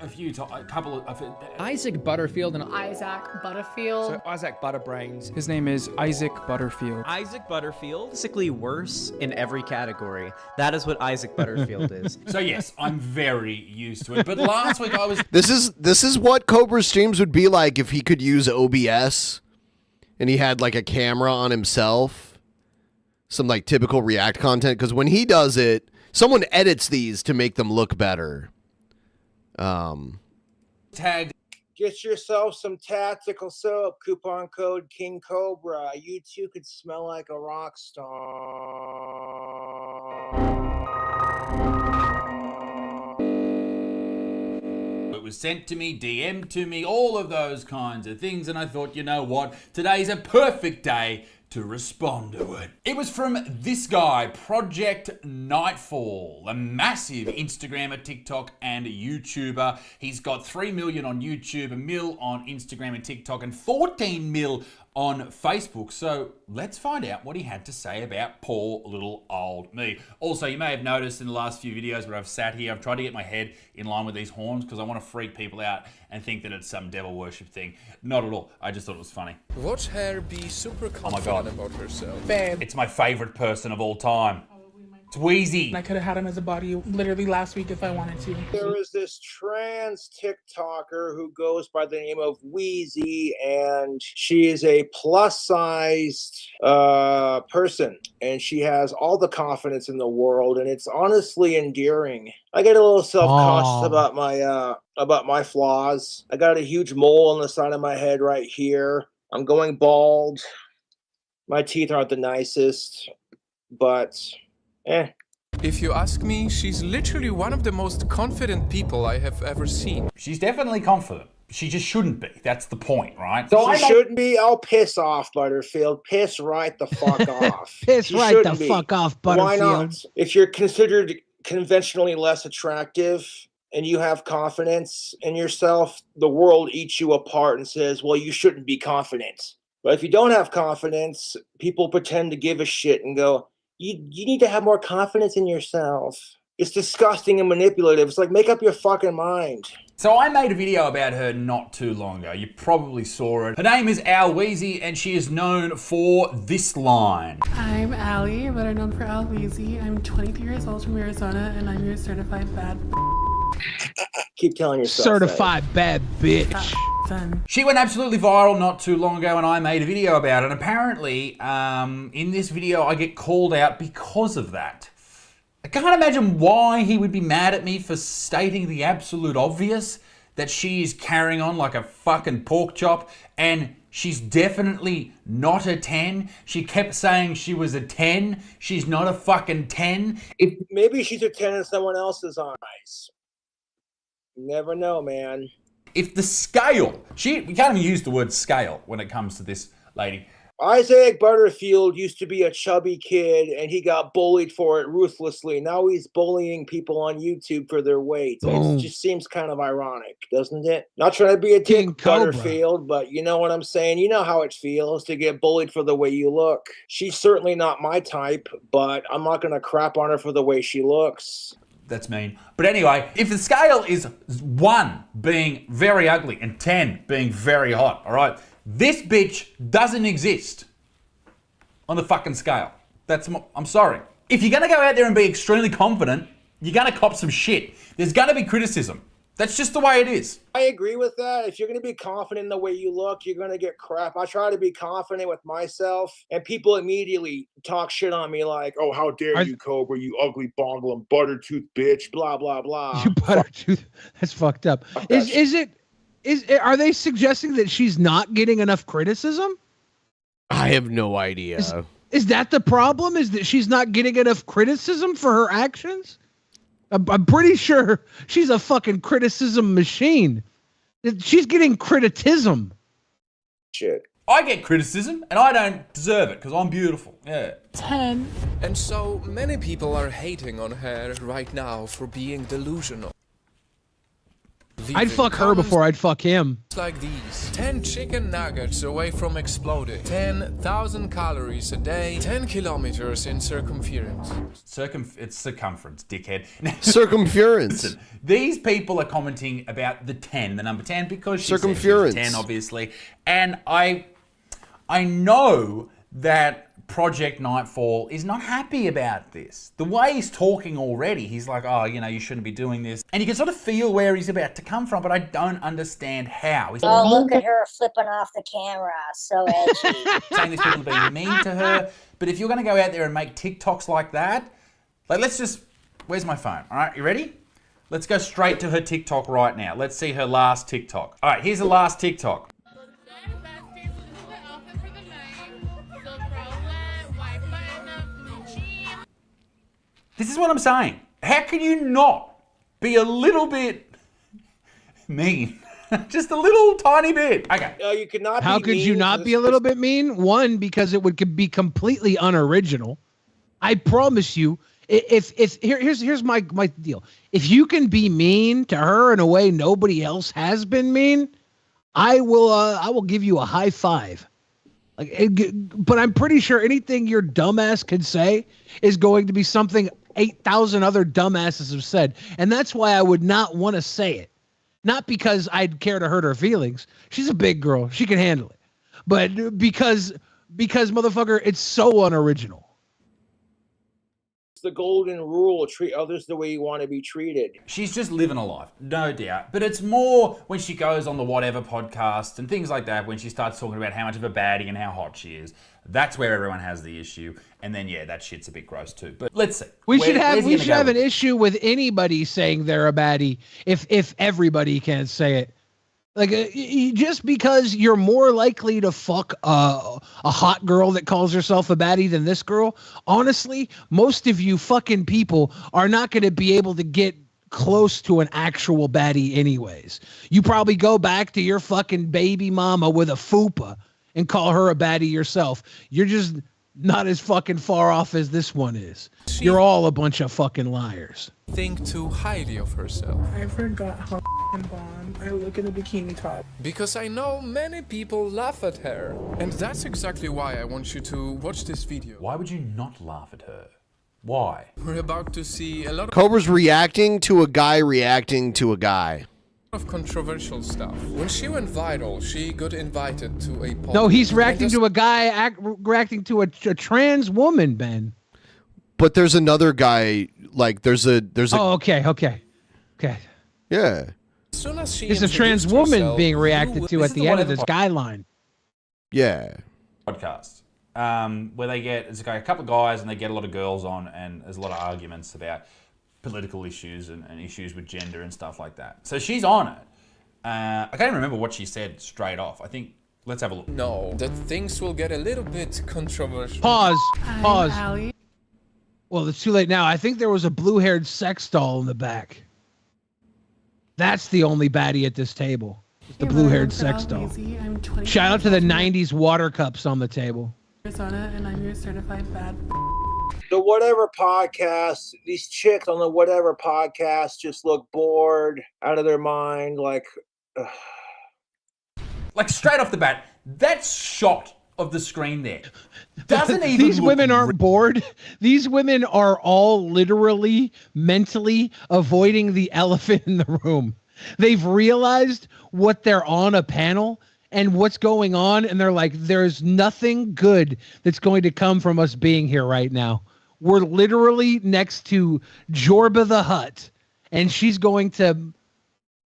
a few times, a couple of... Isaac Butterfield and Isaac Butterfield. So Isaac Butterbrains. His name is Isaac Butterfield. Isaac Butterfield, basically worse in every category. That is what Isaac Butterfield is. So yes, I'm very used to it. But last week I was... This is what Cobra's streams would be like if he could use OBS and he had like a camera on himself. Some like typical React content. Because when he does it, someone edits these to make them look better. Tag. Get yourself some tactical soap. Coupon code King Cobra. You too could smell like a rock star. It was sent to me, DM'd to me, all of those kinds of things, and I thought, you know what? Today's a perfect day to respond to it. It was from this guy, Project Nightfall, a massive Instagrammer, TikTok, and YouTuber. He's got 3 million on YouTube, 1 mil on Instagram and TikTok, and 14 mil on Facebook. So let's find out what he had to say about poor little old me. Also, you may have noticed in the last few videos where I've sat here, I've tried to get my head in line with these horns because I want to freak people out and think that it's some devil worship thing. Not at all. I just thought it was funny. Watch her be super confident about herself. Babe. It's my favorite person of all time. It's Wheezy. I could have had him as a body literally last week if I wanted to. There is this trans TikToker who goes by the name of Wheezy, and she is a plus-sized person, and she has all the confidence in the world, and it's honestly endearing. I get a little self-conscious about my flaws. I got a huge mole on the side of my head right here. I'm going bald. My teeth aren't the nicest, but If you ask me, she's literally one of the most confident people I have ever seen. She's definitely confident. She just shouldn't be. That's the point, right? So she shouldn't be. I'll piss off, Butterfield. Piss right the fuck off. Piss right the fuck off, Butterfield. Why not? If you're considered conventionally less attractive and you have confidence in yourself, the world eats you apart and says, well, you shouldn't be confident. But if you don't have confidence, people pretend to give a shit and go, you need to have more confidence in yourself. It's disgusting and manipulative. It's like, make up your fucking mind. So I made a video about her not too long ago. You probably saw it. Her name is Al Weezy, and she is known for this line. I'm Allie, better known for Al Weezy. I'm 23 years old from Arizona, and I'm your certified bad Keep telling yourself certified bad bitch. She went absolutely viral not too long ago, and I made a video about it. And apparently, in this video, I get called out because of that. I can't imagine why he would be mad at me for stating the absolute obvious, that she is carrying on like a fucking pork chop, and she's definitely not a 10. She kept saying she was a 10. She's not a fucking 10. Maybe she's a 10 in someone else's eyes. You never know, man. If the scale, we can't even use the word scale when it comes to this lady. Isaac Butterfield used to be a chubby kid, and he got bullied for it ruthlessly. Now he's bullying people on YouTube for their weight. It just seems kind of ironic, doesn't it? Not trying to be a dick, Butterfield, but you know what I'm saying? You know how it feels to get bullied for the way you look. She's certainly not my type, but I'm not going to crap on her for the way she looks. That's mean. But anyway, if the scale is 1 being very ugly and 10 being very hot, all right, this bitch doesn't exist on the fucking scale. I'm sorry. If you're going to go out there and be extremely confident, you're going to cop some shit. There's going to be criticism. That's just the way it is. I agree with that. If you're going to be confident in the way you look, you're going to get crap. I try to be confident with myself, and people immediately talk shit on me like, oh, how dare you, Cobra, you ugly bongle and buttertooth bitch, blah, blah, blah. You buttertooth. That's fucked up. Are they suggesting that she's not getting enough criticism? I have no idea. Is that the problem? Is that she's not getting enough criticism for her actions? I'm pretty sure she's a fucking criticism machine. She's getting criticism. Shit. I get criticism, and I don't deserve it because I'm beautiful. Yeah. 10. And so many people are hating on her right now for being delusional. I'd fuck her before I'd fuck him. Like these: 10 chicken nuggets away from exploding, 10,000 calories a day, 10 kilometers in circumference. It's circumference, dickhead. Circumference. Listen, these people are commenting about the 10, the number 10, because she said she's Circumference. 10, obviously. And I know that Project Nightfall is not happy about this. The way he's talking already, he's like, oh, you know, you shouldn't be doing this. And you can sort of feel where he's about to come from, but I don't understand how. He's Oh, look at her flipping off the camera. So edgy. saying these people are being mean to her. But if you're going to go out there and make TikToks like that, like, let's just... Where's my phone? All right, you ready? Let's go straight to her TikTok right now. Let's see her last TikTok. All right, here's the last TikTok. This is what I'm saying. How can you not be a little bit mean? Just a little tiny bit. Okay. You could not. How could you not be a little bit mean? One, because it would be completely unoriginal. I promise you. Here's my deal. If you can be mean to her in a way nobody else has been mean, I will give you a high five. But I'm pretty sure anything your dumbass could say is going to be something 8,000 other dumbasses have said. And that's why I would not want to say it. Not because I'd care to hurt her feelings. She's a big girl. She can handle it. But because motherfucker, it's so unoriginal. It's the golden rule: treat others the way you want to be treated. She's just living a life, no doubt. But it's more when she goes on the whatever podcast and things like that, when she starts talking about how much of a baddie and how hot she is. That's where everyone has the issue. And then, yeah, that shit's a bit gross too. But let's see. We should have an issue with anybody saying they're a baddie if everybody can't say it. Like, just because you're more likely to fuck a hot girl that calls herself a baddie than this girl, honestly, most of you fucking people are not going to be able to get close to an actual baddie anyways. You probably go back to your fucking baby mama with a fupa and call her a baddie yourself. You're just not as fucking far off as this one is. You're all a bunch of fucking liars. Think too highly of herself. I forgot how bomb I look in a bikini top. Because I know many people laugh at her. And that's exactly why I want you to watch this video. Why would you not laugh at her? Why? We're about to see a lot Cobra's reacting to a guy reacting to a guy. of controversial stuff. When she went viral, she got invited to a No, he's reacting to a guy reacting to a trans woman, Ben. But there's another guy, like there's a Oh, okay. Yeah. As soon as she There's a trans woman herself, being reacted to at the end of this guideline. Yeah. Podcast. Where they get, it's a couple of guys and they get a lot of girls on, and there's a lot of arguments about political issues and issues with gender and stuff like that. So she's on it. I can't even remember what she said straight off. I think, let's have a look. No, that things will get a little bit controversial. Pause. Allie. Well, it's too late now. I think there was a blue-haired sex doll in the back. That's the only baddie at this table. It's the blue-haired sex doll. I'm 20 Shout out to the 90s water cups on the table. Arizona, and I'm your certified bad. The whatever podcast, these chicks on the whatever podcast just look bored, out of their mind, like straight off the bat, that shot of the screen there doesn't even These women aren't bored. These women are all literally mentally avoiding the elephant in the room. They've realized what they're on a panel and what's going on, and they're like, there's nothing good that's going to come from us being here right now. We're literally next to Jorba the Hutt, and she's going to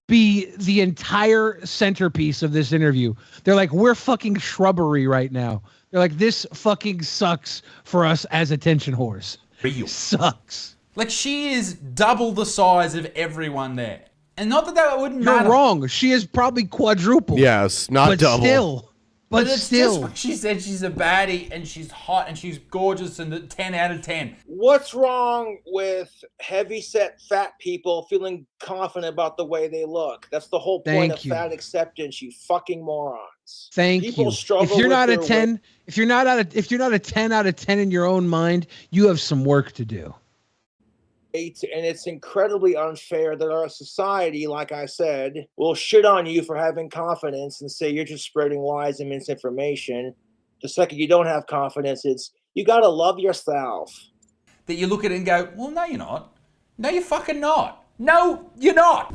be the entire centerpiece of this interview. They're like, we're fucking shrubbery right now. They're like, this fucking sucks for us as attention whores. Real. Sucks. Like, she is double the size of everyone there. And not that wouldn't matter. You're wrong. She is probably quadruple. Yes, not double. But it's still. just what she said, she's a baddie and she's hot and she's gorgeous and 10 out of 10. what's wrong with heavy-set fat people feeling confident about the way they look? That's the whole point of fat acceptance, you fucking morons. People struggle If you're not with a their 10, if you're not a 10 out of 10 in your own mind, you have some work to do. And it's incredibly unfair that our society, like I said, will shit on you for having confidence and say you're just spreading lies and misinformation. The second you don't have confidence, it's you gotta love yourself. That you look at it and go, well, no, you're not. No, you're fucking not. No, you're not.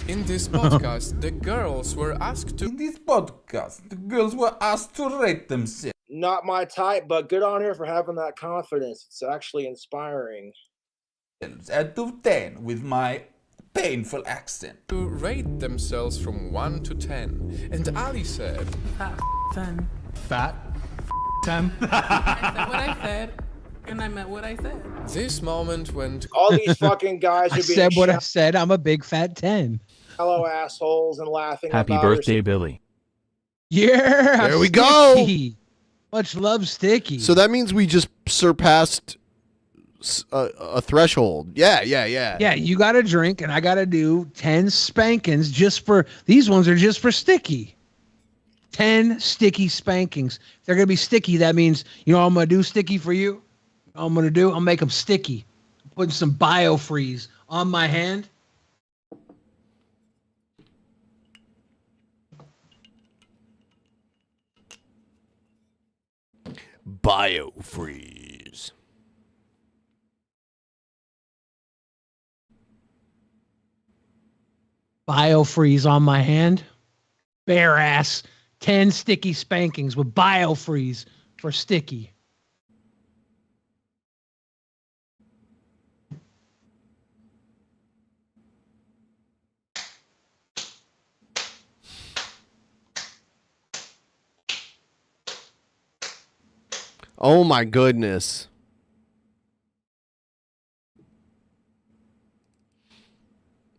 In this podcast, the girls were asked to... In this podcast, the girls were asked to rate themselves. Not my type, but good on her for having that confidence. It's actually inspiring. Out of 10 with my painful accent. To rate themselves from 1 to 10. And Ali said... Fat 10. Fat 10. I said what I said, and I meant what I said. This moment went... All these fucking guys I are being said what I said. I'm a big fat 10. shallow assholes and laughing Happy about birthday, her. Billy. Yeah. There we go. Sticky. Much love, Sticky. So that means we just surpassed a threshold. Yeah. Yeah, you got to drink, and I got to do 10 spankings just for... These ones are just for Sticky. 10 sticky spankings. If they're going to be sticky, that means, you know what I'm going to do, Sticky, for you? You know what I'm going to do? I'll make them sticky. I'm putting some biofreeze on my hand. Biofreeze. Biofreeze on my hand. Bare ass. 10 sticky spankings with biofreeze for Sticky. Oh my goodness.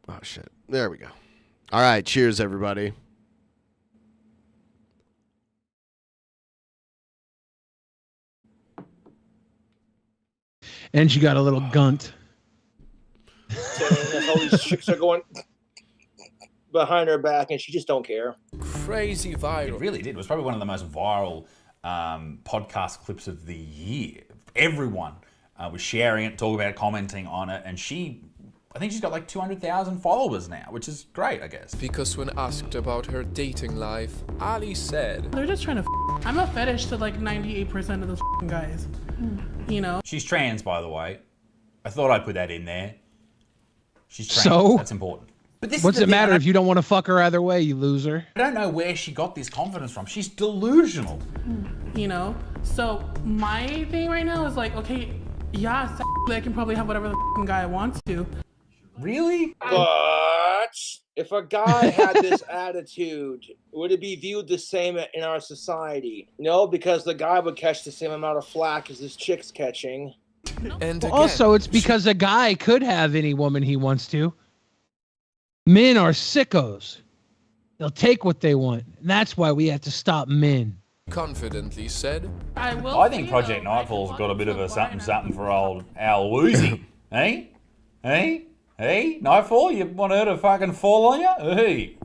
Oh shit. There we go. All right, cheers everybody. And she got a little gunt. All these chicks are going behind her back, and she just don't care. Crazy viral. It really did. It was probably one of the most viral podcast clips of the year. Everyone was sharing it, talking about it, commenting on it, and I think she's got like 200,000 followers now, which is great, I guess. Because when asked about her dating life, Ali said... They're just trying to I'm a fetish to like 98% of those guys. You know? She's trans, by the way. I thought I'd put that in there. She's trans. So? That's important. But this What's it matter if you don't want to fuck her either way, you loser? I don't know where she got this confidence from. She's delusional. You know? So my thing right now is like, okay, yeah, I can probably have whatever the guy I want to. Really? But if a guy had this attitude, would it be viewed the same in our society? No, because the guy would catch the same amount of flack as this chick's catching. And Well, also, it's because a guy could have any woman he wants to. Men are sickos. They'll take what they want. And that's why we have to stop men. confidently said, I think Project Nightfall's got a bit of a something for old Al Woozy. Hey? Hey? Hey? Nightfall? You want her to fucking fall on you? Hey.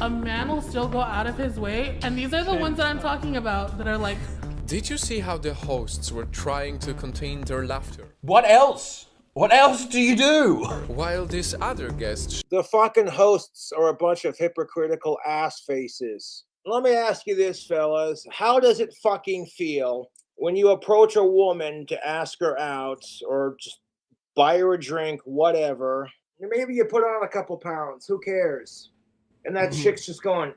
A man will still go out of his way, and these are the ones that I'm talking about that are like... Did you see how the hosts were trying to contain their laughter? What else? What else do you do? While this other guest... The fucking hosts are a bunch of hypocritical ass faces. Let me ask you this, fellas. How does it fucking feel when you approach a woman to ask her out or just buy her a drink, whatever? Maybe you put on a couple pounds. Who cares? And that chick's just going,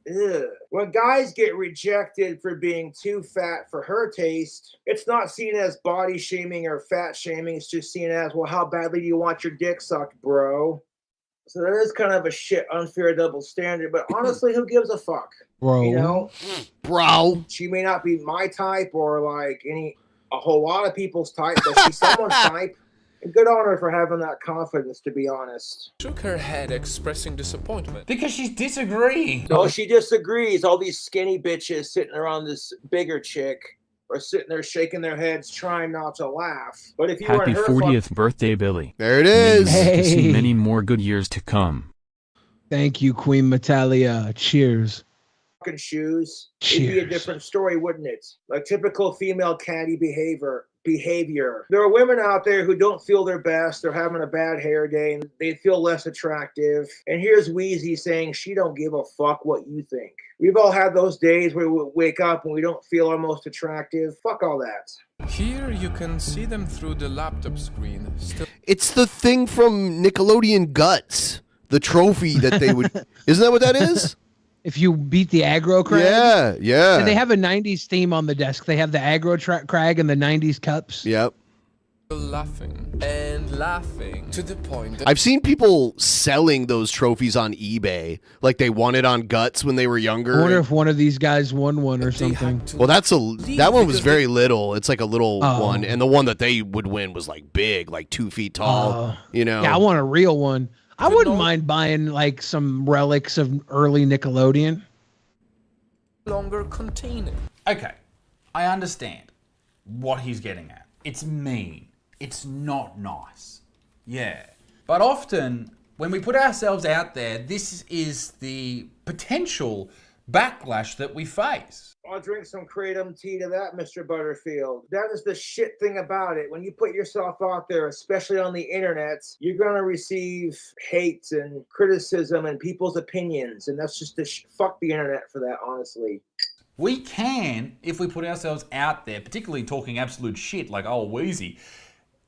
ugh. When guys get rejected for being too fat for her taste, it's not seen as body shaming or fat shaming. It's just seen as, well, how badly do you want your dick sucked, bro? So that is kind of a shit unfair double standard, but honestly, who gives a fuck? Bro. You know? Bro. She may not be my type or like a whole lot of people's type, but she's someone's type. And good on her for having that confidence, to be honest. Shook her head, expressing disappointment. Because she's disagreeing. No, she disagrees. All these skinny bitches sitting around this bigger chick are sitting there shaking their heads, trying not to laugh. But if you were Happy in her 40th birthday, Billy. There it is. To see Hey. many more good years to come. Thank you, Queen Metalia. Cheers. fucking shoes, it'd be a different story, wouldn't it? Like typical female catty behavior. behavior. There are women out there who don't feel their best. They're having a bad hair day and they feel less attractive. And here's Wheezy saying she don't give a fuck what you think. We've all had those days where we wake up and we don't feel our most attractive. Fuck all that. Here you can see them through the laptop screen. It's the thing from Nickelodeon Guts, the trophy that they would. Isn't that what that is? If you beat the aggro crag. Yeah, yeah. And they have a 90s theme on the desk. They have the aggro crag and the 90s cups. Yep. Laughing and laughing to the point that I've seen people selling those trophies on eBay, like they won it on Guts when they were younger. I wonder if one of these guys won one or something. Well, that one was very little. It's like a little one, and the one that they would win was like big, like 2 feet tall. You know. Yeah, I want a real one. I wouldn't mind buying like some relics of early Nickelodeon. longer contain it. Okay, I understand what he's getting at. It's mean. It's not nice. Yeah. But often, when we put ourselves out there, this is the potential backlash that we face. I'll drink some kratom tea to that, Mr. Butterfield. That is the shit thing about it. When you put yourself out there, especially on the internet, you're going to receive hate and criticism and people's opinions. And that's just fuck the internet for that, honestly. We can, if we put ourselves out there, particularly talking absolute shit like old Wheezy,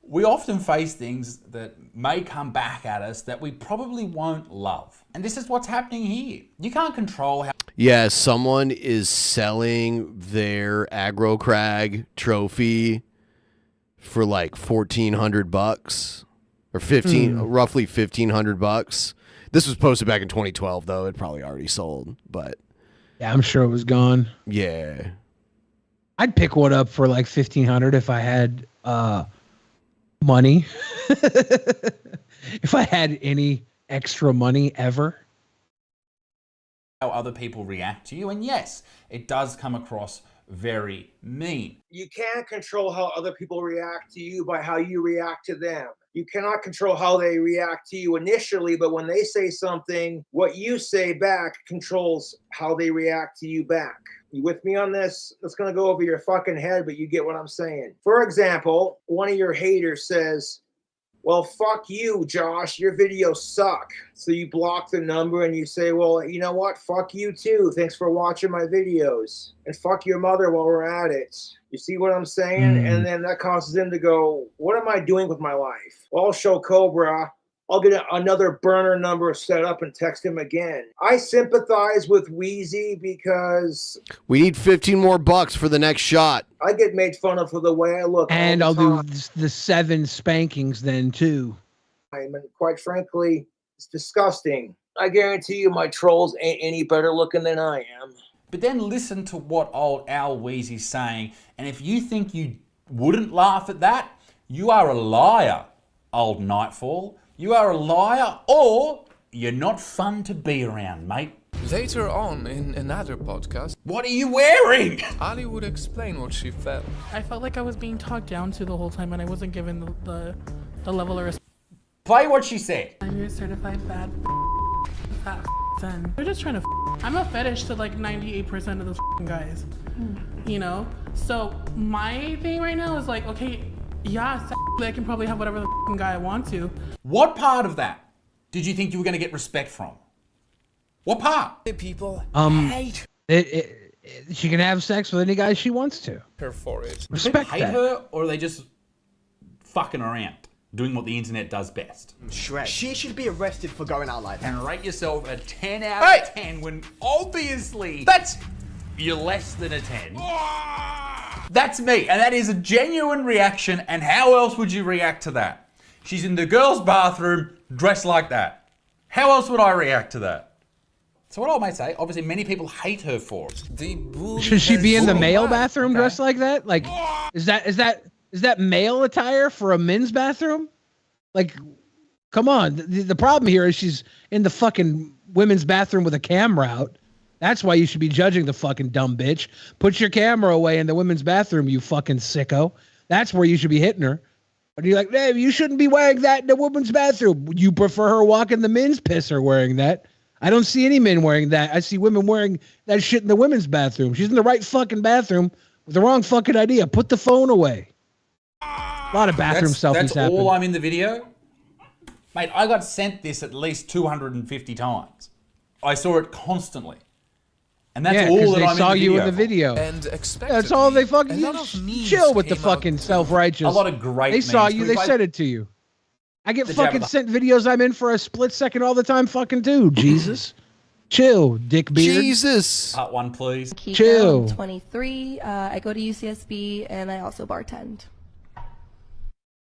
we often face things that may come back at us that we probably won't love. And this is what's happening here. You can't control how... Yeah, someone is selling their Aggro Crag trophy for like $1,400 or roughly $1,500. This was posted back in 2012, though. It probably already sold, but... Yeah, I'm sure it was gone. Yeah. I'd pick one up for like $1,500 if I had money. If I had any extra money ever. How other people react to you, and yes, it does come across very mean. You can't control how other people react to you by how you react to them. You cannot control how they react to you initially, but when they say something, what you say back controls how they react to you back. You with me on this? It's going to go over your fucking head, but you get what I'm saying. For example, one of your haters says, well, fuck you, Josh, your videos suck. So you block the number and you say, well, you know what? Fuck you too. Thanks for watching my videos. And fuck your mother while we're at it. You see what I'm saying? And then that causes them to go, what am I doing with my life? Well, I'll show Cobra. I'll get another burner number set up and text him again. I sympathize with Wheezy because... We need 15 more bucks for the next shot. I get made fun of for the way I look. And I'll do the 7 spankings then, too. And quite frankly, it's disgusting. I guarantee you my trolls ain't any better looking than I am. But then listen to what old Al Wheezy's saying, and if you think you wouldn't laugh at that, you are a liar, old Nightfall. You are a liar, or you're not fun to be around, mate. Later on in another podcast, what are you wearing? Ali would explain what she felt. I felt like I was being talked down to the whole time and I wasn't given the level of respect. Play what she said. I'm your certified bad fat son. They're just trying to I'm a fetish to like 98% of those guys. You know? So my thing right now is like, okay, yeah, I can probably have whatever the guy I want to. What part of that did you think you were going to get respect from? What part? People hate. She can have sex with any guy she wants to. Her for it. Respect hate that. her, or are they just fucking around, doing what the internet does best? Shrek. She should be arrested for going out like that. And rate yourself a 10 out of 10 when obviously you're less than a 10. That's me, and that is a genuine reaction, and how else would you react to that? She's in the girls' bathroom, dressed like that. How else would I react to that? So what I might say, obviously many people hate her for it. Should she be in the male bathroom dressed like that? Like, is that male attire for a men's bathroom? Like, come on. The problem here is she's in the fucking women's bathroom with a camera out. That's why you should be judging the fucking dumb bitch. Put your camera away in the women's bathroom, you fucking sicko. That's where you should be hitting her. But you're like, hey, you shouldn't be wearing that in the women's bathroom. You prefer her walking the men's pisser wearing that. I don't see any men wearing that. I see women wearing that shit in the women's bathroom. She's in the right fucking bathroom with the wrong fucking idea. Put the phone away. A lot of bathroom selfies That's happen. all I'm in the video? Mate, I got sent this at least 250 times. I saw it constantly. And that's all that they I'm saw in the you video in the for. video. And That's all they fucking chill with the fucking self-righteous. A lot of great They saw memes. you, Can we they play said it to you. I get the jab fucking of the- sent videos I'm in for a split second all the time fucking too. Jesus. Chill, dick beard. Jesus. Part 1, please. Chill. I'm 23. I go to UCSB and I also bartend.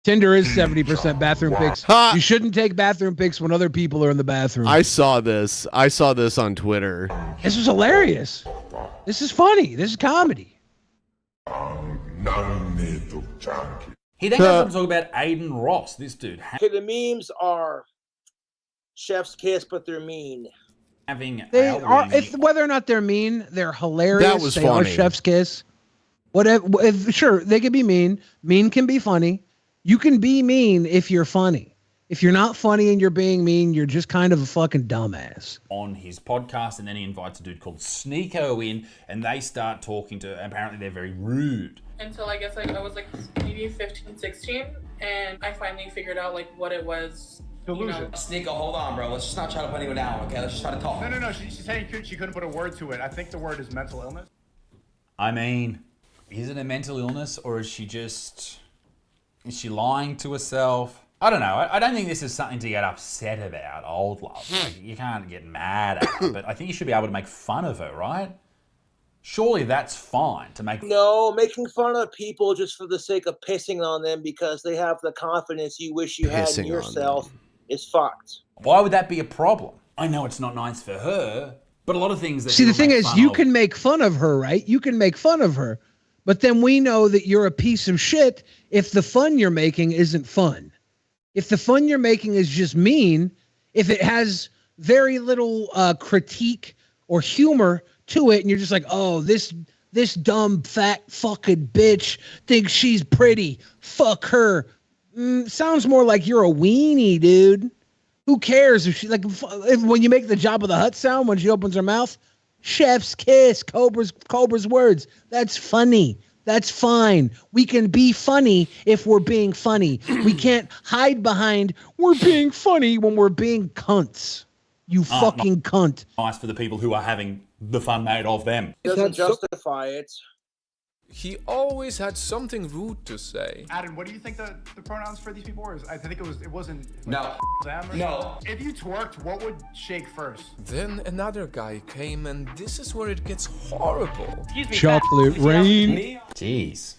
Tinder is 70% bathroom pics. You shouldn't take bathroom pics when other people are in the bathroom. I saw this. I saw this on Twitter. This was hilarious. This is funny. This is comedy. He then goes on to talk about Aiden Ross, this dude. Okay, the memes are chef's kiss, but they're mean. Having They are, if whether or not they're mean, they're hilarious. That was they are funny. chef's kiss. Whatever. Sure, they can be mean. Mean can be funny. You can be mean if you're funny. If you're not funny and you're being mean, you're just kind of a fucking dumbass. On his podcast, and then he invites a dude called Sneeko in, and they start talking to, apparently they're very rude. Until I guess I was maybe 15, 16, and I finally figured out what it was. Delusion. Sneeko, hold on, bro. Let's just not try to put anyone down, okay? Let's just try to talk. No. She's saying she couldn't put a word to it. I think the word is mental illness. I mean, is it a mental illness, or is she lying to herself? I don't know. I don't think this is something to get upset about, old love. You can't get mad at her, but I think you should be able to make fun of her, right? Surely that's fine to make... No, making fun of people just for the sake of pissing on them because they have the confidence you wish you had in yourself is fucked. Why would that be a problem? I know it's not nice for her, but a lot of things that... See, the people thing make is, fun you of- can make fun of her, right? You can make fun of her. But then we know that you're a piece of shit if the fun you're making isn't fun. If the fun you're making is just mean, if it has very little critique or humor to it, and you're just like, oh, this dumb fat fucking bitch thinks she's pretty. Fuck her. Sounds more like you're a weenie, dude. Who cares if she when you make the Jabba the Hutt sound when she opens her mouth? Chef's kiss, Cobra's words. That's funny. That's fine. We can be funny if we're being funny. We can't hide behind we're being funny when we're being cunts. You fucking cunt. Nice for the people who are having the fun made of them. Doesn't justify it. He always had something rude to say. Adam, what do you think the pronouns for these people were? I think it wasn't. No. Them or No. something? If you twerked, what would shake first? Then another guy came, and this is where it gets horrible. Excuse me. Chocolate rain. Jeez.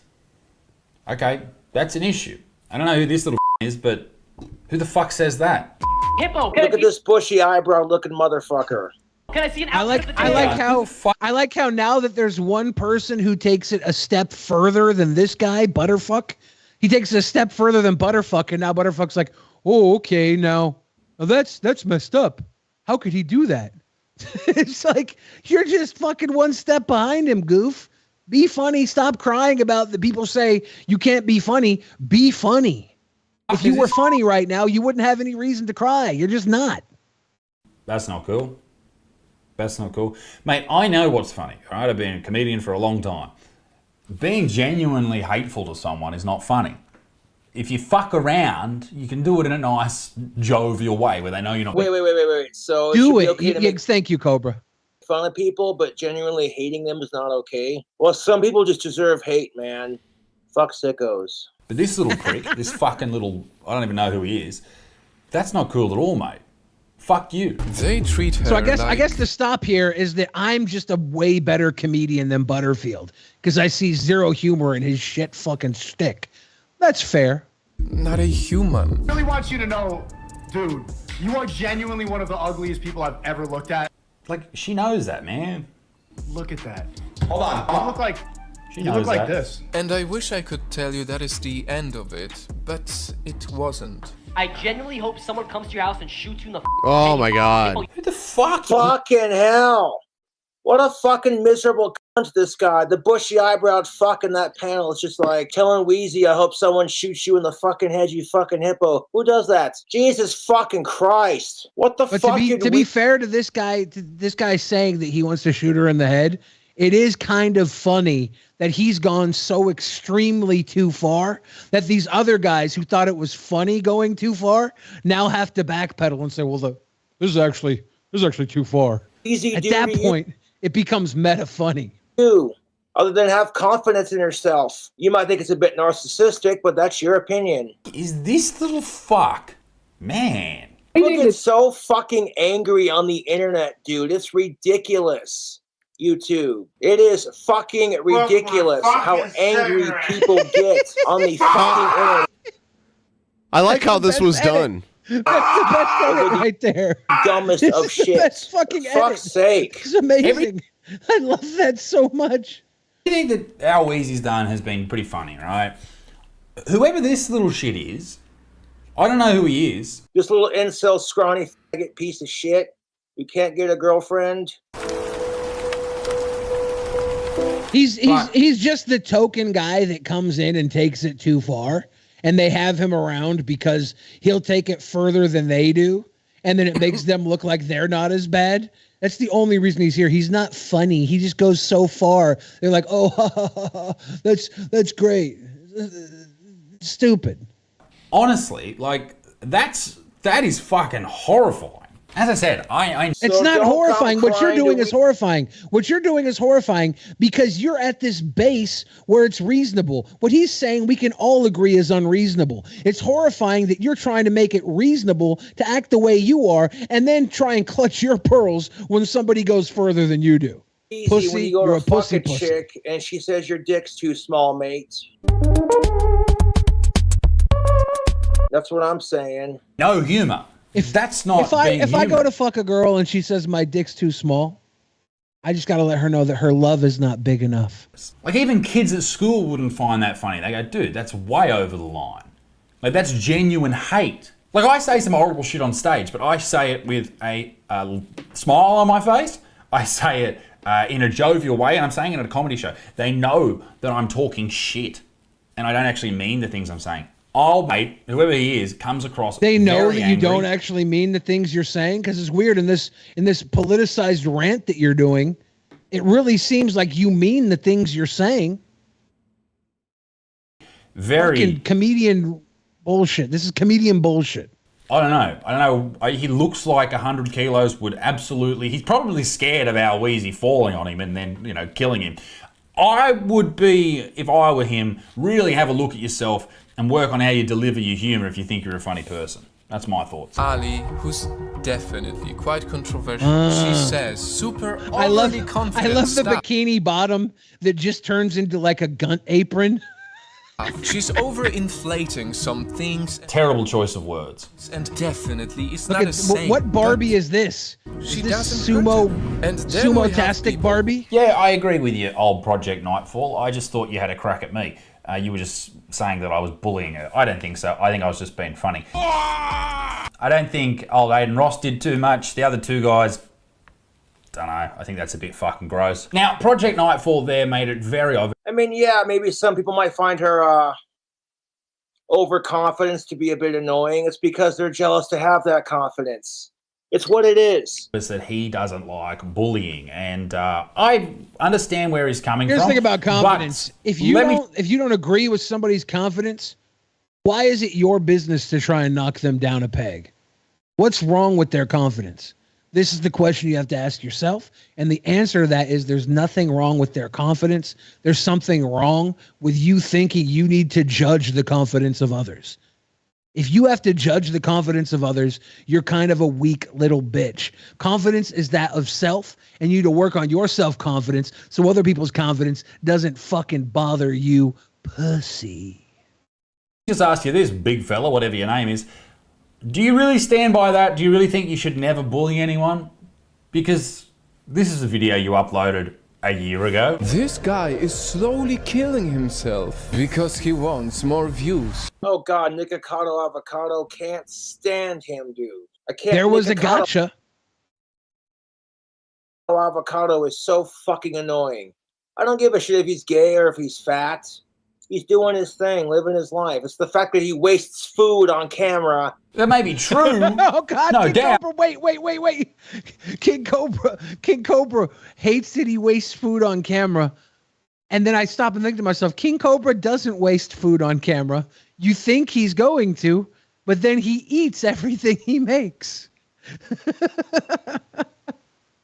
Okay, that's an issue. I don't know who this little is, but who the fuck says that? Hippo, look at this bushy eyebrow looking motherfucker. Can I see an I like how now that there's one person who takes it a step further than this guy, Butterfuck. He takes it a step further than Butterfuck, and now Butterfuck's like, oh, okay, now that's messed up. How could he do that? It's like you're just fucking one step behind him, goof. Be funny. Stop crying about the people say you can't be funny. Be funny. If you were funny right now, you wouldn't have any reason to cry. You're just not. That's not cool. That's not cool. Mate, I know what's funny, all right? I've been a comedian for a long time. Being genuinely hateful to someone is not funny. If you fuck around, you can do it in a nice, jovial way where they know you're not... Wait. So Do it. it. Should be okay to make Thank you, Cobra. fun of people, but genuinely hating them is not okay. Well, some people just deserve hate, man. Fuck sickos. But this little prick, this fucking little... I don't even know who he is. That's not cool at all, mate. Fuck you. They treat her So I guess the stop here is that I'm just a way better comedian than Butterfield because I see zero humor in his shit fucking stick. That's fair. Not a human. I really want you to know, dude, you are genuinely one of the ugliest people I've ever looked at. Like, she knows that, man. Look at that. Hold on. You look like She you knows look like that. this. And I wish I could tell you that is the end of it, but it wasn't. I genuinely hope someone comes to your house and shoots you in the Oh my god. Who the fuck? Fucking hell. What a fucking miserable cunt this guy. The bushy eyebrowed fuck in that panel is just like telling Wheezy, I hope someone shoots you in the fucking head, you fucking hippo. Who does that? Jesus fucking Christ. What the But fuck? to be fair to this guy saying that he wants to shoot her in the head, it is kind of funny that he's gone so extremely too far that these other guys who thought it was funny going too far now have to backpedal and say, well, this is actually too far. Easy At that point, it becomes meta funny. Other than have confidence in yourself. You might think it's a bit narcissistic, but that's your opinion. Is this little fuck, man? People get so fucking angry on the internet, dude. It's ridiculous. YouTube. It is fucking ridiculous how angry people get on the fucking internet. I like how this was done. That's the best edit right there. Dumbest This of is the shit. best fucking For fuck's sake. It's amazing. I love that so much. I think that our Wheezy's done has been pretty funny, right? Whoever this little shit is, I don't know who he is. This little incel scrawny faggot piece of shit who can't get a girlfriend. He's just the token guy that comes in and takes it too far, and they have him around because he'll take it further than they do, and then it makes them look like they're not as bad. That's the only reason he's here. He's not funny. He just goes so far. They're like, oh, ha, ha, ha, ha. That's great. Stupid. Honestly, like that is fucking horrifying. As I said, It's not horrifying. What you're doing is horrifying. What you're doing is horrifying because you're at this base where it's reasonable. What he's saying we can all agree is unreasonable. It's horrifying that you're trying to make it reasonable to act the way you are and then try and clutch your pearls when somebody goes further than you do. Easy Pussy, when you go you're to a pussy fuck a pussy. chick and she says your dick's too small, mate. That's what I'm saying. No humor. If that's not If I go to fuck a girl and she says my dick's too small, I just got to let her know that her love is not big enough. Like even kids at school wouldn't find that funny. They go, dude, that's way over the line. Like that's genuine hate. Like I say some horrible shit on stage, but I say it with a smile on my face. I say it in a jovial way, and I'm saying it at a comedy show. They know that I'm talking shit, and I don't actually mean the things I'm saying. Old mate, whoever he is, comes across. They know very that you angry. don't actually mean the things you're saying because it's weird in this politicized rant that you're doing. It really seems like you mean the things you're saying. Very fucking comedian bullshit. This is comedian bullshit. I don't know. He looks like 100 kilos would absolutely. He's probably scared of our Wheezy falling on him and then killing him. I would be, if I were him, really have a look at yourself and work on how you deliver your humor if you think you're a funny person. That's my thoughts. Ali, who's definitely quite controversial. She says super I love confident the stuff. bikini bottom that just turns into like a gun apron. She's overinflating some things. Terrible choice of words. And definitely it's Look not at a saint. what Barbie is this? She Is this doesn't sumo And then we have sumo-tastic people- Barbie? Yeah, I agree with you, old Project Nightfall. I just thought you had a crack at me. You were just saying that I was bullying her. I don't think so. I think I was just being funny. I don't think old Aiden Ross did too much. The other two guys, don't know. I think that's a bit fucking gross. Now, Project Nightfall there made it very obvious. I mean, yeah, maybe some people might find her overconfidence to be a bit annoying. It's because they're jealous to have that confidence. It's what it is. That he doesn't like bullying, and I understand where he's coming Here's from. the thing about confidence. If you don't agree with somebody's confidence, why is it your business to try and knock them down a peg? What's wrong with their confidence? This is the question you have to ask yourself. And the answer to that is there's nothing wrong with their confidence. There's something wrong with you thinking you need to judge the confidence of others. If you have to judge the confidence of others, you're kind of a weak little bitch. Confidence is that of self, and you need to work on your self-confidence so other people's confidence doesn't fucking bother you, pussy. Just ask you this, big fella, whatever your name is. Do you really stand by that? Do you really think you should never bully anyone? Because this is a video you uploaded a year ago. This guy is slowly killing himself because he wants more views. Oh God, Nikocado Avocado, can't stand him, dude. I can't. There was a gotcha. Avocado is so fucking annoying. I don't give a shit if he's gay or if he's fat. He's doing his thing, living his life. It's the fact that he wastes food on camera. That may be true. Oh God, No King doubt. Cobra, wait. King Cobra hates that he wastes food on camera. And then I stop and think to myself, King Cobra doesn't waste food on camera. You think he's going to, but then he eats everything he makes.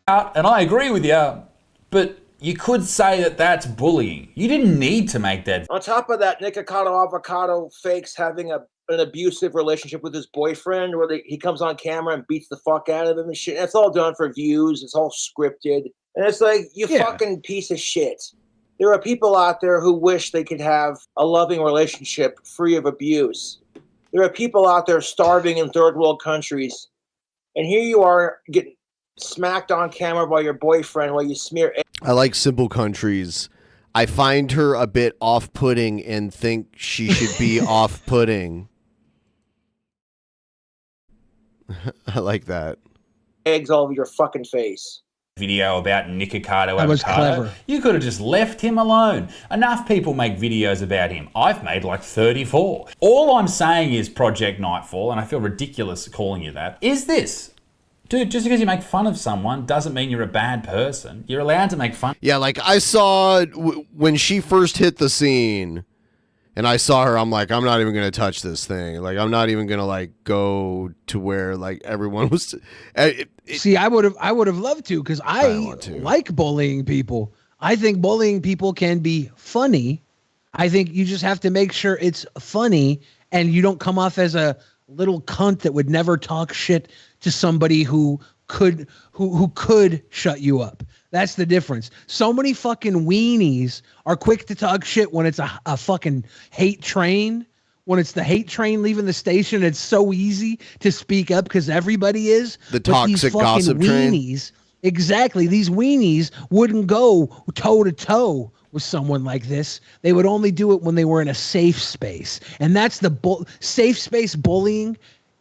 And I agree with you, but you could say that that's bullying. You didn't need to make that. On top of that, Nikocado Avocado fakes having an abusive relationship with his boyfriend where he comes on camera and beats the fuck out of him and shit. It's all done for views. It's all scripted. And it's like, you fucking piece of shit. There are people out there who wish they could have a loving relationship free of abuse. There are people out there starving in third world countries. And here you are getting smacked on camera by your boyfriend while you smear. I like Simple Countries. I find her a bit off-putting and think she should be off-putting. I like that. Eggs all over your fucking face. Video about Nikocado That was Avocado. clever. You could have just left him alone. Enough people make videos about him. I've made like 34. All I'm saying is Project Nightfall, and I feel ridiculous calling you that, is this. Dude, just because you make fun of someone doesn't mean you're a bad person. You're allowed to make fun. Yeah, like I saw when she first hit the scene and I saw her, I'm like, I'm not even going to touch this thing. Like, I'm not even going to like go to where like everyone was. See, I would have loved to, because I like bullying people. I think bullying people can be funny. I think you just have to make sure it's funny and you don't come off as a little cunt that would never talk shit to somebody who could shut you up. That's the difference. So many fucking weenies are quick to talk shit when it's a fucking hate train. When it's the hate train leaving the station, it's so easy to speak up because everybody is. The But these toxic fucking gossip train. weenies, exactly. These weenies wouldn't go toe to toe with someone like this. They would only do it when they were in a safe space. And that's the safe space bullying.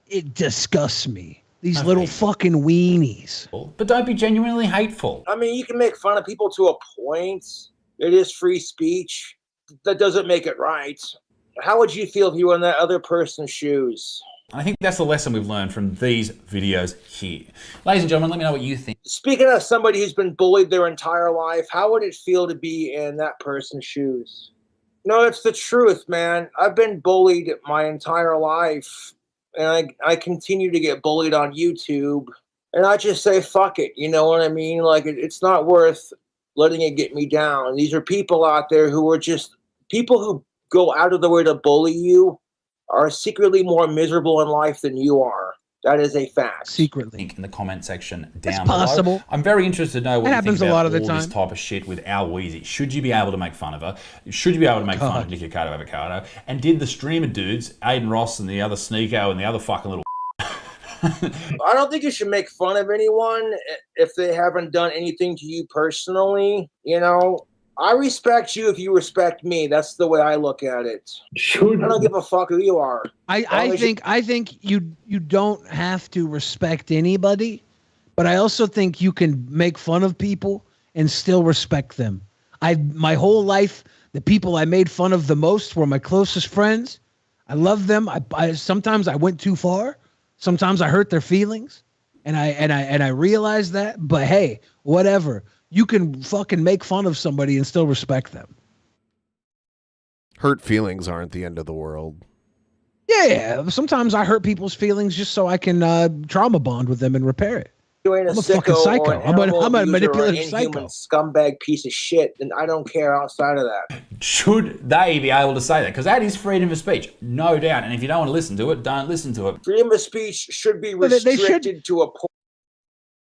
It disgusts me. These little fucking weenies. But don't be genuinely hateful. I mean, you can make fun of people to a point. It is free speech. That doesn't make it right. How would you feel if you were in that other person's shoes? I think that's the lesson we've learned from these videos here. Ladies and gentlemen, let me know what you think. Speaking of somebody who's been bullied their entire life, how would it feel to be in that person's shoes? No, it's the truth, man. I've been bullied my entire life, and I continue to get bullied on YouTube. And I just say, fuck it. You know what I mean? Like, it's not worth letting it get me down. These are people out there who are just people who go out of the way to bully you are secretly more miserable in life than you are. That is a fact. Secretly. Link in the comment section down That's below. possible. I'm very interested to know what That you think happens a about lot of the all this time. type of shit with our Wheezy. Should you be able to make fun of her? Should you be able to make fun of Nikocado Avocado? And did the streamer dudes, Aiden Ross and the other Sneeko and the other fucking little I don't think you should make fun of anyone if they haven't done anything to you personally. You know, I respect you if you respect me. That's the way I look at it. I don't give a fuck who you are. I think you don't have to respect anybody, but I also think you can make fun of people and still respect them. My whole life, the people I made fun of the most were my closest friends. I love them. I sometimes I went too far. Sometimes I hurt their feelings, and I realized that. But hey, whatever. You can fucking make fun of somebody and still respect them. Hurt feelings aren't the end of the world. Yeah. Sometimes I hurt people's feelings just so I can trauma bond with them and repair it. You ain't I'm a sicko fucking psycho. or an I'm a animal abuser or an manipulative inhuman psycho. scumbag piece of shit, and I don't care outside of that. Should they be able to say that? Because that is freedom of speech, no doubt. And if you don't want to listen to it, don't listen to it. Freedom of speech should be But they restricted to a point.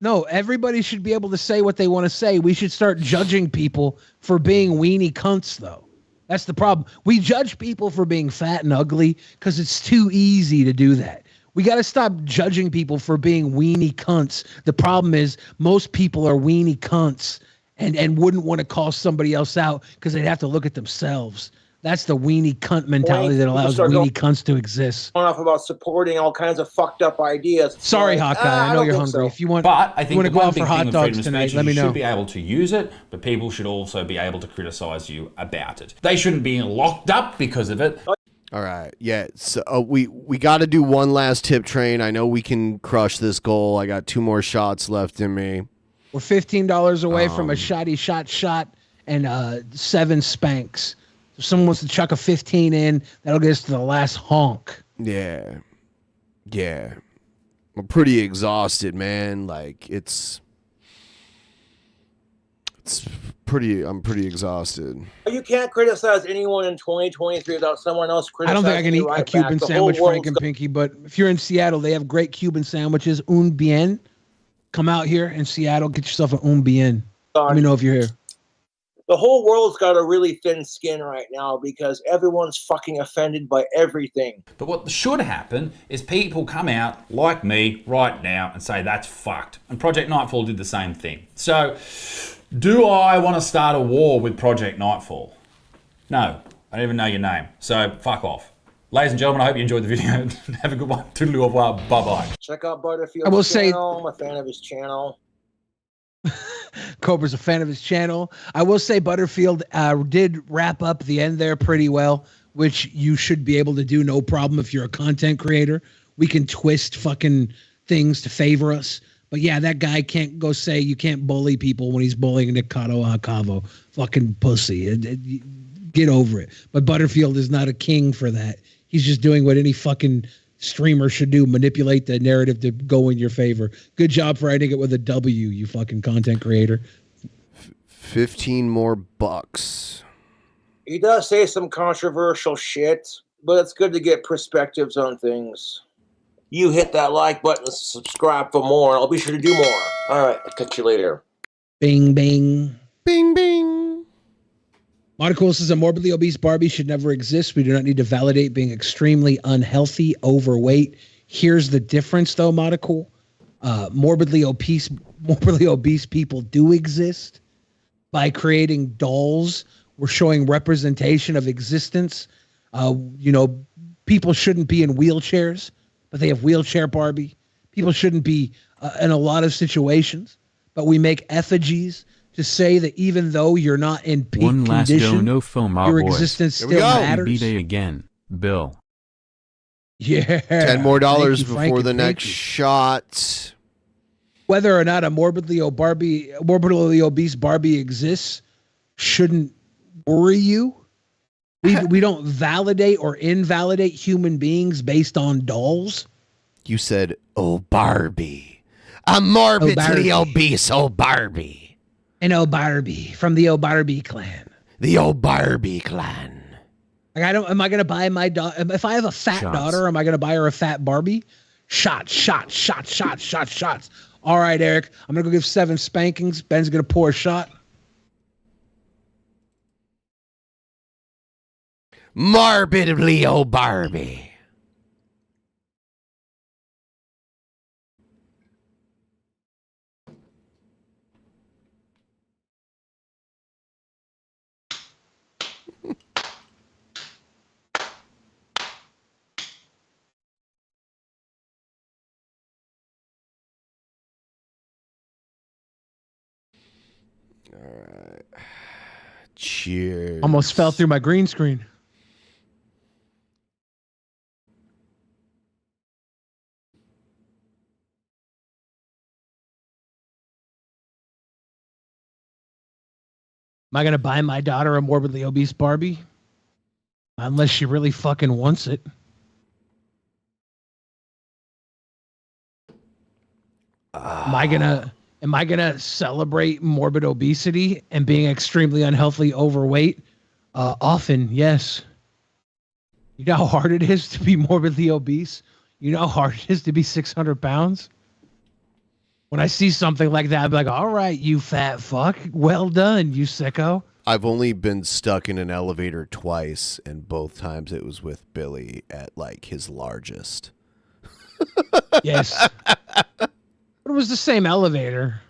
No, everybody should be able to say what they want to say. We should start judging people for being weenie cunts, though. That's the problem. We judge people for being fat and ugly because it's too easy to do that. We got to stop judging people for being weenie cunts. The problem is most people are weenie cunts and wouldn't want to call somebody else out because they'd have to look at themselves. That's the weenie cunt mentality that allows weenie cunts to exist. Off about supporting all kinds of fucked up ideas. Sorry, Hawkeye. I know you're hungry. If you want, but I think you want to the go one out big for thing hot of dogs freedom of tonight, speech let is me you know. should be able to use it, but people should also be able to criticize you about it. They shouldn't be locked up because of it. All right. Yeah. So we got to do one last tip train. I know we can crush this goal. I got 2 more shots left in me. We're $15 away from a shot and 7 spanks. If someone wants to chuck a 15 in, that'll get us to the last honk. Yeah. Yeah. I'm pretty exhausted, man. Like I'm pretty exhausted. You can't criticize anyone in 2023 without someone else I criticizing don't think I can eat right a Cuban back. The sandwich, whole Frank and Pinky, but if you're in Seattle, they have great Cuban sandwiches. Un bien. Come out here in Seattle, get yourself an un bien. Let me know if you're here. The whole world's got a really thin skin right now because everyone's fucking offended by everything. But what should happen is people come out like me right now and say that's fucked. And Project Nightfall did the same thing. So, do I want to start a war with Project Nightfall? No, I don't even know your name. So, fuck off. Ladies and gentlemen, I hope you enjoyed the video. Have a good one. Toodaloo, au revoir. Bye-bye. Check out Butterfield's channel. I'm a fan of his channel. Cobra's a fan of his channel. I will say Butterfield did wrap up the end there pretty well, which you should be able to do no problem if you're a content creator. We can twist fucking things to favor us. But yeah, that guy can't go say you can't bully people when he's bullying Nikado Hakavo. Fucking pussy. Get over it. But Butterfield is not a king for that. He's just doing what any fucking streamer should do, manipulate the narrative to go in your favor. Good job for writing it with a W, you fucking content creator. 15 more bucks. He does say some controversial shit, but it's good to get perspectives on things. You hit that like button, subscribe for more, and I'll be sure to do more. All right, I'll catch you later. Bing, bing. Bing, bing. Monocle says a morbidly obese Barbie should never exist. We do not need to validate being extremely unhealthy, overweight. Here's the difference, though, Monocle. Morbidly obese people do exist. By creating dolls, we're showing representation of existence. People shouldn't be in wheelchairs, but they have wheelchair Barbie. People shouldn't be in a lot of situations, but we make effigies to say that even though you're not in peak One last condition, no FOMO your boys. existence still matters. B-Day again, Bill. Yeah. $10 more Thank you, before Frankie, the thank next you. shot. Whether or not a morbidly obese Barbie exists shouldn't worry you. We don't validate or invalidate human beings based on dolls. You said, oh, Barbie. A morbidly obese, oh, Barbie. An Barbie from the Barbie clan. The Barbie clan. Like am I gonna buy my daughter? If I have a fat daughter, am I gonna buy her a fat Barbie? Shots. All right, Eric, I'm gonna go give 7 spankings. Ben's gonna pour a shot. Morbidly, oh, Barbie. All right. Cheers. Almost fell through my green screen. Am I going to buy my daughter a morbidly obese Barbie? Unless she really fucking wants it. Am I gonna celebrate morbid obesity and being extremely unhealthy overweight? Often, yes. You know how hard it is to be morbidly obese? You know how hard it is to be 600 pounds? When I see something like that, I'm like, all right, you fat fuck. Well done, you sicko. I've only been stuck in an elevator twice, and both times it was with Billy at like his largest. Yes. But it was the same elevator.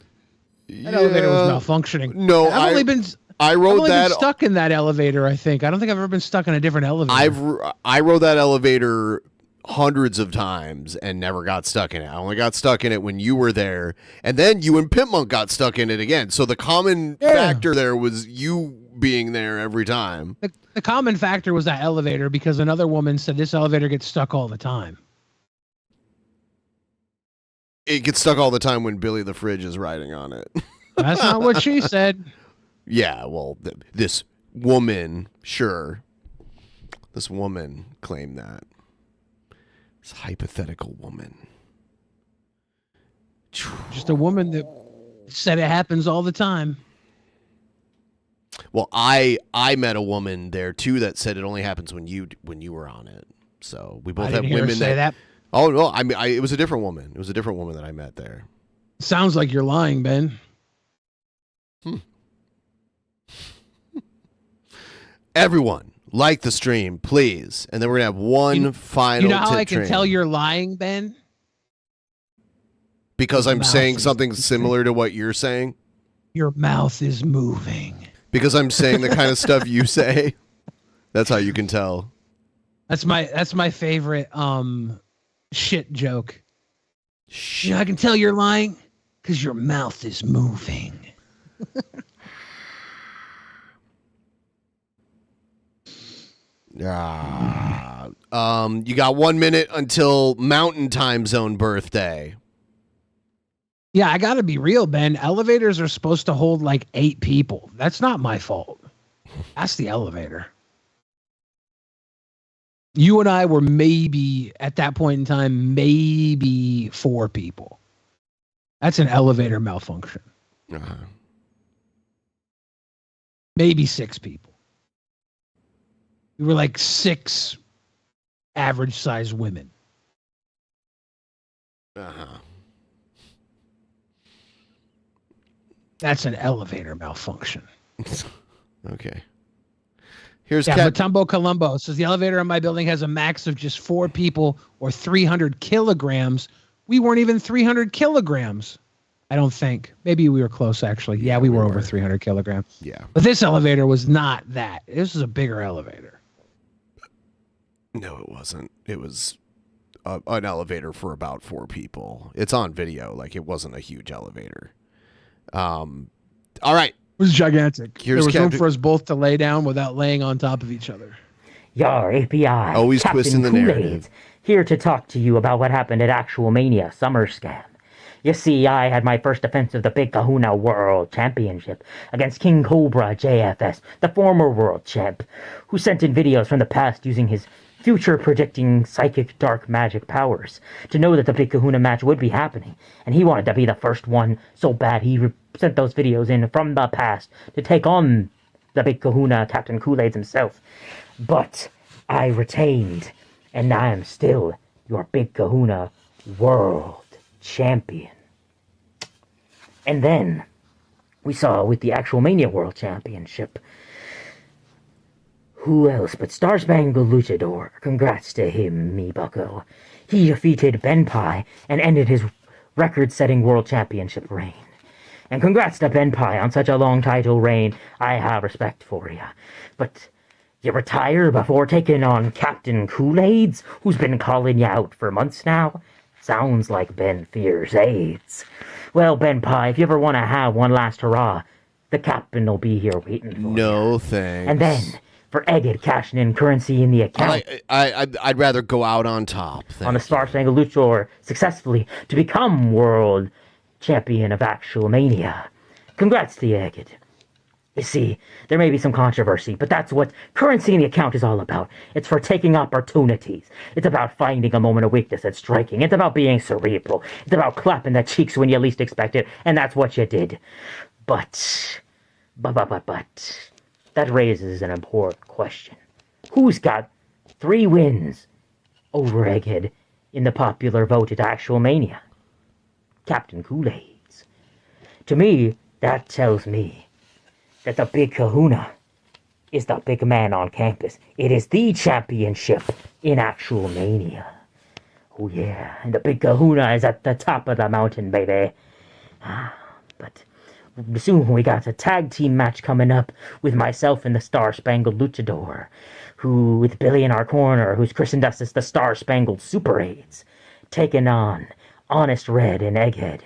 That elevator was malfunctioning. No, I've only been I rode that. Been stuck in that elevator. I think. I don't think I've ever been stuck in a different elevator. I rode that elevator hundreds of times and never got stuck in it. I only got stuck in it when you were there, and then you and Pimp Monk got stuck in it again. So the common factor there was you being there every time. The common factor was that elevator because another woman said this elevator gets stuck all the time. It gets stuck all the time when Billy the Fridge is riding on it. That's not what she said. Yeah, well, this woman, sure. This woman claimed that. This hypothetical woman. Just a woman that said it happens all the time. Well, I met a woman there too that said it only happens when you were on it. So we both I have didn't hear her women say that. Oh no, I mean it was a different woman. It was a different woman that I met there. Sounds like you're lying, Ben. Everyone, like the stream, please. And then we're gonna have one final. You know how tip I can train. tell you're lying, Ben? Because I'm Mouth saying is something similar to what you're saying. Your mouth is moving. Because I'm saying the kind of stuff you say. That's how you can tell. That's my favorite shit joke. You know, I can tell you're lying because your mouth is moving. You got 1 minute until Mountain Time Zone birthday. Yeah, I gotta be real, Ben. Elevators are supposed to hold like 8 people. That's not my fault. That's the elevator. You and I were maybe, at that point in time, maybe 4 people. That's an elevator malfunction. Maybe 6 people. We were like 6 average-sized women. That's an elevator malfunction. Okay. Here's Matumbo Colombo says the elevator in my building has a max of just 4 people or 300 kilograms. We weren't even 300 kilograms. I don't think. Maybe we were close, actually. Yeah, we were over 300 kilograms. Yeah. But this elevator was not that. This is a bigger elevator. No, it wasn't. It was an elevator for about 4 people. It's on video. Like, it wasn't a huge elevator. All right. It was gigantic. Here's there was room Captain- for us both to lay down without laying on top of each other. Yar, API. Always Captain twisting the Kool-Aid, narrative. Here to talk to you about what happened at Actual Mania Summer Scam. You see, I had my first defense of the Big Kahuna World Championship against King Cobra JFS, the former world champ, who sent in videos from the past using his future-predicting psychic dark magic powers to know that the Big Kahuna match would be happening, and he wanted to be the first one so bad he sent those videos in from the past to take on the Big Kahuna, Captain Kool-Aid himself. But I retained, and I am still your Big Kahuna World Champion. And then we saw with the Actual Mania World Championship, who else but Star Spangled Luchador? Congrats to him, me bucko. He defeated Ben Pie and ended his record-setting World Championship reign. And congrats to Ben Pie on such a long title reign. I have respect for ya. But you retire before taking on Captain Kool-Aid's, who's been calling you out for months now? Sounds like Ben fears AIDS. Well, Ben Pie, if you ever want to have one last hurrah, the captain will be here waiting for you. No thanks. And then, for Egged cashing in currency in the account. I'd rather go out on top. On the Star Spangled Luchador successfully to become world champion of Actual Mania. Congrats to you, Egged. You see, there may be some controversy, but that's what currency in the account is all about. It's for taking opportunities. It's about finding a moment of weakness and striking. It's about being cerebral. It's about clapping the cheeks when you least expect it, and that's what you did. But, that raises an important question. Who's got 3 wins over Egghead in the popular vote at Actual Mania? Captain Kool-Aid's. To me, that tells me that the Big Kahuna is the big man on campus. It is the championship in Actual Mania. Oh yeah, and the Big Kahuna is at the top of the mountain, baby. But soon we got a tag team match coming up with myself and the Star Spangled Luchador, who, with Billy in our corner, who's christened us as the Star Spangled Super Aids, taking on Honest Red and Egghead,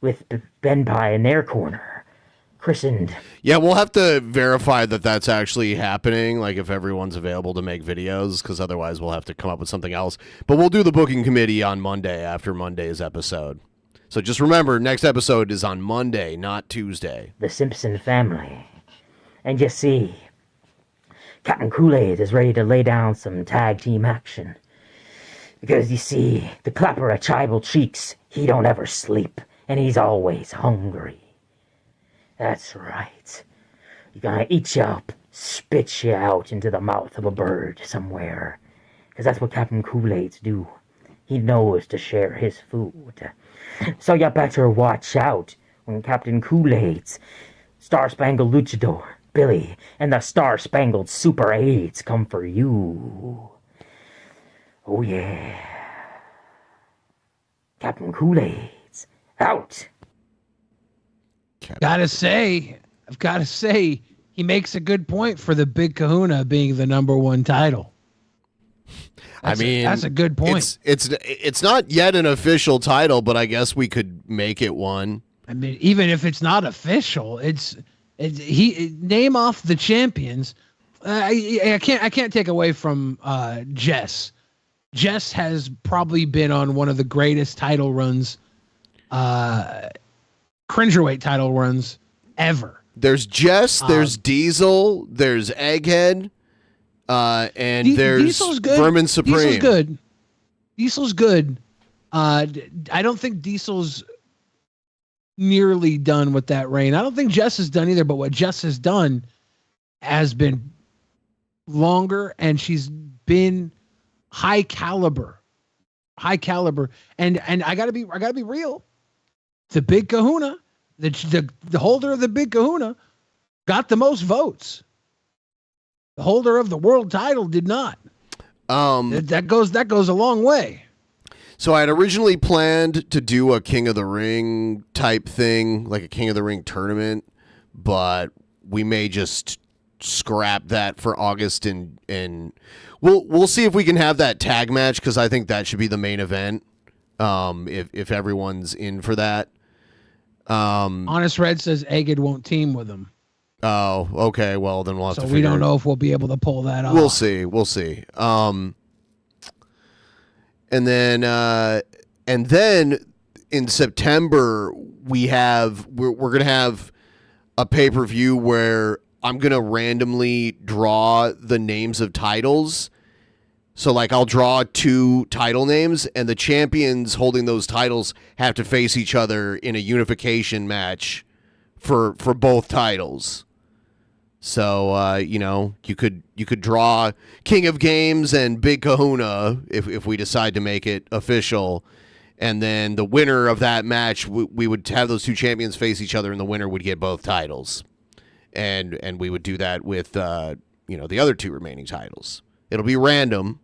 with Ben Pie in their corner, christened. Yeah, we'll have to verify that that's actually happening, like if everyone's available to make videos, because otherwise we'll have to come up with something else. But we'll do the booking committee on Monday after Monday's episode. So just remember, next episode is on Monday, not Tuesday. The Simpson family. And you see, Captain Kool-Aid is ready to lay down some tag team action. Because you see, the clapper of tribal cheeks, he don't ever sleep, and he's always hungry. That's right. You're gonna eat you up, spit you out into the mouth of a bird somewhere. Because that's what Captain Kool-Aids do. He knows to share his food. So you better watch out when Captain Kool-Aid's Star Spangled Luchador, Billy, and the Star Spangled Super Aids come for you. Oh yeah. Captain Kool-Aid's out. I've got to say, he makes a good point for the Big Kahuna being the #1 title. That's a good point. It's not yet an official title, but I guess we could make it one. I mean, even if it's not official, name off the champions. I can't take away from Jess. Jess has probably been on one of the greatest title runs, cringerweight title runs ever. There's Jess, there's Diesel, there's Egghead, and there's Diesel's good. Vermin Supreme. Diesel's good. I don't think Diesel's nearly done with that reign. I don't think Jess is done either, but what Jess has done has been longer, and she's been high caliber. And I gotta be real. The Big Kahuna, the holder of the Big Kahuna, got the most votes. The holder of the world title did not. That goes a long way. So I had originally planned to do a King of the Ring type thing, like a King of the Ring tournament, but we may just scrap that for August, and we'll see if we can have that tag match, because I think that should be the main event. If everyone's in for that. Honest Red says Egged won't team with him. Oh, okay. Well, then we'll have to figure. So we don't know if we'll be able to pull that off. We'll see. And then in September we're gonna have a pay-per-view where I'm gonna randomly draw the names of titles. So like I'll draw 2 title names, and the champions holding those titles have to face each other in a unification match for both titles. So you could draw King of Games and Big Kahuna if we decide to make it official, and then the winner of that match, we would have those 2 champions face each other, and the winner would get both titles, and we would do that with the other 2 remaining titles. It'll be random,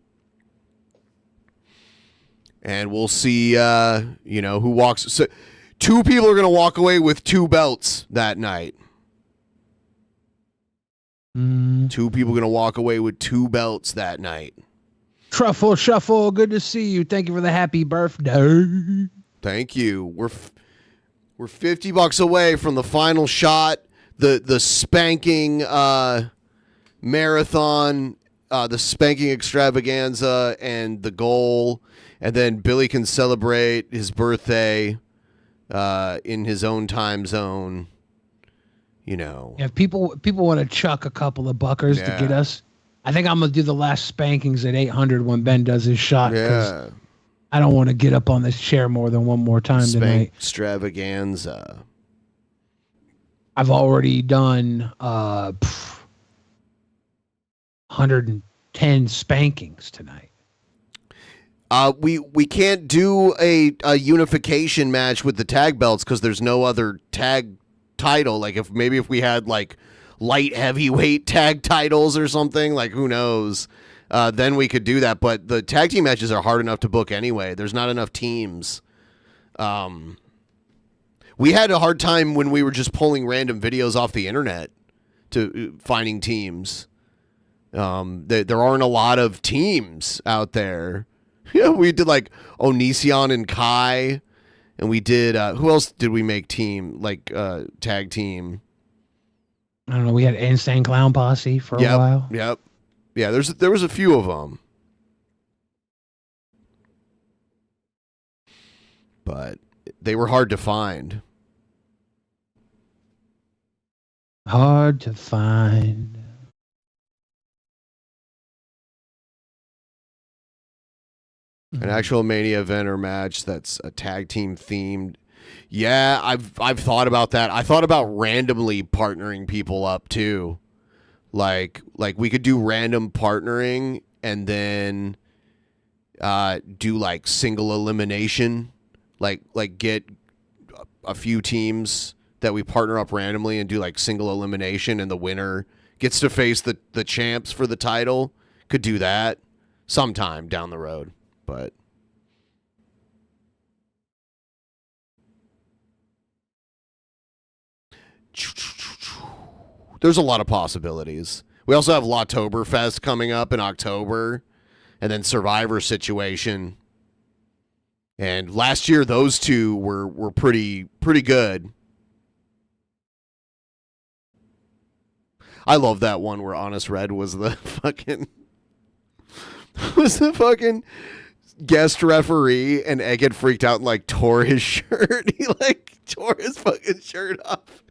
and we'll see who walks. So 2 people are going to walk away with 2 belts that night. 2 people going to walk away with 2 belts that night. Truffle Shuffle, good to see you. Thank you for the happy birthday. Thank you. We're $50 away from the final shot, the spanking marathon, the spanking extravaganza, and the goal, and then Billy can celebrate his birthday in his own time zone. If people want to chuck a couple of buckers to get us, I think I'm gonna do the last spankings at 800 when Ben does his shot. Yeah, I don't want to get up on this chair more than one more time tonight. Extravaganza. I've already done 110 spankings tonight. We can't do a unification match with the tag belts because there's no other tag title. Like if we had like light heavyweight tag titles or something, like who knows, then we could do that. But the tag team matches are hard enough to book anyway. There's not enough teams. We had a hard time when we were just pulling random videos off the internet to finding teams. There aren't a lot of teams out there. Yeah, we did like Onision and Kai, and we did. Who else did we make team tag team? I don't know. We had Insane Clown Posse for a while. Yep. Yeah, there was a few of them, but they were hard to find. Hard to find. An actual Mania event or match that's a tag team themed. Yeah, I've thought about that. I thought about randomly partnering people up too. Like we could do random partnering and then do like single elimination. Like get a few teams that we partner up randomly and do like single elimination, and the winner gets to face the champs for the title. Could do that sometime down the road. But there's a lot of possibilities. We also have Lawtoberfest coming up in October, and then Survivor Situation. And last year, those two were pretty good. I love that one where Honest Red was the fucking guest referee, and Egghead freaked out and like tore his shirt. He like tore his fucking shirt off.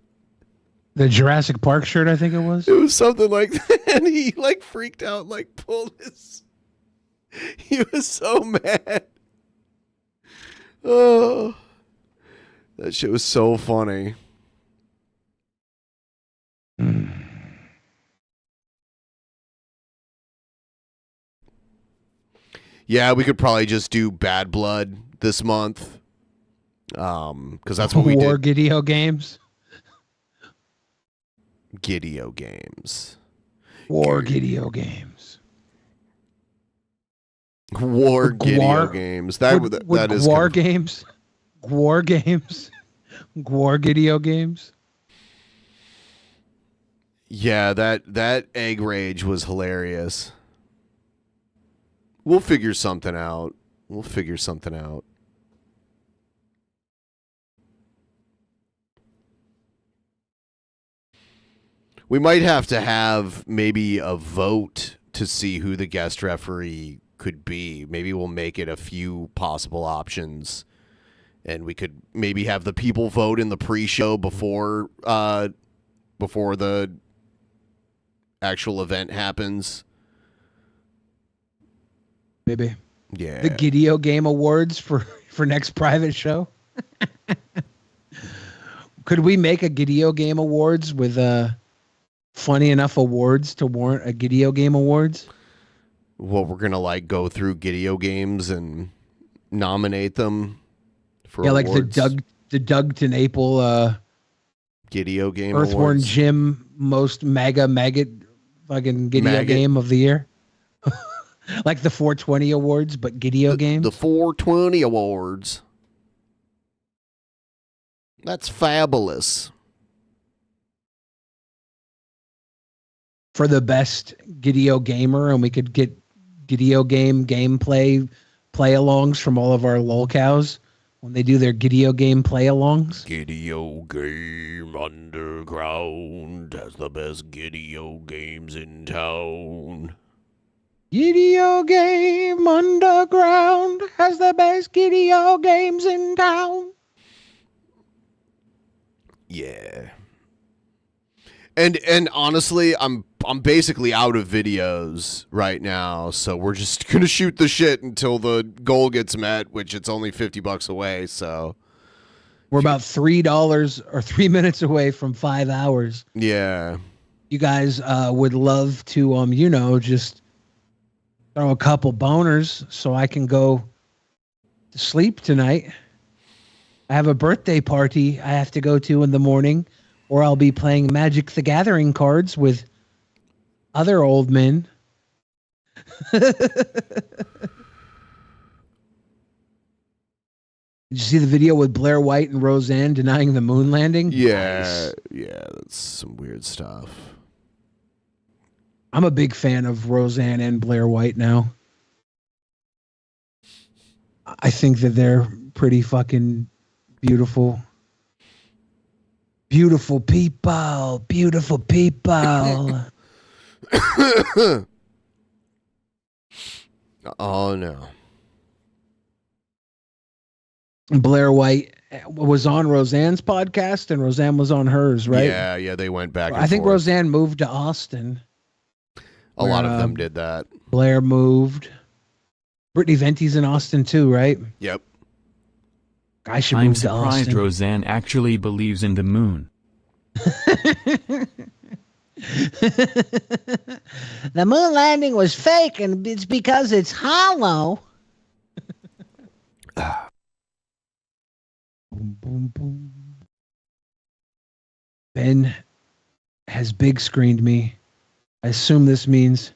The Jurassic Park shirt, I think it was. It was something like that. And he like freaked out, like pulled his. He was so mad. Oh, that shit was so funny. Yeah, we could probably just do Bad Blood this month. Because that's what we did. War Gideo games. Gideo games. War Gideo games. War Gideo games. That is War games. War games. War Gideo games. Yeah, that egg rage was hilarious. We'll figure something out. We might have to have maybe a vote to see who the guest referee could be. Maybe we'll make it a few possible options, and we could maybe have the people vote in the pre-show before the actual event happens. Maybe. Yeah. The Gideo Game Awards for next private show. Could we make a Gideo Game Awards with funny enough awards to warrant a Gideo Game Awards? Well, we're gonna like go through Gideo games and nominate them for awards. Like the Doug to Naple Gideo Game Earthworm Awards. Jim most maggot fucking Gideo game of the year. Like the 420 awards, but Gideo games. The 420 awards. That's fabulous. For the best Gideo gamer, and we could get Gideo game gameplay play-alongs from all of our lolcows when they do their Gideo game play-alongs. Gideo Game Underground has the best Gideo games in town. Gideo Game Underground has the best Gideo games in town. Yeah. And honestly, I'm basically out of videos right now, so we're just gonna shoot the shit until the goal gets met, which it's only $50 away. So we're about $3 or 3 minutes away from 5 hours. Yeah. You guys would love to just throw a couple boners so I can go to sleep tonight. I have a birthday party I have to go to in the morning, or I'll be playing Magic the Gathering cards with other old men. Did you see the video with Blair White and Roseanne denying the moon landing? Yeah, yeah, that's some weird stuff. I'm a big fan of Roseanne and Blair White now. I think that they're pretty fucking beautiful. Beautiful people. Beautiful people. Oh, no. Blair White was on Roseanne's podcast and Roseanne was on hers, right? Yeah, they went back and I think forth. Roseanne moved to Austin. A lot of them did that. Blair moved. Brittany Venti's in Austin too, right? Yep. I should I'm move to surprised Austin. Roseanne actually believes in the moon. The moon landing was fake, and it's because it's hollow. Boom, boom, boom. Ben has big screened me. I assume this means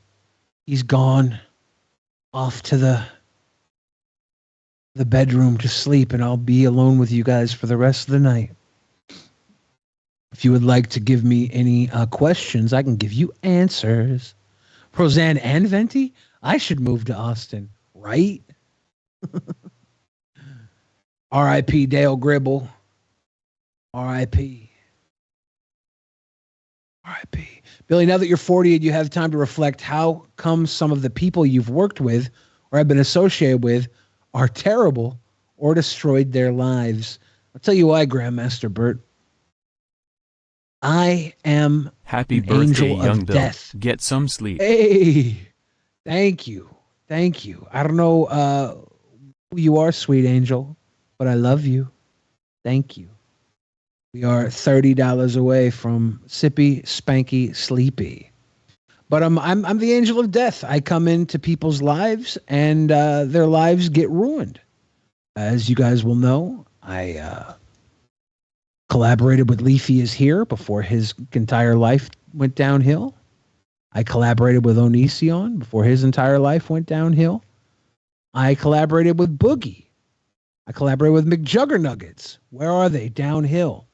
he's gone off to the bedroom to sleep, and I'll be alone with you guys for the rest of the night. If you would like to give me any questions, I can give you answers. Roseanne and Venti? I should move to Austin, right? R.I.P. Dale Gribble. R.I.P. R.I.P. Billy, now that you're 40 and you have time to reflect, how come some of the people you've worked with or have been associated with are terrible or destroyed their lives? I'll tell you why, Grandmaster Bert. I am Happy an birthday, angel young of Bill. death. Get some sleep. Hey, thank you. Thank you. I don't know who you are, sweet angel, but I love you. Thank you. We are $30 away from Sippy, Spanky, Sleepy. But I'm the angel of death. I come into people's lives and their lives get ruined. As you guys will know, I collaborated with Leafy is Here before his entire life went downhill. I collaborated with Onision before his entire life went downhill. I collaborated with Boogie. I collaborated with McJuggernuggets. Where are they? Downhill.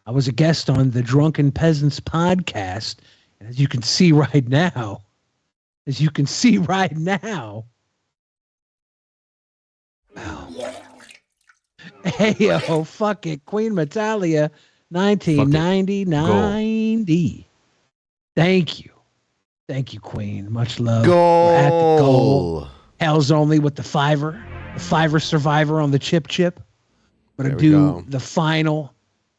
I was a guest on the Drunken Peasants podcast. And as you can see right now, hey, yo, fuck it. Queen Metalia, 1990. Thank you. Thank you, Queen. Much love. We're at the goal. Hell's only with the fiver. The fiver survivor on the chip. Gonna do the final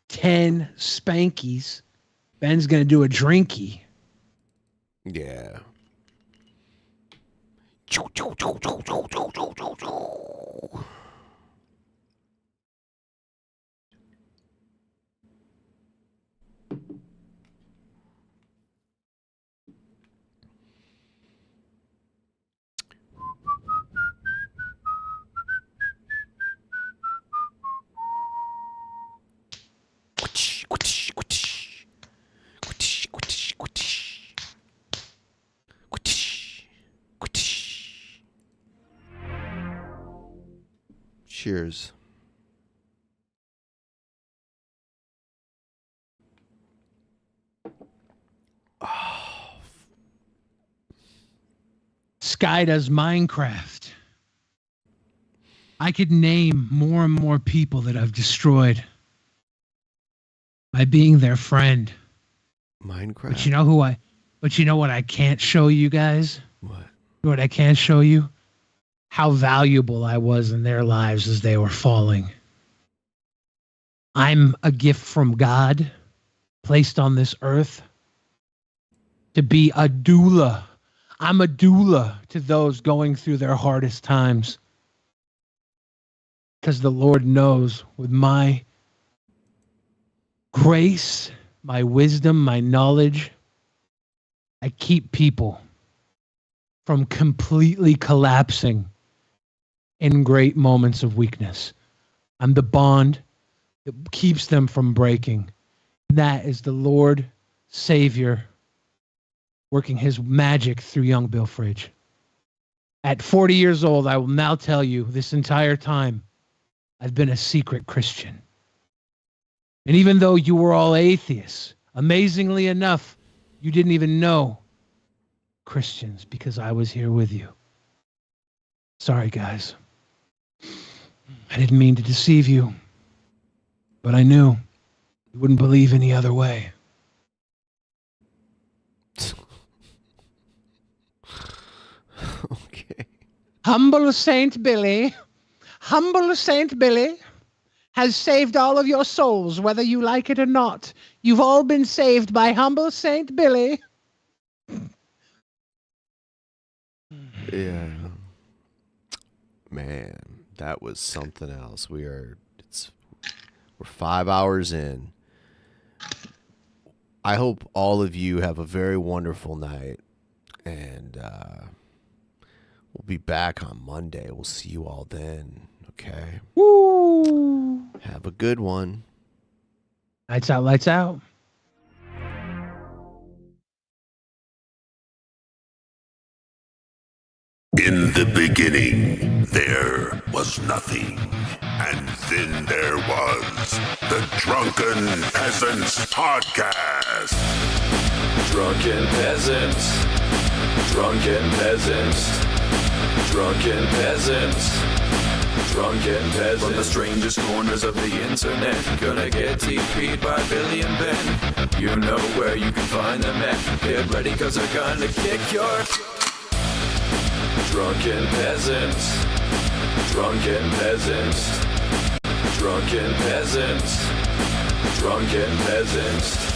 10 spankies. Ben's gonna do a drinky. Yeah. Cheers. Sky does Minecraft. I could name more and more people that I've destroyed by being their friend. Minecraft. But you know what I can't show you guys? What? You know what I can't show you? How valuable I was in their lives as they were falling. I'm a gift from God, placed on this earth to be a doula. I'm a doula to those going through their hardest times. Because the Lord knows with my grace, my wisdom, my knowledge, I keep people from completely collapsing in great moments of weakness. I'm the bond that keeps them from breaking. That is the Lord Savior working his magic through young Bill Fridge. At 40 years old, I will now tell you this entire time, I've been a secret Christian. And even though you were all atheists, amazingly enough, you didn't even know Christians because I was here with you. Sorry, guys. I didn't mean to deceive you, but I knew you wouldn't believe any other way. Okay. Humble Saint Billy has saved all of your souls, whether you like it or not. You've all been saved by humble Saint Billy. Yeah. Man, that was something else. We're 5 hours in. I hope all of you have a very wonderful night, and we'll be back on Monday. We'll see you all then. Okay. Woo! Have a good one. Lights out, lights out. In the beginning, there was nothing. And then there was the Drunken Peasants Podcast. Drunken Peasants. Drunken Peasants. Drunken Peasants. Drunken Peasants. From the strangest corners of the internet, gonna get TP'd by Billy and Ben. You know where you can find them at. Get ready, cause they're gonna kick your... Drunken Peasants. Drunken Peasants. Drunken Peasants. Drunken Peasants.